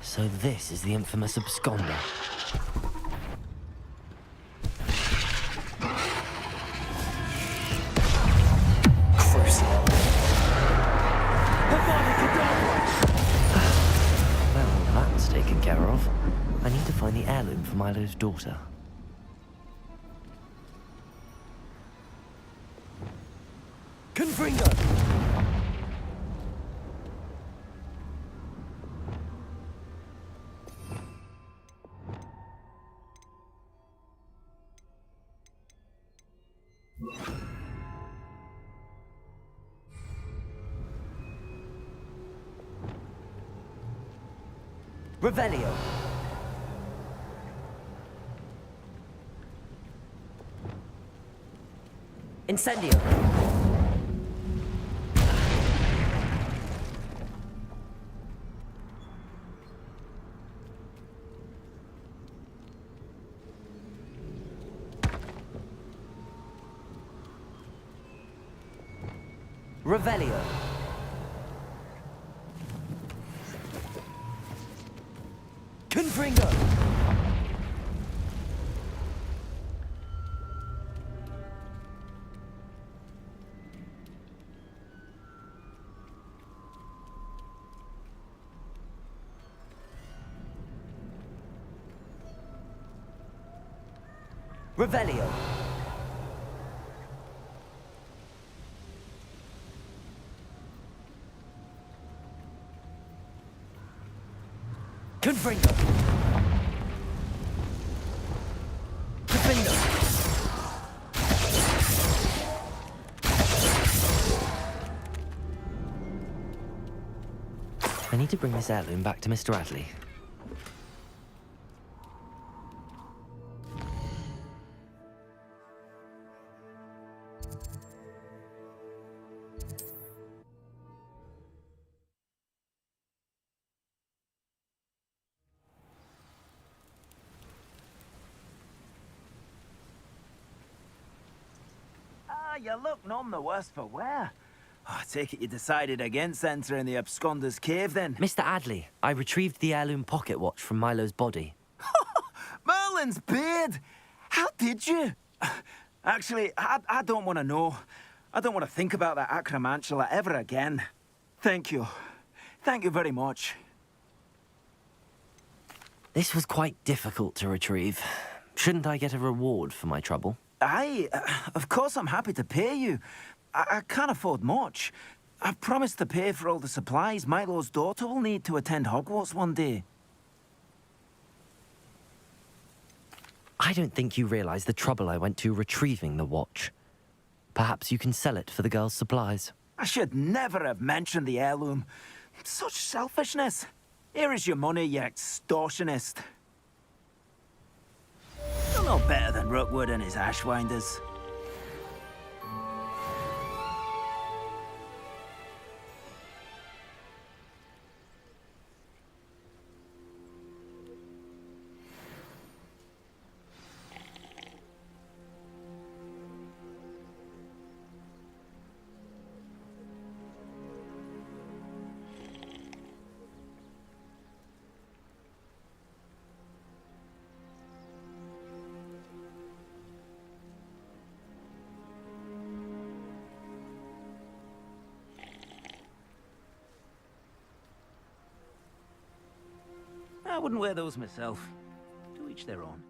So this is the infamous absconder. Well, that's taken the heirloom for Milo's daughter. Confringo! Revelio. Incendio. Revelio. Confringo. Revelio. Confringo. Confringo. I need to bring this heirloom back to Mr. Adley. You look none the worse for wear. Oh, I take it you decided against entering the absconder's cave, then? Mr. Adley, I retrieved the heirloom pocket watch from Milo's body. Merlin's beard! How did you? Actually, I don't want to know. I don't want to think about that acromantula ever again. Thank you. Thank you very much. This was quite difficult to retrieve. Shouldn't I get a reward for my trouble? Of course I'm happy to pay you. I can't afford much. I've promised to pay for all the supplies Milo's daughter will need to attend Hogwarts one day. I don't think you realize the trouble I went to retrieving the watch. Perhaps you can sell it for the girl's supplies. I should never have mentioned the heirloom. Such selfishness. Here is your money, you extortionist. You're no better than Rookwood and his ashwinders. I wouldn't wear those myself. To each their own.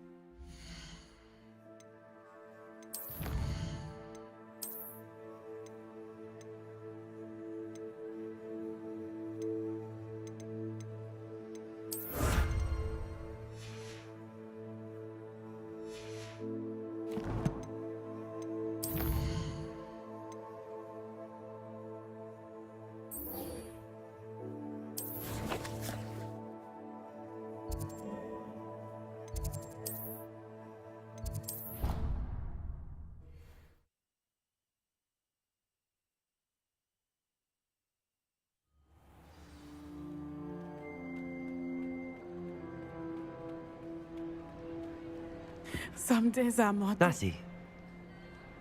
Some days are more... Lassie,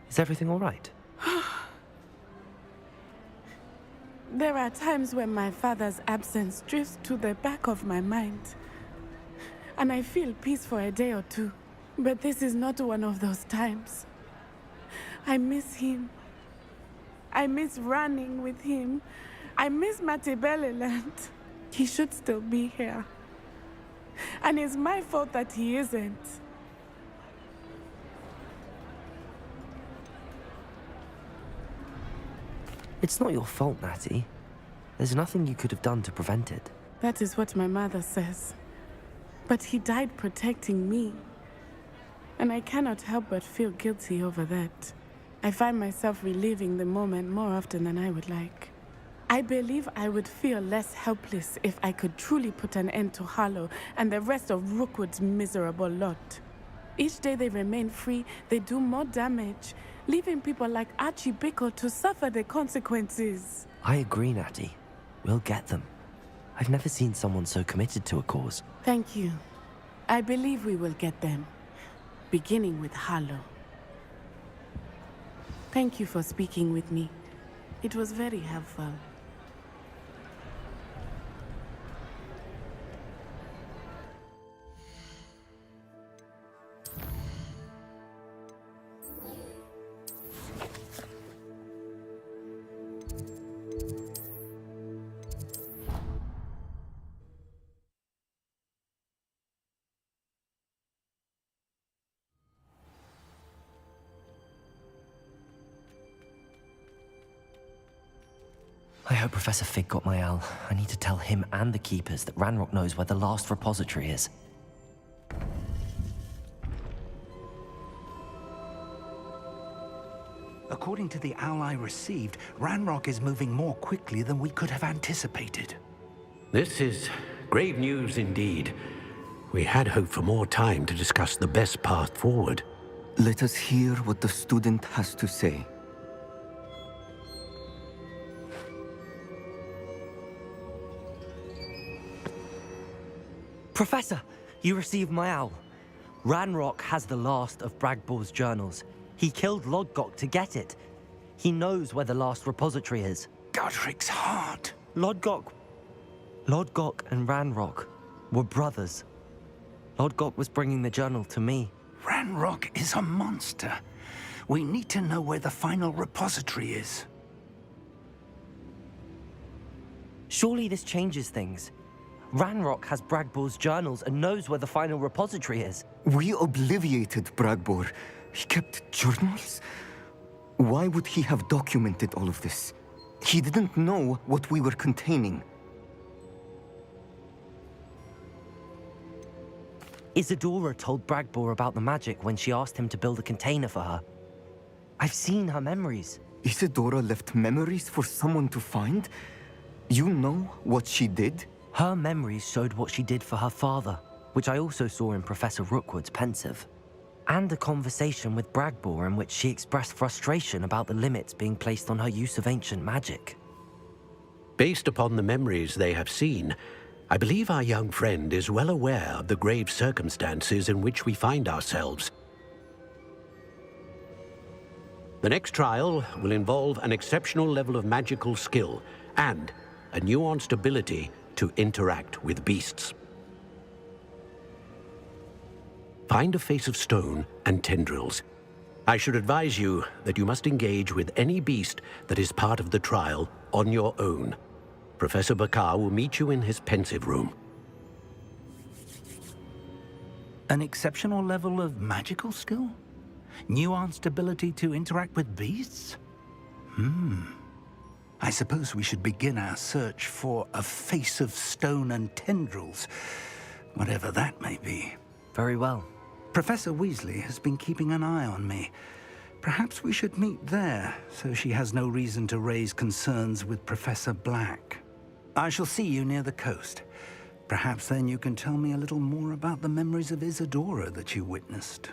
is everything all right? There are times when my father's absence drifts to the back of my mind. And I feel peace for a day or two. But this is not one of those times. I miss him. I miss running with him. I miss Matebeleland. He should still be here. And it's my fault that he isn't. It's not your fault, Natty. There's nothing you could have done to prevent it. That is what my mother says. But he died protecting me. And I cannot help but feel guilty over that. I find myself reliving the moment more often than I would like. I believe I would feel less helpless if I could truly put an end to Harlow and the rest of Rookwood's miserable lot. Each day they remain free, they do more damage, leaving people like Archie Bickle to suffer the consequences. I agree, Natty. We'll get them. I've never seen someone so committed to a cause. Thank you. I believe we will get them, beginning with Harlow. Thank you for speaking with me. It was very helpful. I hope Professor Fig got my owl. I need to tell him and the Keepers that Ranrock knows where the last repository is. According to the owl I received, Ranrock is moving more quickly than we could have anticipated. This is grave news indeed. We had hoped for more time to discuss the best path forward. Let us hear what the student has to say. Professor, you received my owl. Ranrock has the last of Bragbor's journals. He killed Lodgok to get it. He knows where the last repository is. Godric's heart. Lodgok and Ranrock were brothers. Lodgok was bringing the journal to me. Ranrock is a monster. We need to know where the final repository is. Surely this changes things. Ranrock has Bragbor's journals and knows where the final repository is. We obliviated Bragbor. He kept journals? Why would he have documented all of this? He didn't know what we were containing. Isadora told Bragbor about the magic when she asked him to build a container for her. I've seen her memories. Isadora left memories for someone to find? You know what she did? Her memories showed what she did for her father, which I also saw in Professor Rookwood's pensive. And a conversation with Bragbor in which she expressed frustration about the limits being placed on her use of ancient magic. Based upon the memories they have seen, I believe our young friend is well aware of the grave circumstances in which we find ourselves. The next trial will involve an exceptional level of magical skill and a nuanced ability to interact with beasts. Find a face of stone and tendrils. I should advise you that you must engage with any beast that is part of the trial on your own. Professor Bakar will meet you in his pensive room. An exceptional level of magical skill? Nuanced ability to interact with beasts? I suppose we should begin our search for a face of stone and tendrils, whatever that may be. Very well. Professor Weasley has been keeping an eye on me. Perhaps we should meet there, so she has no reason to raise concerns with Professor Black. I shall see you near the coast. Perhaps then you can tell me a little more about the memories of Isadora that you witnessed.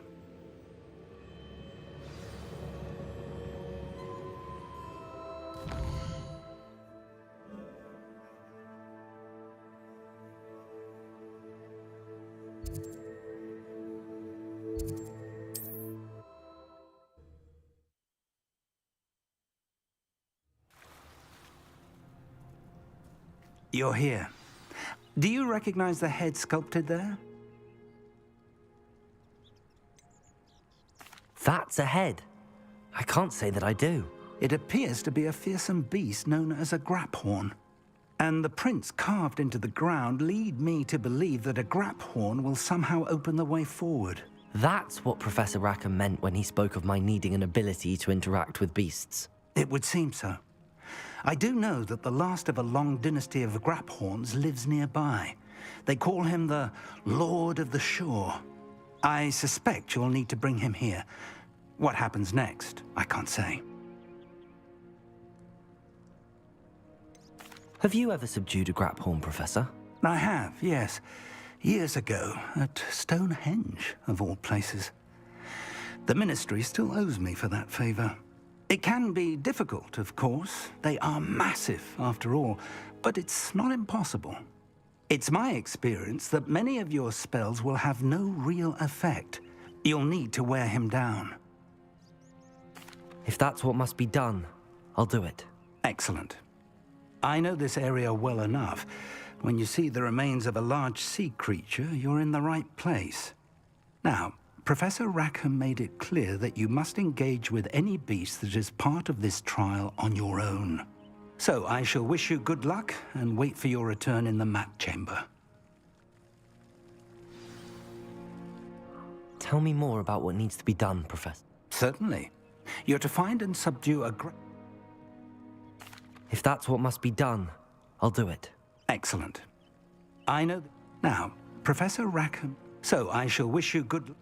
You're here. Do you recognize the head sculpted there? That's a head. I can't say that I do. It appears to be a fearsome beast known as a graphorn. And the prints carved into the ground lead me to believe that a grap horn will somehow open the way forward. That's what Professor Rackham meant when he spoke of my needing an ability to interact with beasts. It would seem so. I do know that the last of a long dynasty of grap horns lives nearby. They call him the Lord of the Shore. I suspect you'll need to bring him here. What happens next, I can't say. Have you ever subdued a grap horn, Professor? I have, yes. Years ago, at Stonehenge, of all places. The Ministry still owes me for that favor. It can be difficult, of course. They are massive, after all, but it's not impossible. It's my experience that many of your spells will have no real effect. You'll need to wear him down. If that's what must be done, I'll do it. Excellent. I know this area well enough. When you see the remains of a large sea creature, you're in the right place. Now, Professor Rackham made it clear that you must engage with any beast that is part of this trial on your own. So I shall wish you good luck and wait for your return in the map chamber. Tell me more about what needs to be done, Professor. Certainly. You're to find and subdue a If that's what must be done, I'll do it. Excellent. I know... Now, Professor Rackham... So I shall wish you good...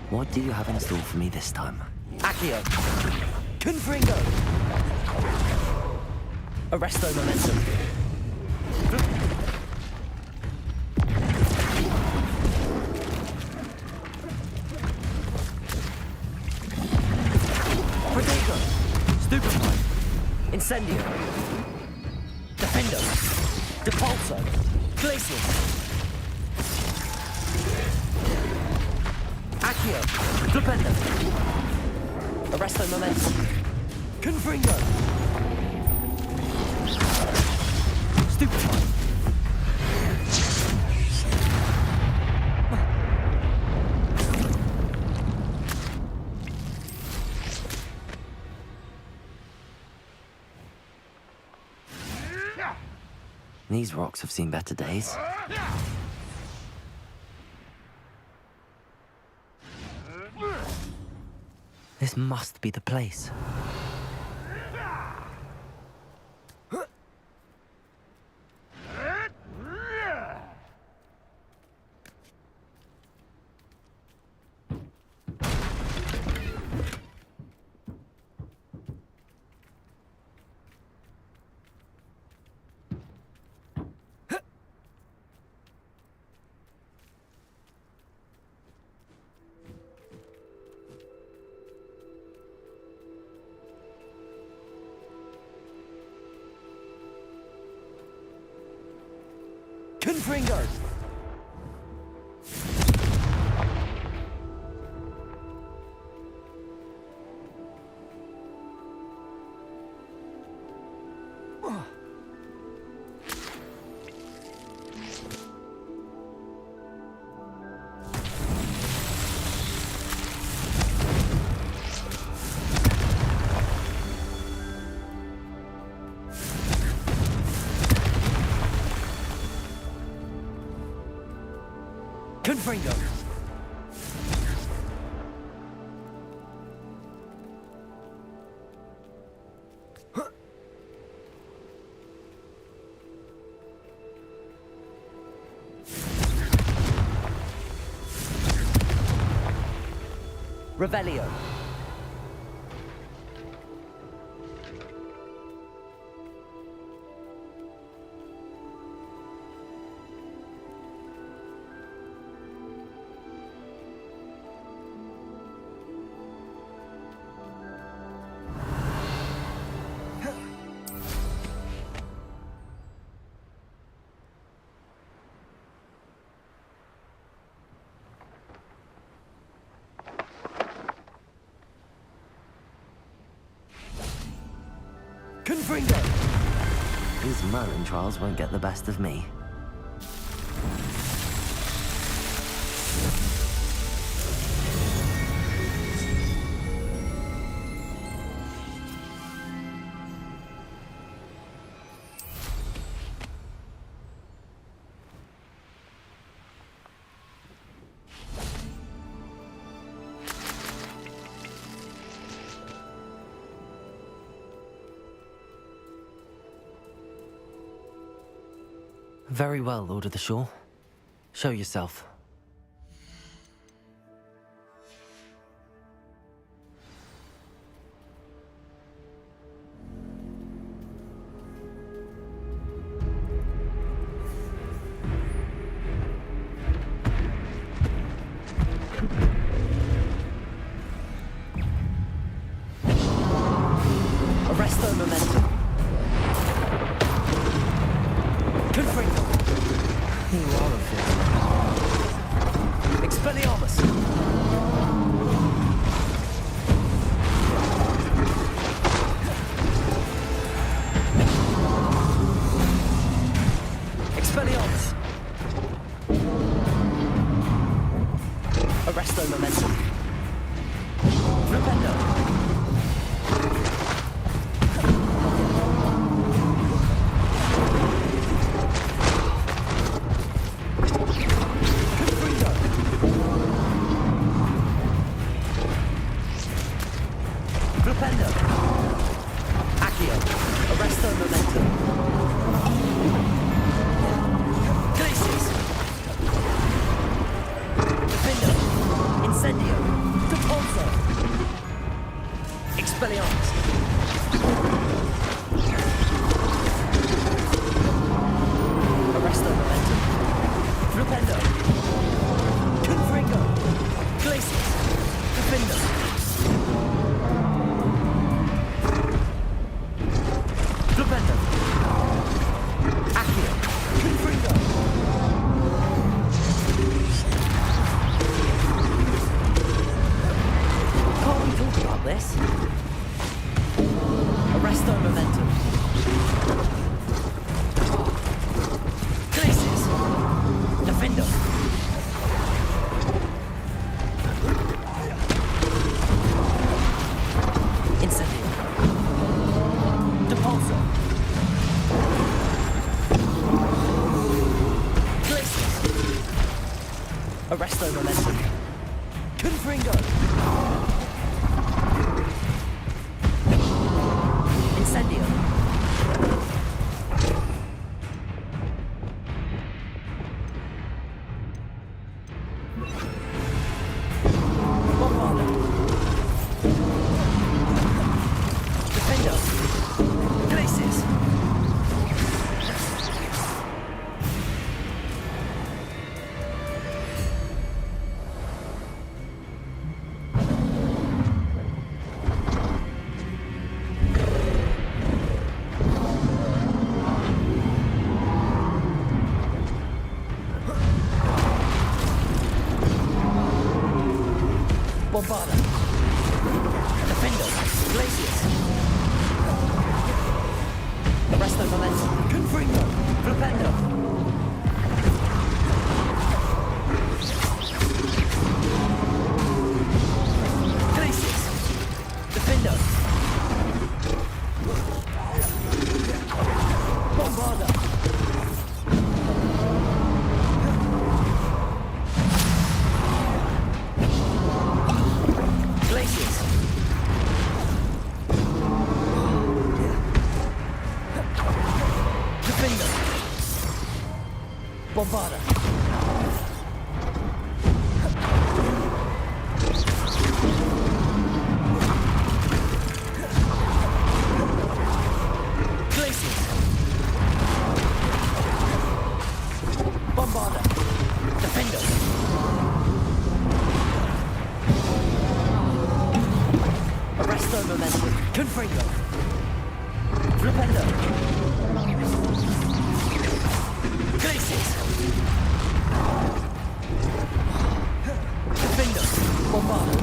What do you have in store for me this time? Accio! Confringo! Arresto momentum. Prodigo! Stupefy! Incendio! Defendo! Depulso! Glacius! Accio! Flipendo! Arresto momentum! Confringo! Stupefy! These rocks have seen better days. This must be the place. Confringo! Confringo! Revelio! Confringo! These Merlin trials won't get the best of me. Very well, Lord of the Shore. Show yourself. Arresto momentum. Confringo. You are a fool. Expelliarmus! Expelliarmus! Arresto momentum. Flipendo! Flipendo! Accio! Arresto momentum! Glacius! Defendo! Incendio! Depulso! Expelliarmus! Arresto momentum! Flipendo! Confringo! Glacius! Defendo! Flipendo! Accio! Confringo! Can't we talk about this? Arresto momentum. Glacius! Defendo! Incendio! Depulso! Glacius! Arresto momentum. Confringo! Incendio! Bombarda! Defendo! Glacius! Bombarda! Defendo! Glacius! Arresto momentum. Confringo! Flipendo! Glacius! Defendo! Bombarda! Glacius! Defendo! Bombarda! Glacius! Bombarda! Defendo! Arresto momentum. Confringo! Flipendo! Glacius! Defendo! Bombarda!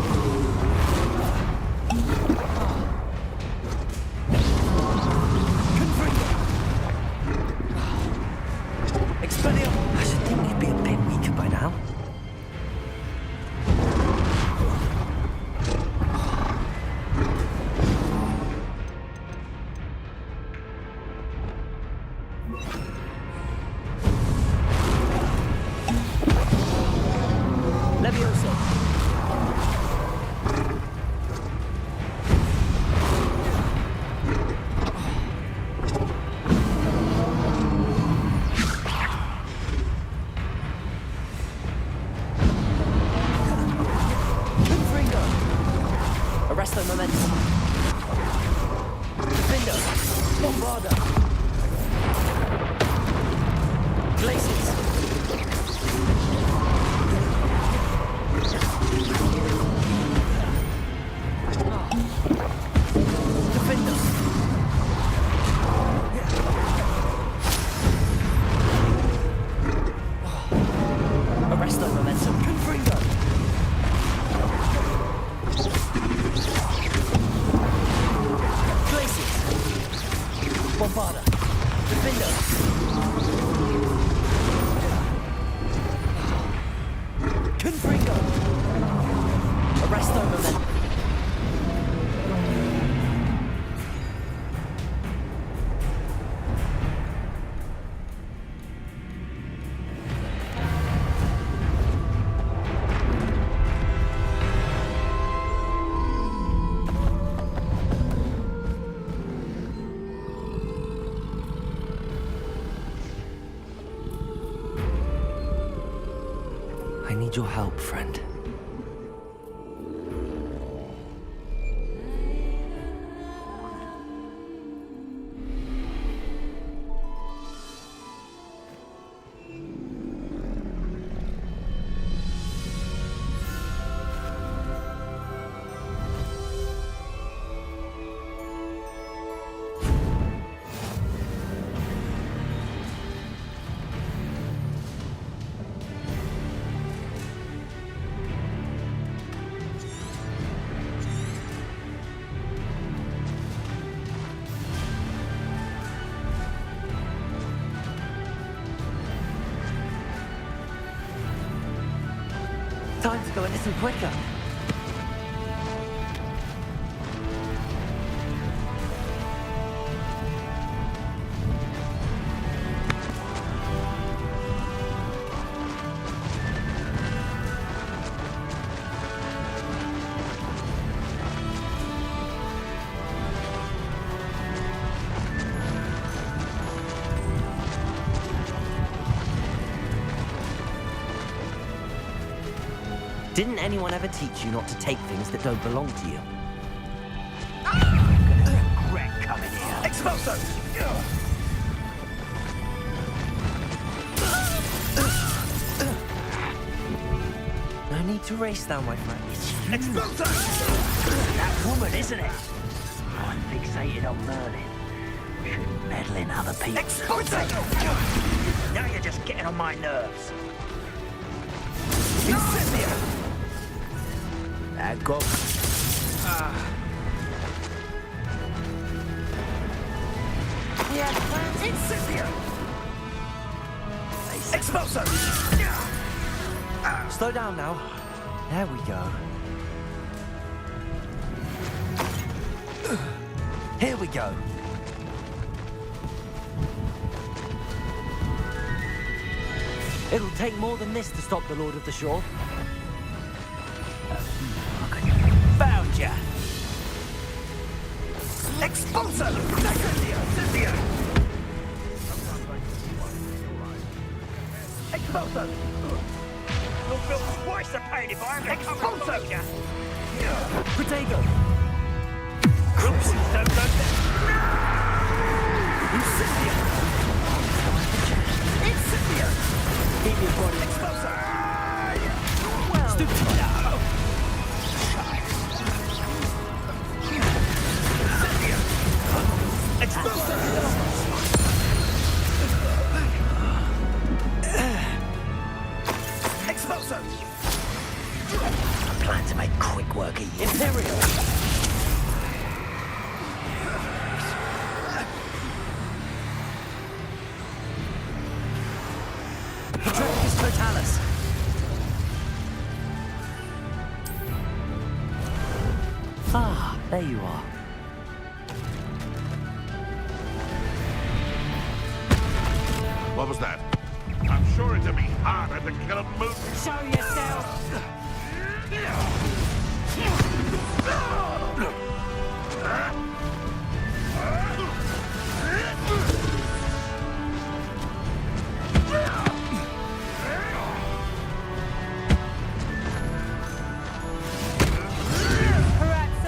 Bombarda! Places! Defenders! Arrest our momentum. Confringo! Places! Bombarda! Defender! Confringo! Arrest our momentum. I need your help, friend. Time to go a little quicker. Didn't anyone ever teach you not to take things that don't belong to you? Regret coming here. Expulso! No need to race now, my friend. Expulso! That woman, isn't it? I'm fixated on learning. Shouldn't meddle in other people. Expulso! Now you're just getting on my nerves. Incendia! Go. Yeah, Incendia! Expulso! Slow down now. There we go. Here we go. It'll take more than this to stop the Lord of the Shore. Found ya! Expulso! Incendia! Expulso! You'll feel twice the pain if I have to come alongside ya. Protego! Oops, don't go there. Incendia! Incendia! Keep your body. Expulso! Well, Stupid. Expulso! I plan to make quick work of you. Imperial! Patroclus Totalis! Ah, there you are. What was that? I'm sure it'd be harder to kill a moose. Show yourself!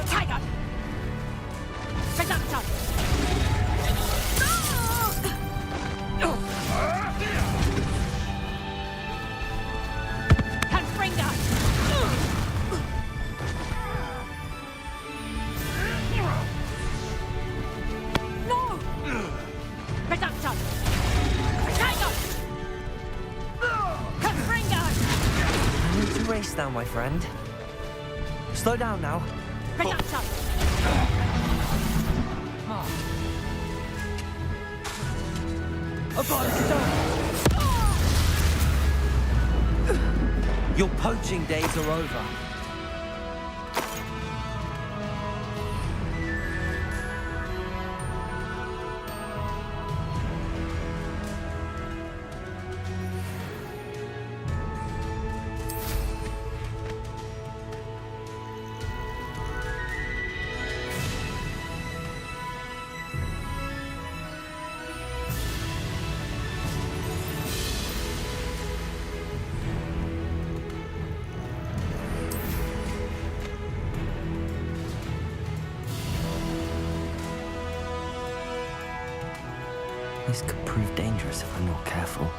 Tiger! Reductor! my friend. Slow down now. Production! I've got to stop! Your poaching days are over. This could prove dangerous if I'm not careful.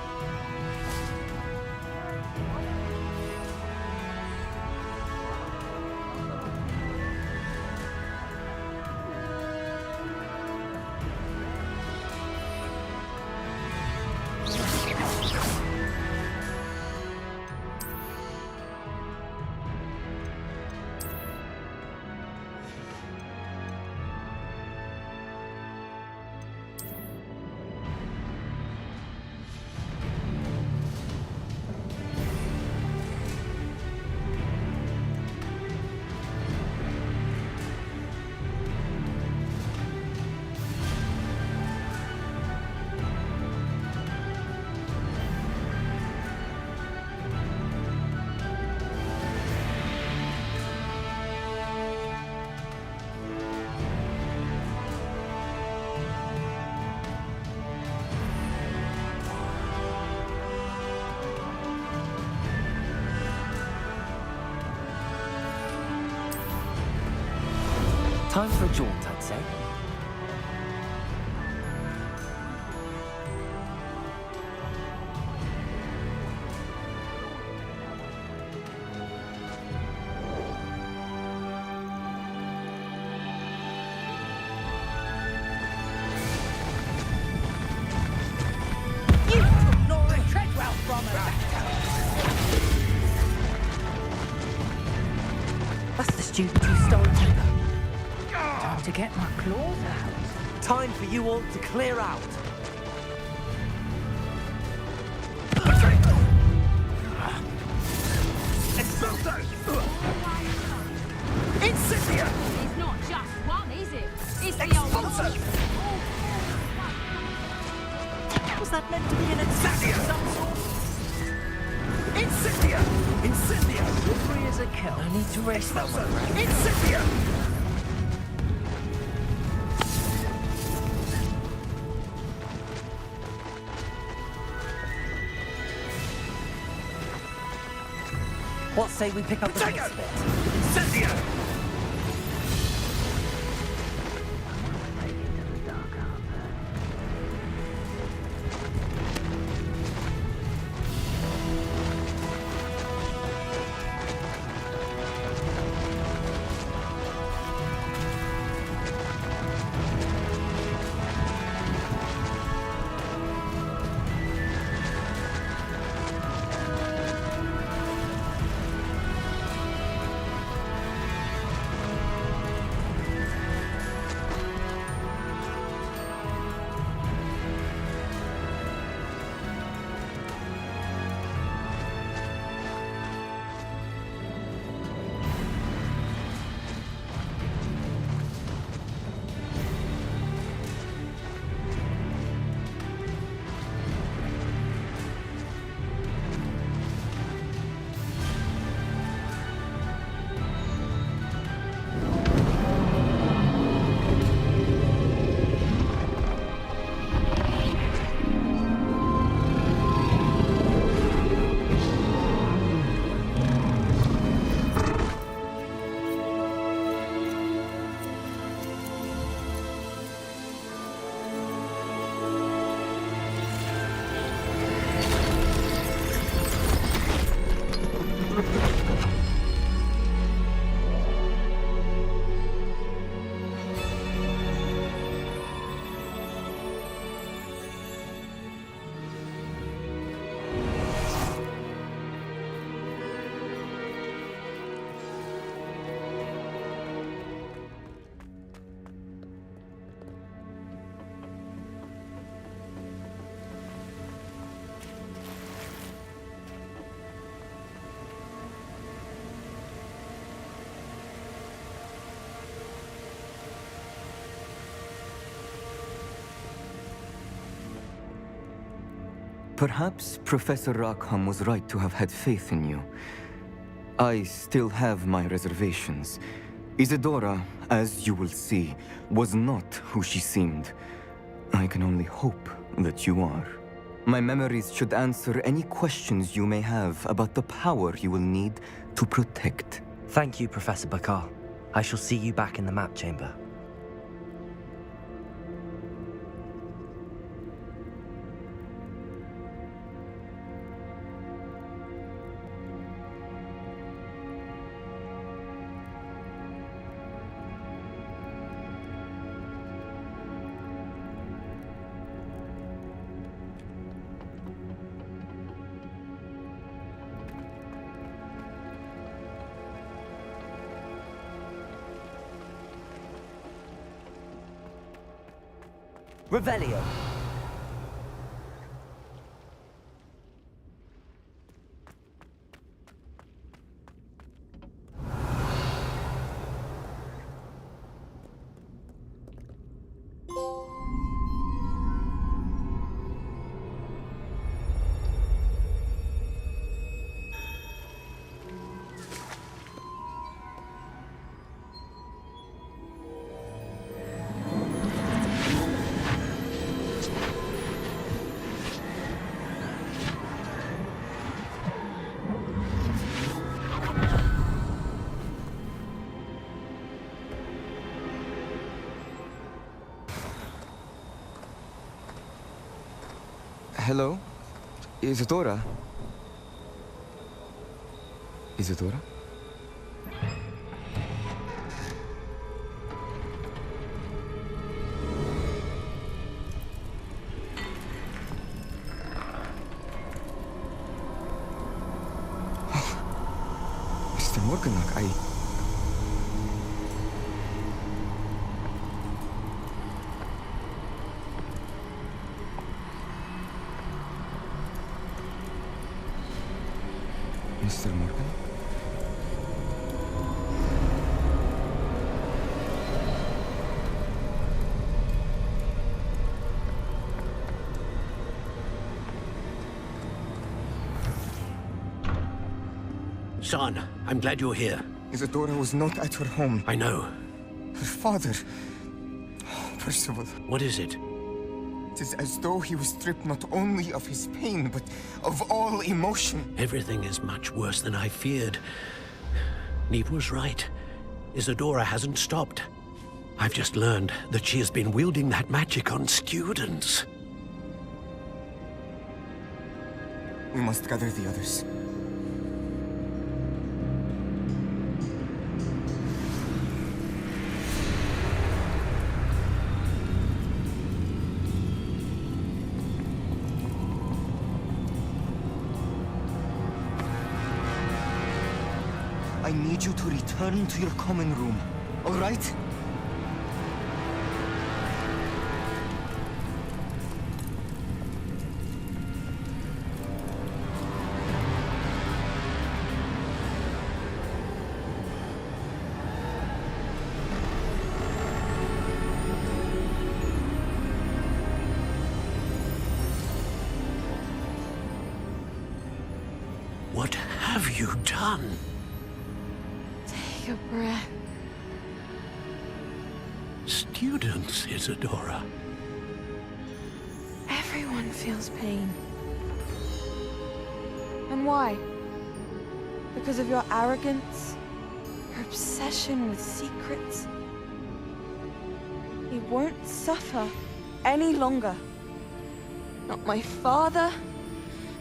Time for a jaunt, I'd say. You took Nora Treadwell from her! That's the student who stole Timber. Time to get my claws out. Time for you all to clear out. Incendia! It's not just one, is it? It's the old lot. Was that meant to be an attack of some sort? Incendia! Incendia! You're free as a kill. I need to race that one around. Incendia! What say we pick up the next bit? Incendia! Perhaps Professor Rackham was right to have had faith in you. I still have my reservations. Isadora, as you will see, was not who she seemed. I can only hope that you are. My memories should answer any questions you may have about the power you will need to protect. Thank you, Professor Bakar. I shall see you back in the map chamber. Revelio. Hello? Isadora? Isadora? Mr. Morganach, Mr. Morgan? Son, I'm glad you're here. Isadora was not at her home. I know. Her father... Oh, Percival. What is it? It is as though he was stripped not only of his pain, but of all emotion. Everything is much worse than I feared. Neve was right. Isadora hasn't stopped. I've just learned that she has been wielding that magic on students. We must gather the others. I need you to return to your common room, all right? What have you done? Take a breath. Students, Isadora. Everyone feels pain. And why? Because of your arrogance? Your obsession with secrets? He won't suffer any longer. Not my father,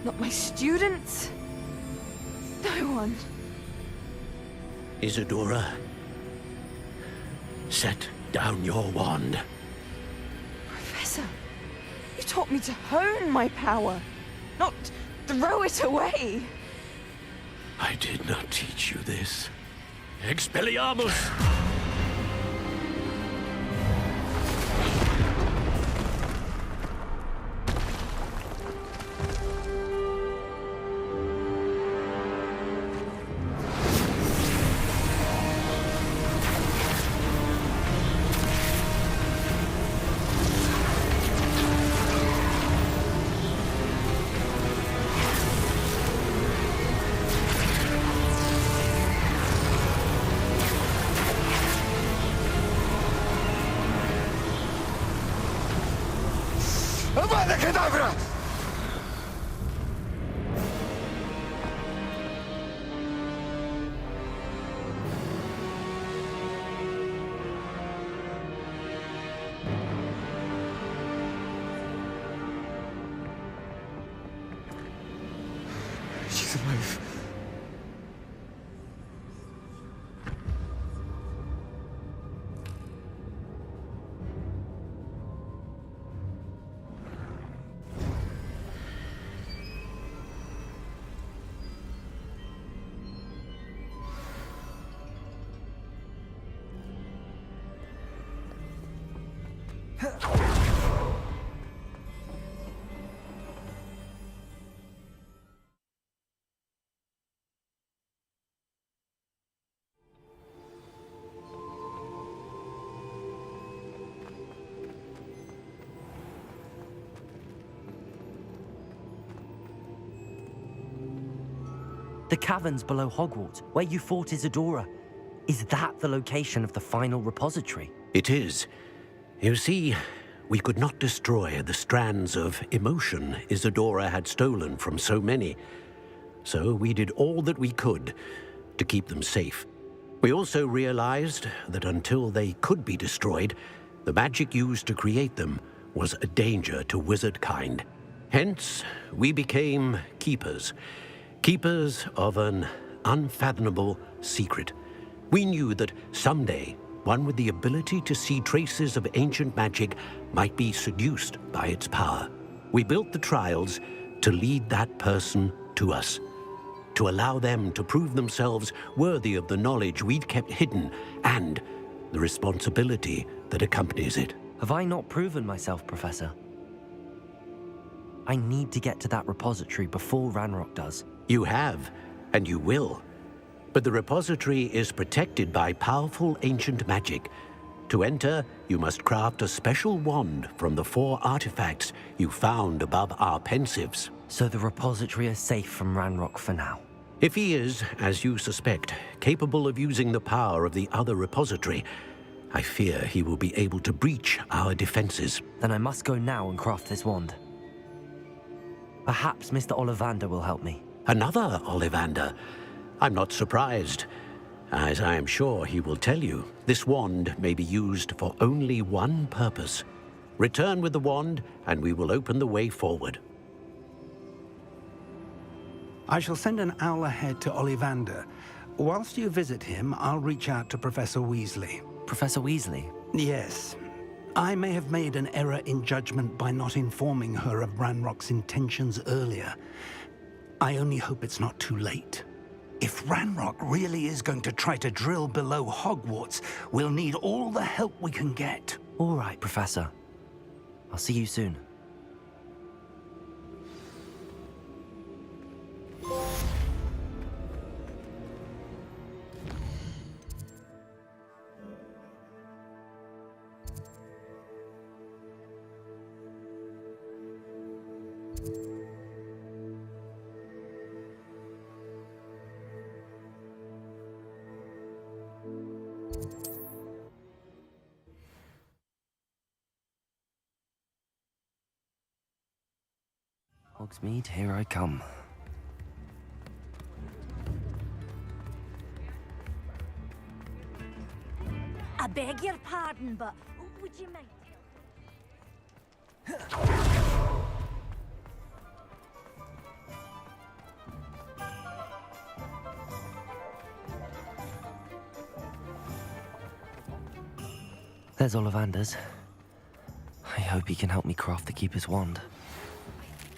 not my students, no one. Isadora, set down your wand. Professor, you taught me to hone my power, not throw it away. I did not teach you this. Expelliarmus! Avada Kedavra! She's alive. The caverns below Hogwarts, where you fought Isadora. Is that the location of the final repository? It is. You see, we could not destroy the strands of emotion Isadora had stolen from so many. So we did all that we could to keep them safe. We also realized that until they could be destroyed, the magic used to create them was a danger to wizard kind. Hence, we became keepers. Keepers of an unfathomable secret. We knew that someday, one with the ability to see traces of ancient magic might be seduced by its power. We built the trials to lead that person to us, to allow them to prove themselves worthy of the knowledge we'd kept hidden and the responsibility that accompanies it. Have I not proven myself, Professor? I need to get to that repository before Ranrock does. You have, and you will. But the repository is protected by powerful ancient magic. To enter, you must craft a special wand from the 4 artifacts you found above our pensives. So the repository is safe from Ranrock for now? If he is, as you suspect, capable of using the power of the other repository, I fear he will be able to breach our defenses. Then I must go now and craft this wand. Perhaps Mr. Ollivander will help me. Another Ollivander? I'm not surprised. As I am sure he will tell you, this wand may be used for only one purpose. Return with the wand, and we will open the way forward. I shall send an owl ahead to Ollivander. Whilst you visit him, I'll reach out to Professor Weasley. Professor Weasley? Yes. I may have made an error in judgment by not informing her of Ranrock's intentions earlier. I only hope it's not too late. If Ranrock really is going to try to drill below Hogwarts, we'll need all the help we can get. All right, Professor. I'll see you soon. Hogsmeade, here I come. I beg your pardon, but would you mind? There's Ollivander's. I hope he can help me craft the Keeper's wand.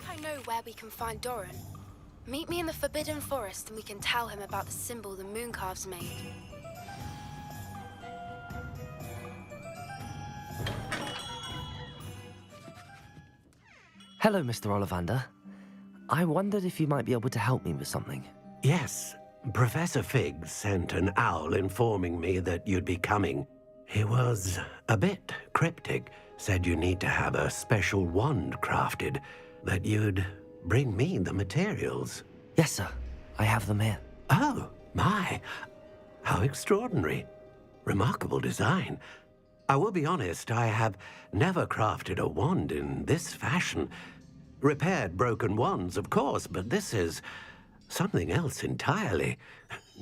I know where we can find Doran. Meet me in the Forbidden Forest and we can tell him about the symbol the Mooncalves made. Hello, Mr. Ollivander. I wondered if you might be able to help me with something. Yes, Professor Fig sent an owl informing me that you'd be coming. He was a bit cryptic, said you need to have a special wand crafted, that you'd bring me the materials. Yes, sir. I have them here. Oh, my. How extraordinary. Remarkable design. I will be honest, I have never crafted a wand in this fashion. Repaired broken wands, of course, but this is something else entirely.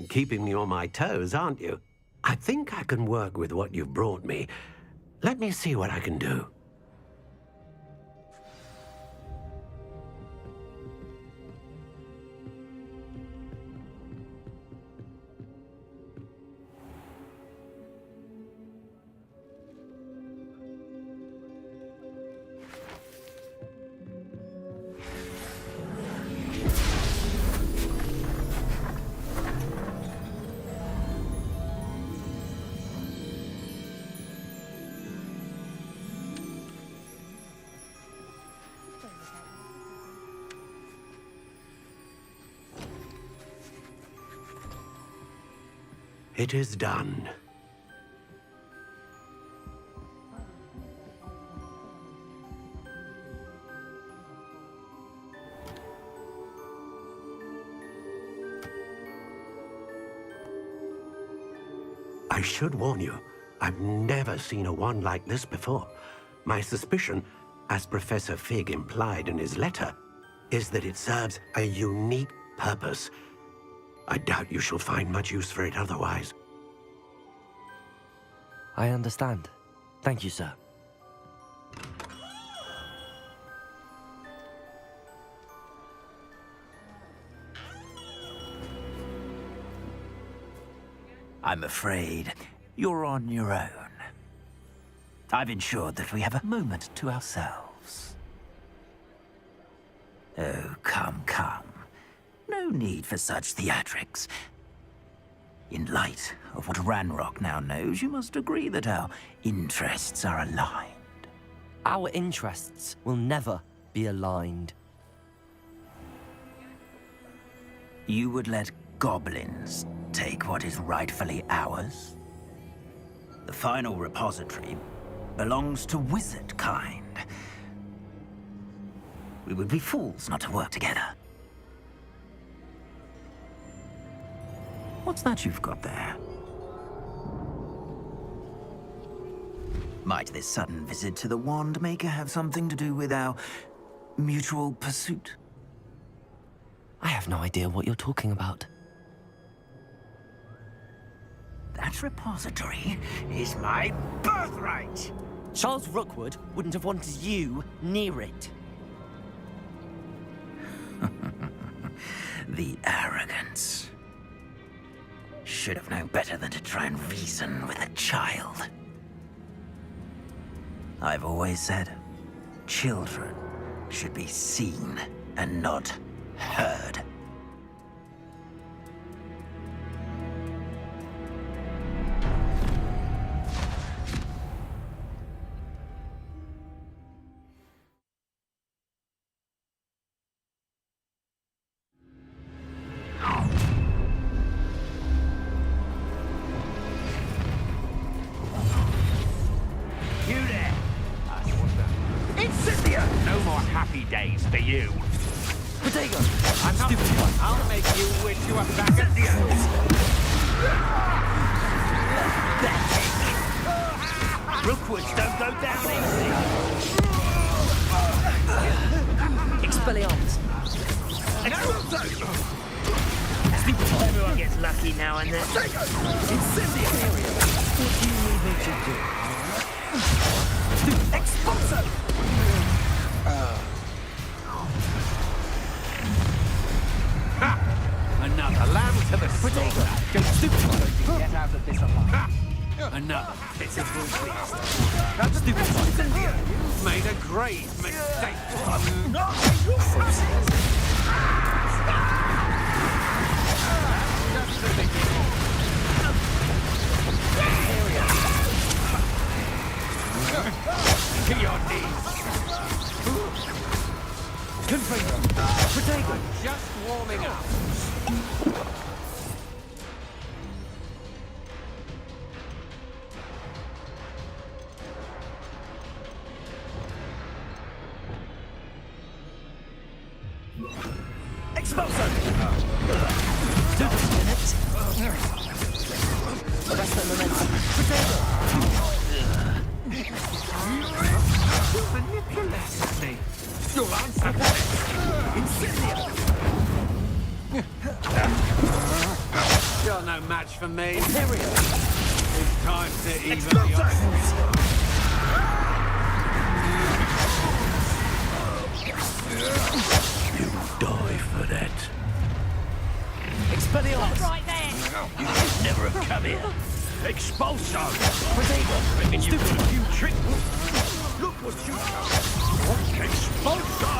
Keeping me on my toes, aren't you? I think I can work with what you've brought me. Let me see what I can do. It is done. I should warn you, I've never seen a wand like this before. My suspicion, as Professor Fig implied in his letter, is that it serves a unique purpose. I doubt you shall find much use for it otherwise. I understand. Thank you, sir. I'm afraid you're on your own. I've ensured that we have a moment to ourselves. Oh, come, come. No need for such theatrics. In light of what Ranrock now knows, you must agree that our interests are aligned. Our interests will never be aligned. You would let goblins take what is rightfully ours? The final repository belongs to wizard kind. We would be fools not to work together. What's that you've got there? Might this sudden visit to the Wand Maker have something to do with our mutual pursuit? I have no idea what you're talking about. That repository is my birthright! Charles Rookwood wouldn't have wanted you near it. The arrogance. Should have known better than to try and reason with a child. I've always said, children should be seen and not heard. No more happy days for you. Potato! I'm not stupid one. I'll make you wish you were back at the Rookwoods don't go down easy. Expelliarmus! Everyone gets lucky now and then. Incendiary! What do you need me to do? Expulso! Another lamb to the slaughter. Don't stupid one. Get out of this alive. Another pitiful beast. That stupid one. You've made a grave mistake. Just the beginning. To your knees. Confringo! Potato! Just warming up. Expulso! Rest the momentum. Potato! You manipulated me. You'll answer for this. Incendio! You're no match for me. Imperial! It's time to even the odds. You die for that. Expelliarmus! Right there! You should never have come here. Expulso! Protego! Reckon you've got a few tricks? Look what you done! Expulso!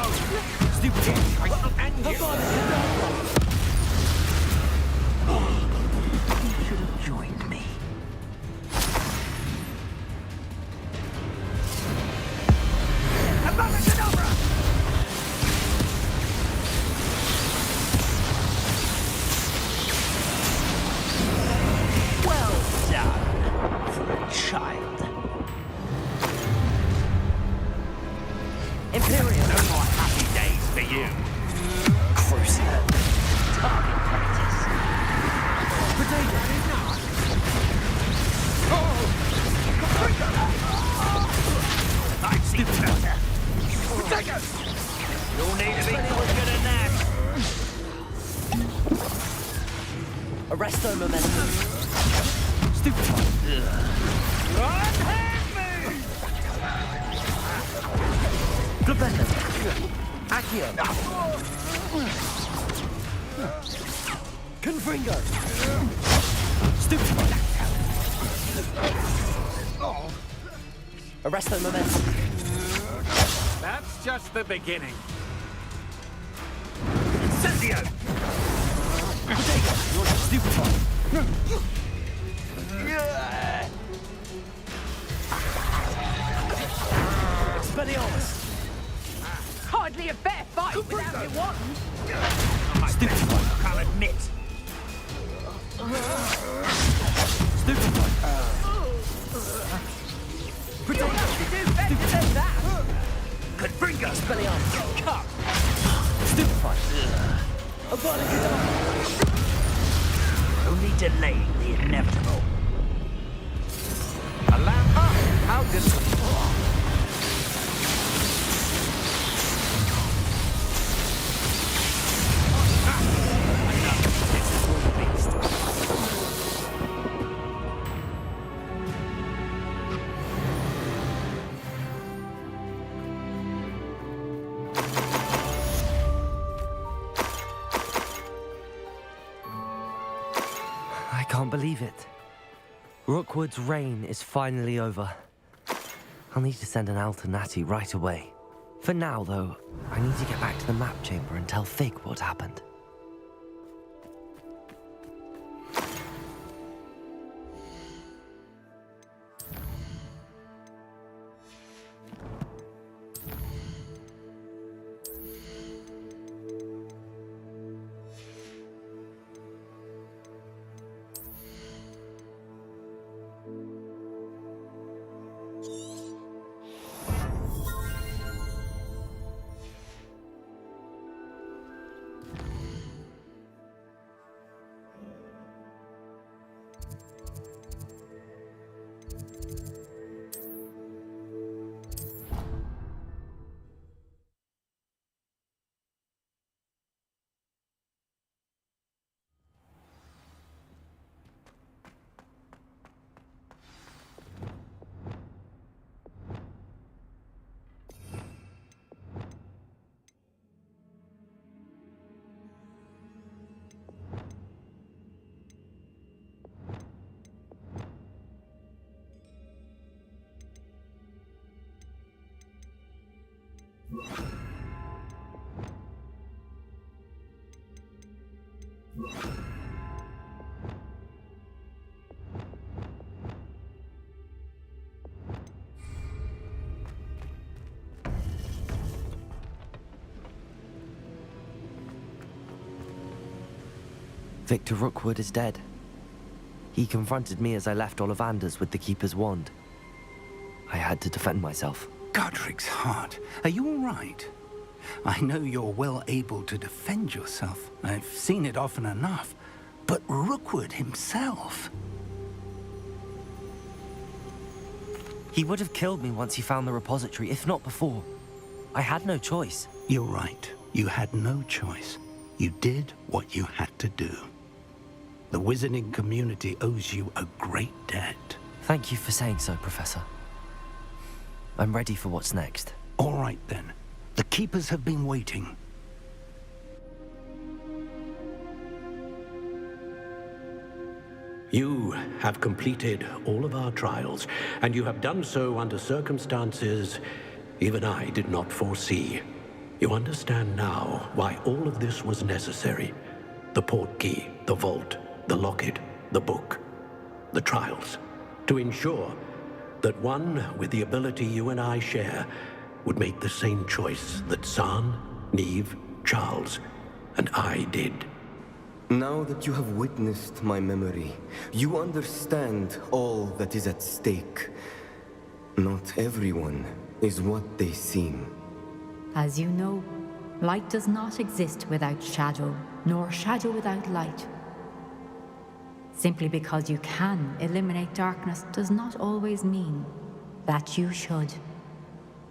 Stupid and you! You should have joined me. Well done for a child. Imperial! No more happy days for you. Crusader! Target practice. I've seen better. You'll need to be quicker than that. Arresto momentum! Stupefy! Glabella! Accio! Confringo! Stupefy! Arresto momentum! That's just the beginning. Incendio! Stupefy! Expelliarmus! Hardly a fair fight without your wand. Stupefy! Can't admit. Stupefy! Protego! You do better than that. Confringo! Expelliarmus! Cut! Stupefy! Avada Only delaying the inevitable. A lamp up! How distant. I can't believe it. Rookwood's reign is finally over. I'll need to send an Alternati right away. For now, though, I need to get back to the map chamber and tell Fig what happened. Victor Rookwood is dead. He confronted me as I left Ollivander's with the Keeper's wand. I had to defend myself. Godric's heart, are you all right? I know you're well able to defend yourself. I've seen it often enough. But Rookwood himself... He would have killed me once he found the repository, if not before. I had no choice. You're right. You had no choice. You did what you had to do. The wizarding community owes you a great debt. Thank you for saying so, Professor. I'm ready for what's next. All right, then. The Keepers have been waiting. You have completed all of our trials, and you have done so under circumstances even I did not foresee. You understand now why all of this was necessary. The portkey, the vault, the locket, the book, the trials. To ensure that one with the ability you and I share would make the same choice that San, Neve, Charles, and I did. Now that you have witnessed my memory, you understand all that is at stake. Not everyone is what they seem. As you know, light does not exist without shadow, nor shadow without light. Simply because you can eliminate darkness does not always mean that you should.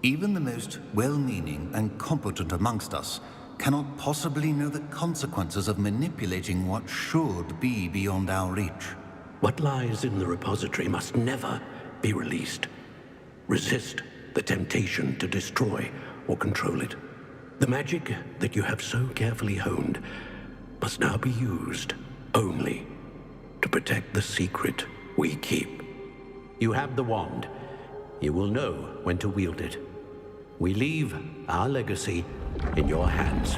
Even the most well-meaning and competent amongst us cannot possibly know the consequences of manipulating what should be beyond our reach. What lies in the repository must never be released. Resist the temptation to destroy or control it. The magic that you have so carefully honed must now be used only to protect the secret we keep. You have the wand. You will know when to wield it. We leave our legacy in your hands.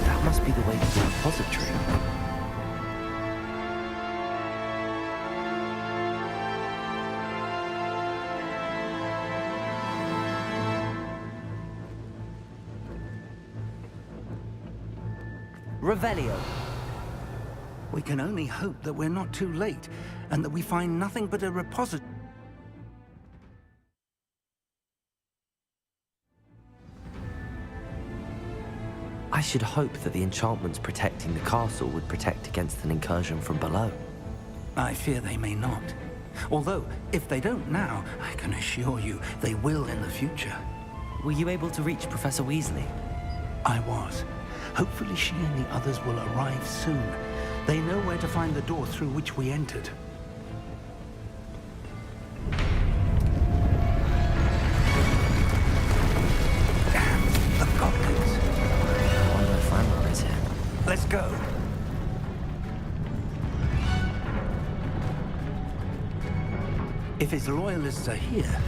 That must be the way to the repository. Revelio. We can only hope that we're not too late, and that we find nothing but a repository. I should hope that the enchantments protecting the castle would protect against an incursion from below. I fear they may not. Although, if they don't now, I can assure you they will in the future. Were you able to reach Professor Weasley? I was. Hopefully she and the others will arrive soon. They know where to find the door through which we entered. Damn, the goblins. I wonder if Ranrock is here. Let's go. If his loyalists are here,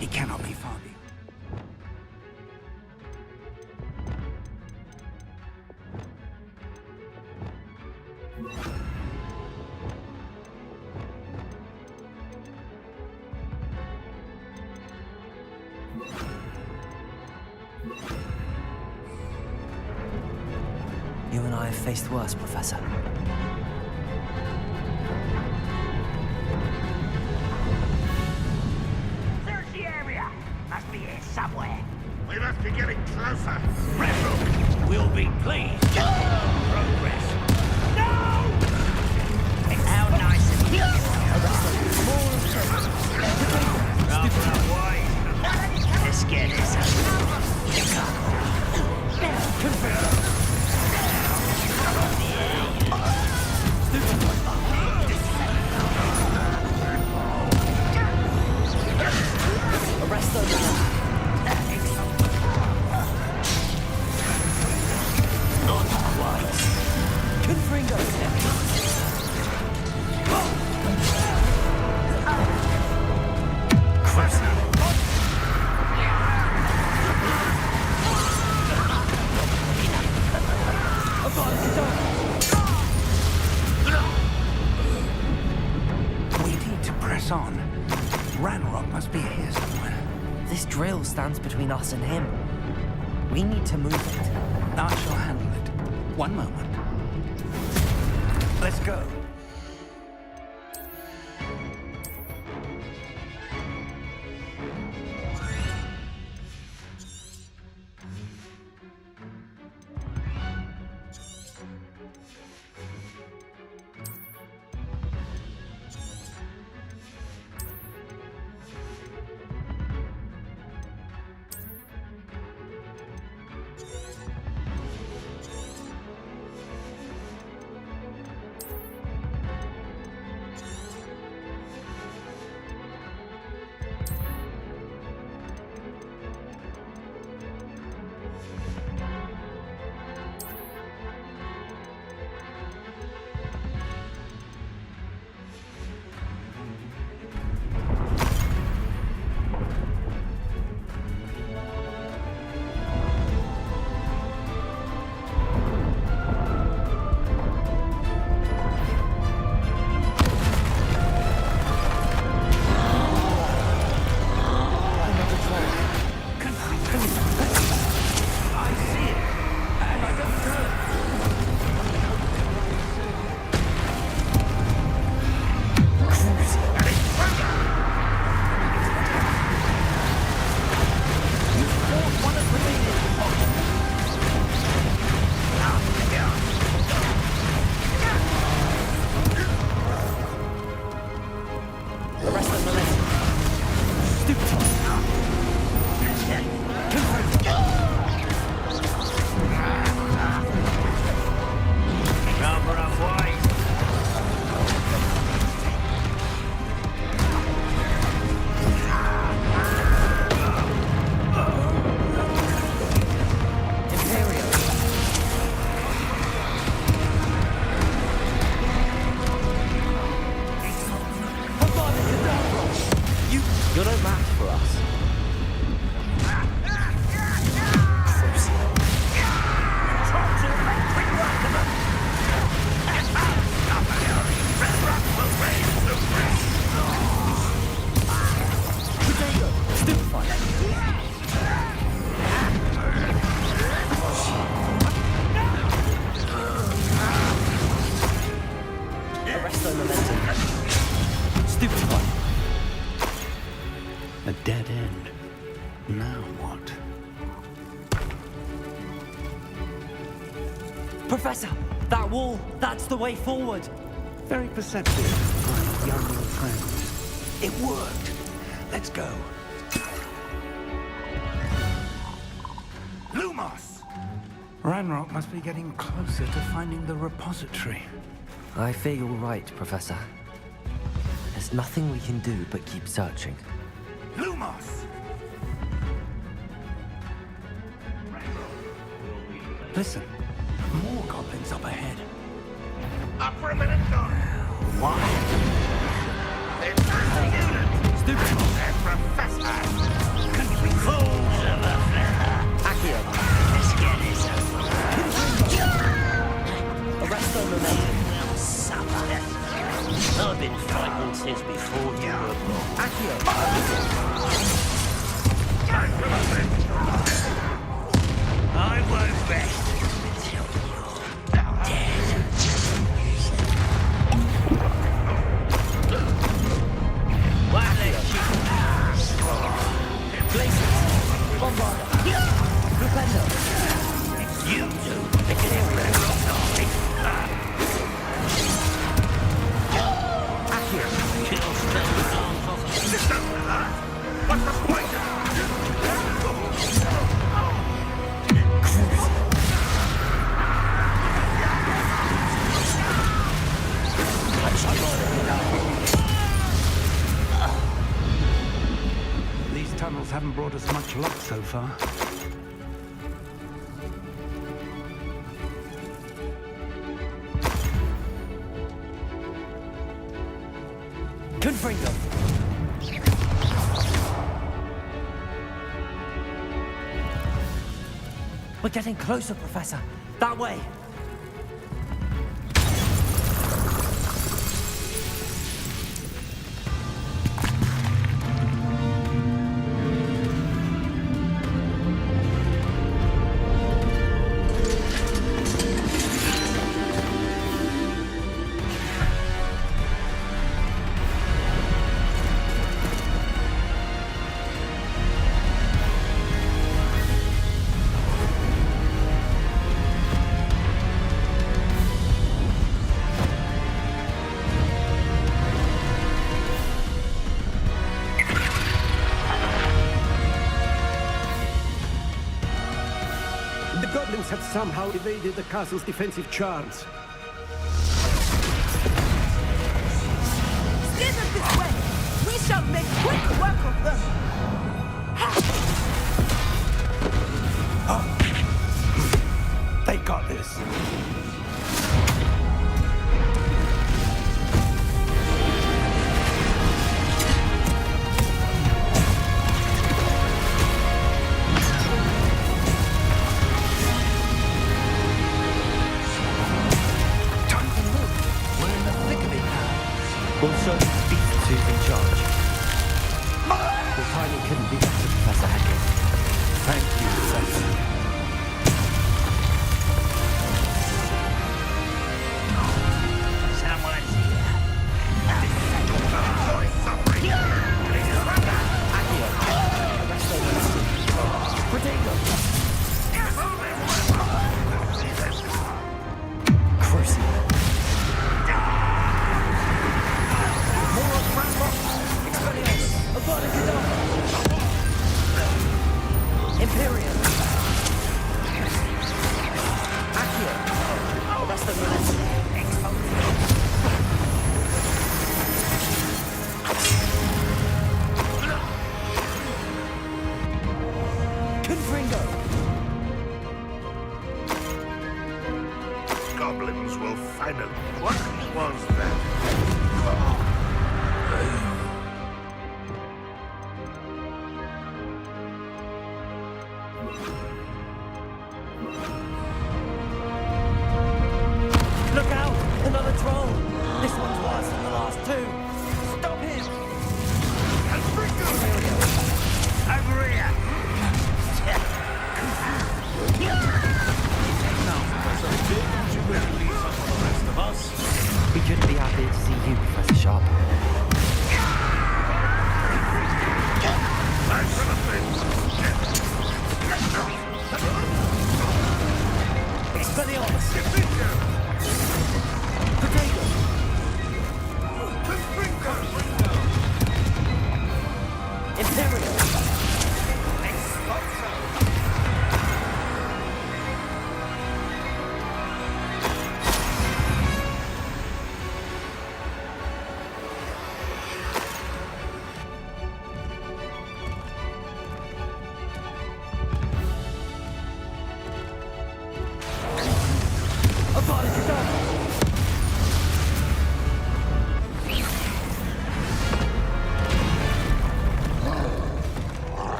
he cannot be far behind. You and I have faced worse, Professor. Search the area. Must be here somewhere. We must be getting closer. Ranrock will be pleased. Progress. No! How nice and easy. Let's get this Arrest those. Not quite. Confringo. We need to press on. Ranrock must be here somewhere. This drill stands between us and him. We need to move it. I shall handle it. One moment. Let's go. Professor, that wall, that's the way forward. Very perceptive, my young friend. It worked. Let's go. Lumos! Ranrock must be getting closer to finding the repository. I fear you're right, Professor. There's nothing we can do but keep searching. Lumos! Listen, more goblins up ahead. Up for a minute, Don. Why? They're persecuted. Stupid. And Professor. Country fools of a feather. Accio. Let's get this Arrest the momentum. Well, suffer. I've been frightened since before you were born. Accio. I won't rest until you're dead. Why let you pass? Blazes. Bombarda. Flupendo. You two, pick it in red rock. Accio. Kill spells arms off. Listen, what's the point? These tunnels haven't brought us much luck so far. Confringo. We're getting closer, Professor. That way. The goblins have somehow evaded the castle's defensive charms. Steer them this way! We shall make quick work of them! They got this. Also, beast who's in charge. The timing couldn't be better, Professor Hackett. Thank you, Professor. Someone's here. Accio. Arresto momentum. Protego. Crucial. Imperium. Accio. Arrest the momentum. Confringo. Goblins will find out what was that. Look out! Another troll! This one's worse than the last two! Stop him! Over here! We couldn't be happy to see you, Professor Sharp. Expelliarmus!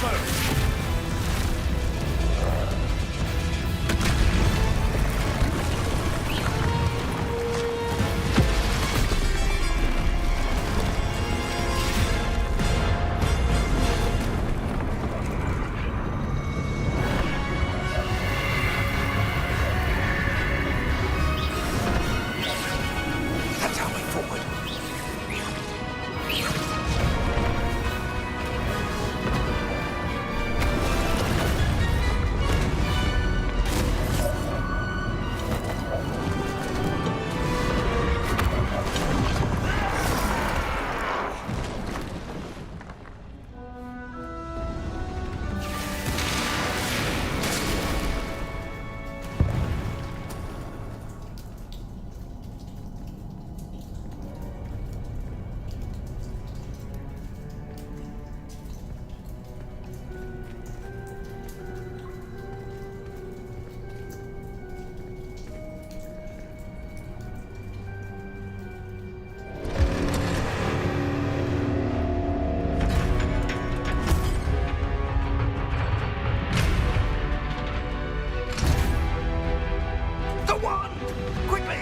first. That's our way forward. The wand! Quickly!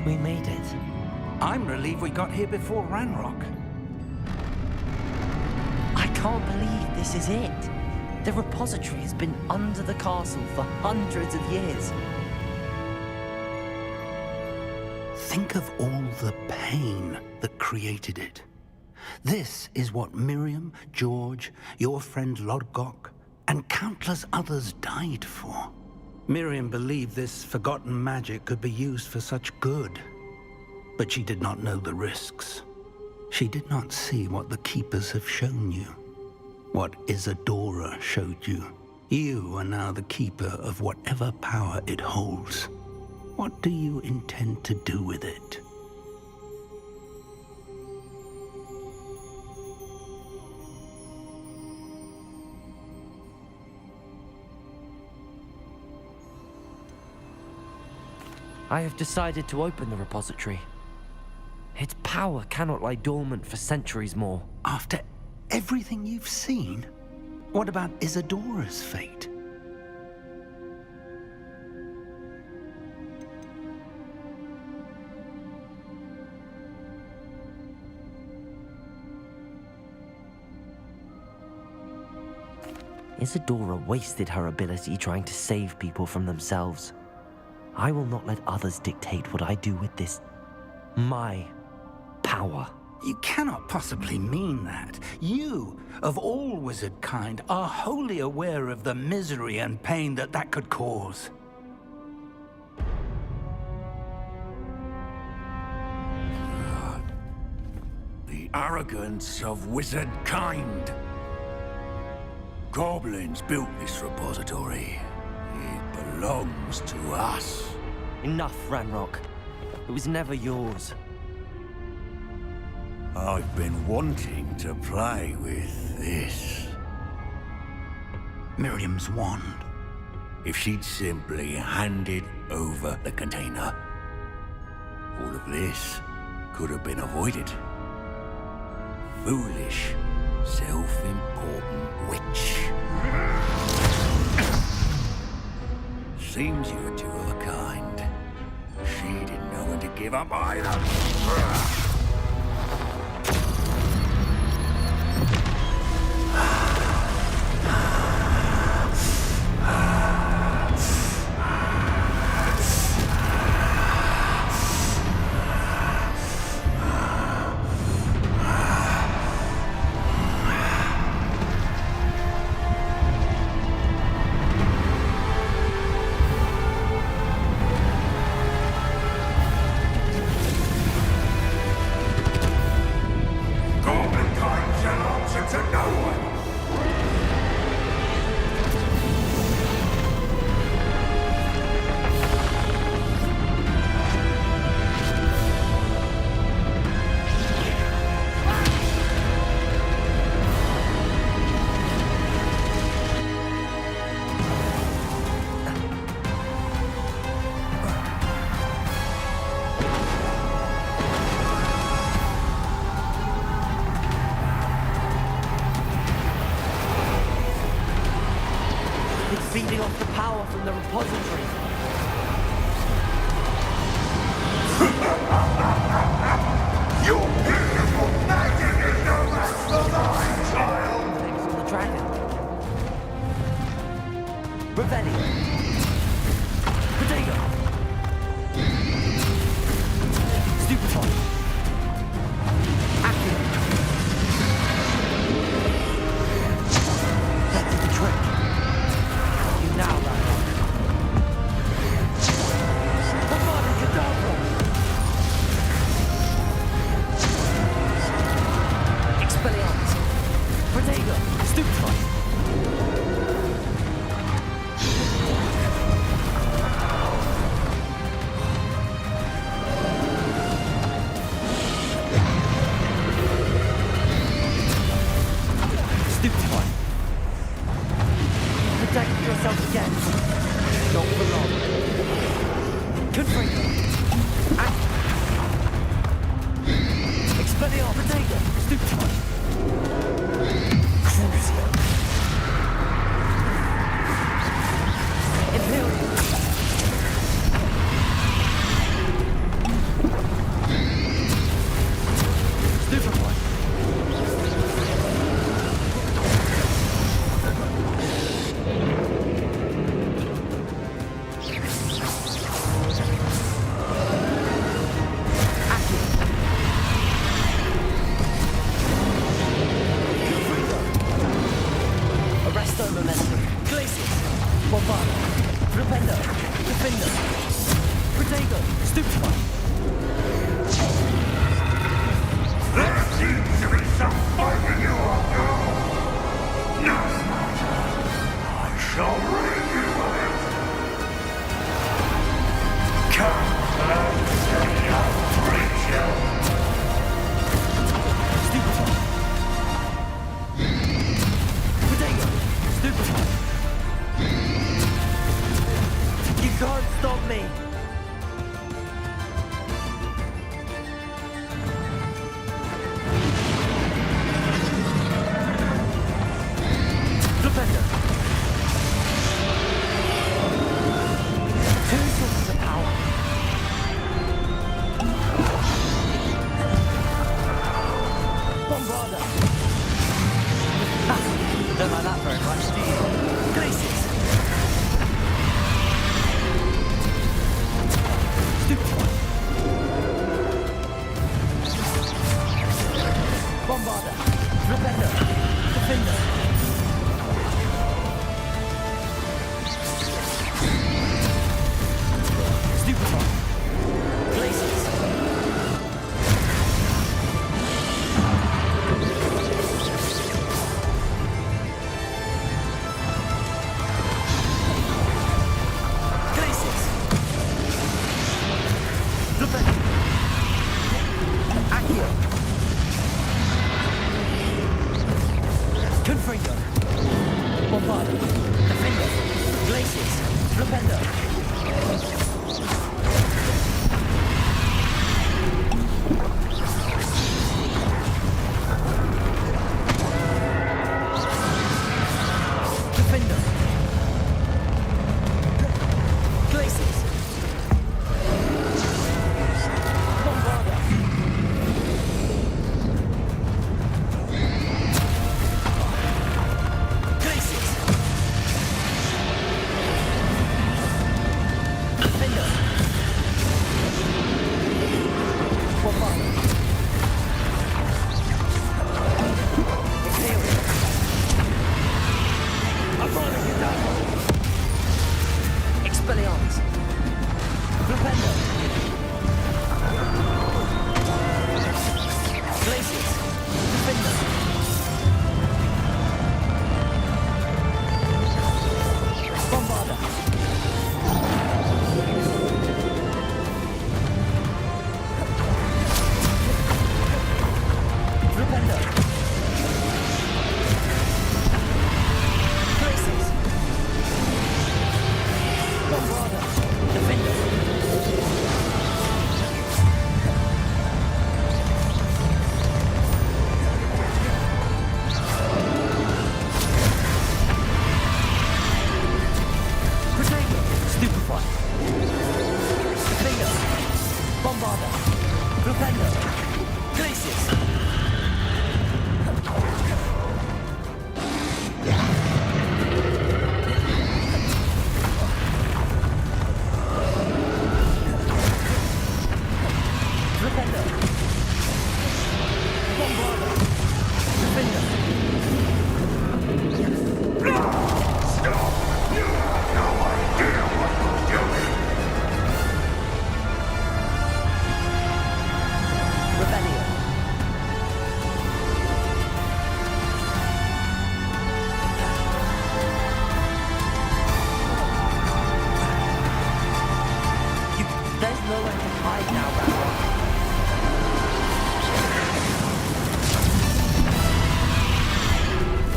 We made it. I'm relieved we got here before Ranrock. I can't believe this is it. The repository has been under the castle for hundreds of years. Think of all the pain that created it. This is what Miriam, George, your friend Lodgok, and countless others died for. Miriam believed this forgotten magic could be used for such good. But she did not know the risks. She did not see what the Keepers have shown you. What Isadora showed you. You are now the Keeper of whatever power it holds. What do you intend to do with it? I have decided to open the repository. Its power cannot lie dormant for centuries more. After everything you've seen? What about Isadora's fate? Isadora wasted her ability trying to save people from themselves. I will not let others dictate what I do with this. My power. You cannot possibly mean that. You, of all wizard kind, are wholly aware of the misery and pain that could cause. The arrogance of wizard kind. Goblins built this repository. It belongs to us. Enough, Ranrock. It was never yours. I've been wanting to play with this. Miriam's wand. If she'd simply handed over the container, all of this could have been avoided. Foolish, self-important witch. Seems you were two of a kind. She didn't know when to give up either. Bombarda! Propender! Glacius! Propender! Bombarda! Defender! Stop! You have no idea what you're doing! Rebellion! There's nowhere to hide now, Ranrock.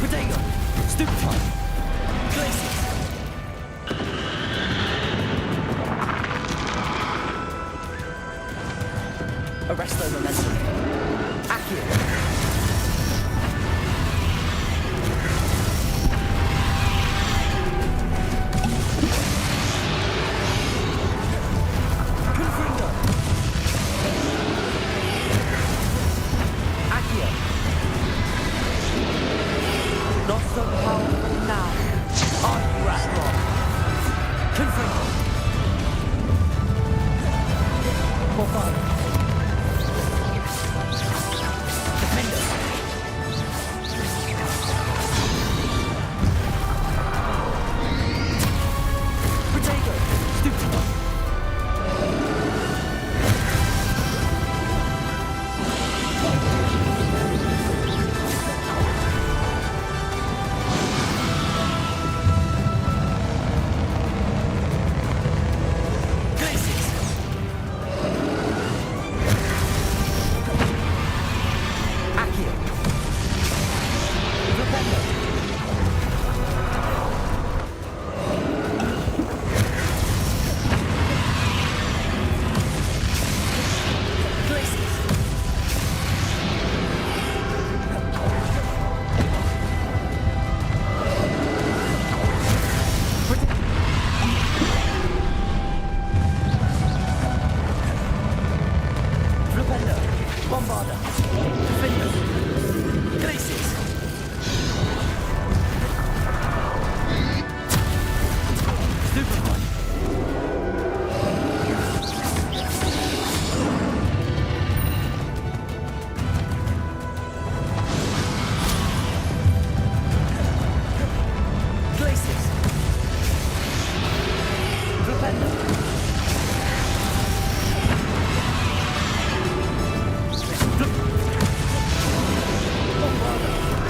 Protego! Stupefy! Glacius! Arresto momentum. Accio! Confringo! Accio! Not so powerful now. Are you, Ranrock? Confringo! Bombarda! Defender! Protego! Stupefy! Glacius! Accio! Propender! Glacius! Propender! Bombarda! Defender! Glacius! Stupefy! Glacius! Propender! Bombarda!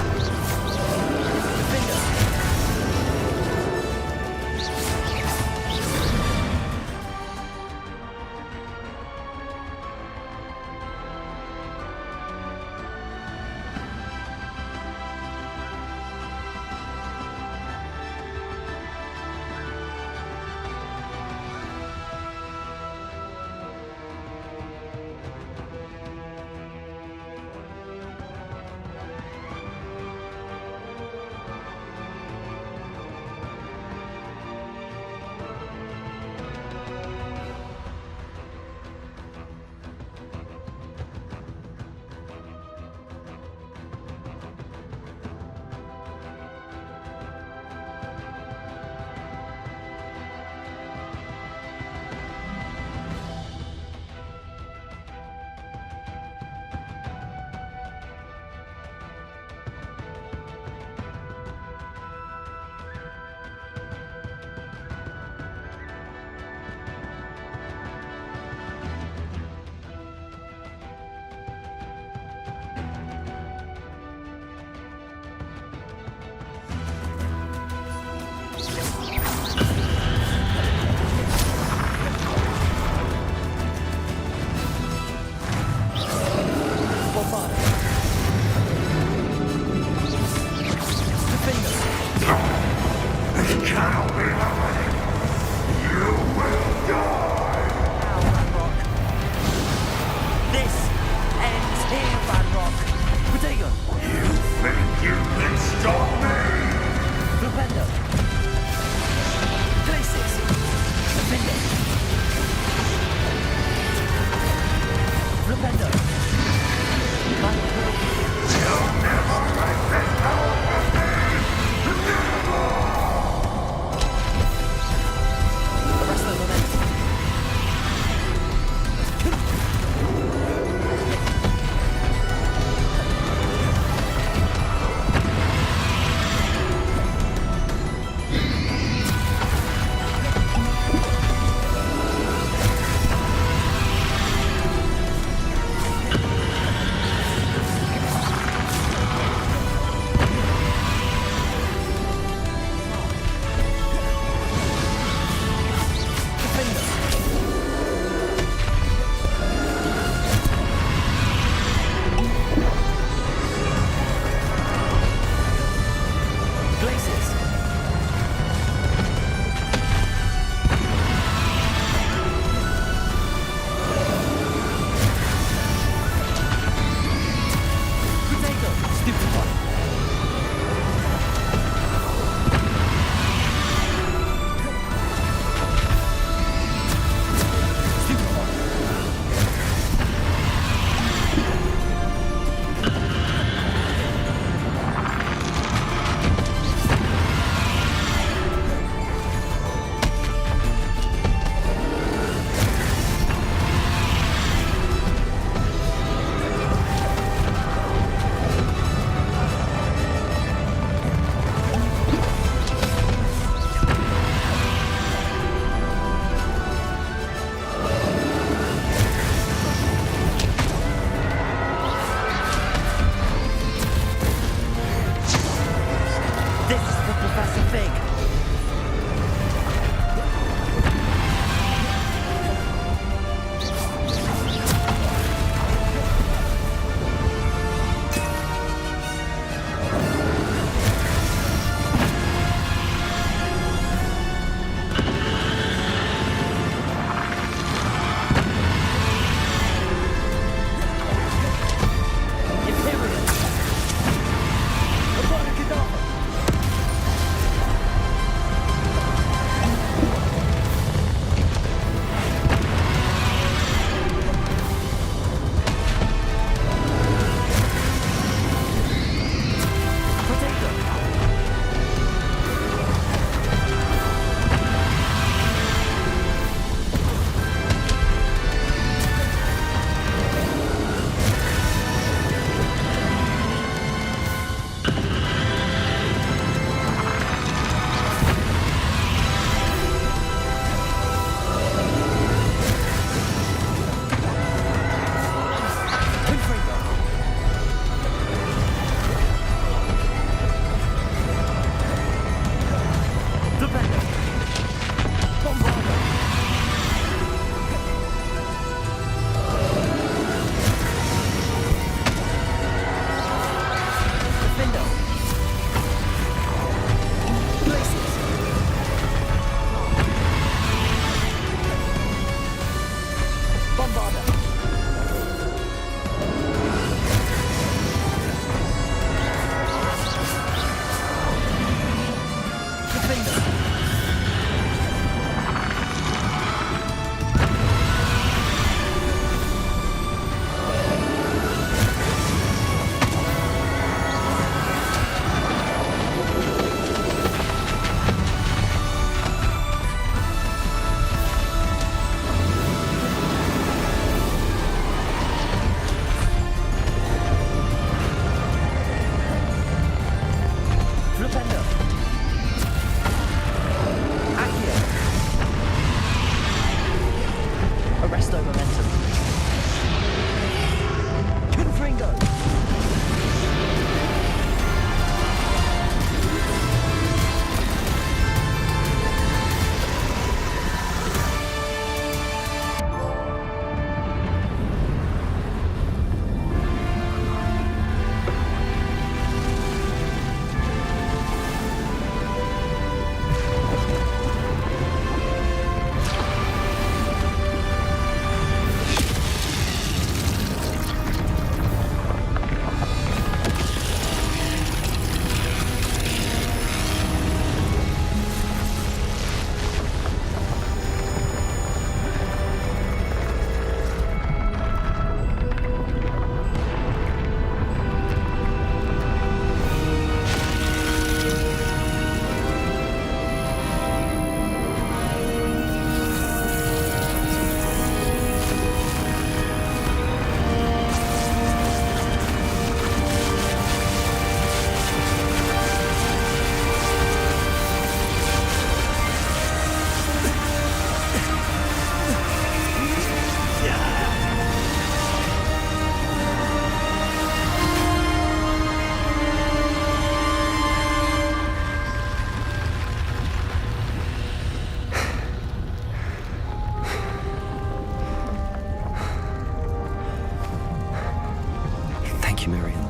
you, Miriam.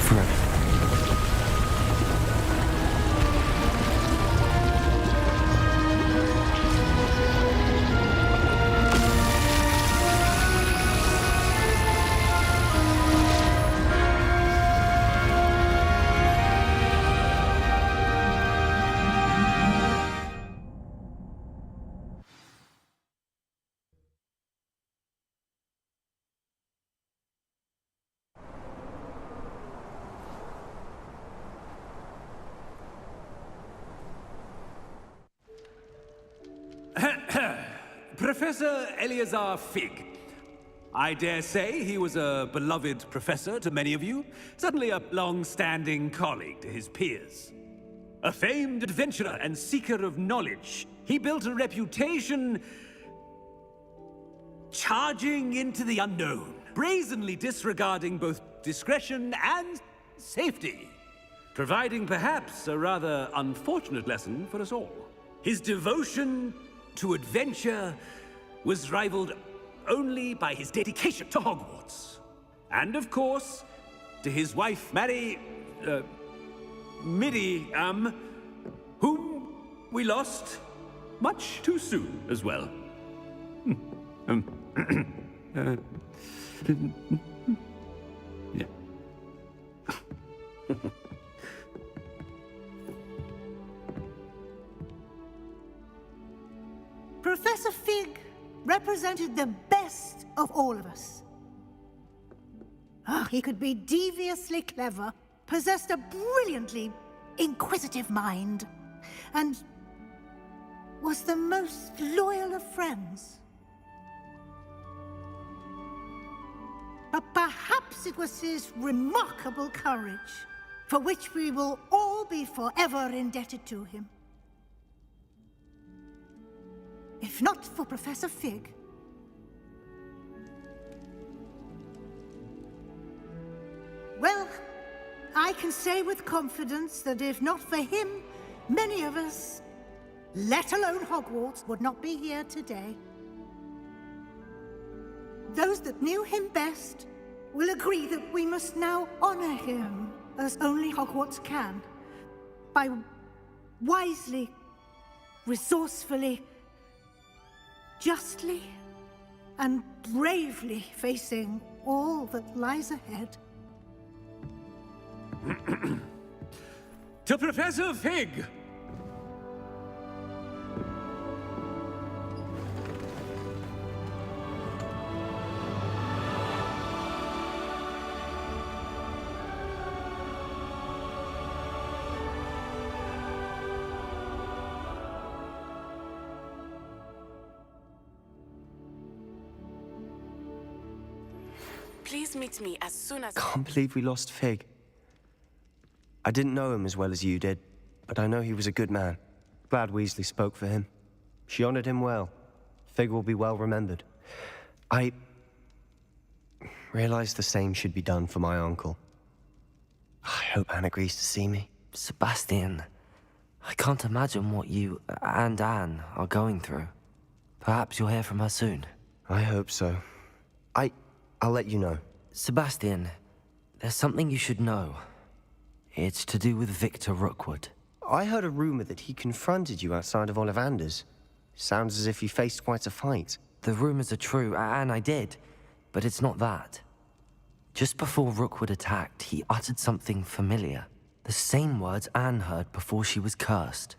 Forever. Professor Eleazar Fig. I dare say he was a beloved professor to many of you, certainly a long-standing colleague to his peers. A famed adventurer and seeker of knowledge, he built a reputation charging into the unknown, brazenly disregarding both discretion and safety, providing perhaps a rather unfortunate lesson for us all. His devotion to adventure was rivaled only by his dedication to Hogwarts. And of course, to his wife, Miriam, whom we lost much too soon as well. Yeah. Professor Fig represented the best of all of us. He could be deviously clever, possessed a brilliantly inquisitive mind, and was the most loyal of friends. But perhaps it was his remarkable courage, for which we will all be forever indebted to him. If not for Professor Fig, well, I can say with confidence that if not for him, many of us, let alone Hogwarts, would not be here today. Those that knew him best will agree that we must now honor him as only Hogwarts can, by wisely, resourcefully, justly, and bravely facing all that lies ahead. To Professor Fig! Please meet me as soon as... Can't believe we lost Fig. I didn't know him as well as you did, but I know he was a good man. Glad Weasley spoke for him. She honored him well. Fig will be well remembered. I realized the same should be done for my uncle. I hope Anne agrees to see me. Sebastian, I can't imagine what you and Anne are going through. Perhaps you'll hear from her soon. I hope so. I'll let you know. Sebastian, there's something you should know. It's to do with Victor Rookwood. I heard a rumor that he confronted you outside of Ollivander's. Sounds as if you faced quite a fight. The rumors are true, and I did, but it's not that. Just before Rookwood attacked, he uttered something familiar. The same words Anne heard before she was cursed.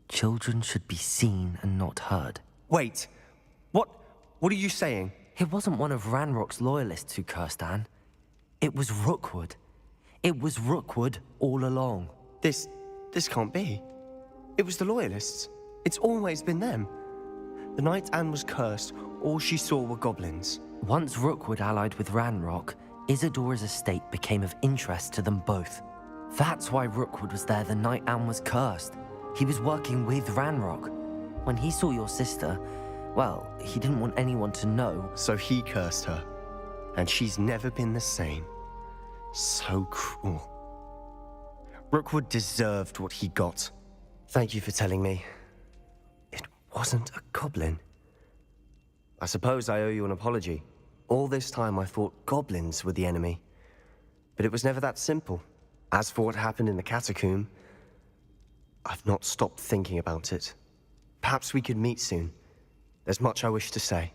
Children should be seen and not heard. Wait, what are you saying? It wasn't one of Ranrock's loyalists who cursed Anne. It was Rookwood. It was Rookwood all along. This can't be. It was the Loyalists. It's always been them. The night Anne was cursed, all she saw were goblins. Once Rookwood allied with Ranrock, Isadora's estate became of interest to them both. That's why Rookwood was there the night Anne was cursed. He was working with Ranrock. When he saw your sister, well, he didn't want anyone to know. So he cursed her. And she's never been the same. So cruel. Rookwood deserved what he got. Thank you for telling me. It wasn't a goblin. I suppose I owe you an apology. All this time I thought goblins were the enemy. But it was never that simple. As for what happened in the catacomb, I've not stopped thinking about it. Perhaps we could meet soon. There's much I wish to say.